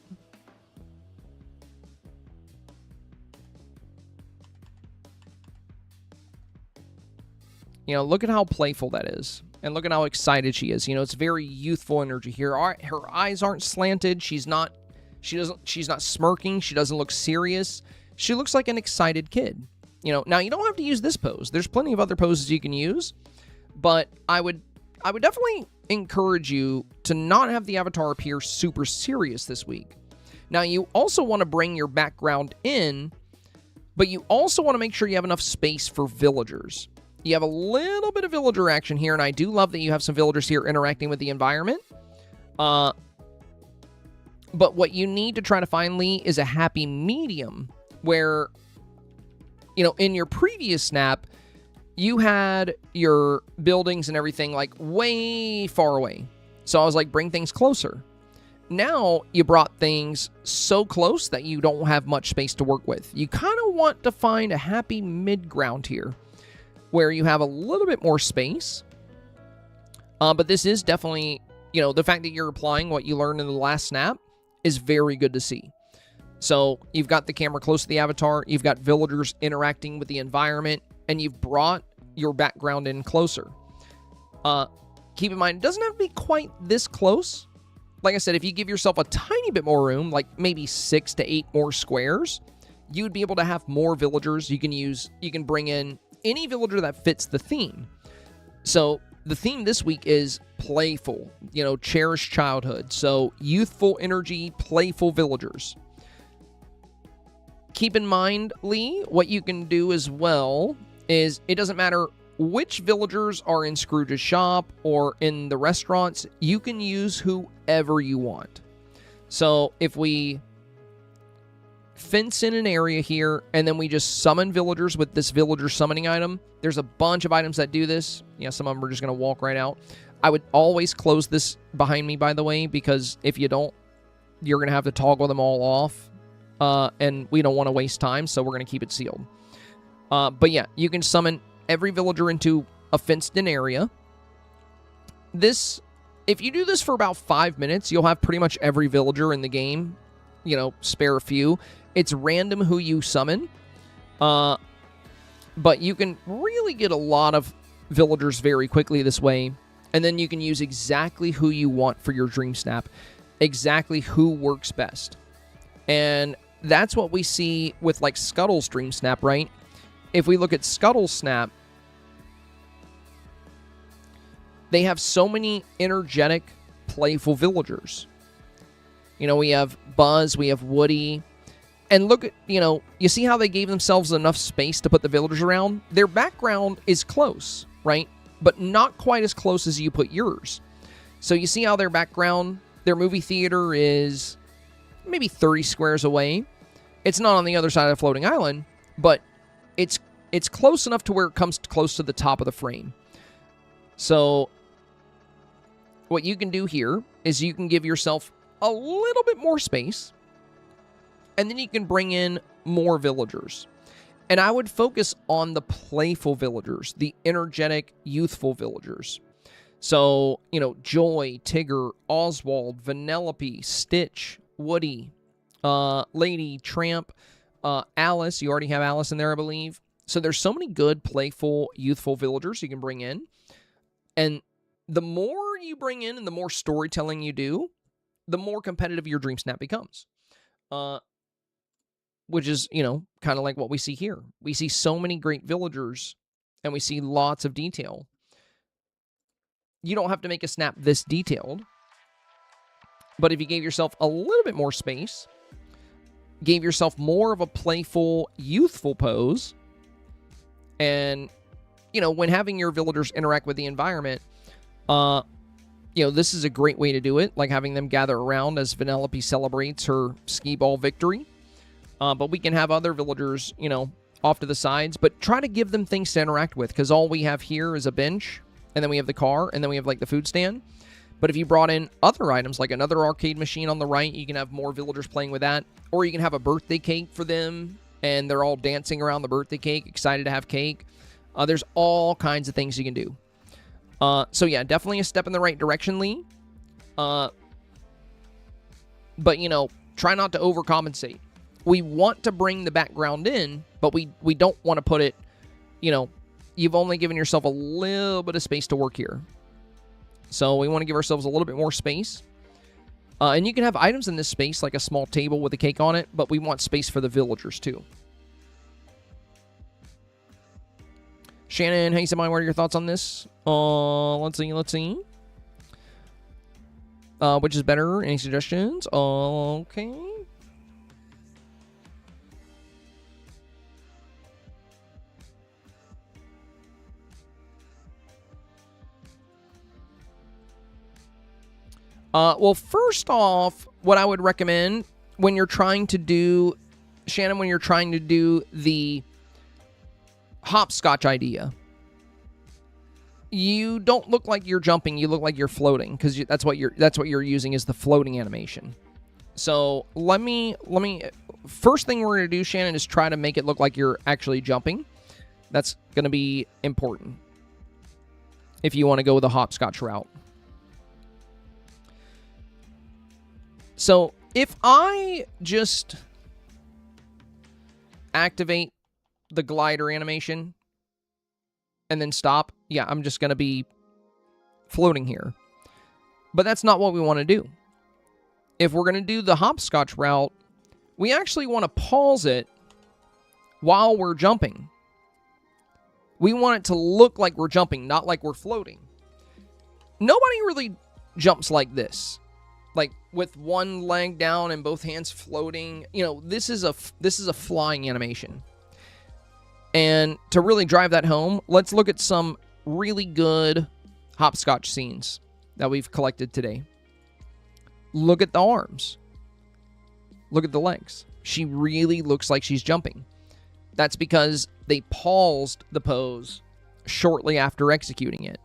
You know, look at how playful that is. And look at how excited she is. You know, it's very youthful energy here. Her eyes aren't slanted. She's not smirking. She doesn't look serious. She looks like an excited kid. You know, now you don't have to use this pose. There's plenty of other poses you can use. But I would definitely encourage you to not have the avatar appear super serious this week. Now, you also want to bring your background in, but you also want to make sure you have enough space for villagers. You have a little bit of villager action here, and I do love that you have some villagers here interacting with the environment. But what you need to try to find, Lee, is a happy medium where, you know, in your previous snap, you had your buildings and everything, like, way far away. So I was like, bring things closer. Now you brought things so close that you don't have much space to work with. You kind of want to find a happy mid-ground here, where you have a little bit more space. But this is definitely, you know, the fact that you're applying what you learned in the last snap is very good to see. So you've got the camera close to the avatar, you've got villagers interacting with the environment, and you've brought your background in closer. Keep in mind, it doesn't have to be quite this close. Like I said, if you give yourself a tiny bit more room, like maybe 6 to 8 more squares, you'd be able to have more villagers. You can bring in any villager that fits the theme. So the theme this week is playful, you know, cherished childhood. So youthful energy, playful villagers. Keep in mind, Lee, what you can do as well is it doesn't matter which villagers are in Scrooge's shop or in the restaurants, you can use whoever you want. So if we fence in an area here, and then we just summon villagers with this villager summoning item. There's a bunch of items that do this. Yeah, some of them are just going to walk right out. I would always close this behind me, by the way, because if you don't, you're going to have to toggle them all off, and we don't want to waste time, so we're going to keep it sealed. But yeah, you can summon every villager into a fenced-in area. This, if you do this for about 5 minutes, you'll have pretty much every villager in the game, you know, spare a few. It's random who you summon, but you can really get a lot of villagers very quickly this way, and then you can use exactly who you want for your Dream Snap, exactly who works best. And that's what we see with, like, Scuttle's Dream Snap, right? If we look at Scuttle's Snap, they have so many energetic, playful villagers. You know, we have Buzz, we have Woody, and look at, you know, you see how they gave themselves enough space to put the villagers around? Their background is close, right? But not quite as close as you put yours. So you see how their background, their movie theater is maybe 30 squares away. It's not on the other side of the floating island, but it's close enough to where it comes close to the top of the frame. So what you can do here is you can give yourself a little bit more space, and then you can bring in more villagers. And I would focus on the playful villagers, the energetic, youthful villagers. So, you know, Joy, Tigger, Oswald, Vanellope, Stitch, Woody, Lady, Tramp, Alice. You already have Alice in there, I believe. So there's so many good, playful, youthful villagers you can bring in. And the more you bring in and the more storytelling you do, the more competitive your Dream Snap becomes. Which is, you know, kind of like what we see here. We see so many great villagers and we see lots of detail. You don't have to make a snap this detailed, but if you gave yourself a little bit more space, gave yourself more of a playful, youthful pose, and, you know, when having your villagers interact with the environment, you know, this is a great way to do it, like having them gather around as Vanellope celebrates her skee ball victory. But we can have other villagers, you know, off to the sides, but try to give them things to interact with, because all we have here is a bench, and then we have the car, and then we have, like, the food stand. But if you brought in other items, like another arcade machine on the right, you can have more villagers playing with that. Or you can have a birthday cake for them, and they're all dancing around the birthday cake, excited to have cake. There's all kinds of things you can do. So yeah, definitely a step in the right direction, Lee. But, you know, try not to overcompensate. We want to bring the background in, but we don't want to put it, you know, you've only given yourself a little bit of space to work here. So we want to give ourselves a little bit more space. And you can have items in this space, like a small table with a cake on it, but we want space for the villagers too. Shannon, hey, somebody, what are your thoughts on this? Let's see. Which is better? Any suggestions? Okay. Well, first off, what I would recommend when you're trying to do, Shannon, when you're trying to do the hopscotch idea, you don't look like you're jumping, you look like you're floating, because that's what you're using is the floating animation. So let me first thing we're going to do, Shannon, is try to make it look like you're actually jumping. That's going to be important if you want to go with a hopscotch route. So if I just activate the glider animation and then stop, yeah, I'm just going to be floating here. But that's not what we want to do. If we're going to do the hopscotch route, we actually want to pause it while we're jumping. We want it to look like we're jumping, not like we're floating. Nobody really jumps like this. Like with one leg down and both hands floating. You know, this is a flying animation. And to really drive that home, let's look at some really good hopscotch scenes that we've collected today. Look at the arms. Look at the legs. She really looks like she's jumping. That's because they paused the pose shortly after executing it.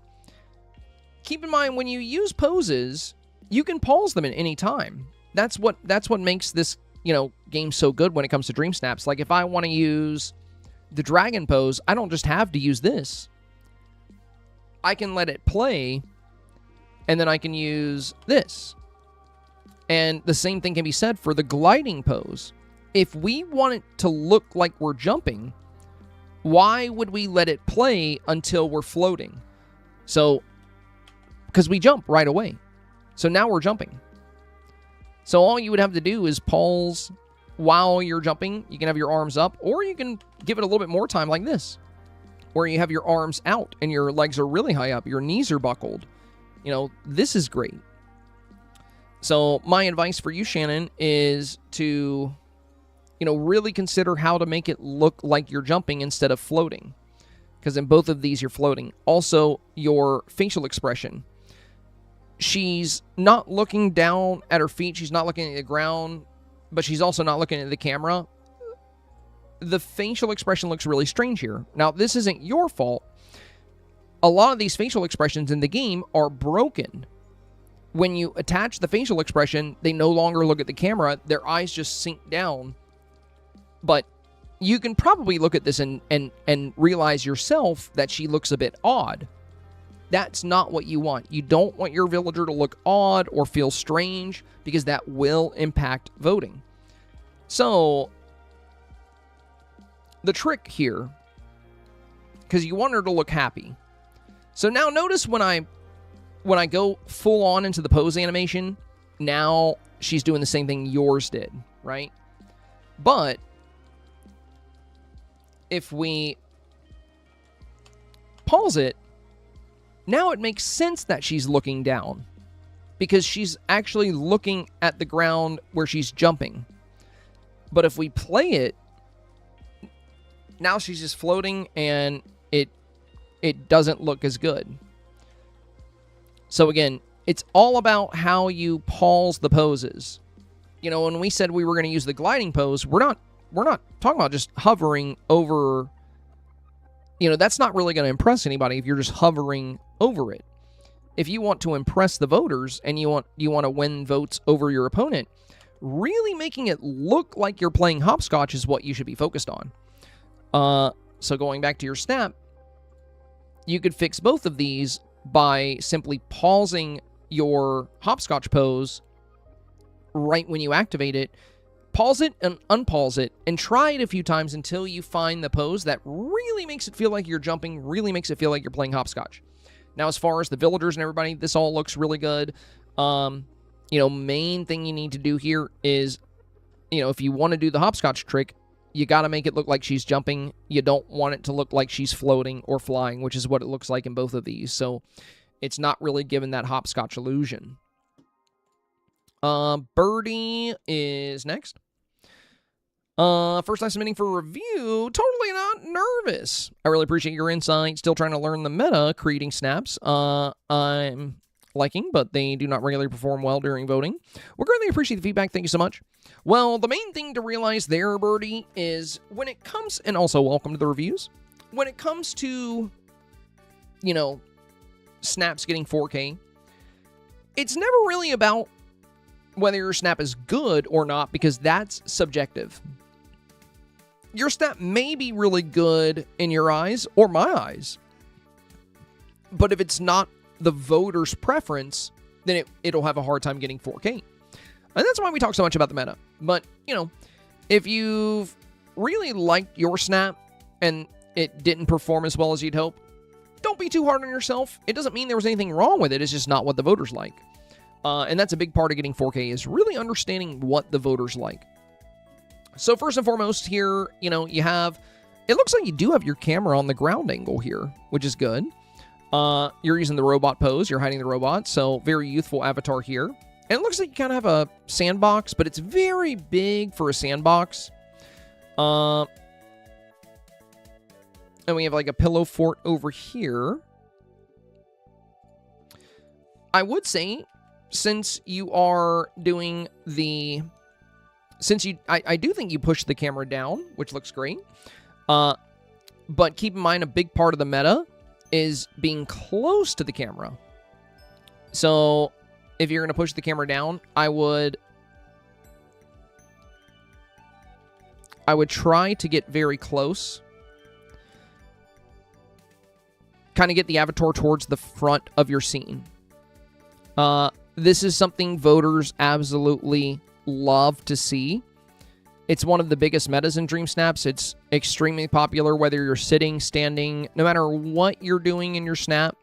Keep in mind, when you use poses, you can pause them at any time. That's what makes this, you know, game so good when it comes to Dreamsnaps. Like if I want to use the dragon pose, I don't just have to use this. I can let it play, and then I can use this. And the same thing can be said for the gliding pose. If we want it to look like we're jumping, why would we let it play until we're floating? So, because we jump right away. So now we're jumping. So all you would have to do is pause while you're jumping. You can have your arms up, or you can give it a little bit more time like this, where you have your arms out and your legs are really high up. Your knees are buckled. You know, this is great. So my advice for you, Shannon, is to, you know, really consider how to make it look like you're jumping instead of floating. Because in both of these, you're floating. Also, your facial expression. She's not looking down at her feet. She's not looking at the ground, but she's also not looking at the camera. The facial expression looks really strange here. Now, this isn't your fault. A lot of these facial expressions in the game are broken. When you attach the facial expression, they no longer look at the camera. Their eyes just sink down. But you can probably look at this and realize yourself that she looks a bit odd. That's not what you want. You don't want your villager to look odd or feel strange, because that will impact voting. So, the trick here, because you want her to look happy. So now notice when I go full on into the pose animation, now she's doing the same thing yours did, right? But if we pause it, now it makes sense that she's looking down, because she's actually looking at the ground where she's jumping. But if we play it, now she's just floating, and it doesn't look as good. So again, it's all about how you pause the poses. You know, when we said we were going to use the gliding pose, we're not talking about just hovering over. You know, that's not really going to impress anybody if you're just hovering over it. If you want to impress the voters and you want to win votes over your opponent, really making it look like you're playing hopscotch is what you should be focused on. So going back to your snap, you could fix both of these by simply pausing your hopscotch pose right when you activate it. Pause it and unpause it, and try it a few times until you find the pose that really makes it feel like you're jumping, really makes it feel like you're playing hopscotch. Now, as far as the villagers and everybody, this all looks really good. You know, main thing you need to do here is, you know, if you want to do the hopscotch trick, you got to make it look like she's jumping. You don't want it to look like she's floating or flying, which is what it looks like in both of these. So it's not really given that hopscotch illusion. Birdie is next. First time submitting for review, totally not nervous. I really appreciate your insight. Still trying to learn the meta, creating snaps. I'm liking, but they do not regularly perform well during voting. We greatly appreciate the feedback. Thank you so much. Well, the main thing to realize there, Birdie, is when it comes, and also welcome to the reviews, when it comes to, you know, snaps getting 4K, it's never really about whether your snap is good or not, because that's subjective. Your snap may be really good in your eyes or my eyes, but if it's not the voter's preference, then it'll have a hard time getting 4K. And that's why we talk so much about the meta. But, you know, if you've really liked your snap and it didn't perform as well as you'd hope, don't be too hard on yourself. It doesn't mean there was anything wrong with it. It's just not what the voters like. And that's a big part of getting 4K, is really understanding what the voters like. So first and foremost here, you know, you have, it looks like you do have your camera on the ground angle here, which is good. You're using the robot pose. You're hiding the robot. So very youthful avatar here. And it looks like you kind of have a sandbox, but it's very big for a sandbox. And we have like a pillow fort over here. I would say, since you are doing the, I do think you push the camera down, which looks great. But keep in mind, a big part of the meta is being close to the camera. So if you're going to push the camera down, I would try to get very close. Kind of get the avatar towards the front of your scene. This is something voters absolutely love to see. It's one of the biggest metas in Dreamsnaps. It's extremely popular, whether you're sitting, standing, no matter what you're doing in your snap.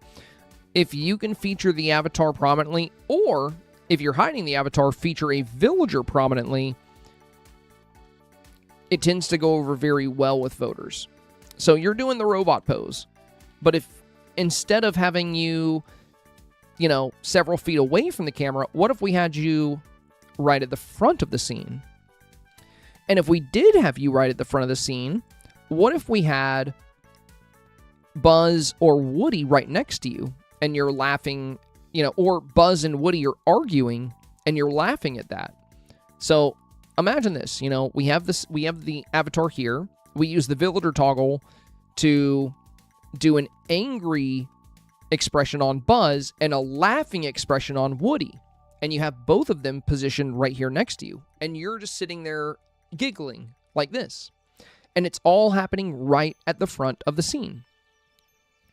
If you can feature the avatar prominently, or if you're hiding the avatar, feature a villager prominently, it tends to go over very well with voters. So you're doing the robot pose, but if instead of having you, you know, several feet away from the camera, what if we had you right at the front of the scene? And if we did have you right at the front of the scene, what if we had Buzz or Woody right next to you and you're laughing, you know, or Buzz and Woody are arguing and you're laughing at that? So imagine this, you know, we have the avatar here. We use the villager toggle to do an angry expression on Buzz and a laughing expression on Woody. And you have both of them positioned right here next to you. And you're just sitting there giggling like this. And it's all happening right at the front of the scene.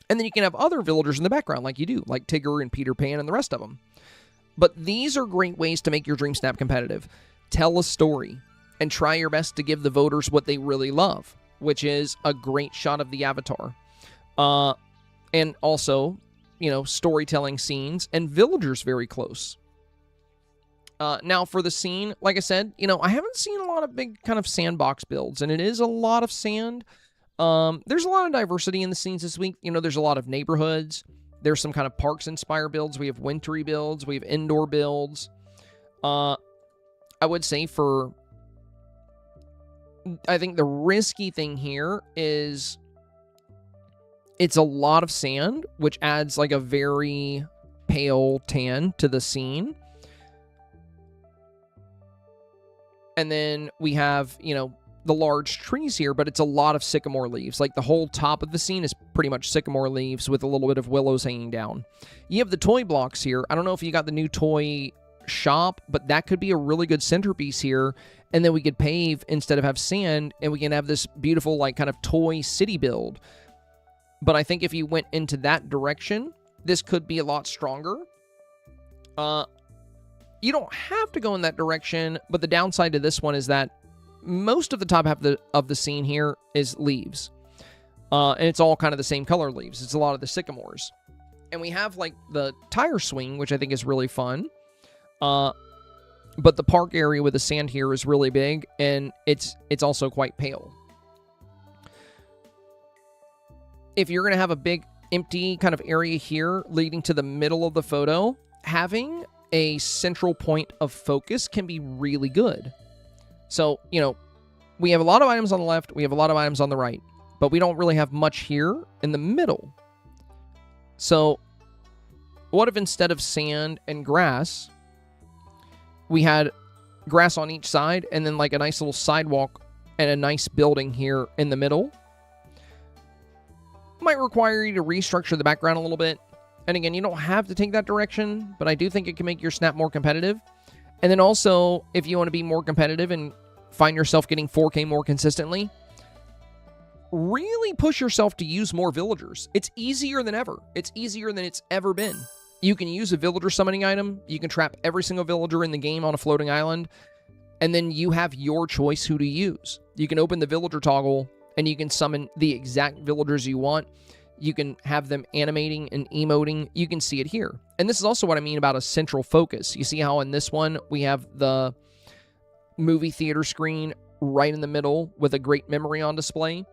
And then you can have other villagers in the background like you do, like Tigger and Peter Pan and the rest of them. But these are great ways to make your Dreamsnap competitive. Tell a story and try your best to give the voters what they really love, which is a great shot of the avatar. And also, you know, storytelling scenes and villagers very close. Now for the scene, like I said, you know, I haven't seen a lot of big kind of sandbox builds, and it is a lot of sand. There's a lot of diversity in the scenes this week. You know, there's a lot of neighborhoods. There's some kind of parks-inspired builds. We have wintry builds. We have indoor builds. I would say I think the risky thing here is it's a lot of sand, which adds like a very pale tan to the scene. And then we have, you know, the large trees here, but it's a lot of sycamore leaves. Like the whole top of the scene is pretty much sycamore leaves with a little bit of willows hanging down. You have the toy blocks here. I don't know if you got the new toy shop, but that could be a really good centerpiece here. And then we could pave instead of have sand, and we can have this beautiful like kind of toy city build. But I think if you went into that direction, this could be a lot stronger. You don't have to go in that direction, but the downside to this one is that most of the top half of the scene here is leaves. And it's all kind of the same color leaves. It's a lot of the sycamores. And we have like the tire swing, which I think is really fun. But the park area with the sand here is really big, and it's also quite pale. If you're going to have a big empty kind of area here leading to the middle of the photo, having a central point of focus can be really good. So, you know, we have a lot of items on the left, we have a lot of items on the right, but we don't really have much here in the middle. So, what if instead of sand and grass, we had grass on each side and then like a nice little sidewalk and a nice building here in the middle? Might require you to restructure the background a little bit. And again, you don't have to take that direction, but I do think it can make your snap more competitive. And then also, if you want to be more competitive and find yourself getting 4K more consistently, really push yourself to use more villagers. It's easier than ever. It's easier than it's ever been. You can use a villager summoning item. You can trap every single villager in the game on a floating island. And then you have your choice who to use. You can open the villager toggle and you can summon the exact villagers you want. You can have them animating and emoting. You can see it here. And this is also what I mean about a central focus. You see how in this one, we have the movie theater screen right in the middle with a great memory on display.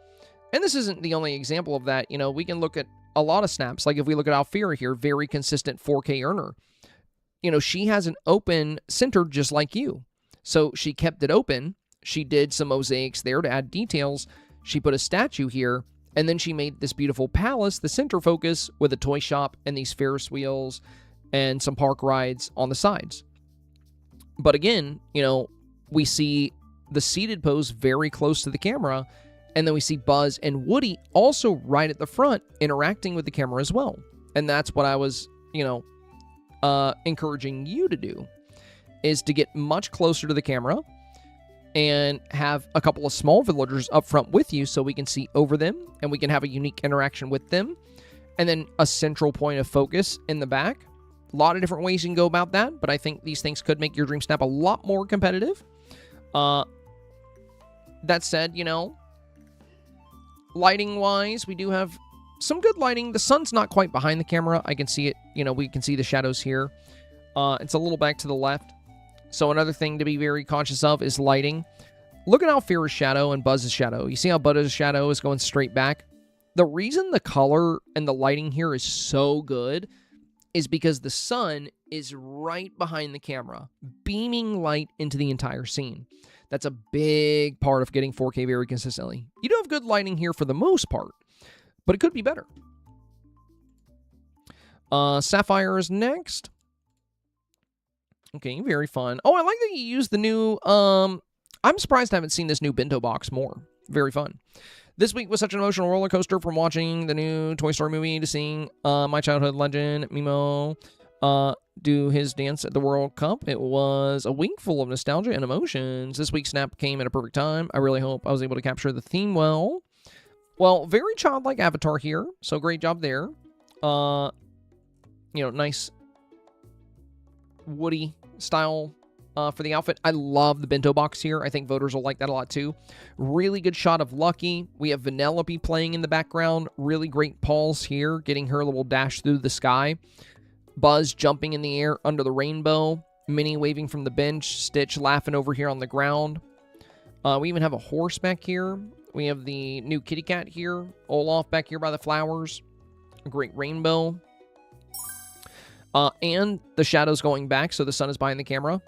And this isn't the only example of that. You know, we can look at a lot of snaps. Like if we look at Alfira here, very consistent 4K earner. You know, she has an open center just like you. So she kept it open. She did some mosaics there to add details. She put a statue here. And then she made this beautiful palace, the center focus, with a toy shop and these Ferris wheels and some park rides on the sides. But again, you know, we see the seated pose very close to the camera. And then we see Buzz and Woody also right at the front interacting with the camera as well. And that's what I was, you know, encouraging you to do, is to get much closer to the camera and have a couple of small villagers up front with you so we can see over them and we can have a unique interaction with them. And then a central point of focus in the back. A lot of different ways you can go about that, but I think these things could make your Dreamsnap a lot more competitive. That said, you know, lighting-wise, we do have some good lighting. The sun's not quite behind the camera. I can see it, you know, we can see the shadows here. It's a little back to the left. So another thing to be very conscious of is lighting. Look at Alfira's shadow and Buzz's shadow. You see how Buzz's shadow is going straight back? The reason the color and the lighting here is so good is because the sun is right behind the camera, beaming light into the entire scene. That's a big part of getting 4K very consistently. You do have good lighting here for the most part, but it could be better. Sapphire is next. Okay, very fun. Oh, I like that you use the new, I'm surprised I haven't seen this new bento box more. Very fun. This week was such an emotional roller coaster, from watching the new Toy Story movie to seeing my childhood legend, Mimo, do his dance at the World Cup. It was a week full of nostalgia and emotions. This week's snap came at a perfect time. I really hope I was able to capture the theme well. Well, very childlike avatar here, so great job there. You know, nice Woody style for the outfit. I love the bento box here. I think voters will like that a lot too. Really good shot of Lucky. We have Vanellope playing in the background. Really great paws here, getting her little dash through the sky. Buzz jumping in the air under the rainbow. Minnie waving from the bench. Stitch laughing over here on the ground. We even have a horse back here We have the new kitty cat here. Olaf back here by the flowers. A great rainbow. And the shadows going back, so the sun is behind the camera.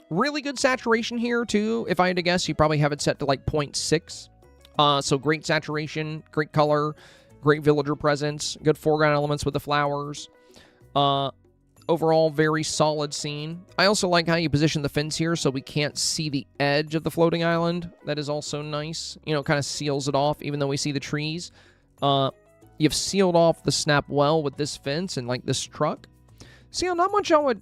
Really good saturation here, too. If I had to guess, you probably have it set to like 0.6. So great saturation, great color, great villager presence, good foreground elements with the flowers. Overall, very solid scene. I also like how you position the fence here so we can't see the edge of the floating island. That is also nice. You know, kind of seals it off, even though we see the trees. You've sealed off the snap well with this fence and, like, this truck. So, yeah, not much I would,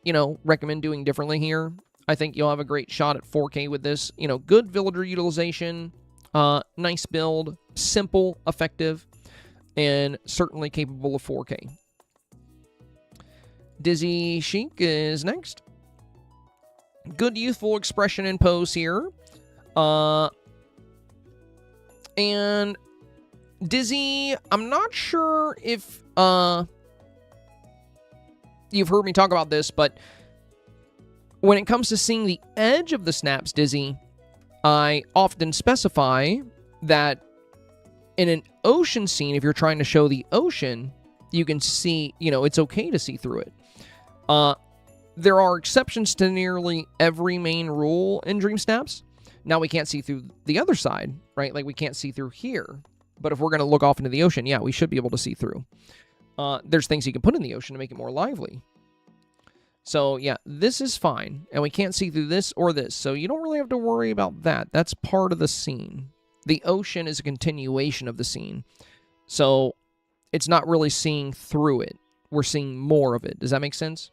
you know, recommend doing differently here. I think you'll have a great shot at 4K with this. You know, good villager utilization, nice build, simple, effective, and certainly capable of 4K. Dizzy Chic is next. Good youthful expression and pose here. And Dizzy, I'm not sure if you've heard me talk about this, but when it comes to seeing the edge of the snaps, Dizzy, I often specify that in an ocean scene, if you're trying to show the ocean, you can see, you know, it's okay to see through it. There are exceptions to nearly every main rule in Dreamsnaps. Now we can't see through the other side, right? Like we can't see through here. But if we're going to look off into the ocean, yeah, we should be able to see through. There's things you can put in the ocean to make it more lively. So, yeah, this is fine. And we can't see through this or this. So you don't really have to worry about that. That's part of the scene. The ocean is a continuation of the scene. So it's not really seeing through it. We're seeing more of it. Does that make sense?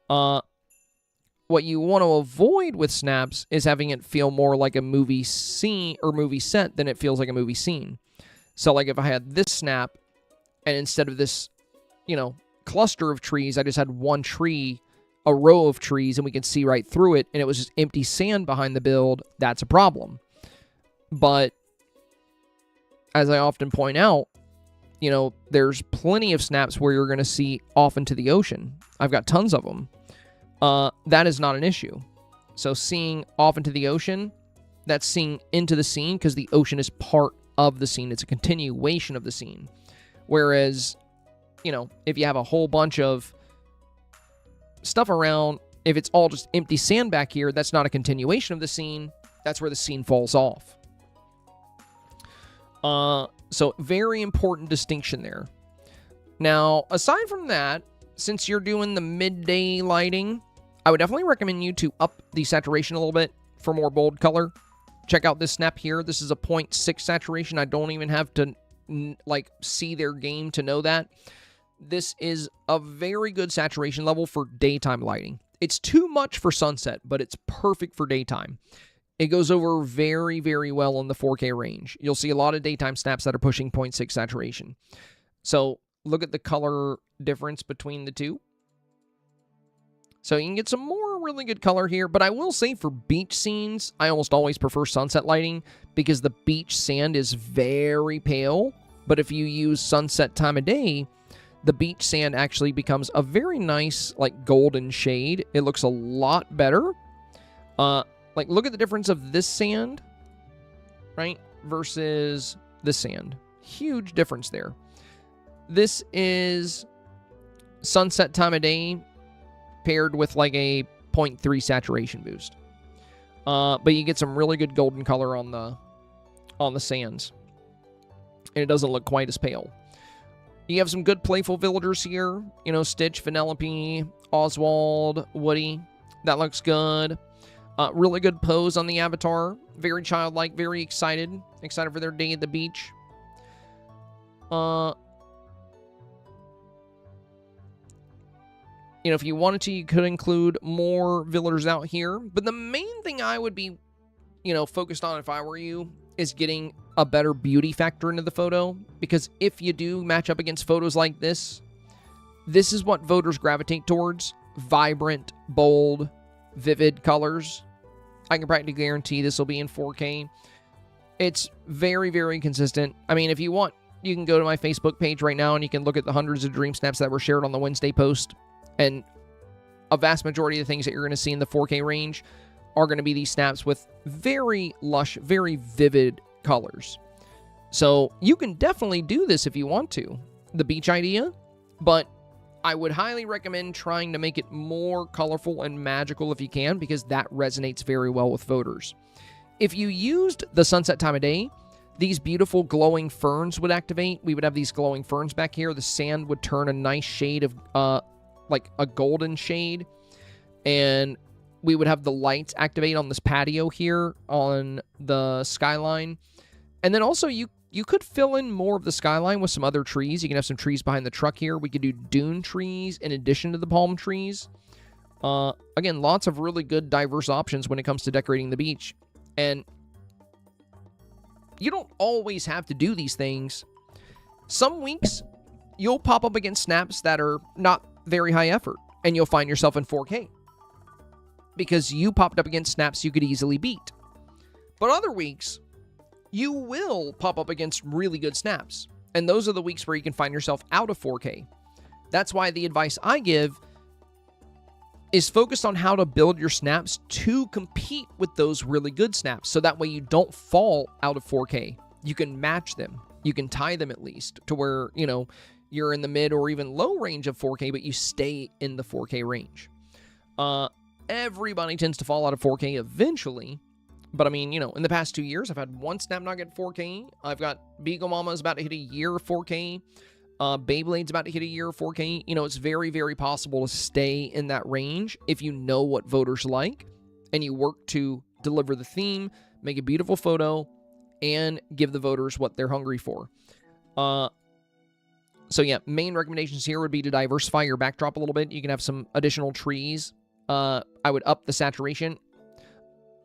What you want to avoid with snaps is having it feel more like a movie scene or movie set than it feels like a movie scene. So, like, if I had this snap, and instead of this, you know, cluster of trees, I just had one tree, a row of trees, and we could see right through it, and it was just empty sand behind the build, that's a problem. But, as I often point out, you know, there's plenty of snaps where you're going to see off into the ocean. I've got tons of them. That is not an issue. So seeing off into the ocean, that's seeing into the scene because the ocean is part of the scene. It's a continuation of the scene. Whereas, you know, if you have a whole bunch of stuff around, if it's all just empty sand back here, that's not a continuation of the scene. That's where the scene falls off. So very important distinction there. Now, aside from that, since you're doing the midday lighting, I would definitely recommend you to up the saturation a little bit for more bold color. Check out this snap here. This is a 0.6 saturation. I don't even have to, like, see their game to know that. This is a very good saturation level for daytime lighting. It's too much for sunset, but it's perfect for daytime. It goes over very, very well in the 4K range. You'll see a lot of daytime snaps that are pushing 0.6 saturation. So look at the color difference between the two. So you can get some more really good color here. But I will say for beach scenes, I almost always prefer sunset lighting because the beach sand is very pale. But if you use sunset time of day, the beach sand actually becomes a very nice, like, golden shade. It looks a lot better. Like, look at the difference of this sand, right, versus this sand. Huge difference there. This is sunset time of day paired with, like, a 0.3 saturation boost. But you get some really good golden color on the sands. And it doesn't look quite as pale. You have some good playful villagers here. You know, Stitch, Vanellope, Oswald, Woody. That looks good. Really good pose on the avatar. Very childlike, very excited. Excited for their day at the beach. You know, if you wanted to, you could include more villagers out here. But the main thing I would be, you know, focused on if I were you is getting a better beauty factor into the photo. Because if you do match up against photos like this is what voters gravitate towards. Vibrant, bold, vivid colors. I can practically guarantee this will be in 4K. It's very, very consistent. I mean, if you want, you can go to my Facebook page right now and you can look at the hundreds of dream snaps that were shared on the Wednesday post. And a vast majority of the things that you're going to see in the 4K range are going to be these snaps with very lush, very vivid colors. So you can definitely do this if you want to, the beach idea, but I would highly recommend trying to make it more colorful and magical if you can, because that resonates very well with voters. If you used the sunset time of day, these beautiful glowing ferns would activate. We would have these glowing ferns back here. The sand would turn a nice shade of, like a golden shade. And we would have the lights activate on this patio here on the skyline. And then also you could fill in more of the skyline with some other trees. You can have some trees behind the truck here. We could do dune trees in addition to the palm trees. Again, lots of really good diverse options when it comes to decorating the beach. And you don't always have to do these things. Some weeks, you'll pop up against snaps that are not very high effort, and you'll find yourself in 4K. Because you popped up against snaps you could easily beat. But other weeks, you will pop up against really good snaps. And those are the weeks where you can find yourself out of 4K. That's why the advice I give is focused on how to build your snaps to compete with those really good snaps. So that way you don't fall out of 4K. You can match them. You can tie them at least to where, you know, you're in the mid or even low range of 4K, but you stay in the 4K range. Everybody tends to fall out of 4K eventually. But I mean, you know, in the past 2 years, I've had one snap not get 4K. I've got Beagle Mama's about to hit a year of 4K. Beyblade's about to hit a year of 4K. You know, it's very, very possible to stay in that range if you know what voters like and you work to deliver the theme, make a beautiful photo, and give the voters what they're hungry for. So yeah, main recommendations here would be to diversify your backdrop a little bit. You can have some additional trees. I would up the saturation.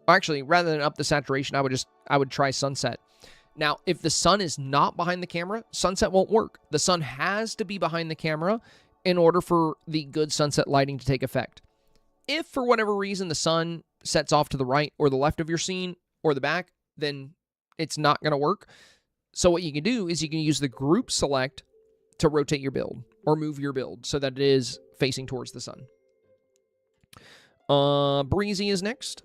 Actually, rather than up the saturation, I would try sunset. Now, if the sun is not behind the camera, sunset won't work. The sun has to be behind the camera in order for the good sunset lighting to take effect. If, for whatever reason, the sun sets off to the right or the left of your scene or the back, then it's not going to work. So what you can do is you can use the group select to rotate your build or move your build so that it is facing towards the sun. Breezy is next.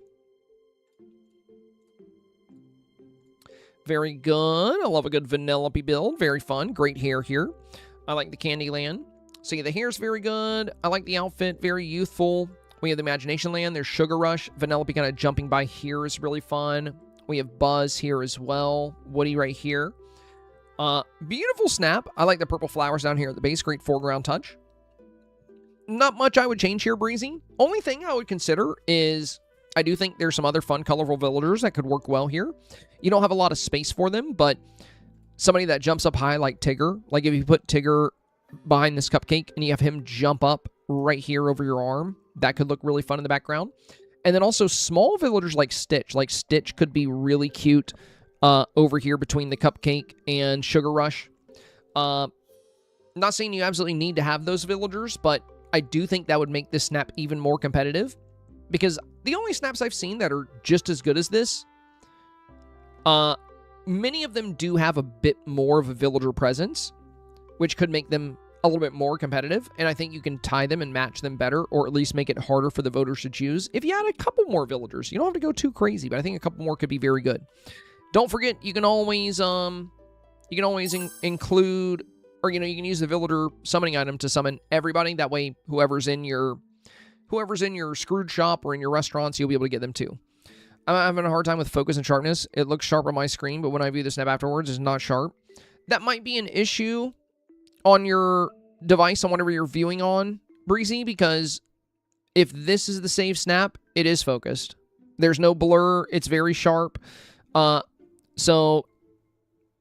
Very good. I love a good Vanellope build. Very fun. Great hair here. I like the Candyland. So yeah, the hair's very good. I like the outfit. Very youthful. We have the Imagination Land. There's Sugar Rush. Vanellope kind of jumping by here is really fun. We have Buzz here as well. Woody right here. Beautiful snap. I like the purple flowers down here at the base. Great foreground touch. Not much I would change here, Breezy. Only thing I would consider is I do think there's some other fun, colorful villagers that could work well here. You don't have a lot of space for them, but somebody that jumps up high like Tigger, like if you put Tigger behind this cupcake and you have him jump up right here over your arm, that could look really fun in the background. And then also small villagers like Stitch. Like Stitch could be really cute over here between the cupcake and Sugar Rush. Not saying you absolutely need to have those villagers, but I do think that would make this snap even more competitive. Because the only snaps I've seen that are just as good as this, many of them do have a bit more of a villager presence, which could make them a little bit more competitive. And I think you can tie them and match them better, or at least make it harder for the voters to choose. If you add a couple more villagers, you don't have to go too crazy, but I think a couple more could be very good. Don't forget, you can always include, or you can use the villager summoning item to summon everybody. That way, whoever's in your Scrooge shop or in your restaurants, you'll be able to get them too. I'm having a hard time with focus and sharpness. It looks sharp on my screen, but when I view the snap afterwards, it's not sharp. That might be an issue on your device on whatever you're viewing on, Breezy, because if this is the save snap, it is focused. There's no blur. It's very sharp. So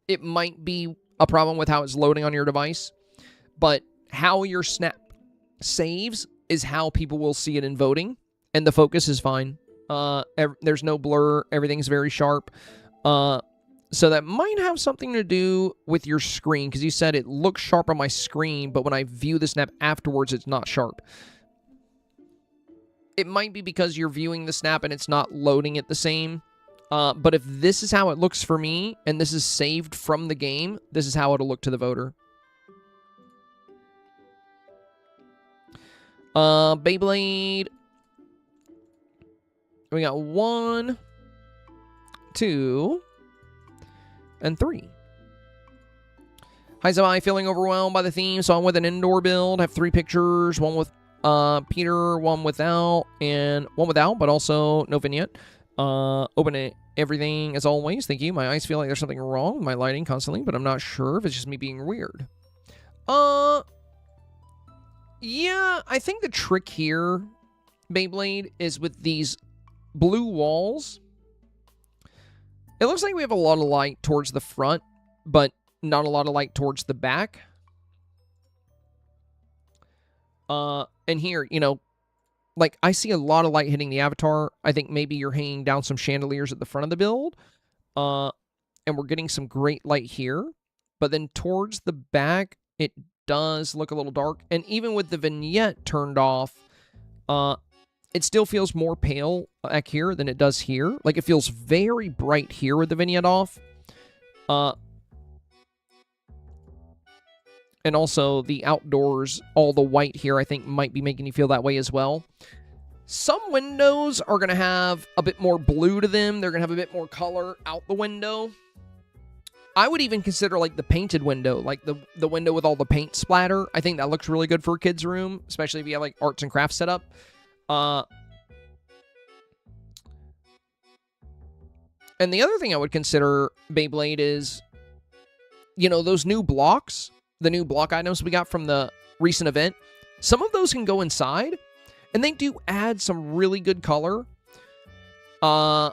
it might be a problem with how it's loading on your device, but how your snap saves is how people will see it in voting, and the focus is fine. There's no blur. Everything's very sharp. So that might have something to do with your screen, because you said it looks sharp on my screen, but when I view the snap afterwards, it's not sharp. It might be because you're viewing the snap and it's not loading it the same. But if this is how it looks for me, and this is saved from the game, this is how it'll look to the voter. Beyblade. We got 1, 2, and 3. Hi, Zai, feeling overwhelmed by the theme, so I'm with an indoor build. I have 3 pictures, one with Peter, one without, and one without, but also no vignette. Open it, everything as always. Thank you. My eyes feel like there's something wrong with my lighting constantly, but I'm not sure if it's just me being weird. Yeah, I think the trick here, Beyblade, is with these blue walls. It looks like we have a lot of light towards the front, but not a lot of light towards the back. And here, you know, like, I see a lot of light hitting the avatar. I think maybe you're hanging down some chandeliers at the front of the build. And we're getting some great light here. But then towards the back, it does look a little dark. And even with the vignette turned off, it still feels more pale back here than it does here. Like, it feels very bright here with the vignette off. And also, the outdoors, all the white here, I think, might be making you feel that way as well. Some windows are going to have a bit more blue to them. They're going to have a bit more color out the window. I would even consider, like, the painted window, like the window with all the paint splatter. I think that looks really good for a kid's room, especially if you have, like, arts and crafts set up. And the other thing I would consider, Beyblade, is, you know, those new blocks, the new block items we got from the recent event. Some of those can go inside, and they do add some really good color. Oh,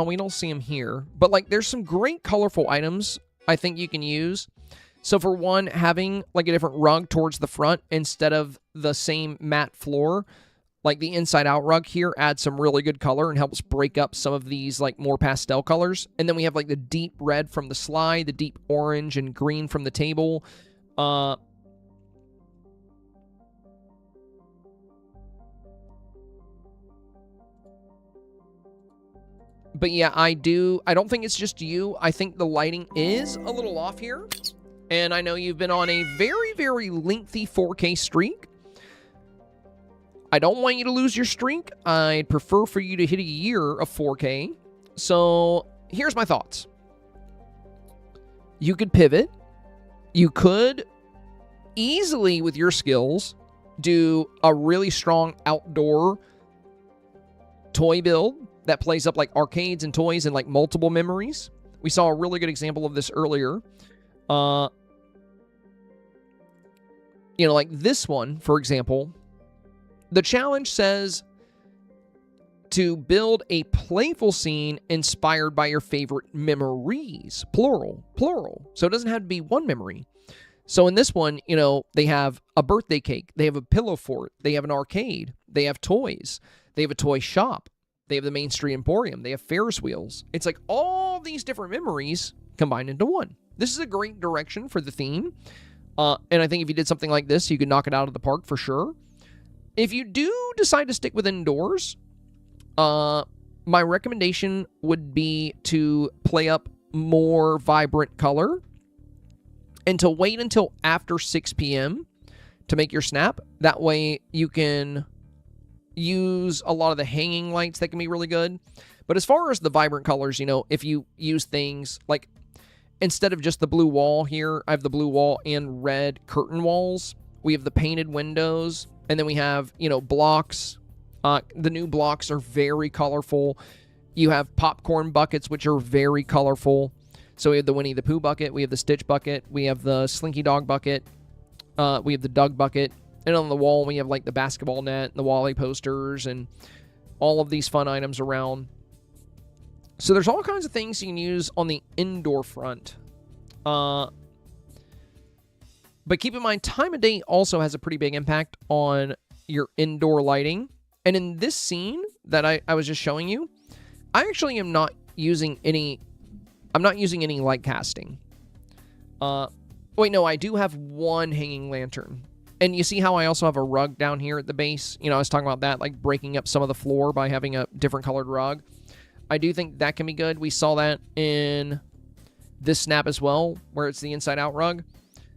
we don't see them here. But, like, there's some great colorful items I think you can use. So, for one, having, like, a different rug towards the front instead of the same matte floor, like the inside-out rug here, adds some really good color and helps break up some of these, like, more pastel colors. And then we have, like, the deep red from the slide, the deep orange and green from the table. But yeah, I don't think it's just you. I think the lighting is a little off here. And I know you've been on a very, very lengthy 4K streak. I don't want you to lose your streak. I'd prefer for you to hit a year of 4K. So here's my thoughts. You could pivot. You could easily, with your skills, do a really strong outdoor toy build that plays up like arcades and toys and like multiple memories. We saw a really good example of this earlier. You know, like this one, for example, the challenge says to build a playful scene inspired by your favorite memories, plural. So it doesn't have to be one memory. So in this one, you know, they have a birthday cake, they have a pillow fort, they have an arcade, they have toys, they have a toy shop, they have the Main Street Emporium, they have Ferris wheels. It's like all these different memories combined into one. This is a great direction for the theme. And I think if you did something like this, you could knock it out of the park for sure. If you do decide to stick with indoors, my recommendation would be to play up more vibrant color and to wait until after 6 p.m. to make your snap. That way you can use a lot of the hanging lights that can be really good. But as far as the vibrant colors, you know, if you use things like, instead of just the blue wall here, I have the blue wall and red curtain walls. We have the painted windows. And then we have, you know, blocks. The new blocks are very colorful. You have popcorn buckets, which are very colorful. So we have the Winnie the Pooh bucket. We have the Stitch bucket. We have the Slinky Dog bucket. We have the Doug bucket. And on the wall, we have, like, the basketball net, the Wally posters, and all of these fun items around. So there's all kinds of things you can use on the indoor front. But keep in mind, time of day also has a pretty big impact on your indoor lighting. And in this scene that I was just showing you, I actually am not using any... I'm not using any light casting. Wait, no, I do have one hanging lantern. And you see how I also have a rug down here at the base? You know, I was talking about that, like breaking up some of the floor by having a different colored rug. I do think that can be good. We saw that in this snap as well, where it's the inside-out rug.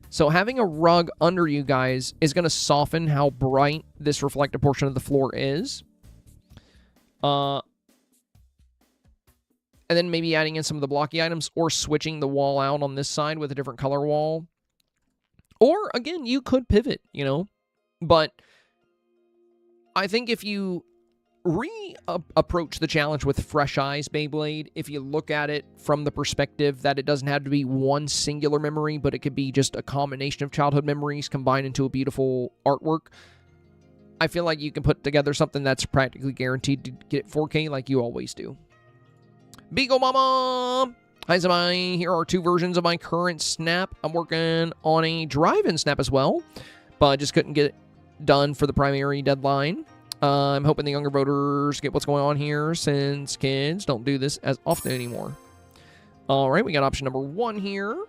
So having a rug under you guys is going to soften how bright this reflective portion of the floor is. and then maybe adding in some of the blocky items or switching the wall out on this side with a different color wall. Or, again, you could pivot, you know. But I think if you approach the challenge with fresh eyes, Beyblade, if you look at it from the perspective that it doesn't have to be one singular memory, but it could be just a combination of childhood memories combined into a beautiful artwork, I feel like you can put together something that's practically guaranteed to get 4K like you always do. Beagle Mama! Hi, Zamai. Here are 2 versions of my current snap. I'm working on a drive-in snap as well, but I just couldn't get it done for the primary deadline. I'm hoping the younger voters get what's going on here since kids don't do this as often anymore. All right, we got option number 1 here.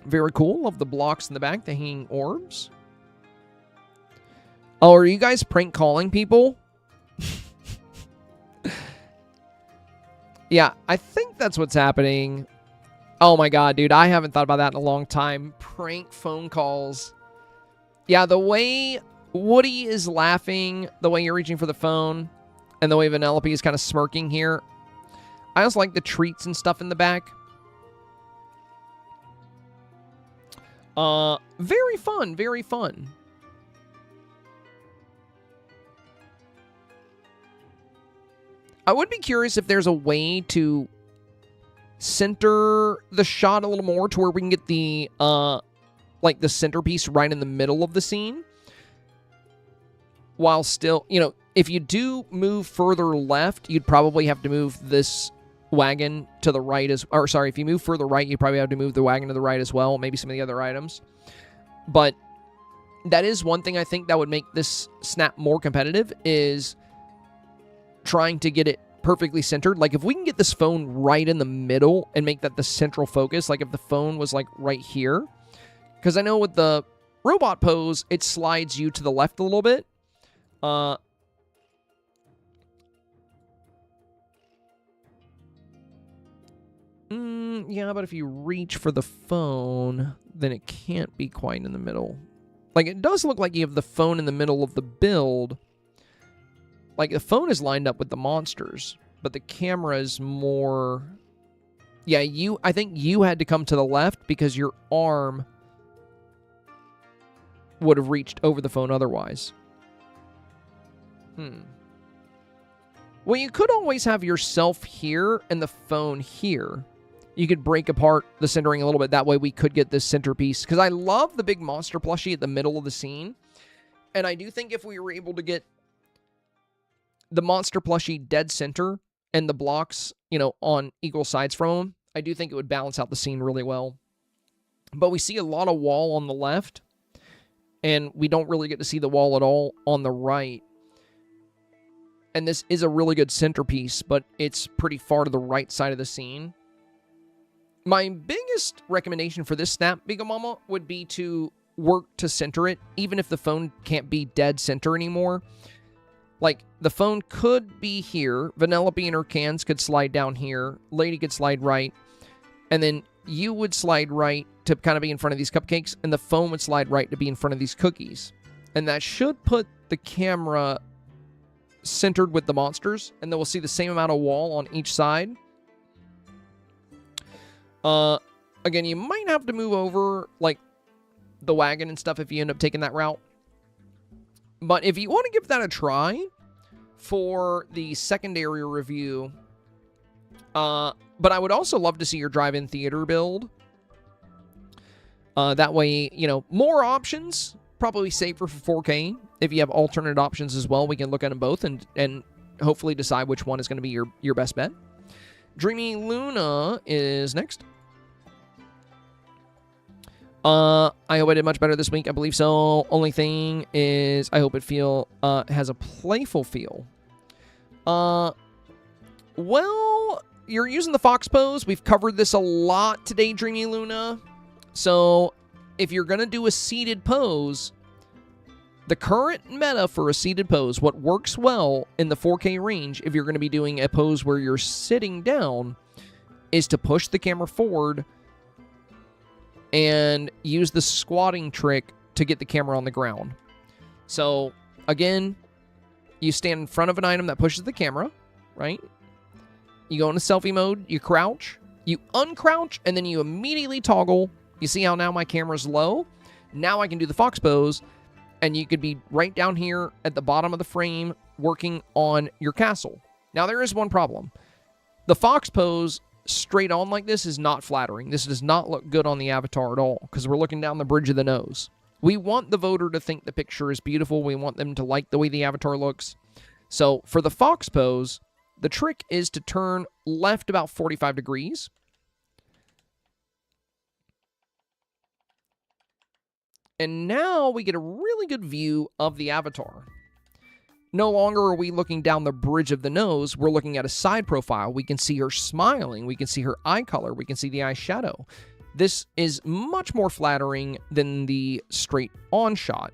Very cool. Love the blocks in the back, the hanging orbs. Oh, are you guys prank calling people? Yeah, I think that's what's happening. Oh my god, dude, I haven't thought about that in a long time. Prank phone calls. Yeah, the way Woody is laughing, the way you're reaching for the phone, and the way Vanellope is kind of smirking here. I also like the treats and stuff in the back. Very fun, very fun. I would be curious if there's a way to center the shot a little more to where we can get the, like the centerpiece right in the middle of the scene. While still, you know, if you do move further left, you'd probably have to move this wagon to the right or sorry, if you move further right, you'd probably have to move the wagon to the right as well, maybe some of the other items. But that is one thing I think that would make this snap more competitive, is trying to get it perfectly centered. Like, if we can get this phone right in the middle and make that the central focus, like if the phone was like right here, because I know with the robot pose, it slides you to the left a little bit. Yeah, but if you reach for the phone, then it can't be quite in the middle. Like, it does look like you have the phone in the middle of the build. Like, the phone is lined up with the monsters, but the camera is more... Yeah, I think you had to come to the left because your arm would have reached over the phone otherwise. Well, you could always have yourself here and the phone here. You could break apart the centering a little bit. That way we could get this centerpiece. Because I love the big monster plushie at the middle of the scene. And I do think if we were able to get the monster plushie dead center and the blocks, you know, on equal sides from them, I do think it would balance out the scene really well. But we see a lot of wall on the left. And we don't really get to see the wall at all on the right. And this is a really good centerpiece, but it's pretty far to the right side of the scene. My biggest recommendation for this snap, Beagle Mama, would be to work to center it, even if the phone can't be dead center anymore. Like, the phone could be here. Vanellope and her cans could slide down here. Lady could slide right. And then you would slide right to kind of be in front of these cupcakes, and the phone would slide right to be in front of these cookies. And that should put the camera centered with the monsters, and then we'll see the same amount of wall on each side. Again, you might have to move over, like, the wagon and stuff if you end up taking that route. But if you want to give that a try for the secondary review, but I would also love to see your drive-in theater build. That way, you know, more options, probably safer for 4K. If you have alternate options as well, we can look at them both and hopefully decide which one is going to be your best bet. Dreamy Luna is next. I hope I did much better this week. I believe so. Only thing is, I hope it has a playful feel. Well, you're using the fox pose. We've covered this a lot today, Dreamy Luna. So, if you're going to do a seated pose, the current meta for a seated pose, what works well in the 4K range, if you're going to be doing a pose where you're sitting down, is to push the camera forward and use the squatting trick to get the camera on the ground. So, again, you stand in front of an item that pushes the camera, right? You go into selfie mode, you crouch, you uncrouch, and then you immediately toggle. You see how now my camera's low? Now I can do the fox pose, and you could be right down here at the bottom of the frame working on your castle. Now, there is one problem. The fox pose straight on like this is not flattering. This does not look good on the avatar at all because we're looking down the bridge of the nose. We want the voter to think the picture is beautiful. We want them to like the way the avatar looks. So for the fox pose, the trick is to turn left about 45 degrees. And now we get a really good view of the avatar. No longer are we looking down the bridge of the nose. We're looking at a side profile. We can see her smiling. We can see her eye color. We can see the eyeshadow. This is much more flattering than the straight on shot.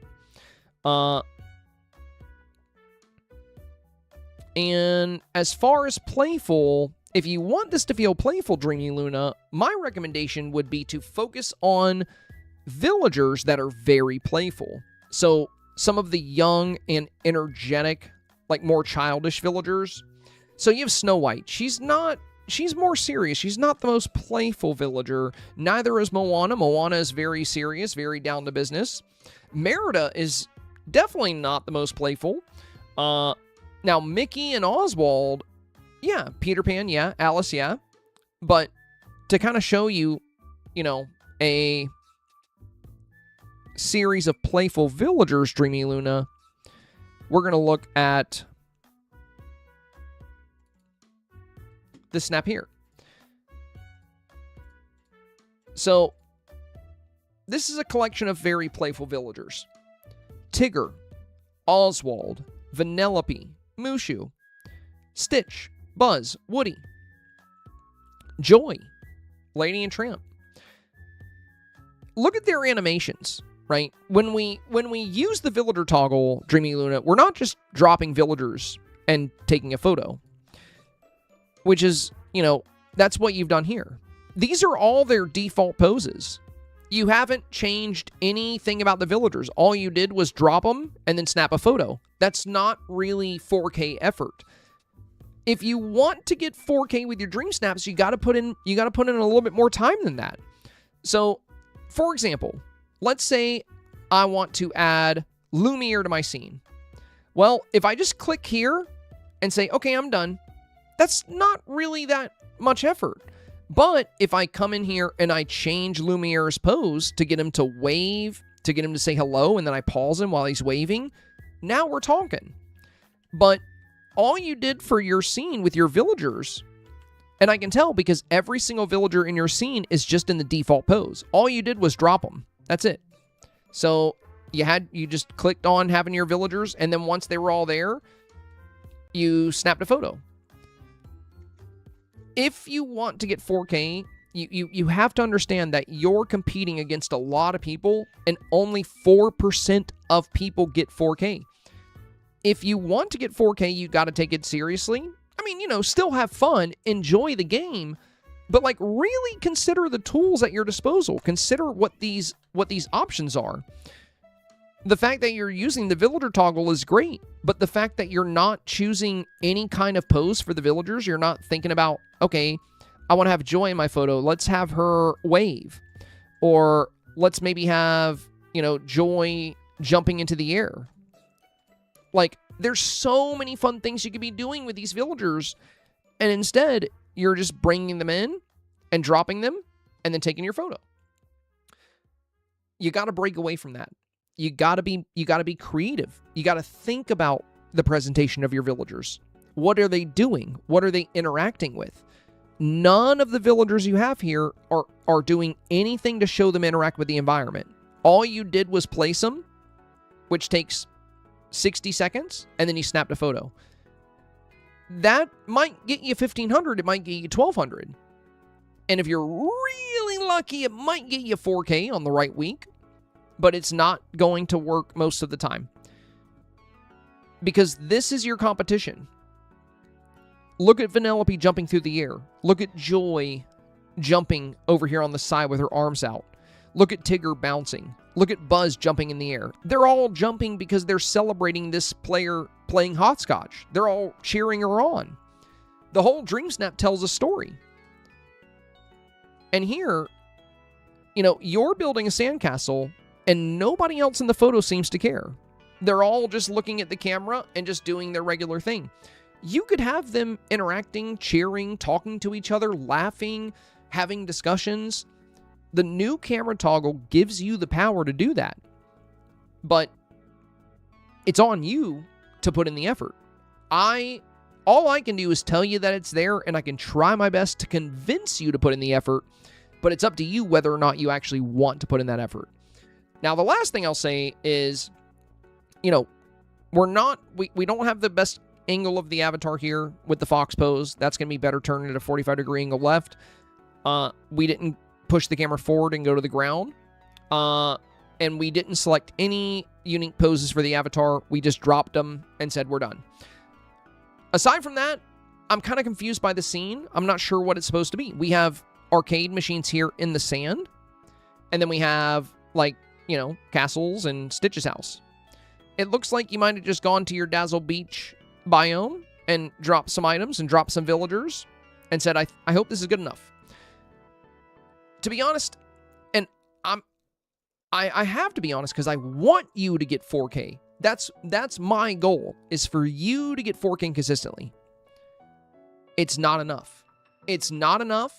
And as far as playful, if you want this to feel playful, Dreamy Luna, my recommendation would be to focus on villagers that are very playful. So some of the young and energetic, like more childish villagers. So you have Snow White. She's more serious. She's not the most playful villager. Neither is Moana. Moana is very serious, very down to business. Merida is definitely not the most playful. Now, Mickey and Oswald, yeah. Peter Pan, yeah. Alice, yeah. But to kind of show you, a series of playful villagers, Dreamy Luna, we're going to look at this snap here. So, this is a collection of very playful villagers. Tigger, Oswald, Vanellope, Mushu, Stitch, Buzz, Woody, Joy, Lady and Tramp. Look at their animations, right? When we use the villager toggle, Dreamy Luna, we're not just dropping villagers and taking a photo, which is, that's what you've done here. These are all their default poses. You haven't changed anything about the villagers. All you did was drop them and then snap a photo. That's not really 4K effort. If you want to get 4K with your dream snaps, you got to put in a little bit more time than that. So, for example, let's say I want to add Lumiere to my scene. Well, if I just click here and say, okay, I'm done, that's not really that much effort. But if I come in here and I change Lumiere's pose to get him to wave, to get him to say hello, and then I pause him while he's waving, now we're talking. But all you did for your scene with your villagers, and I can tell because every single villager in your scene is just in the default pose. All you did was drop them. That's it. So you just clicked on having your villagers, and then once they were all there, you snapped a photo. If you want to get 4K, you have to understand that you're competing against a lot of people, and only 4% of people get 4K. If you want to get 4K, you got to take it seriously. I mean, still have fun, enjoy the game, but really consider the tools at your disposal. Consider what these options are. The fact that you're using the villager toggle is great, but the fact that you're not choosing any kind of pose for the villagers, you're not thinking about, okay, I want to have Joy in my photo, let's have her wave. Or let's maybe have, Joy jumping into the air. There's so many fun things you could be doing with these villagers, and instead, you're just bringing them in and dropping them and then taking your photo. You got to break away from that. You got to be creative. You got to think about the presentation of your villagers. What are they doing? What are they interacting with? None of the villagers you have here are doing anything to show them interact with the environment. All you did was place them, which takes 60 seconds, and then you snapped a photo. That might get you 1,500. It might get you 1,200. And if you're really lucky, it might get you 4K on the right week, but it's not going to work most of the time. Because this is your competition. Look at Vanellope jumping through the air. Look at Joy jumping over here on the side with her arms out. Look at Tigger bouncing. Look at Buzz jumping in the air. They're all jumping because they're celebrating this player playing hopscotch. They're all cheering her on. The whole Dreamsnap tells a story. And here, you know, you're building a sandcastle and nobody else in the photo seems to care. They're all just looking at the camera and just doing their regular thing. You could have them interacting, cheering, talking to each other, laughing, having discussions. The new camera toggle gives you the power to do that. But it's on you to put in the effort. All I can do is tell you that it's there, and I can try my best to convince you to put in the effort, but it's up to you whether or not you actually want to put in that effort. Now, the last thing I'll say is, you know, we don't have the best angle of the avatar here with the fox pose. That's going to be better turned at a 45-degree angle left. We didn't push the camera forward and go to the ground. And we didn't select any unique poses for the avatar. We just dropped them and said we're done. Aside from that, I'm kind of confused by the scene. I'm not sure what it's supposed to be. We have arcade machines here in the sand. And then we have, like, you know, castles and Stitch's house. It looks like you might have just gone to your Dazzle Beach biome and dropped some items and dropped some villagers and said, I hope this is good enough. To be honest, and I have to be honest because I want you to get 4K. That's my goal, is for you to get 4K consistently. It's not enough. It's not enough.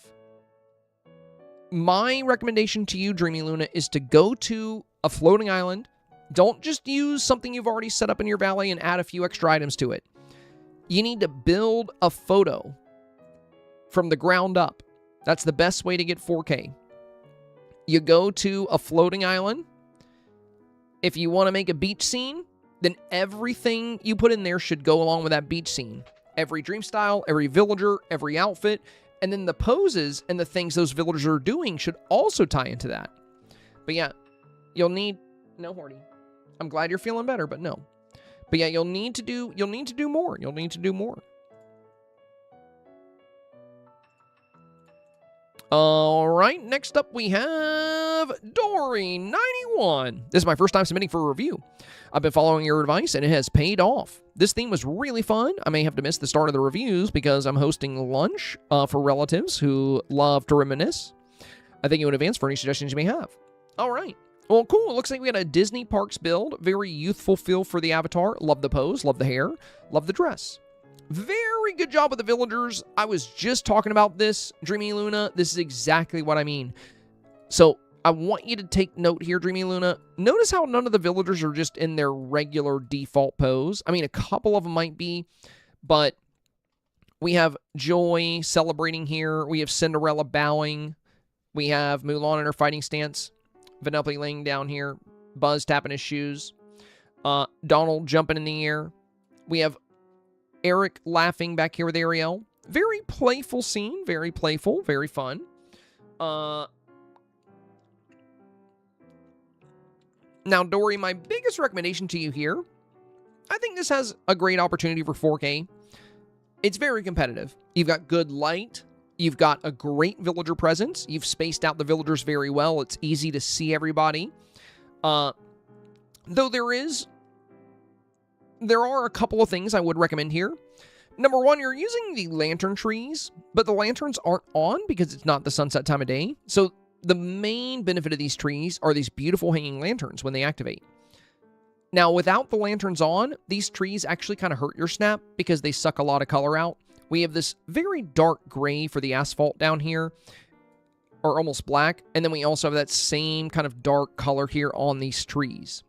My recommendation to you, Dreamy Luna, is to go to a floating island. Don't just use something you've already set up in your valley and add a few extra items to it. You need to build a photo from the ground up. That's the best way to get 4K. You go to a floating island. If you want to make a beach scene, then everything you put in there should go along with that beach scene. Every dream style, every villager, every outfit, and then the poses and the things those villagers are doing should also tie into that. But yeah, you'll need... No, Horty. I'm glad you're feeling better, but no. But yeah, you'll need to do more. You'll need to do more. All right, next up we have Dory91. This is my first time submitting for a review. I've been following your advice, and it has paid off. This theme was really fun. I may have to miss the start of the reviews because I'm hosting lunch for relatives who love to reminisce. I thank you in advance for any suggestions you may have. All right. Well, cool. It looks like we got a Disney Parks build. Very youthful feel for the avatar. Love the pose, love the hair, love the dress. Very good job with the villagers. I was just talking about this, Dreamy Luna. This is exactly what I mean. So I want you to take note here, Dreamy Luna. Notice how none of the villagers are just in their regular default pose. I mean, a couple of them might be, but we have Joy celebrating here. We have Cinderella bowing. We have Mulan in her fighting stance. Vanellope laying down here. Buzz tapping his shoes. Donald jumping in the air. We have Eric laughing back here with Ariel. Very playful scene. Very playful. Very fun. Now, Dory, my biggest recommendation to you here, I think this has a great opportunity for 4K. It's very competitive. You've got good light. You've got a great villager presence. You've spaced out the villagers very well. It's easy to see everybody. Though there are a couple of things I would recommend here. Number one, you're using the lantern trees, but the lanterns aren't on because it's not the sunset time of day. So the main benefit of these trees are these beautiful hanging lanterns when they activate. Now, without the lanterns on, these trees actually kind of hurt your snap because they suck a lot of color out. We have this very dark gray for the asphalt down here, or almost black, and then we also have that same kind of dark color here on these trees.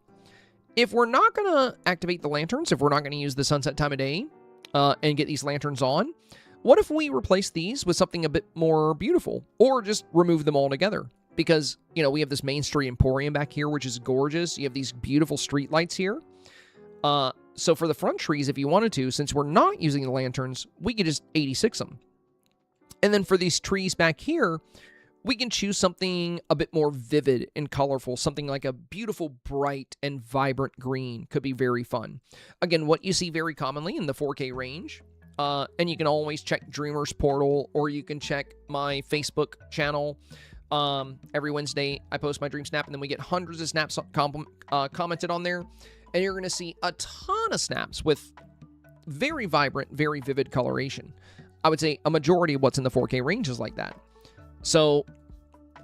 If we're not going to activate the lanterns, if we're not going to use the sunset time of day and get these lanterns on, what if we replace these with something a bit more beautiful, or just remove them altogether? Because, you know, we have this Main Street Emporium back here, which is gorgeous. You have these beautiful street lights here. So for the front trees, if you wanted to, since we're not using the lanterns, we could just 86 them. And then for these trees back here, we can choose something a bit more vivid and colorful, something like a beautiful, bright, and vibrant green. Could be very fun. Again, what you see very commonly in the 4K range, and you can always check Dreamer's Portal, or you can check my Facebook channel. Every Wednesday, I post my Dreamsnap, and then we get hundreds of snaps commented on there. And you're going to see a ton of snaps with very vibrant, very vivid coloration. I would say a majority of what's in the 4K range is like that. So,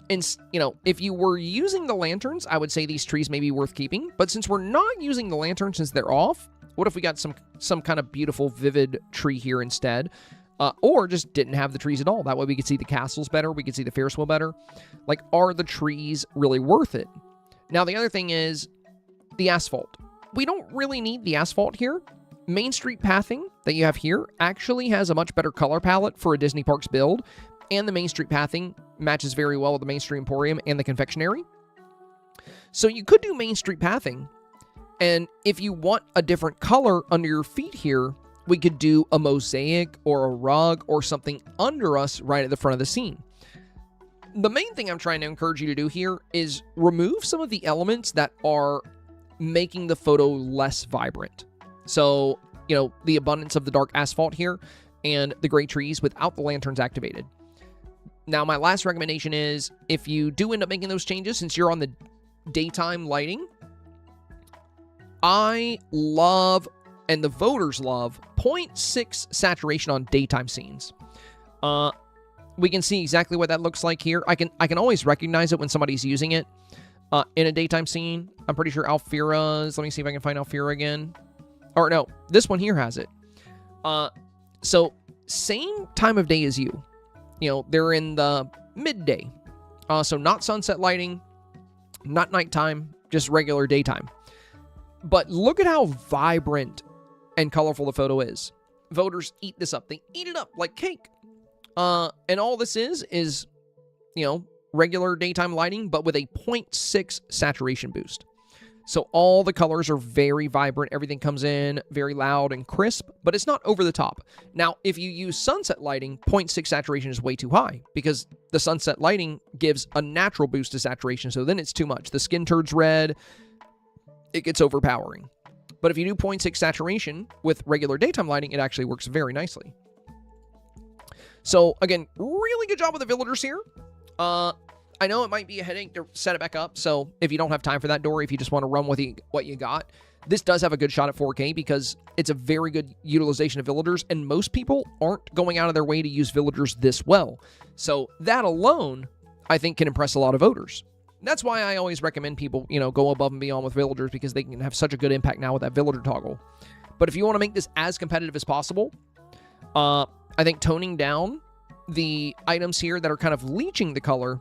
if you were using the lanterns, I would say these trees may be worth keeping. But since we're not using the lanterns, since they're off, what if we got some kind of beautiful, vivid tree here instead? Or just didn't have the trees at all. That way we could see the castles better. We could see the Ferris wheel better. Like, are the trees really worth it? Now, the other thing is the asphalt. We don't really need the asphalt here. Main Street pathing that you have here actually has a much better color palette for a Disney Parks build. And the Main Street pathing matches very well with the Main Street Emporium and the confectionery. So you could do Main Street pathing. And if you want a different color under your feet here, we could do a mosaic or a rug or something under us right at the front of the scene. The main thing I'm trying to encourage you to do here is remove some of the elements that are making the photo less vibrant. So, the abundance of the dark asphalt here and the gray trees without the lanterns activated. Now, my last recommendation is if you do end up making those changes, since you're on the daytime lighting, I love, and the voters love, 0.6 saturation on daytime scenes. We can see exactly what that looks like here. I can always recognize it when somebody's using it in a daytime scene. I'm pretty sure Alfira's. Let me see if I can find Alfira again. Or no, this one here has it. So same time of day as you. They're in the midday. So not sunset lighting, not nighttime, just regular daytime. But look at how vibrant and colorful the photo is. Voters eat this up. They eat it up like cake. And all this is, regular daytime lighting, but with a 0.6 saturation boost. So all the colors are very vibrant. Everything comes in very loud and crisp, but it's not over the top. Now, if you use sunset lighting, 0.6 saturation is way too high because the sunset lighting gives a natural boost to saturation. So then it's too much. The skin turns red. It gets overpowering. But if you do 0.6 saturation with regular daytime lighting, it actually works very nicely. So again, really good job with the villagers here. I know it might be a headache to set it back up, so if you don't have time for that, Dory, if you just want to run with what you got, this does have a good shot at 4K because it's a very good utilization of villagers, and most people aren't going out of their way to use villagers this well. So that alone, I think, can impress a lot of voters. That's why I always recommend people, go above and beyond with villagers because they can have such a good impact now with that villager toggle. But if you want to make this as competitive as possible, I think toning down the items here that are kind of leaching the color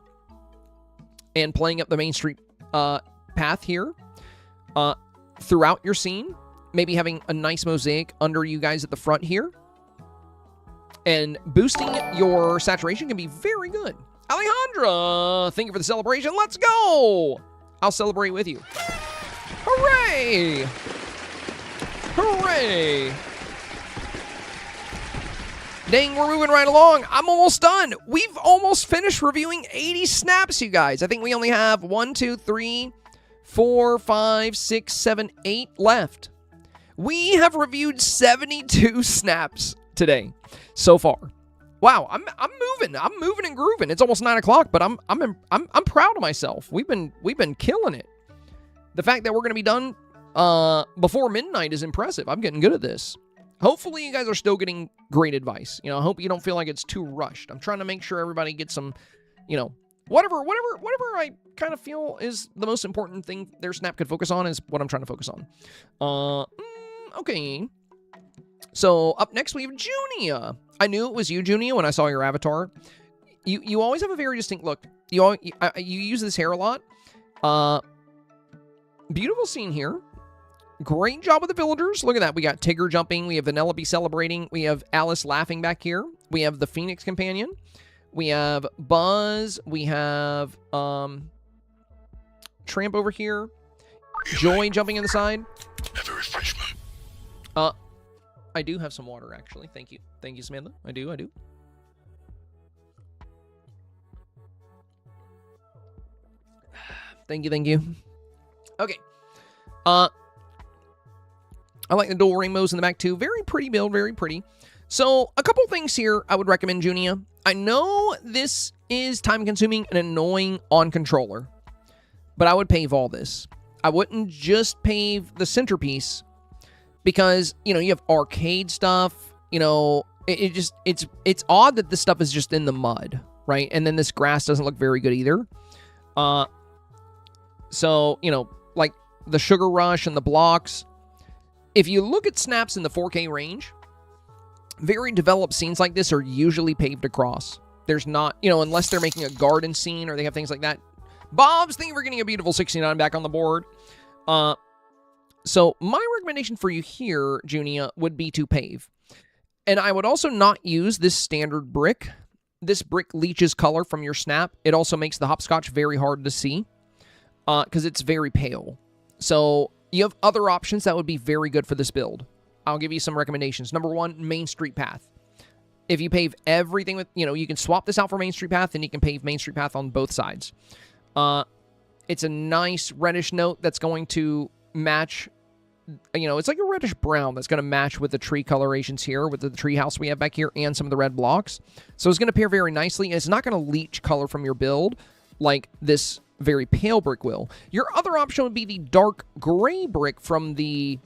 and playing up the Main Street path here throughout your scene, maybe having a nice mosaic under you guys at the front here, and boosting your saturation can be very good. Alejandra, thank you for the celebration. Let's go! I'll celebrate with you. Hooray! Hooray! Dang, we're moving right along. I'm almost done. We've almost finished reviewing 80 snaps, you guys. I think we only have 1, 2, 3, 4, 5, 6, 7, 8 left. We have reviewed 72 snaps today so far. Wow, I'm moving. I'm moving and grooving. It's almost 9 o'clock, but I'm proud of myself. We've been killing it. The fact that we're going to be done before midnight is impressive. I'm getting good at this. Hopefully, you guys are still getting great advice. I hope you don't feel like it's too rushed. I'm trying to make sure everybody gets some, whatever I kind of feel is the most important thing their snap could focus on is what I'm trying to focus on. Okay. So, up next, we have Junia. I knew it was you, Junia, when I saw your avatar. You always have a very distinct look. You use this hair a lot. Beautiful scene here. Great job with the villagers. Look at that. We got Tigger jumping. We have Vanellope celebrating. We have Alice laughing back here. We have the Phoenix companion. We have Buzz. We have Tramp over here. Joy jumping in the side. Have a refreshment. I do have some water, actually. Thank you. Thank you, Samantha. I do. Thank you. Okay. I like the dual rainbows in the back, too. Very pretty build, very pretty. So, a couple things here I would recommend, Junia. I know this is time-consuming and annoying on controller, but I would pave all this. I wouldn't just pave the centerpiece because, you have arcade stuff, it's odd that this stuff is just in the mud, right? And then this grass doesn't look very good either. So, you know, like the Sugar Rush and the blocks. If you look at snaps in the 4K range, very developed scenes like this are usually paved across. There's not, you know, unless they're making a garden scene or they have things like that. Bob's, thank you for getting a beautiful 69 back on the board. So my recommendation for you here, Junia, would be to pave. And I would also not use this standard brick. This brick leaches color from your snap. It also makes the hopscotch very hard to see because it's very pale. So you have other options that would be very good for this build. I'll give you some recommendations. Number one, Main Street Path. If you pave everything with, you know, you can swap this out for Main Street Path and you can pave Main Street Path on both sides. It's a nice reddish note that's going to match, you know, it's like a reddish brown that's going to match with the tree colorations here, with the tree house we have back here and some of the red blocks. So it's going to pair very nicely, and it's not going to leach color from your build like this very pale brick will. Your other option would be the dark gray brick from the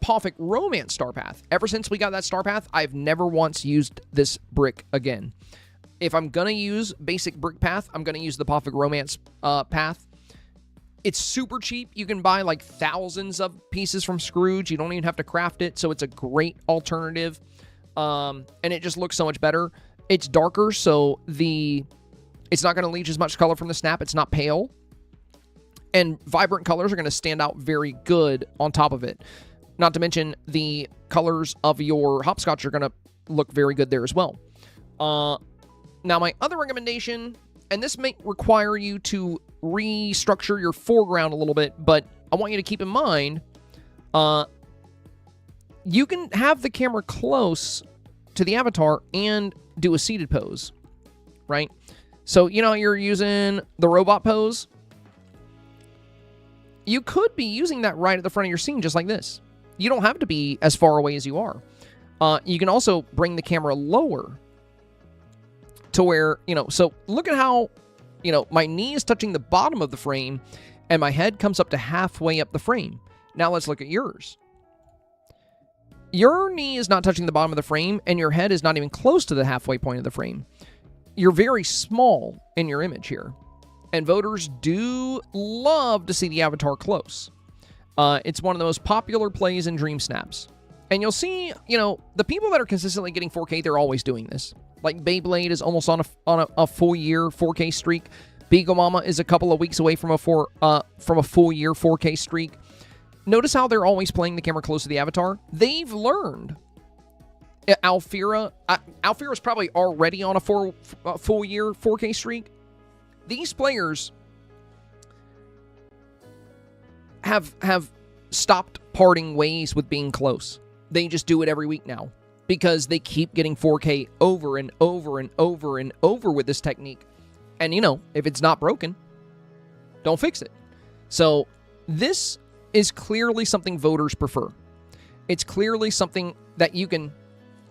Poffic Romance Star Path. Ever since we got that Star Path, I've never once used this brick again. If I'm going to use basic brick path, I'm going to use the Poffic Romance path. It's super cheap. You can buy like thousands of pieces from Scrooge. You don't even have to craft it, so it's a great alternative. And it just looks so much better. It's darker, so it's not going to leach as much color from the snap. It's not pale. And vibrant colors are going to stand out very good on top of it. Not to mention the colors of your hopscotch are going to look very good there as well. Now, my other recommendation, and this may require you to restructure your foreground a little bit, but I want you to keep in mind, you can have the camera close to the avatar and do a seated pose, right? So, you know, you're using the robot pose. You could be using that right at the front of your scene, just like this. You don't have to be as far away as you are. You can also bring the camera lower to where, you know, so look at how, you know, my knee is touching the bottom of the frame and my head comes up to halfway up the frame. Now let's look at yours. Your knee is not touching the bottom of the frame and your head is not even close to the halfway point of the frame. You're very small in your image here. And voters do love to see the avatar close. It's one of the most popular plays in Dreamsnaps. And you'll see, you know, the people that are consistently getting 4K, they're always doing this. Like Beyblade is almost on a full year 4K streak. Beagle Mama is a couple of weeks away from a full year 4K streak. Notice how they're always playing the camera close to the avatar. They've learned. Alfira is probably already on a full year 4K streak. These players have stopped parting ways with being close. They just do it every week now because they keep getting 4K over and over and over and over with this technique. And, you know, if it's not broken, don't fix it. So this is clearly something voters prefer. It's clearly something that you can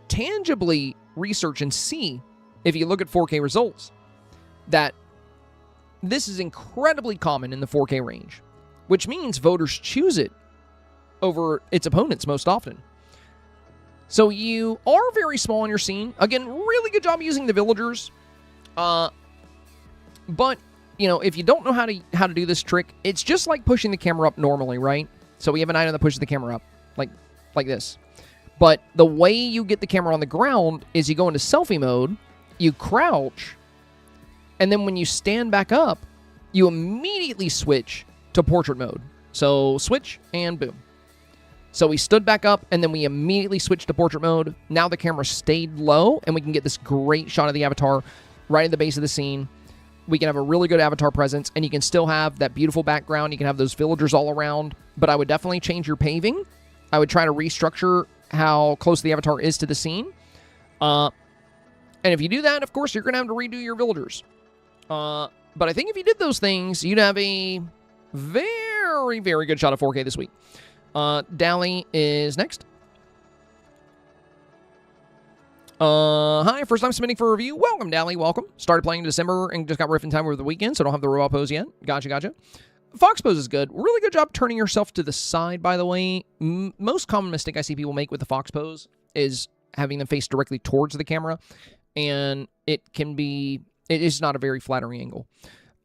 tangibly research and see if you look at 4K results, that this is incredibly common in the 4K range, which means voters choose it over its opponents most often. So you are very small in your scene. Again, really good job using the villagers. But, you know, if you don't know how to do this trick, it's just like pushing the camera up normally, right? So we have an item that pushes the camera up, like this. But the way you get the camera on the ground is you go into selfie mode, you crouch, and then when you stand back up, you immediately switch to portrait mode. So switch and boom. So we stood back up and then we immediately switched to portrait mode. Now the camera stayed low and we can get this great shot of the avatar right at the base of the scene. We can have a really good avatar presence and you can still have that beautiful background. You can have those villagers all around, but I would definitely change your paving. I would try to restructure how close the avatar is to the scene. And if you do that, of course, you're going to have to redo your villagers. But I think if you did those things, you'd have a very, very good shot of 4K this week. Dally is next. Hi, first time submitting for a review. Welcome, Dally, welcome. Started playing in December and just got riff in time over the weekend, so don't have the robot pose yet. Gotcha. Fox pose is good. Really good job turning yourself to the side, by the way. Most common mistake I see people make with the fox pose is having them face directly towards the camera, and it is not a very flattering angle.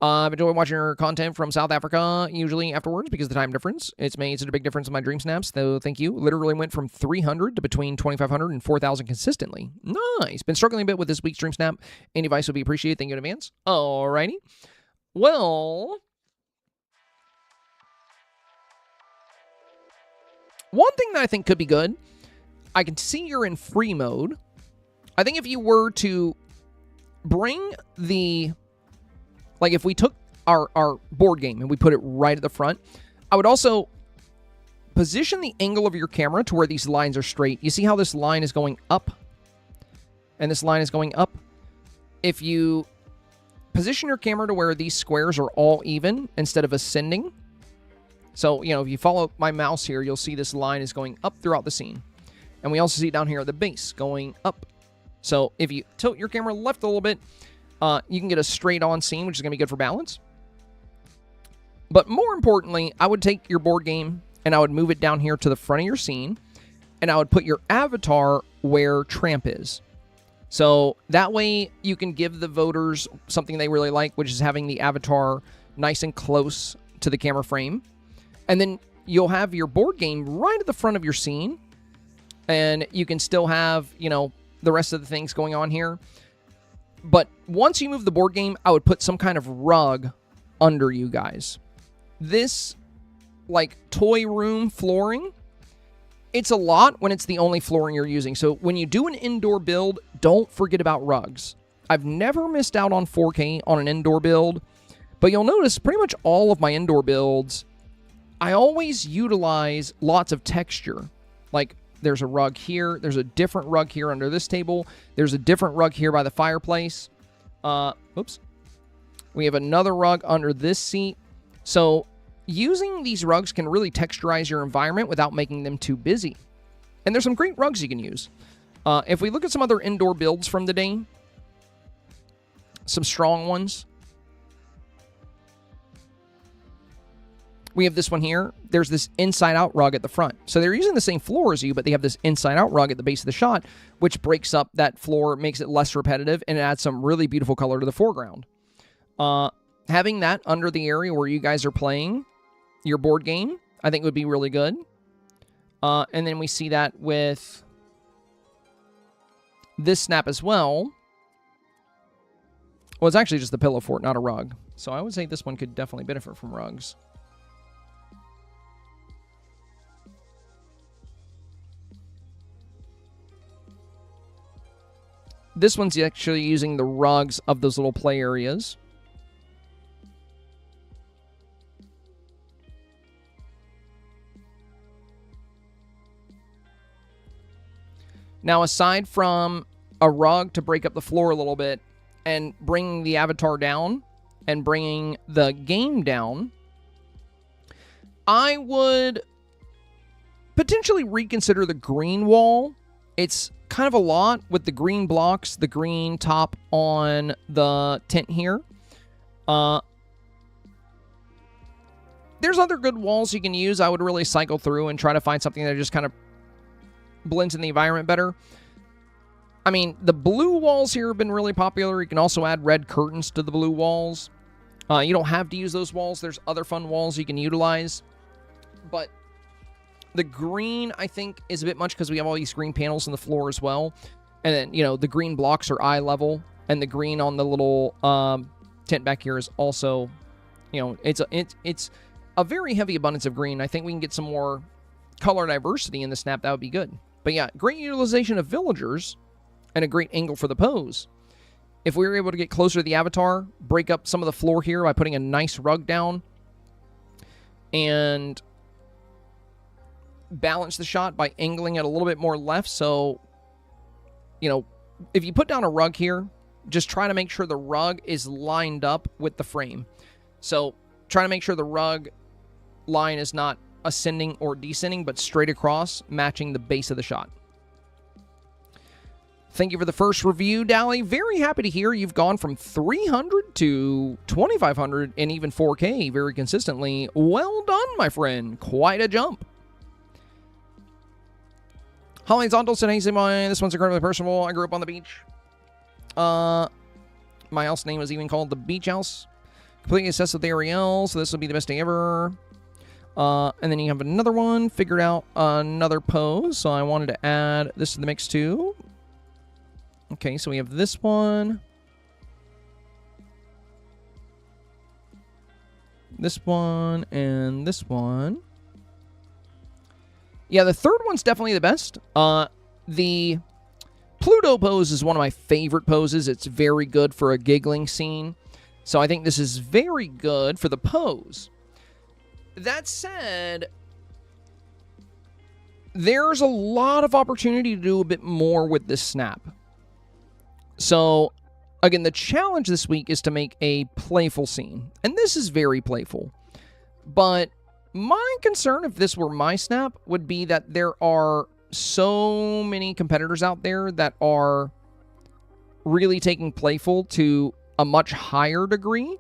I've enjoyed watching your content from South Africa, usually afterwards, because of the time difference. It's made such a big difference in my dream snaps, though thank you. Literally went from 300 to between 2,500 and 4,000 consistently. Nice. Been struggling a bit with this week's dream snap. Any advice would be appreciated. Thank you in advance. Alrighty. Well, one thing that I think could be good, I can see you're in free mode. I think if you were to bring the... Like, if we took our board game and we put it right at the front, I would also position the angle of your camera to where these lines are straight. You see how this line is going up? And this line is going up? If you position your camera to where these squares are all even instead of ascending. So, if you follow my mouse here, you'll see this line is going up throughout the scene. And we also see it down here at the base going up. So, if you tilt your camera left a little bit, you can get a straight-on scene, which is going to be good for balance. But more importantly, I would take your board game and I would move it down here to the front of your scene, and I would put your avatar where Tramp is. So that way you can give the voters something they really like, which is having the avatar nice and close to the camera frame. And then you'll have your board game right at the front of your scene, and you can still have, the rest of the things going on here. But once you move the board game, I would put some kind of rug under you guys. This, toy room flooring, it's a lot when it's the only flooring you're using. So when you do an indoor build, don't forget about rugs. I've never missed out on 4K on an indoor build, but you'll notice pretty much all of my indoor builds, I always utilize lots of texture. Like, there's a rug here. There's a different rug here under this table. There's a different rug here by the fireplace. Oops. We have another rug under this seat. So using these rugs can really texturize your environment without making them too busy. And there's some great rugs you can use. If we look at some other indoor builds from the day, some strong ones. We have this one here. There's this inside-out rug at the front. So they're using the same floor as you, but they have this inside-out rug at the base of the shot, which breaks up that floor, makes it less repetitive, and it adds some really beautiful color to the foreground. Having that under the area where you guys are playing your board game, I think would be really good. And then we see that with this snap as well. Well, it's actually just the pillow fort, not a rug. So I would say this one could definitely benefit from rugs. This one's actually using the rugs of those little play areas. Now, aside from a rug to break up the floor a little bit and bringing the avatar down and bringing the game down, I would potentially reconsider the green wall. It's kind of a lot with the green blocks, the green top on the tent here. There's other good walls you can use. I would really cycle through and try to find something that just kind of blends in the environment better. I mean, the blue walls here have been really popular. You can also add red curtains to the blue walls. You don't have to use those walls. There's other fun walls you can utilize. But the green, I think, is a bit much because we have all these green panels on the floor as well. And then, the green blocks are eye level. And the green on the little tent back here is also, it's a very heavy abundance of green. I think we can get some more color diversity in the snap. That would be good. But yeah, great utilization of villagers and a great angle for the pose. If we were able to get closer to the avatar, break up some of the floor here by putting a nice rug down, and balance the shot by angling it a little bit more left. So, if you put down a rug here, just try to make sure the rug is lined up with the frame. So try to make sure the rug line is not ascending or descending, but straight across, matching the base of the shot. Thank you for the first review, Dally. Very happy to hear you've gone from 300 to 2,500 and even 4K very consistently. Well done, my friend. Quite a jump. Holly Zondelson, hey, Zimai. This one's incredibly personal. I grew up on the beach. My house name was even called the Beach House. Completely obsessed with Ariel, so this will be the best day ever. And then you have another one. Figured out another pose, so I wanted to add this to the mix too. Okay, so we have this one. This one and this one. Yeah, the third one's definitely the best. The Pluto pose is one of my favorite poses. It's very good for a giggling scene. So I think this is very good for the pose. That said, there's a lot of opportunity to do a bit more with this snap. So, again, the challenge this week is to make a playful scene. And this is very playful. But my concern, if this were my snap, would be that there are so many competitors out there that are really taking playful to a much higher degree.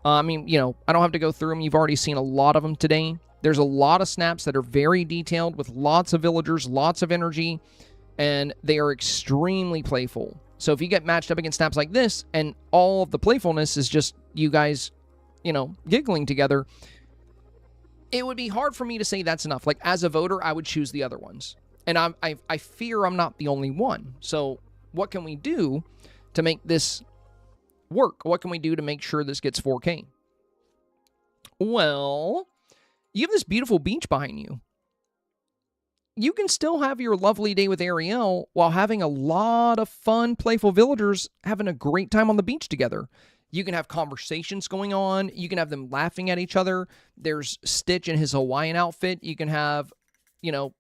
I mean, you know, I don't have to go through them. You've already seen a lot of them today. There's a lot of snaps that are very detailed with lots of villagers, lots of energy, and they are extremely playful. So if you get matched up against snaps like this, and all of the playfulness is just you guys, you know, giggling together, it would be hard for me to say that's enough. Like, as a voter, I would choose the other ones. And I fear I'm not the only one. So what can we do to make this work? What can we do to make sure this gets 4K? Well, you have this beautiful beach behind you. You can still have your lovely day with Ariel while having a lot of fun, playful villagers having a great time on the beach together. You can have conversations going on. You can have them laughing at each other. There's Stitch in his Hawaiian outfit. You can have, you know,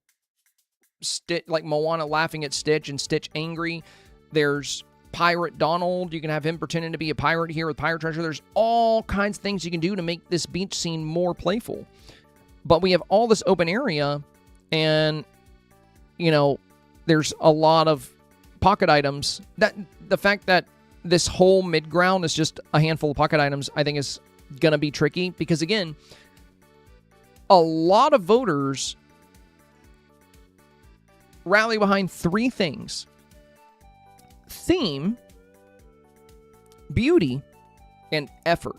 like Moana laughing at Stitch and Stitch angry. There's Pirate Donald. You can have him pretending to be a pirate here with Pirate Treasure. There's all kinds of things you can do to make this beach scene more playful. But we have all this open area, and, you know, there's a lot of pocket items. That the fact that this whole mid-ground is just a handful of pocket items, I think is going to be tricky. Because, again, a lot of voters rally behind three things: theme, beauty, and effort.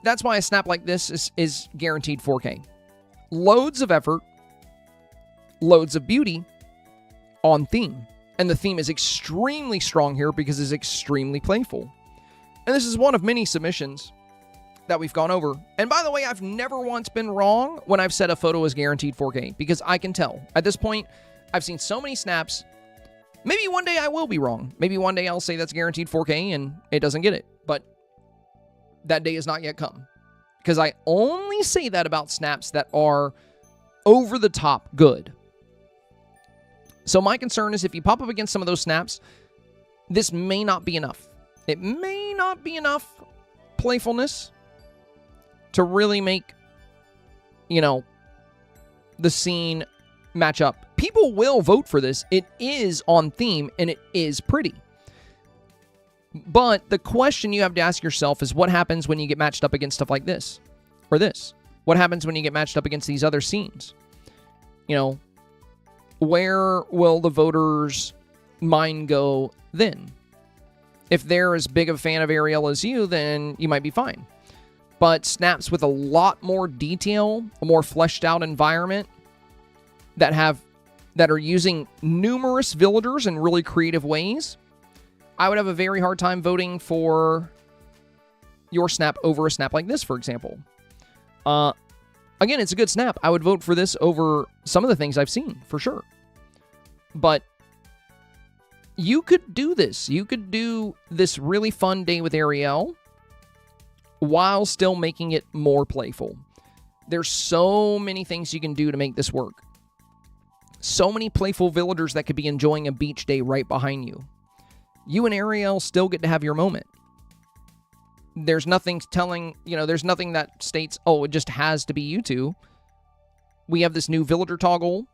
That's why a snap like this is guaranteed 4K. Loads of effort, loads of beauty, on theme. And the theme is extremely strong here because it's extremely playful. And this is one of many submissions that we've gone over. And by the way, I've never once been wrong when I've said a photo is guaranteed 4K, because I can tell. At this point, I've seen so many snaps. Maybe one day I will be wrong. Maybe one day I'll say that's guaranteed 4K and it doesn't get it. But that day has not yet come. Because I only say that about snaps that are over the top good. So my concern is if you pop up against some of those snaps, this may not be enough. It may not be enough playfulness to really make, you know, the scene match up. People will vote for this. It is on theme and it is pretty. But the question you have to ask yourself is, what happens when you get matched up against stuff like this or this? What happens when you get matched up against these other scenes? You know, where will the voters' mind go then? If they're as big of a fan of Ariel as you, then you might be fine. But snaps with a lot more detail, a more fleshed out environment, that are using numerous villagers in really creative ways, I would have a very hard time voting for your snap over a snap like this, for example. Again, it's a good snap. I would vote for this over some of the things I've seen, for sure. But you could do this. You could do this really fun day with Ariel while still making it more playful. There's so many things you can do to make this work. So many playful villagers that could be enjoying a beach day right behind you. You and Ariel still get to have your moment. There's nothing telling, there's nothing that states, oh, it just has to be you two. We have this new villager toggle.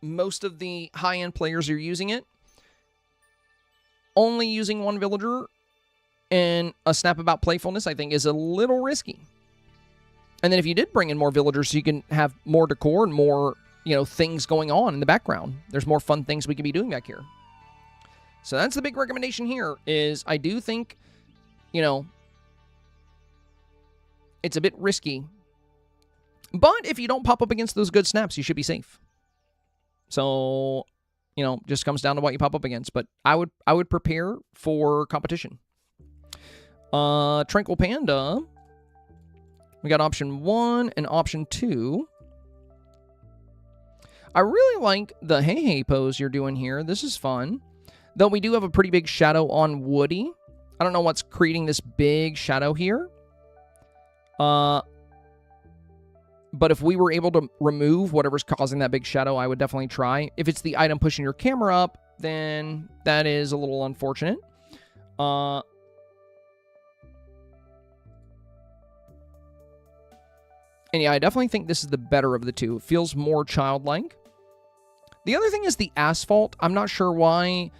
Most of the high-end players are using it. Only using one villager in a snap about playfulness, I think, is a little risky. And then if you did bring in more villagers, so you can have more decor and more things going on in the background. There's more fun things we could be doing back here. So that's the big recommendation here, is I do think, it's a bit risky. But if you don't pop up against those good snaps, you should be safe. So, just comes down to what you pop up against. But I would prepare for competition. Tranquil Panda. We got option 1 and option 2. I really like the hey hey pose you're doing here. This is fun. Though we do have a pretty big shadow on Woody. I don't know what's creating this big shadow here. But if we were able to remove whatever's causing that big shadow, I would definitely try. If it's the item pushing your camera up, then that is a little unfortunate. And yeah, I definitely think this is the better of the two. It feels more childlike. The other thing is the asphalt. I'm not sure why,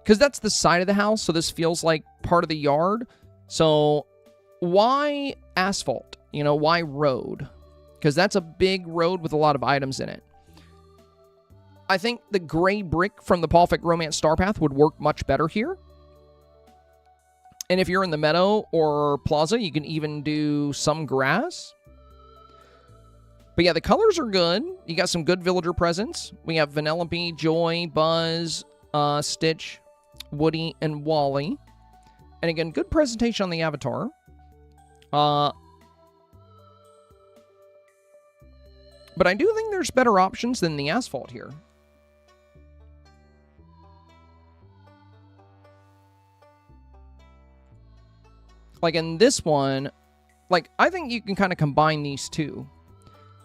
because that's the side of the house, so this feels like part of the yard. So why asphalt? Why road? Because that's a big road with a lot of items in it. I think the gray brick from the Perfect Romance Star Path would work much better here. And if you're in the meadow or plaza, you can even do some grass. But yeah, the colors are good. You got some good villager presence. We have Vanellope, Joy, Buzz, Stitch, Woody, and Wally. And again, good presentation on the avatar. But I do think there's better options than the asphalt here. Like in this one, I think you can kind of combine these two.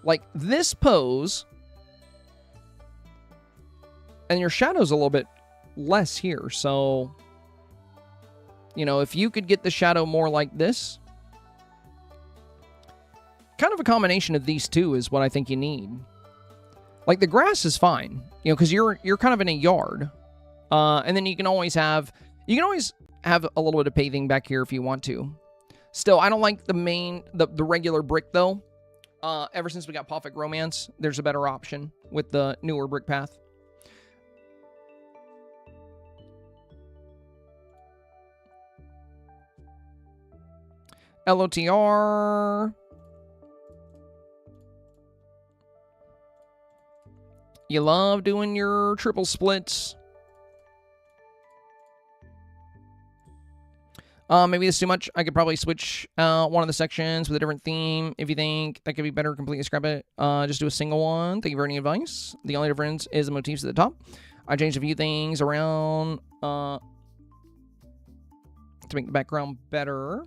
Like this pose, and your shadow's a little bit less here. So, if you could get the shadow more like this, kind of a combination of these two is what I think you need. Like the grass is fine, because you're kind of in a yard, and then you can always have a little bit of paving back here if you want to. Still, I don't like the regular brick though. Ever since we got Perfect Romance, there's a better option with the newer brick path. LOTR. You love doing your triple splits. Maybe this is too much. I could probably switch one of the sections with a different theme. If you think that could be better, completely scrap it. Just do a single one. Thank you for any advice. The only difference is the motifs at the top. I changed a few things around to make the background better.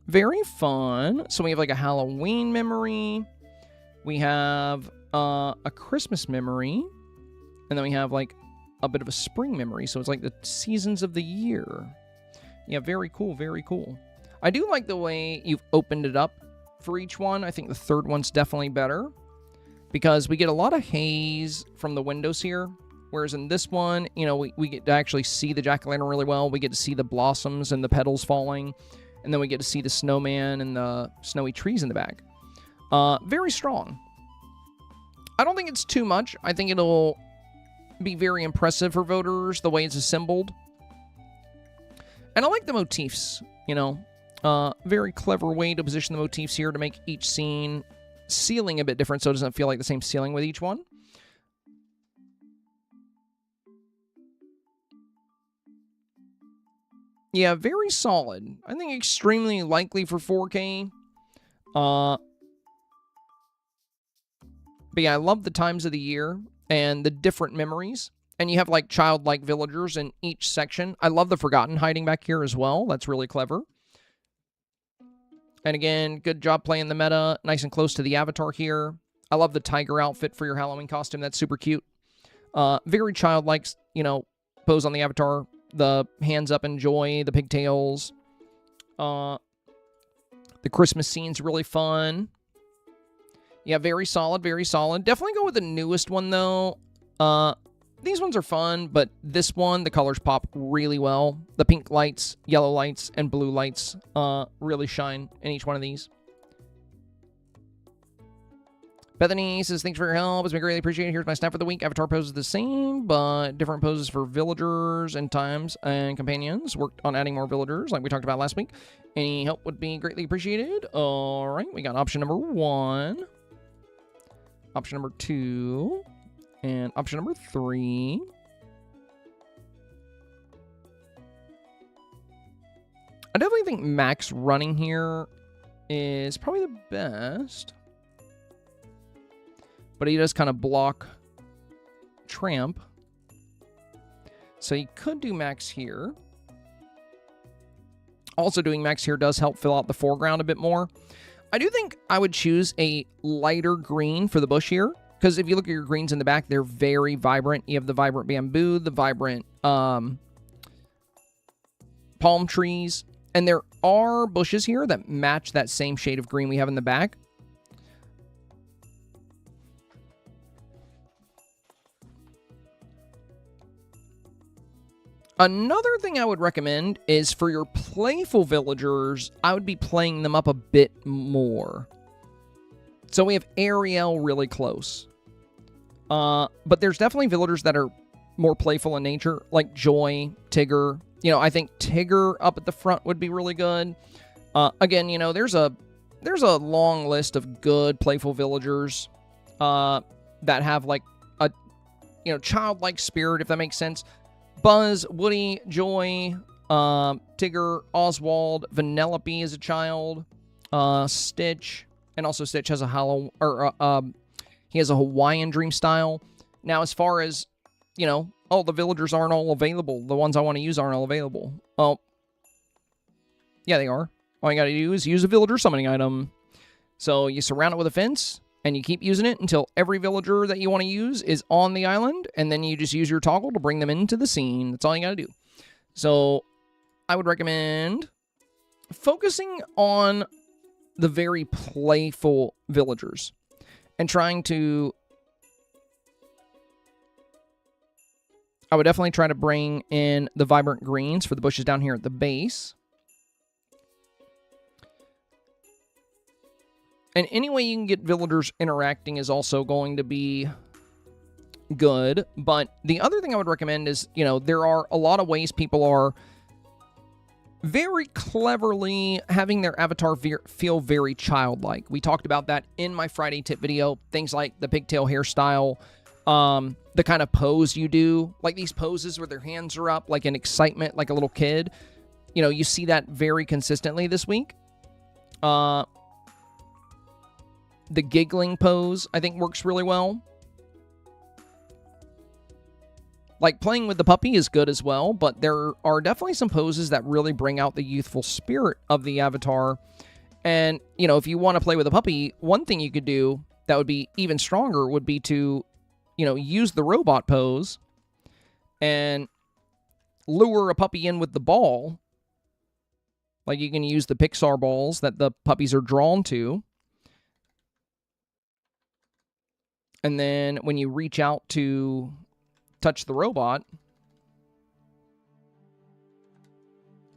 Very fun. So we have like a Halloween memory. We have a Christmas memory. And then we have like a bit of a spring memory. So it's like the seasons of the year. Yeah, very cool, very cool. I do like the way you've opened it up for each one. I think the third one's definitely better because we get a lot of haze from the windows here. Whereas in this one, you know, we get to actually see the jack-o'-lantern really well. We get to see the blossoms and the petals falling. And then we get to see the snowman and the snowy trees in the back. Very strong. I don't think it's too much. I think it'll be very impressive for voters, the way it's assembled. And I like the motifs, you know. Very clever way to position the motifs here to make each scene ceiling a bit different so it doesn't feel like the same ceiling with each one. Yeah, very solid. I think extremely likely for 4K. But yeah, I love the times of the year and the different memories. And you have like childlike villagers in each section. I love the Forgotten hiding back here as well. That's really clever. And again, good job playing the meta. Nice and close to the avatar here. I love the tiger outfit for your Halloween costume. That's super cute. Very childlike, you know, pose on the avatar. The hands up in joy, the pigtails. The Christmas scene's really fun. Yeah, very solid, very solid. Definitely go with the newest one, though. these ones are fun, but this one, the colors pop really well. The pink lights, yellow lights, and blue lights really shine in each one of these. Bethany says, thanks for your help. It's been greatly appreciated. Here's my snap for the week. Avatar poses the same, but different poses for villagers and times and companions. Worked on adding more villagers like we talked about last week. Any help would be greatly appreciated. All right, we got option number 1, option number 2, and option number 3. I definitely think Max running here is probably the best. But he does kind of block Tramp. So you could do Max here. Also doing Max here does help fill out the foreground a bit more. I do think I would choose a lighter green for the bush here. Because if you look at your greens in the back, they're very vibrant. You have the vibrant bamboo, the vibrant palm trees. And there are bushes here that match that same shade of green we have in the back. Another thing I would recommend is for your playful villagers, I would be playing them up a bit more. So we have Ariel really close. But there's definitely villagers that are more playful in nature, like Joy, Tigger. You know, I think Tigger up at the front would be really good. Again, you know, there's a long list of good playful villagers that have like a, you know, childlike spirit, if that makes sense. Buzz, Woody, Joy, Tigger, Oswald, Vanellope as a child, Stitch, and also Stitch has he has a Hawaiian dream style. Now, as far as, you know, oh, the villagers aren't all available. The ones I want to use aren't all available. Well, yeah, they are. All you got to do is use a villager summoning item. So you surround it with a fence, and you keep using it until every villager that you want to use is on the island, and then you just use your toggle to bring them into the scene. That's all you got to do. So I would recommend focusing on the very playful villagers and trying to... I would definitely try to bring in the vibrant greens for the bushes down here at the base. And any way you can get villagers interacting is also going to be good. But the other thing I would recommend is, you know, there are a lot of ways people are very cleverly having their avatar feel very childlike. We talked about that in my Friday tip video. Things like the pigtail hairstyle, the kind of pose you do, like these poses where their hands are up, like in excitement, like a little kid. You know, you see that very consistently this week. The giggling pose, I think, works really well. Like, playing with the puppy is good as well, but there are definitely some poses that really bring out the youthful spirit of the avatar. And, you know, if you want to play with a puppy, one thing you could do that would be even stronger would be to, you know, use the robot pose and lure a puppy in with the ball. Like, you can use the Pixar balls that the puppies are drawn to. And then when you reach out to touch the robot,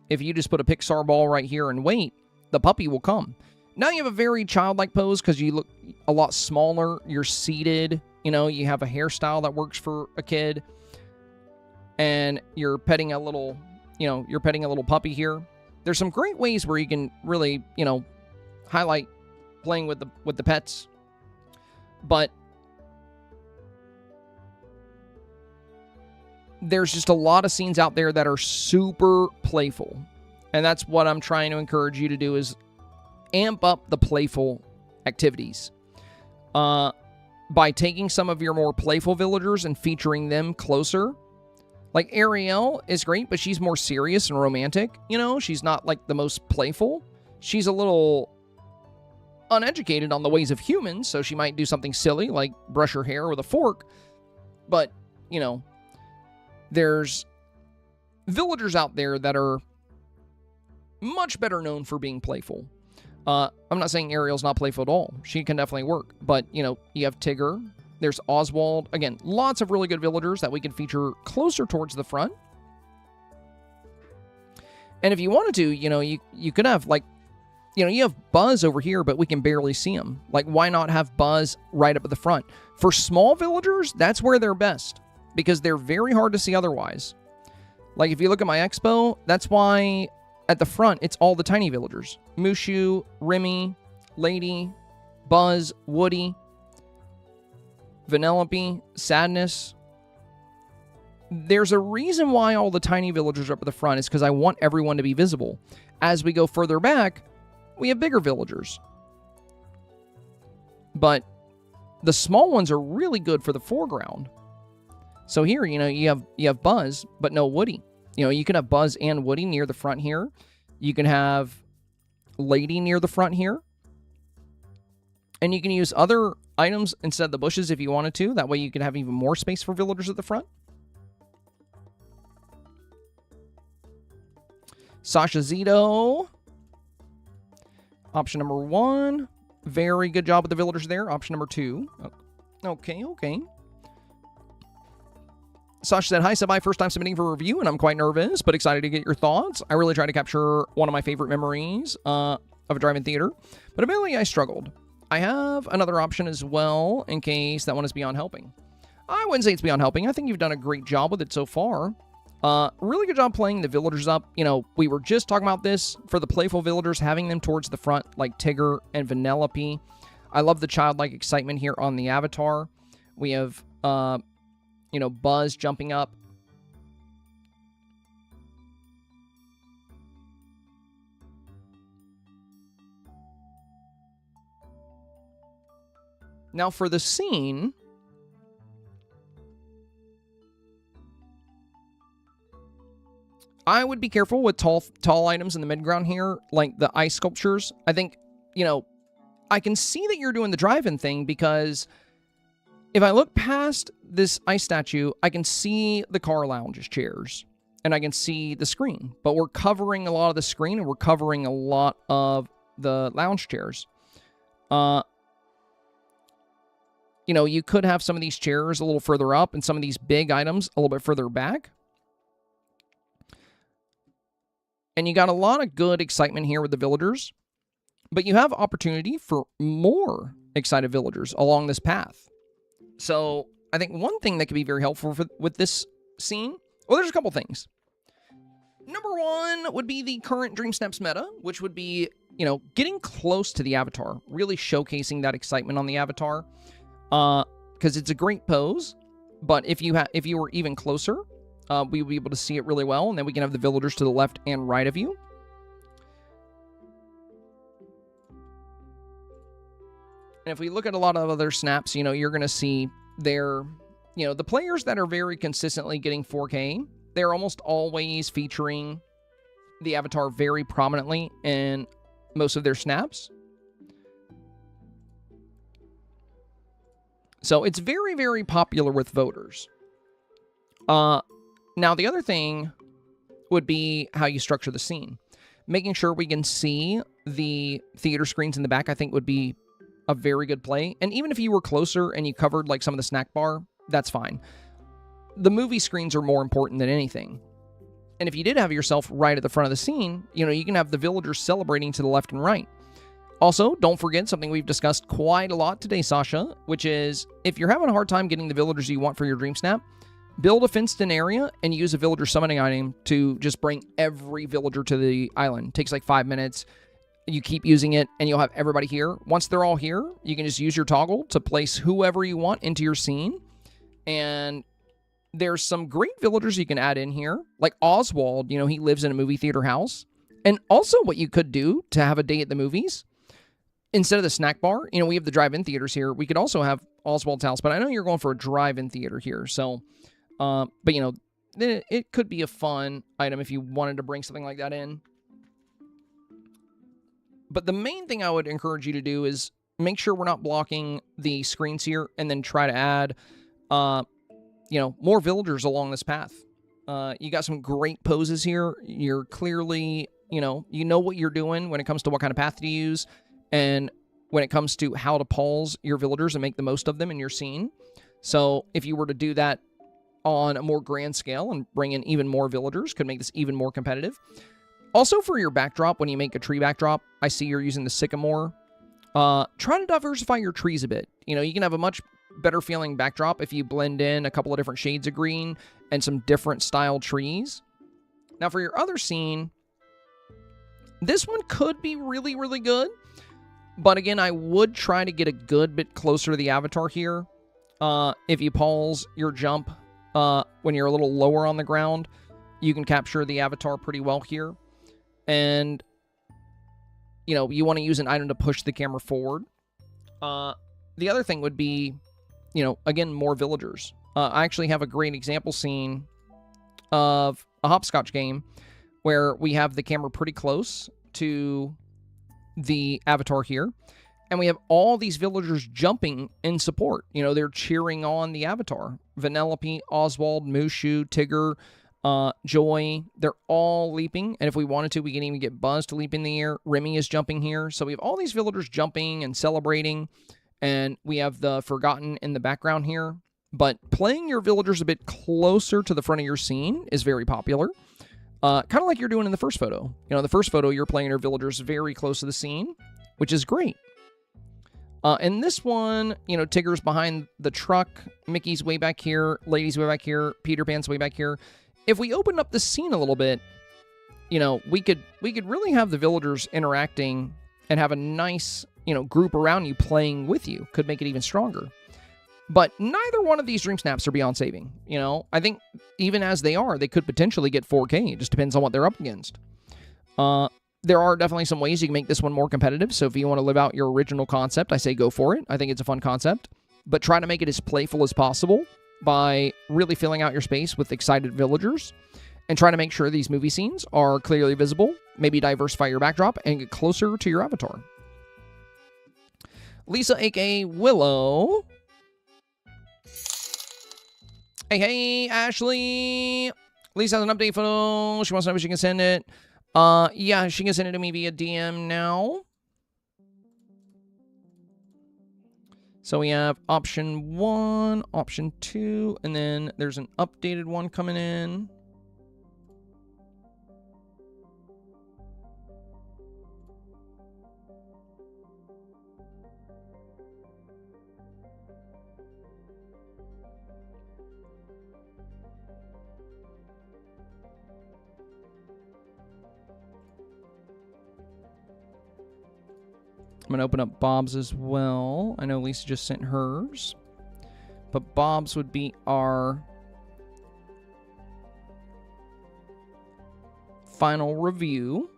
if you just put a Pixar ball right here and wait, the puppy will come. Now you have a very childlike pose because you look a lot smaller. You're seated. You know, you have a hairstyle that works for a kid. And you're petting a little, you know, you're petting a little puppy here. There's some great ways where you can really, you know, highlight playing with the pets. But there's just a lot of scenes out there that are super playful. And that's what I'm trying to encourage you to do, is amp up the playful activities. By taking some of your more playful villagers and featuring them closer. Like, Ariel is great, but she's more serious and romantic. You know, she's not like the most playful. She's a little uneducated on the ways of humans, so she might do something silly like brush her hair with a fork. But, you know, there's villagers out there that are much better known for being playful. I'm not saying Ariel's not playful at all. She can definitely work. But, you know, you have Tigger, There's Oswald. Again, lots of really good villagers that we can feature closer towards the front. And if you wanted to, you could have, like, you have Buzz over here, but we can barely see him. Like, why not have Buzz right up at the front? For small villagers, that's where they're best, because they're very hard to see otherwise. Like, if you look at my expo, that's why at the front, it's all the tiny villagers. Mushu, Remy, Lady, Buzz, Woody, Vanellope, Sadness. There's a reason why all the tiny villagers are up at the front. Is because I want everyone to be visible. As we go further back, we have bigger villagers. But the small ones are really good for the foreground. So here, you have Buzz, but no Woody. You can have Buzz and Woody near the front here. You can have Lady near the front here. And you can use other items instead of the bushes if you wanted to. That way you can have even more space for villagers at the front. Sasha Zito. Option number 1. Very good job with the villagers there. Option number 2. Okay. Sasha said, hi, Sabai, first time submitting for review, and I'm quite nervous, but excited to get your thoughts. I really try to capture one of my favorite memories of a drive-in theater, but admittedly, I struggled. I have another option as well, in case that one is beyond helping. I wouldn't say it's beyond helping. I think you've done a great job with it so far. Really good job playing the villagers up. We were just talking about this for the playful villagers, having them towards the front, like Tigger and Vanellope. I love the childlike excitement here on the avatar. We have, Buzz jumping up. Now for the scene, I would be careful with tall items in the mid-ground here, like the ice sculptures. I think, I can see that you're doing the drive-in thing, because if I look past this ice statue, I can see the car lounges chairs, and I can see the screen. But we're covering a lot of the screen, and we're covering a lot of the lounge chairs. You could have some of these chairs a little further up, and some of these big items a little bit further back. And you got a lot of good excitement here with the villagers, but you have opportunity for more excited villagers along this path. So I think one thing that could be very helpful with this scene, well, there's a couple things. Number 1 would be the current Dreamsnaps meta, which would be, getting close to the avatar, really showcasing that excitement on the avatar, because it's a great pose. But if you were even closer, we will be able to see it really well, and then we can have the villagers to the left and right of you. And if we look at a lot of other snaps, you're going to see the players that are very consistently getting 4K, they're almost always featuring the avatar very prominently in most of their snaps. So it's very, very popular with voters. Now, the other thing would be how you structure the scene. Making sure we can see the theater screens in the back, I think, would be a very good play. And even if you were closer and you covered, like, some of the snack bar, that's fine. The movie screens are more important than anything. And if you did have yourself right at the front of the scene, you can have the villagers celebrating to the left and right. Also, don't forget something we've discussed quite a lot today, Sasha, which is if you're having a hard time getting the villagers you want for your Dreamsnap, build a fenced-in area and use a villager summoning item to just bring every villager to the island. It takes like 5 minutes. You keep using it, and you'll have everybody here. Once they're all here, you can just use your toggle to place whoever you want into your scene. And there's some great villagers you can add in here. Like Oswald, he lives in a movie theater house. And also what you could do to have a day at the movies, instead of the snack bar, we have the drive-in theaters here. We could also have Oswald's house, but I know you're going for a drive-in theater here. So, but it could be a fun item if you wanted to bring something like that in. But the main thing I would encourage you to do is make sure we're not blocking the screens here, and then try to add, more villagers along this path. You got some great poses here. You're clearly, you know what you're doing when it comes to what kind of path to use. And when it comes to how to pause your villagers and make the most of them in your scene. So if you were to do that on a more grand scale and bring in even more villagers, could make this even more competitive. Also for your backdrop, when you make a tree backdrop, I see you're using the sycamore. Try to diversify your trees a bit. You know, you can have a much better feeling backdrop if you blend in a couple of different shades of green and some different style trees. Now for your other scene, this one could be really, really good. But again, I would try to get a good bit closer to the avatar here. If you pause your jump when you're a little lower on the ground, you can capture the avatar pretty well here. And, you know, you want to use an item to push the camera forward. The other thing would be, you know, again, more villagers. I actually have a great example scene of a hopscotch game where we have the camera pretty close to the avatar here, and we have all these villagers jumping in support. You know, they're cheering on the avatar. Vanellope, Oswald, Mushu, Tigger, Joy, they're all leaping, and if we wanted to, we can even get Buzz to leap in the air. Remy is jumping here, so we have all these villagers jumping and celebrating, and we have the Forgotten in the background here. But playing your villagers a bit closer to the front of your scene is very popular. Kind of like you're doing in the first photo. You know, the first photo, you're playing your villagers very close to the scene, which is great. In this one, you know, Tigger's behind the truck, Mickey's way back here, Lady's way back here, Peter Pan's way back here. If we open up the scene a little bit, you know, we could really have the villagers interacting and have a nice, you know, group around you playing with you. Could make it even stronger. But neither one of these Dream Snaps are beyond saving. You know, I think even as they are, they could potentially get 4K. It just depends on what they're up against. There are definitely some ways you can make this one more competitive. So if you want to live out your original concept, I say go for it. I think it's a fun concept. But try to make it as playful as possible by really filling out your space with excited villagers. And try to make sure these movie scenes are clearly visible. Maybe diversify your backdrop and get closer to your avatar. Lisa, a.k.a. Willow. Hey, Ashley. Lisa has an update photo. She wants to know if she can send it. Yeah, she can send it to me via DM now. So we have option 1, option 2, and then there's an updated one coming in. I'm going to open up Bob's as well. I know Lisa just sent hers. But Bob's would be our final review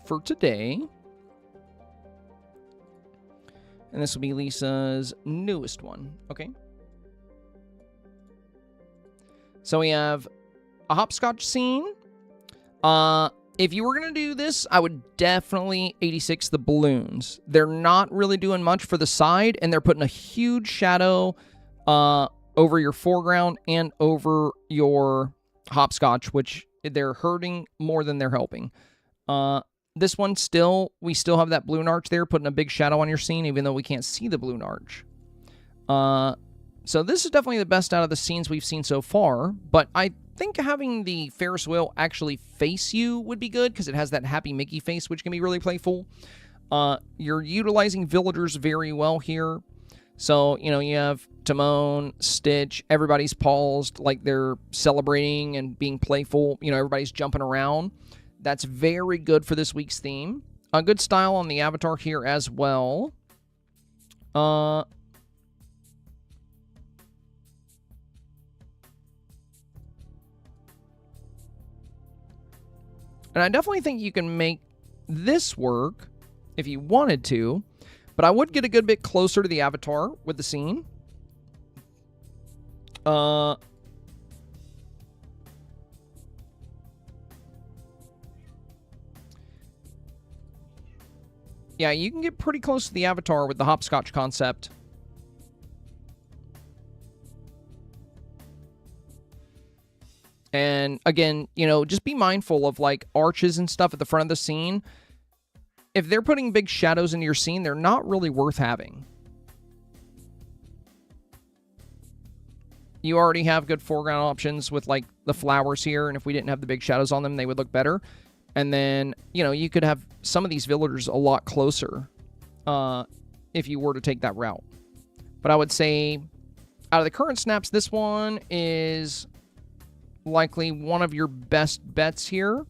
for today. And this will be Lisa's newest one. Okay. So we have a hopscotch scene. If you were going to do this, I would definitely 86 the balloons. They're not really doing much for the side, and they're putting a huge shadow over your foreground and over your hopscotch, which they're hurting more than they're helping. This one we still have that balloon arch there, putting a big shadow on your scene, even though we can't see the balloon arch. So this is definitely the best out of the scenes we've seen so far, but I think having the Ferris wheel actually face you would be good because it has that Happy Mickey face, which can be really playful. You're utilizing villagers very well here. So, you know, you have Timon, Stitch, everybody's paused like they're celebrating and being playful. You know, everybody's jumping around. That's very good for this week's theme. A good style on the avatar here as well. And I definitely think you can make this work if you wanted to, but I would get a good bit closer to the avatar with the scene. Yeah, you can get pretty close to the avatar with the hopscotch concept. And again, you know, just be mindful of like arches and stuff at the front of the scene. if they're putting big shadows into your scene, they're not really worth having. You already have good foreground options with, like, the flowers here, and if we didn't have the big shadows on them, they would look better. And then, you know, you could have some of these villagers a lot closer if you were to take that route. But I would say, out of the current snaps, this one is likely one of your best bets here.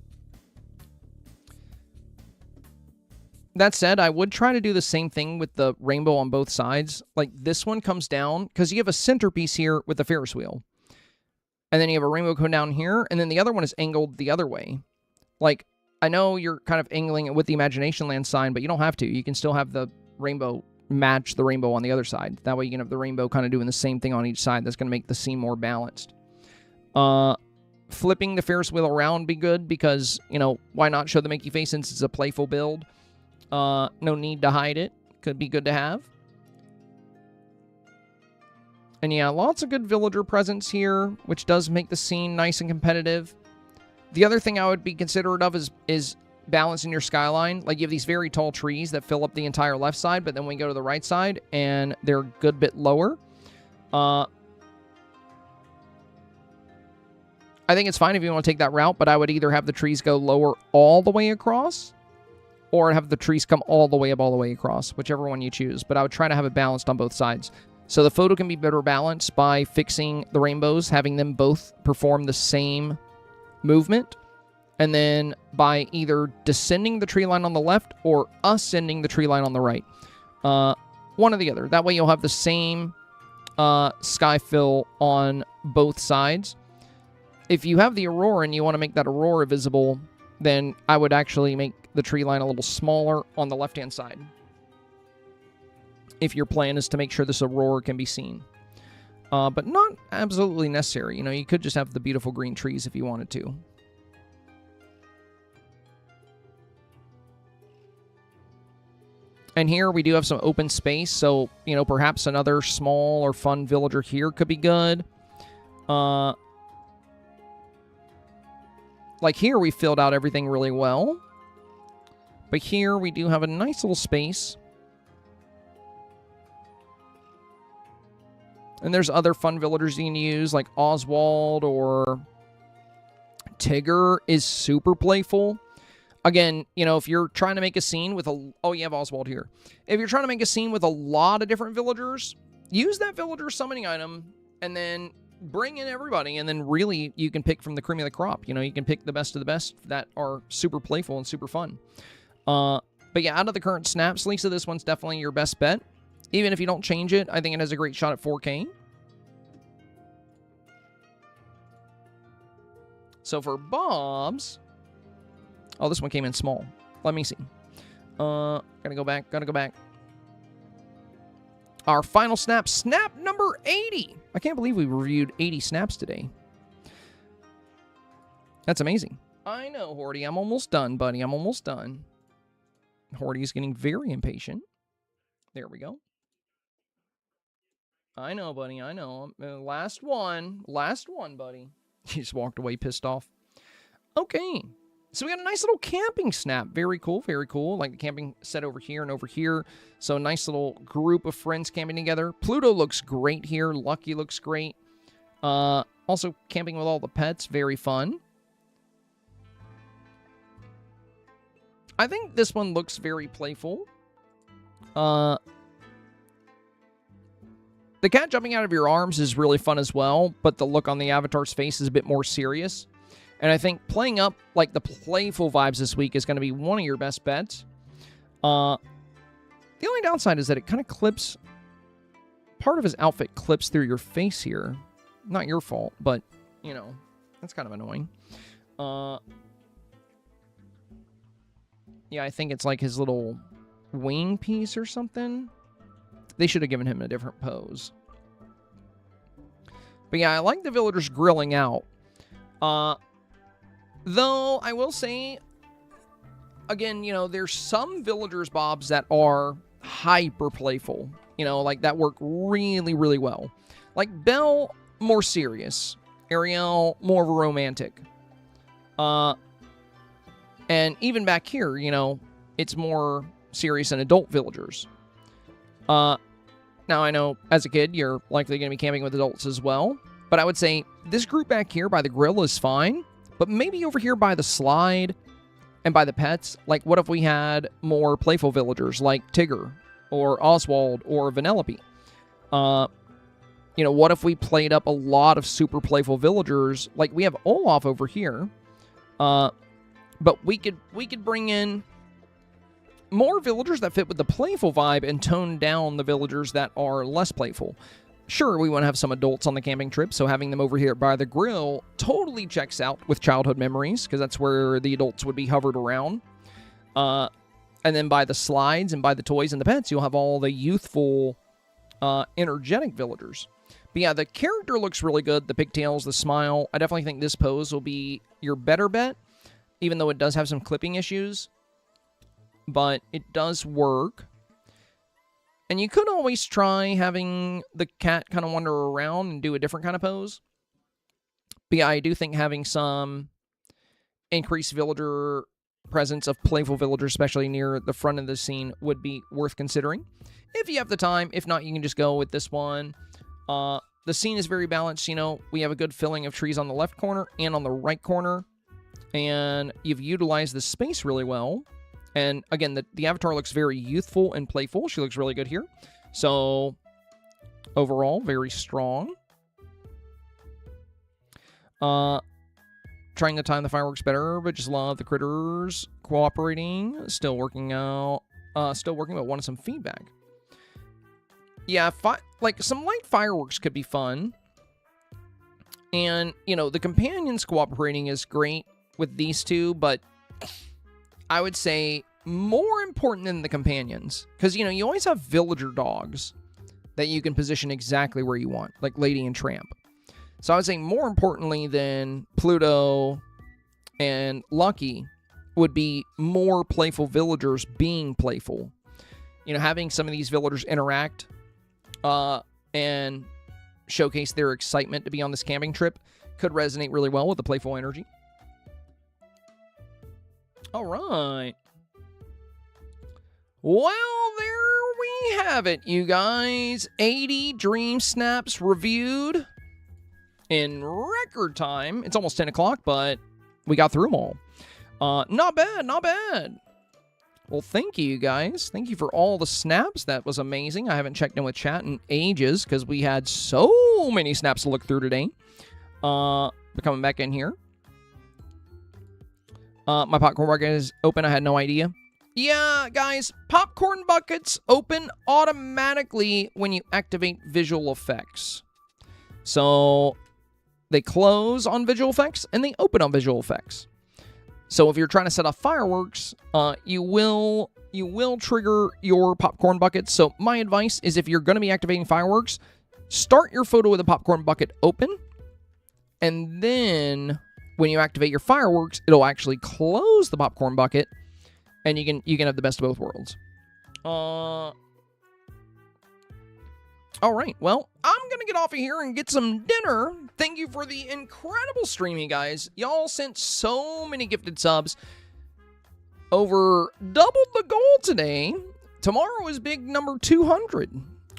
That said, I would try to do the same thing with the rainbow on both sides. Like, this one comes down, because you have a centerpiece here with the Ferris wheel. And then you have a rainbow come down here, and then the other one is angled the other way. Like, I know you're kind of angling it with the Imagination Land sign, but you don't have to. You can still have the rainbow match the rainbow on the other side. That way you can have the rainbow kind of doing the same thing on each side. That's going to make the scene more balanced. Flipping the Ferris wheel around be good because, you know, why not show the Mickey face since it's a playful build? No need to hide it. Could be good to have. And yeah, lots of good villager presence here, which does make the scene nice and competitive. The other thing I would be considerate of is balancing your skyline. Like, you have these very tall trees that fill up the entire left side, but then when you go to the right side, and they're a good bit lower. I think it's fine if you want to take that route, but I would either have the trees go lower all the way across, or have the trees come all the way up, all the way across, whichever one you choose. But I would try to have it balanced on both sides. So the photo can be better balanced by fixing the rainbows, having them both perform the same movement, and then by either descending the tree line on the left or ascending the tree line on the right. One or the other. That way you'll have the same sky fill on both sides. If you have the aurora and you want to make that aurora visible, then I would actually make the tree line a little smaller on the left-hand side, if your plan is to make sure this aurora can be seen. But not absolutely necessary. You know, you could just have the beautiful green trees if you wanted to. And here we do have some open space, so, you know, perhaps another small or fun villager here could be good. Like here, we filled out everything really well. But here, we do have a nice little space. And there's other fun villagers you can use, like Oswald or Tigger is super playful. Again, you know, if you're trying to make a scene with a... Oh, you have Oswald here. If you're trying to make a scene with a lot of different villagers, use that villager summoning item and then bring in everybody. And then really, you can pick from the cream of the crop. You know, you can pick the best of the best that are super playful and super fun. But yeah, out of the current snaps, Lisa, this one's definitely your best bet. Even if you don't change it, I think it has a great shot at 4K. So for Bob's... Oh, this one came in small. Let me see. Gotta go back. Our final snap. Snap number 80. I can't believe we reviewed 80 snaps today. That's amazing. I know, Horty. I'm almost done, buddy. I'm almost done. Horty is getting very impatient. There we go. I know, buddy. I know. Last one. Last one, buddy. He just walked away pissed off. Okay. So we got a nice little camping snap. Very cool, very cool. Like the camping set over here and over here. So a nice little group of friends camping together. Pluto looks great here. Lucky looks great. Also camping with all the pets. Very fun. I think this one looks very playful. The cat jumping out of your arms is really fun as well, but the look on the avatar's face is a bit more serious. And I think playing up like the playful vibes this week is going to be one of your best bets. The only downside is that it kind of clips... Part of his outfit clips through your face here. Not your fault, but, you know, that's kind of annoying. Yeah, I think it's like his little wing piece or something. They should have given him a different pose. But yeah, I like the villagers grilling out. Though, I will say, again, you know, there's some villagers, Bobs, that are hyper playful. You know, like that work really, really well. Like Belle, more serious. Ariel, more of a romantic. And even back here, you know, it's more serious in adult villagers. Now, I know as a kid, you're likely going to be camping with adults as well. But I would say this group back here by the grill is fine. But maybe over here by the slide and by the pets, like what if we had more playful villagers like Tigger or Oswald or Vanellope? You know, what if we played up a lot of super playful villagers? Like we have Olaf over here. But we could bring in more villagers that fit with the playful vibe and tone down the villagers that are less playful. Sure, we want to have some adults on the camping trip, so having them over here by the grill totally checks out with childhood memories, because that's where the adults would be hovered around. And then by the slides and by the toys and the pets, you'll have all the youthful, energetic villagers. But yeah, the character looks really good. The pigtails, the smile. I definitely think this pose will be your better bet, even though it does have some clipping issues. But it does work. And you could always try having the cat kind of wander around and do a different kind of pose. But yeah, I do think having some increased villager presence of playful villagers, especially near the front of the scene, would be worth considering. If you have the time. If not, you can just go with this one. The scene is very balanced. You know, we have a good filling of trees on the left corner and on the right corner. And you've utilized the space really well. And again, the avatar looks very youthful and playful. She looks really good here. So, overall, very strong. Trying to time the fireworks better, but just love the critters cooperating. Still working out. Still working, but wanted some feedback. Yeah, like some light fireworks could be fun. And, you know, the companions cooperating is great with these two, but I would say more important than the companions. Because, you know, you always have villager dogs that you can position exactly where you want, like Lady and Tramp. So I would say more importantly than Pluto and Lucky would be more playful villagers being playful. You know, having some of these villagers interact and showcase their excitement to be on this camping trip could resonate really well with the playful energy. All right. Well, there we have it, you guys. 80 Dreamsnaps reviewed in record time. It's almost 10 o'clock, but we got through them all. Not bad, not bad. Well, thank you, guys. Thank you for all the snaps. That was amazing. I haven't checked in with chat in ages because we had so many snaps to look through today. We're coming back in here. My popcorn bucket is open. I had no idea. Yeah, guys, popcorn buckets open automatically when you activate visual effects. So they close on visual effects and they open on visual effects. So if you're trying to set off fireworks, you will trigger your popcorn buckets. So my advice is if you're going to be activating fireworks, start your photo with a popcorn bucket open, and then when you activate your fireworks, it'll actually close the popcorn bucket, and you can have the best of both worlds. All right, well, I'm going to get off of here and get some dinner. Thank you for the incredible streaming, guys. Y'all sent so many gifted subs. Over doubled the goal today. Tomorrow is big number 200.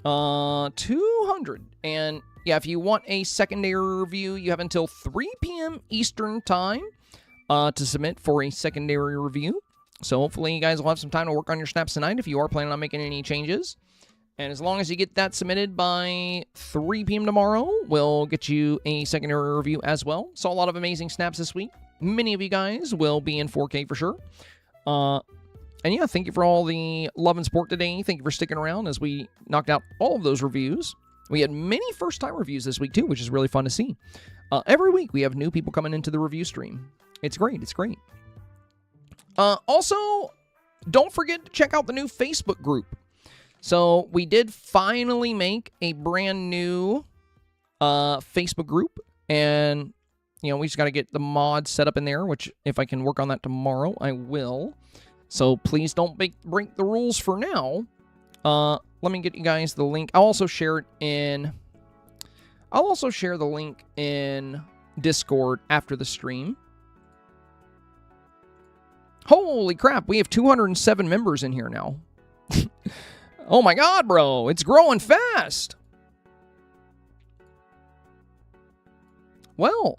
200. And yeah, if you want a secondary review, you have until 3 p.m. Eastern time to submit for a secondary review. So hopefully you guys will have some time to work on your snaps tonight if you are planning on making any changes. And as long as you get that submitted by 3 p.m. tomorrow, we'll get you a secondary review as well. Saw a lot of amazing snaps this week. Many of you guys will be in 4K for sure. And yeah, thank you for all the love and support today. Thank you for sticking around as we knocked out all of those reviews. We had many first-time reviews this week, too, which is really fun to see. Every week, we have new people coming into the review stream. It's great. It's great. Also, don't forget to check out the new Facebook group. So we did finally make a brand new Facebook group, and you know we just got to get the mods set up in there, which if I can work on that tomorrow, I will. So please don't break the rules for now. Let me get you guys the link. I'll also share the link in Discord after the stream. Holy crap, we have 207 members in here now. Oh my god, bro, it's growing fast. Well,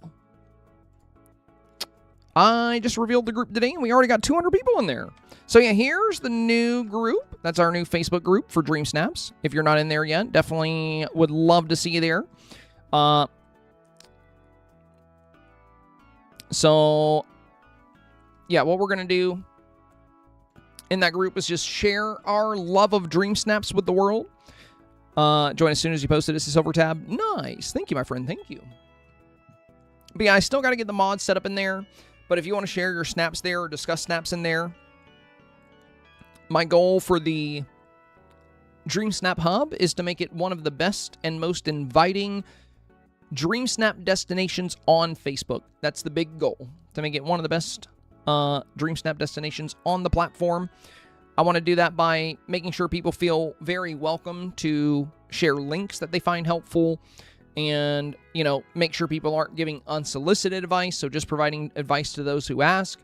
I just revealed the group today, and we already got 200 people in there. So yeah, here's the new group. That's our new Facebook group for Dreamsnaps. If you're not in there yet, definitely would love to see you there. So, yeah, what we're going to do in that group is just share our love of Dreamsnaps with the world. Join as soon as you post it. It's a silver tab. Nice. Thank you, my friend. Thank you. But yeah, I still got to get the mods set up in there. But if you want to share your snaps there or discuss snaps in there, my goal for the Dreamsnap Hub is to make it one of the best and most inviting Dreamsnap destinations on Facebook. That's the big goal, to make it one of the best Dreamsnap destinations on the platform. I want to do that by making sure people feel very welcome to share links that they find helpful, and, you know, make sure people aren't giving unsolicited advice, so just providing advice to those who ask,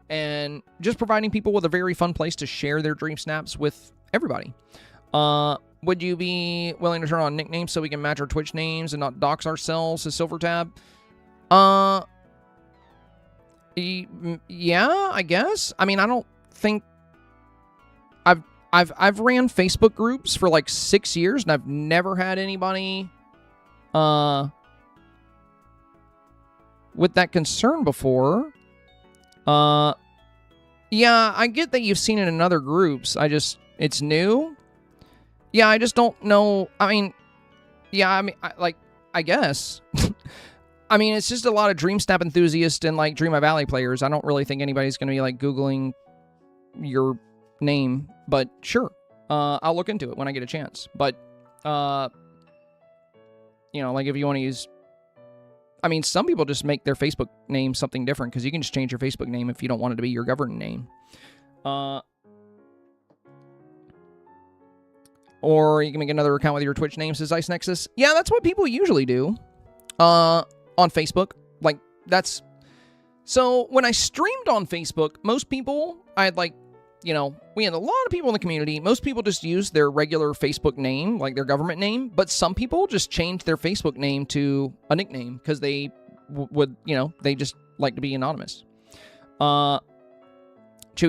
and just providing people with a very fun place to share their Dreamsnaps with everybody. Would you be willing to turn on nicknames so we can match our Twitch names and not dox ourselves as Silver Tab? Yeah, I guess. I mean, I don't think I've ran Facebook groups for like 6 years, and I've never had anybody with that concern before. Yeah, I get that you've seen it in other groups. It's new. Yeah, I just don't know. I mean, yeah, I mean, I guess. I mean, it's just a lot of Dreamsnap enthusiasts and, like, Dream Valley players. I don't really think anybody's going to be, like, Googling your name. But, sure. I'll look into it when I get a chance. But, you know, like, if you want to use... I mean, some people just make their Facebook name something different, because you can just change your Facebook name if you don't want it to be your government name. Or you can make another account with your Twitch name, says Ice Nexus. Yeah, that's what people usually do on Facebook. Like, that's... So, when I streamed on Facebook, most people, I had, like, you know, we had a lot of people in the community. Most people just used their regular Facebook name, like their government name. But some people just changed their Facebook name to a nickname because they would, you know, they just like to be anonymous. Chewy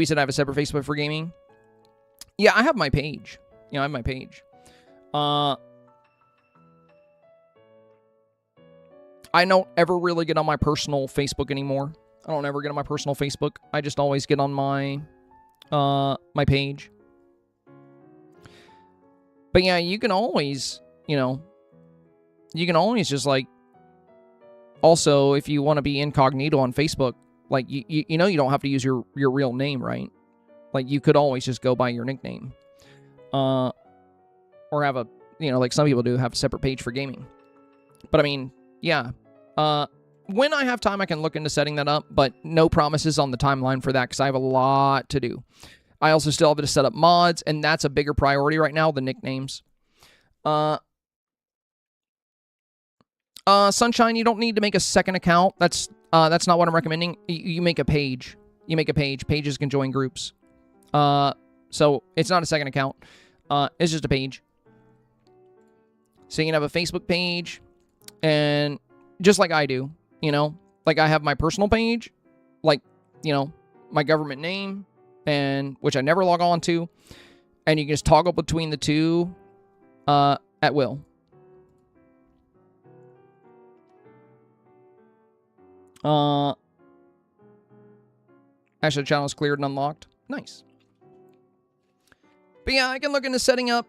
said I have a separate Facebook for gaming. Yeah, I have my page. You know, I have my page. I don't ever really get on my personal Facebook anymore. I don't ever get on my personal Facebook. I just always get on my my page. But yeah, you can always, you know, you can always just, like, also, if you want to be incognito on Facebook, like, you know, you don't have to use your real name, right? Like, you could always just go by your nickname. Or have a, you know, like some people do, have a separate page for gaming. But I mean, yeah. When I have time, I can look into setting that up, but no promises on the timeline for that, because I have a lot to do. I also still have to set up mods, and that's a bigger priority right now than nicknames. Sunshine, you don't need to make a second account. That's not what I'm recommending. You make a page. You make a page. Pages can join groups. So it's not a second account. It's just a page. So you can have a Facebook page, and just like I do, you know, like I have my personal page, like, you know, my government name, and which I never log on to, and you can just toggle between the two at will. Actually, the channel is cleared and unlocked. Nice. But yeah, I can look into setting up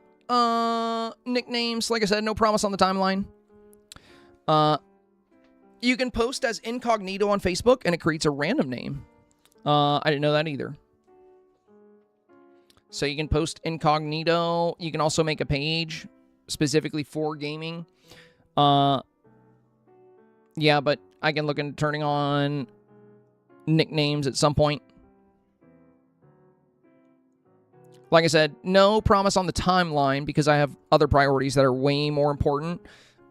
nicknames. Like I said, no promise on the timeline. You can post as incognito on Facebook, and it creates a random name. I didn't know that either. So you can post incognito. You can also make a page specifically for gaming. Yeah, but I can look into turning on nicknames at some point. Like I said, no promise on the timeline, because I have other priorities that are way more important.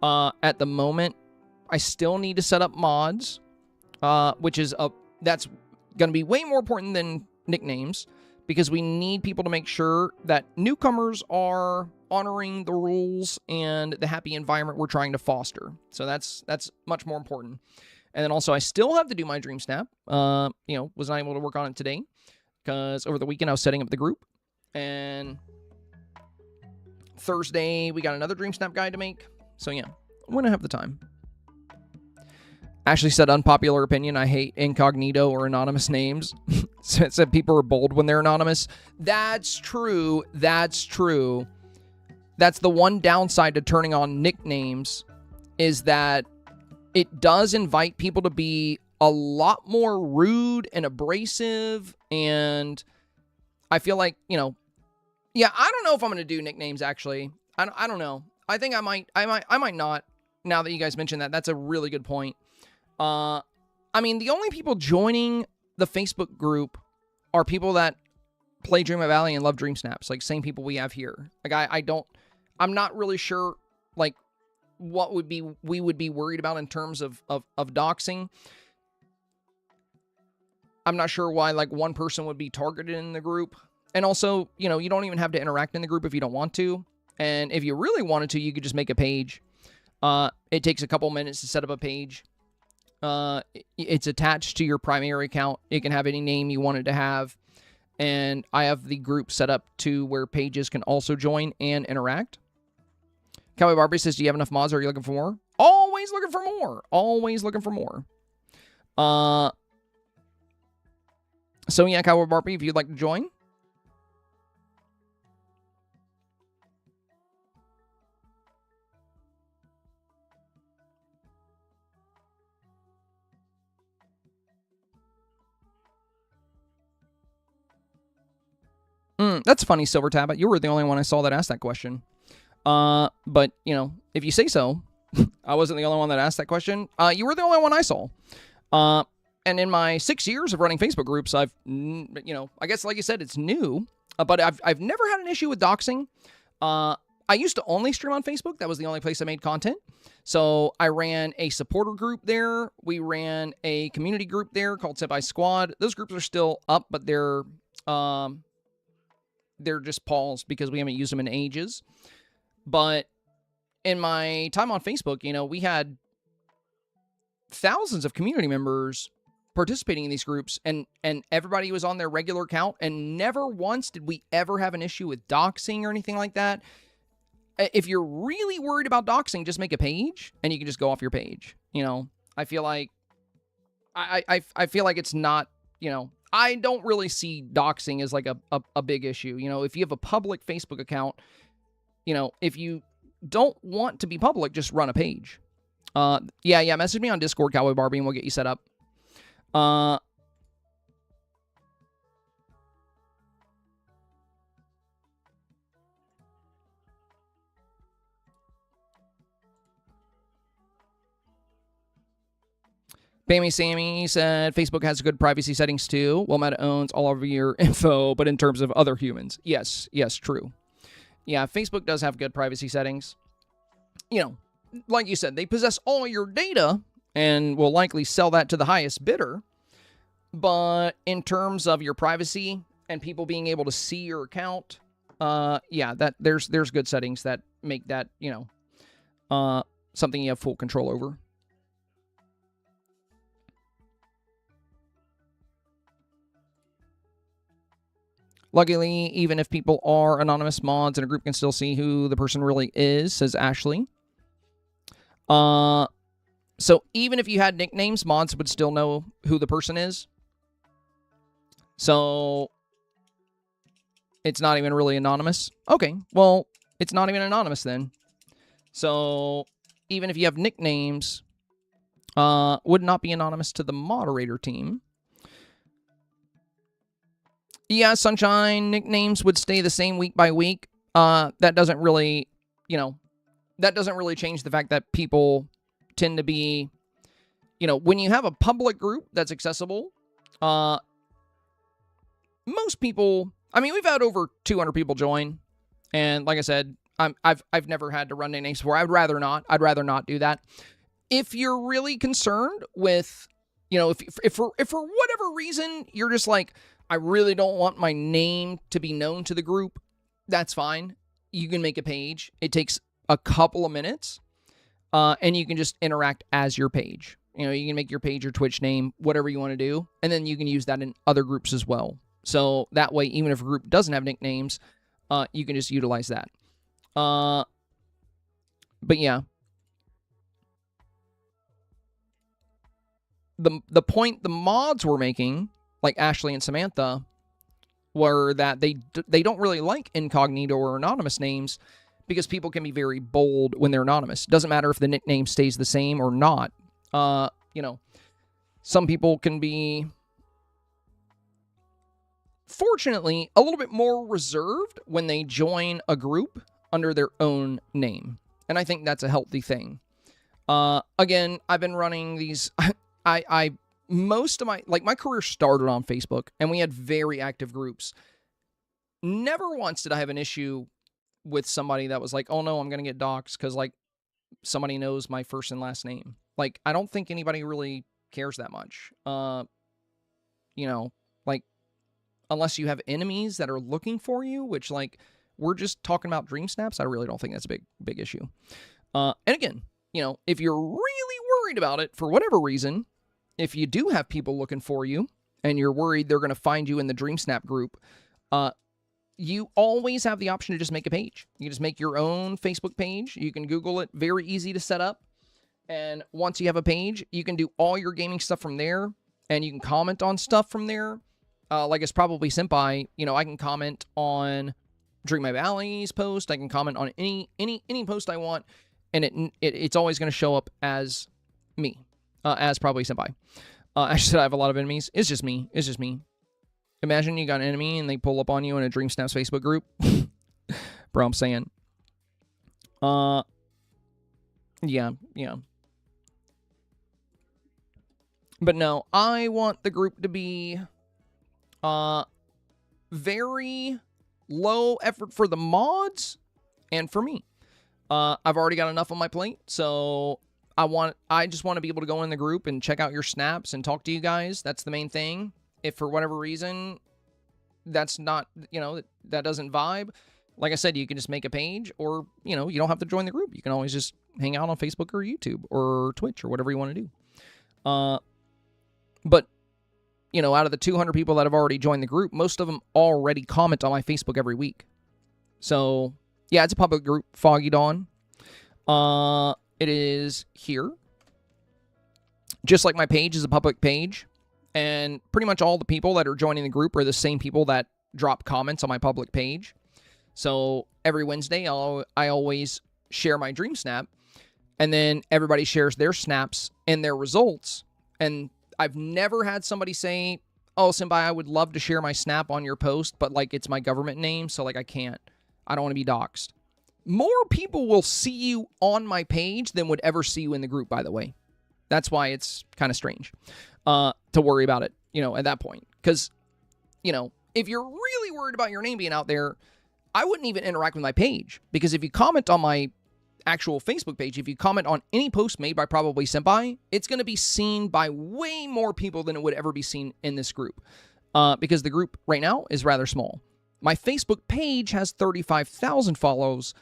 At the moment, I still need to set up mods, which is that's going to be way more important than nicknames because we need people to make sure that newcomers are honoring the rules and the happy environment we're trying to foster. So that's much more important. And then also, I still have to do my Dreamsnap. Was not able to work on it today because over the weekend I was setting up the group. And Thursday, we got another Dreamsnap guide to make. So yeah, when I have the time. Ashley said, unpopular opinion, I hate incognito or anonymous names. Said people are bold when they're anonymous. That's true. That's true. That's the one downside to turning on nicknames is that it does invite people to be a lot more rude and abrasive. And I feel like, I don't know if I'm going to do nicknames, actually. I don't know. I think I might not. Now that you guys mentioned that, that's a really good point. The only people joining the Facebook group are people that play Dreamlight Valley and love Dreamsnaps, like same people we have here. Like I'm not really sure like what we would be worried about in terms of doxing. I'm not sure why like one person would be targeted in the group. And also, you don't even have to interact in the group if you don't want to. And if you really wanted to, you could just make a page. It takes a couple minutes to set up a page. It's attached to your primary account. It can have any name you want it to have. And I have the group set up to where pages can also join and interact. Cowboy Barbie says, do you have enough mods or are you looking for more? Always looking for more. Always looking for more. So yeah, Cowboy Barbie, if you'd like to join. That's funny, Silver Tablet. You were the only one I saw that asked that question. But, if you say so, I wasn't the only one that asked that question. You were the only one I saw. And in my 6 years of running Facebook groups, I've, I guess, like you said, it's new. But I've never had an issue with doxing. I used to only stream on Facebook. That was the only place I made content. So I ran a supporter group there. We ran a community group there called Senpai Squad. Those groups are still up, but they're just paused because we haven't used them in ages. But in my time on Facebook, we had thousands of community members participating in these groups, and everybody was on their regular account, and never once did we ever have an issue with doxing or anything like that. If you're really worried about doxing, just make a page, and you can just go off your page. I feel like I feel like it's not, I don't really see doxing as like a big issue. If you have a public Facebook account, if you don't want to be public, just run a page. Message me on Discord, Cowboy Barbie, and we'll get you set up. Bammy Sammy said, Facebook has good privacy settings too. Well, Meta owns all of your info, but in terms of other humans. Yes, true. Yeah, Facebook does have good privacy settings. Like you said, they possess all your data and will likely sell that to the highest bidder. But in terms of your privacy and people being able to see your account, that there's good settings that make that, something you have full control over. Luckily, even if people are anonymous mods and a group can still see who the person really is, says Ashley. So even if you had nicknames, mods would still know who the person is. So it's not even really anonymous. Okay, well, it's not even anonymous then. So even if you have nicknames, would not be anonymous to the moderator team. Yeah, Sunshine nicknames would stay the same week by week. That doesn't really, change the fact that people tend to be, when you have a public group that's accessible, most people, we've had over 200 people join. And like I said, I've never had to run nicknames before. I'd rather not do that. If you're really concerned with, if for whatever reason, you're just like, I really don't want my name to be known to the group, that's fine. You can make a page. It takes a couple of minutes, and you can just interact as your page. You know, you can make your page your Twitch name, whatever you want to do, and then you can use that in other groups as well. So that way, even if a group doesn't have nicknames, you can just utilize that. But yeah. The point the mods were making, like Ashley and Samantha, were that they don't really like incognito or anonymous names because people can be very bold when they're anonymous. Doesn't matter if the nickname stays the same or not. You know, some people can be, fortunately, a little bit more reserved when they join a group under their own name. And I think that's a healthy thing. Again, I've been running these... most of my career started on Facebook, and we had very active groups. Never once did I have an issue with somebody that was like, oh no, I'm going to get doxxed because, like, somebody knows my first and last name. Like, I don't think anybody really cares that much. You know, like, unless you have enemies that are looking for you, which, like, we're just talking about Dreamsnaps, I really don't think that's a big issue. And again, you know, if you're really worried about it for whatever reason, if you do have people looking for you and you're worried they're going to find you in the Dreamsnap group, you always have the option to just make a page. You can just make your own Facebook page. You can Google it. Very easy to set up. And once you have a page, you can do all your gaming stuff from there, and you can comment on stuff from there. Like it's probably Senpai, you know, I can comment on Dream My Valley's post. I can comment on any post I want, and it's always going to show up as me. As probably Senpai. I said I have a lot of enemies. It's just me. It's just me. Imagine you got an enemy and they pull up on you in a Dreamsnaps Facebook group. Bro, I'm saying. Yeah. But no, I want the group to be very low effort for the mods and for me. I've already got enough on my plate, so I just want to be able to go in the group and check out your snaps and talk to you guys. That's the main thing. If for whatever reason that's not, you know, that doesn't vibe, like I said, you can just make a page, or, you know, you don't have to join the group. You can always just hang out on Facebook or YouTube or Twitch or whatever you want to do. But, you know, out of the 200 people that have already joined the group, most of them already comment on my Facebook every week. So, yeah, it's a public group, Foggy Dawn. It is here. Just like my page is a public page. And pretty much all the people that are joining the group are the same people that drop comments on my public page. So every Wednesday, I always share my Dream Snap. And then everybody shares their snaps and their results. And I've never had somebody say, oh, Senpai, I would love to share my snap on your post, but, like, it's my government name, so, like, I can't. I don't want to be doxxed. More people will see you on my page than would ever see you in the group, by the way. That's why it's kind of strange to worry about it, you know, at that point. Because, you know, if you're really worried about your name being out there, I wouldn't even interact with my page. Because if you comment on my actual Facebook page, if you comment on any post made by probably Senpai, it's going to be seen by way more people than it would ever be seen in this group. Because the group right now is rather small. My Facebook page has 35,000 follows.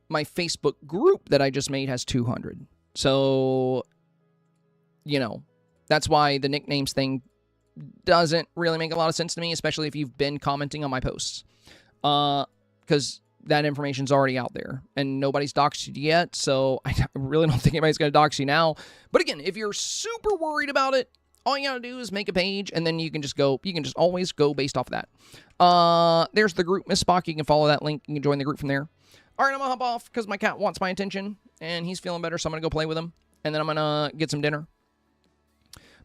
My Facebook group that I just made has 200. So, you know, that's why the nicknames thing doesn't really make a lot of sense to me, especially if you've been commenting on my posts. Because that information's already out there, and nobody's doxed you yet, so I really don't think anybody's going to dox you now. But again, if you're super worried about it, all you gotta do is make a page, and then you can just always go based off of that. There's the group, Miss Spock. You can follow that link. You can join the group from there. All right, I'm gonna hop off because my cat wants my attention, and he's feeling better, so I'm gonna go play with him, and then I'm gonna get some dinner.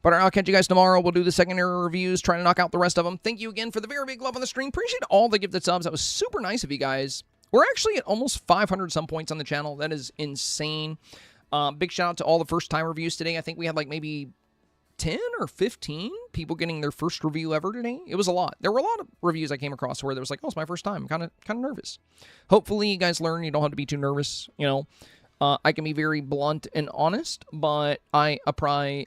But I'll catch you guys tomorrow. We'll do the secondary reviews, trying to knock out the rest of them. Thank you again for the very big love on the stream. Appreciate all the gifted subs. That was super nice of you guys. We're actually at almost 500 some points on the channel. That is insane. Big shout out to all the first-time reviews today. I think we had like maybe 10 or 15 people getting their first review ever today. It was a lot. There were a lot of reviews I came across where there was like, oh, it's my first time. I'm kind of nervous. Hopefully you guys learn you don't have to be too nervous, you know. I can be very blunt and honest, but I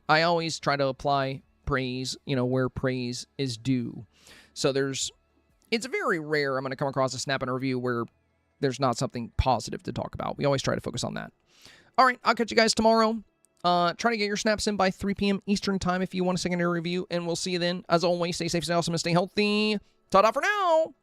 always try to apply praise, you know, where praise is due. So it's very rare I'm going to come across a snap in a review where there's not something positive to talk about. We always try to focus on that. All right, I'll catch you guys tomorrow. Try to get your snaps in by 3 p.m. Eastern time if you want a secondary review, and we'll see you then. As always, stay safe, stay awesome, and stay healthy. Ta-da for now!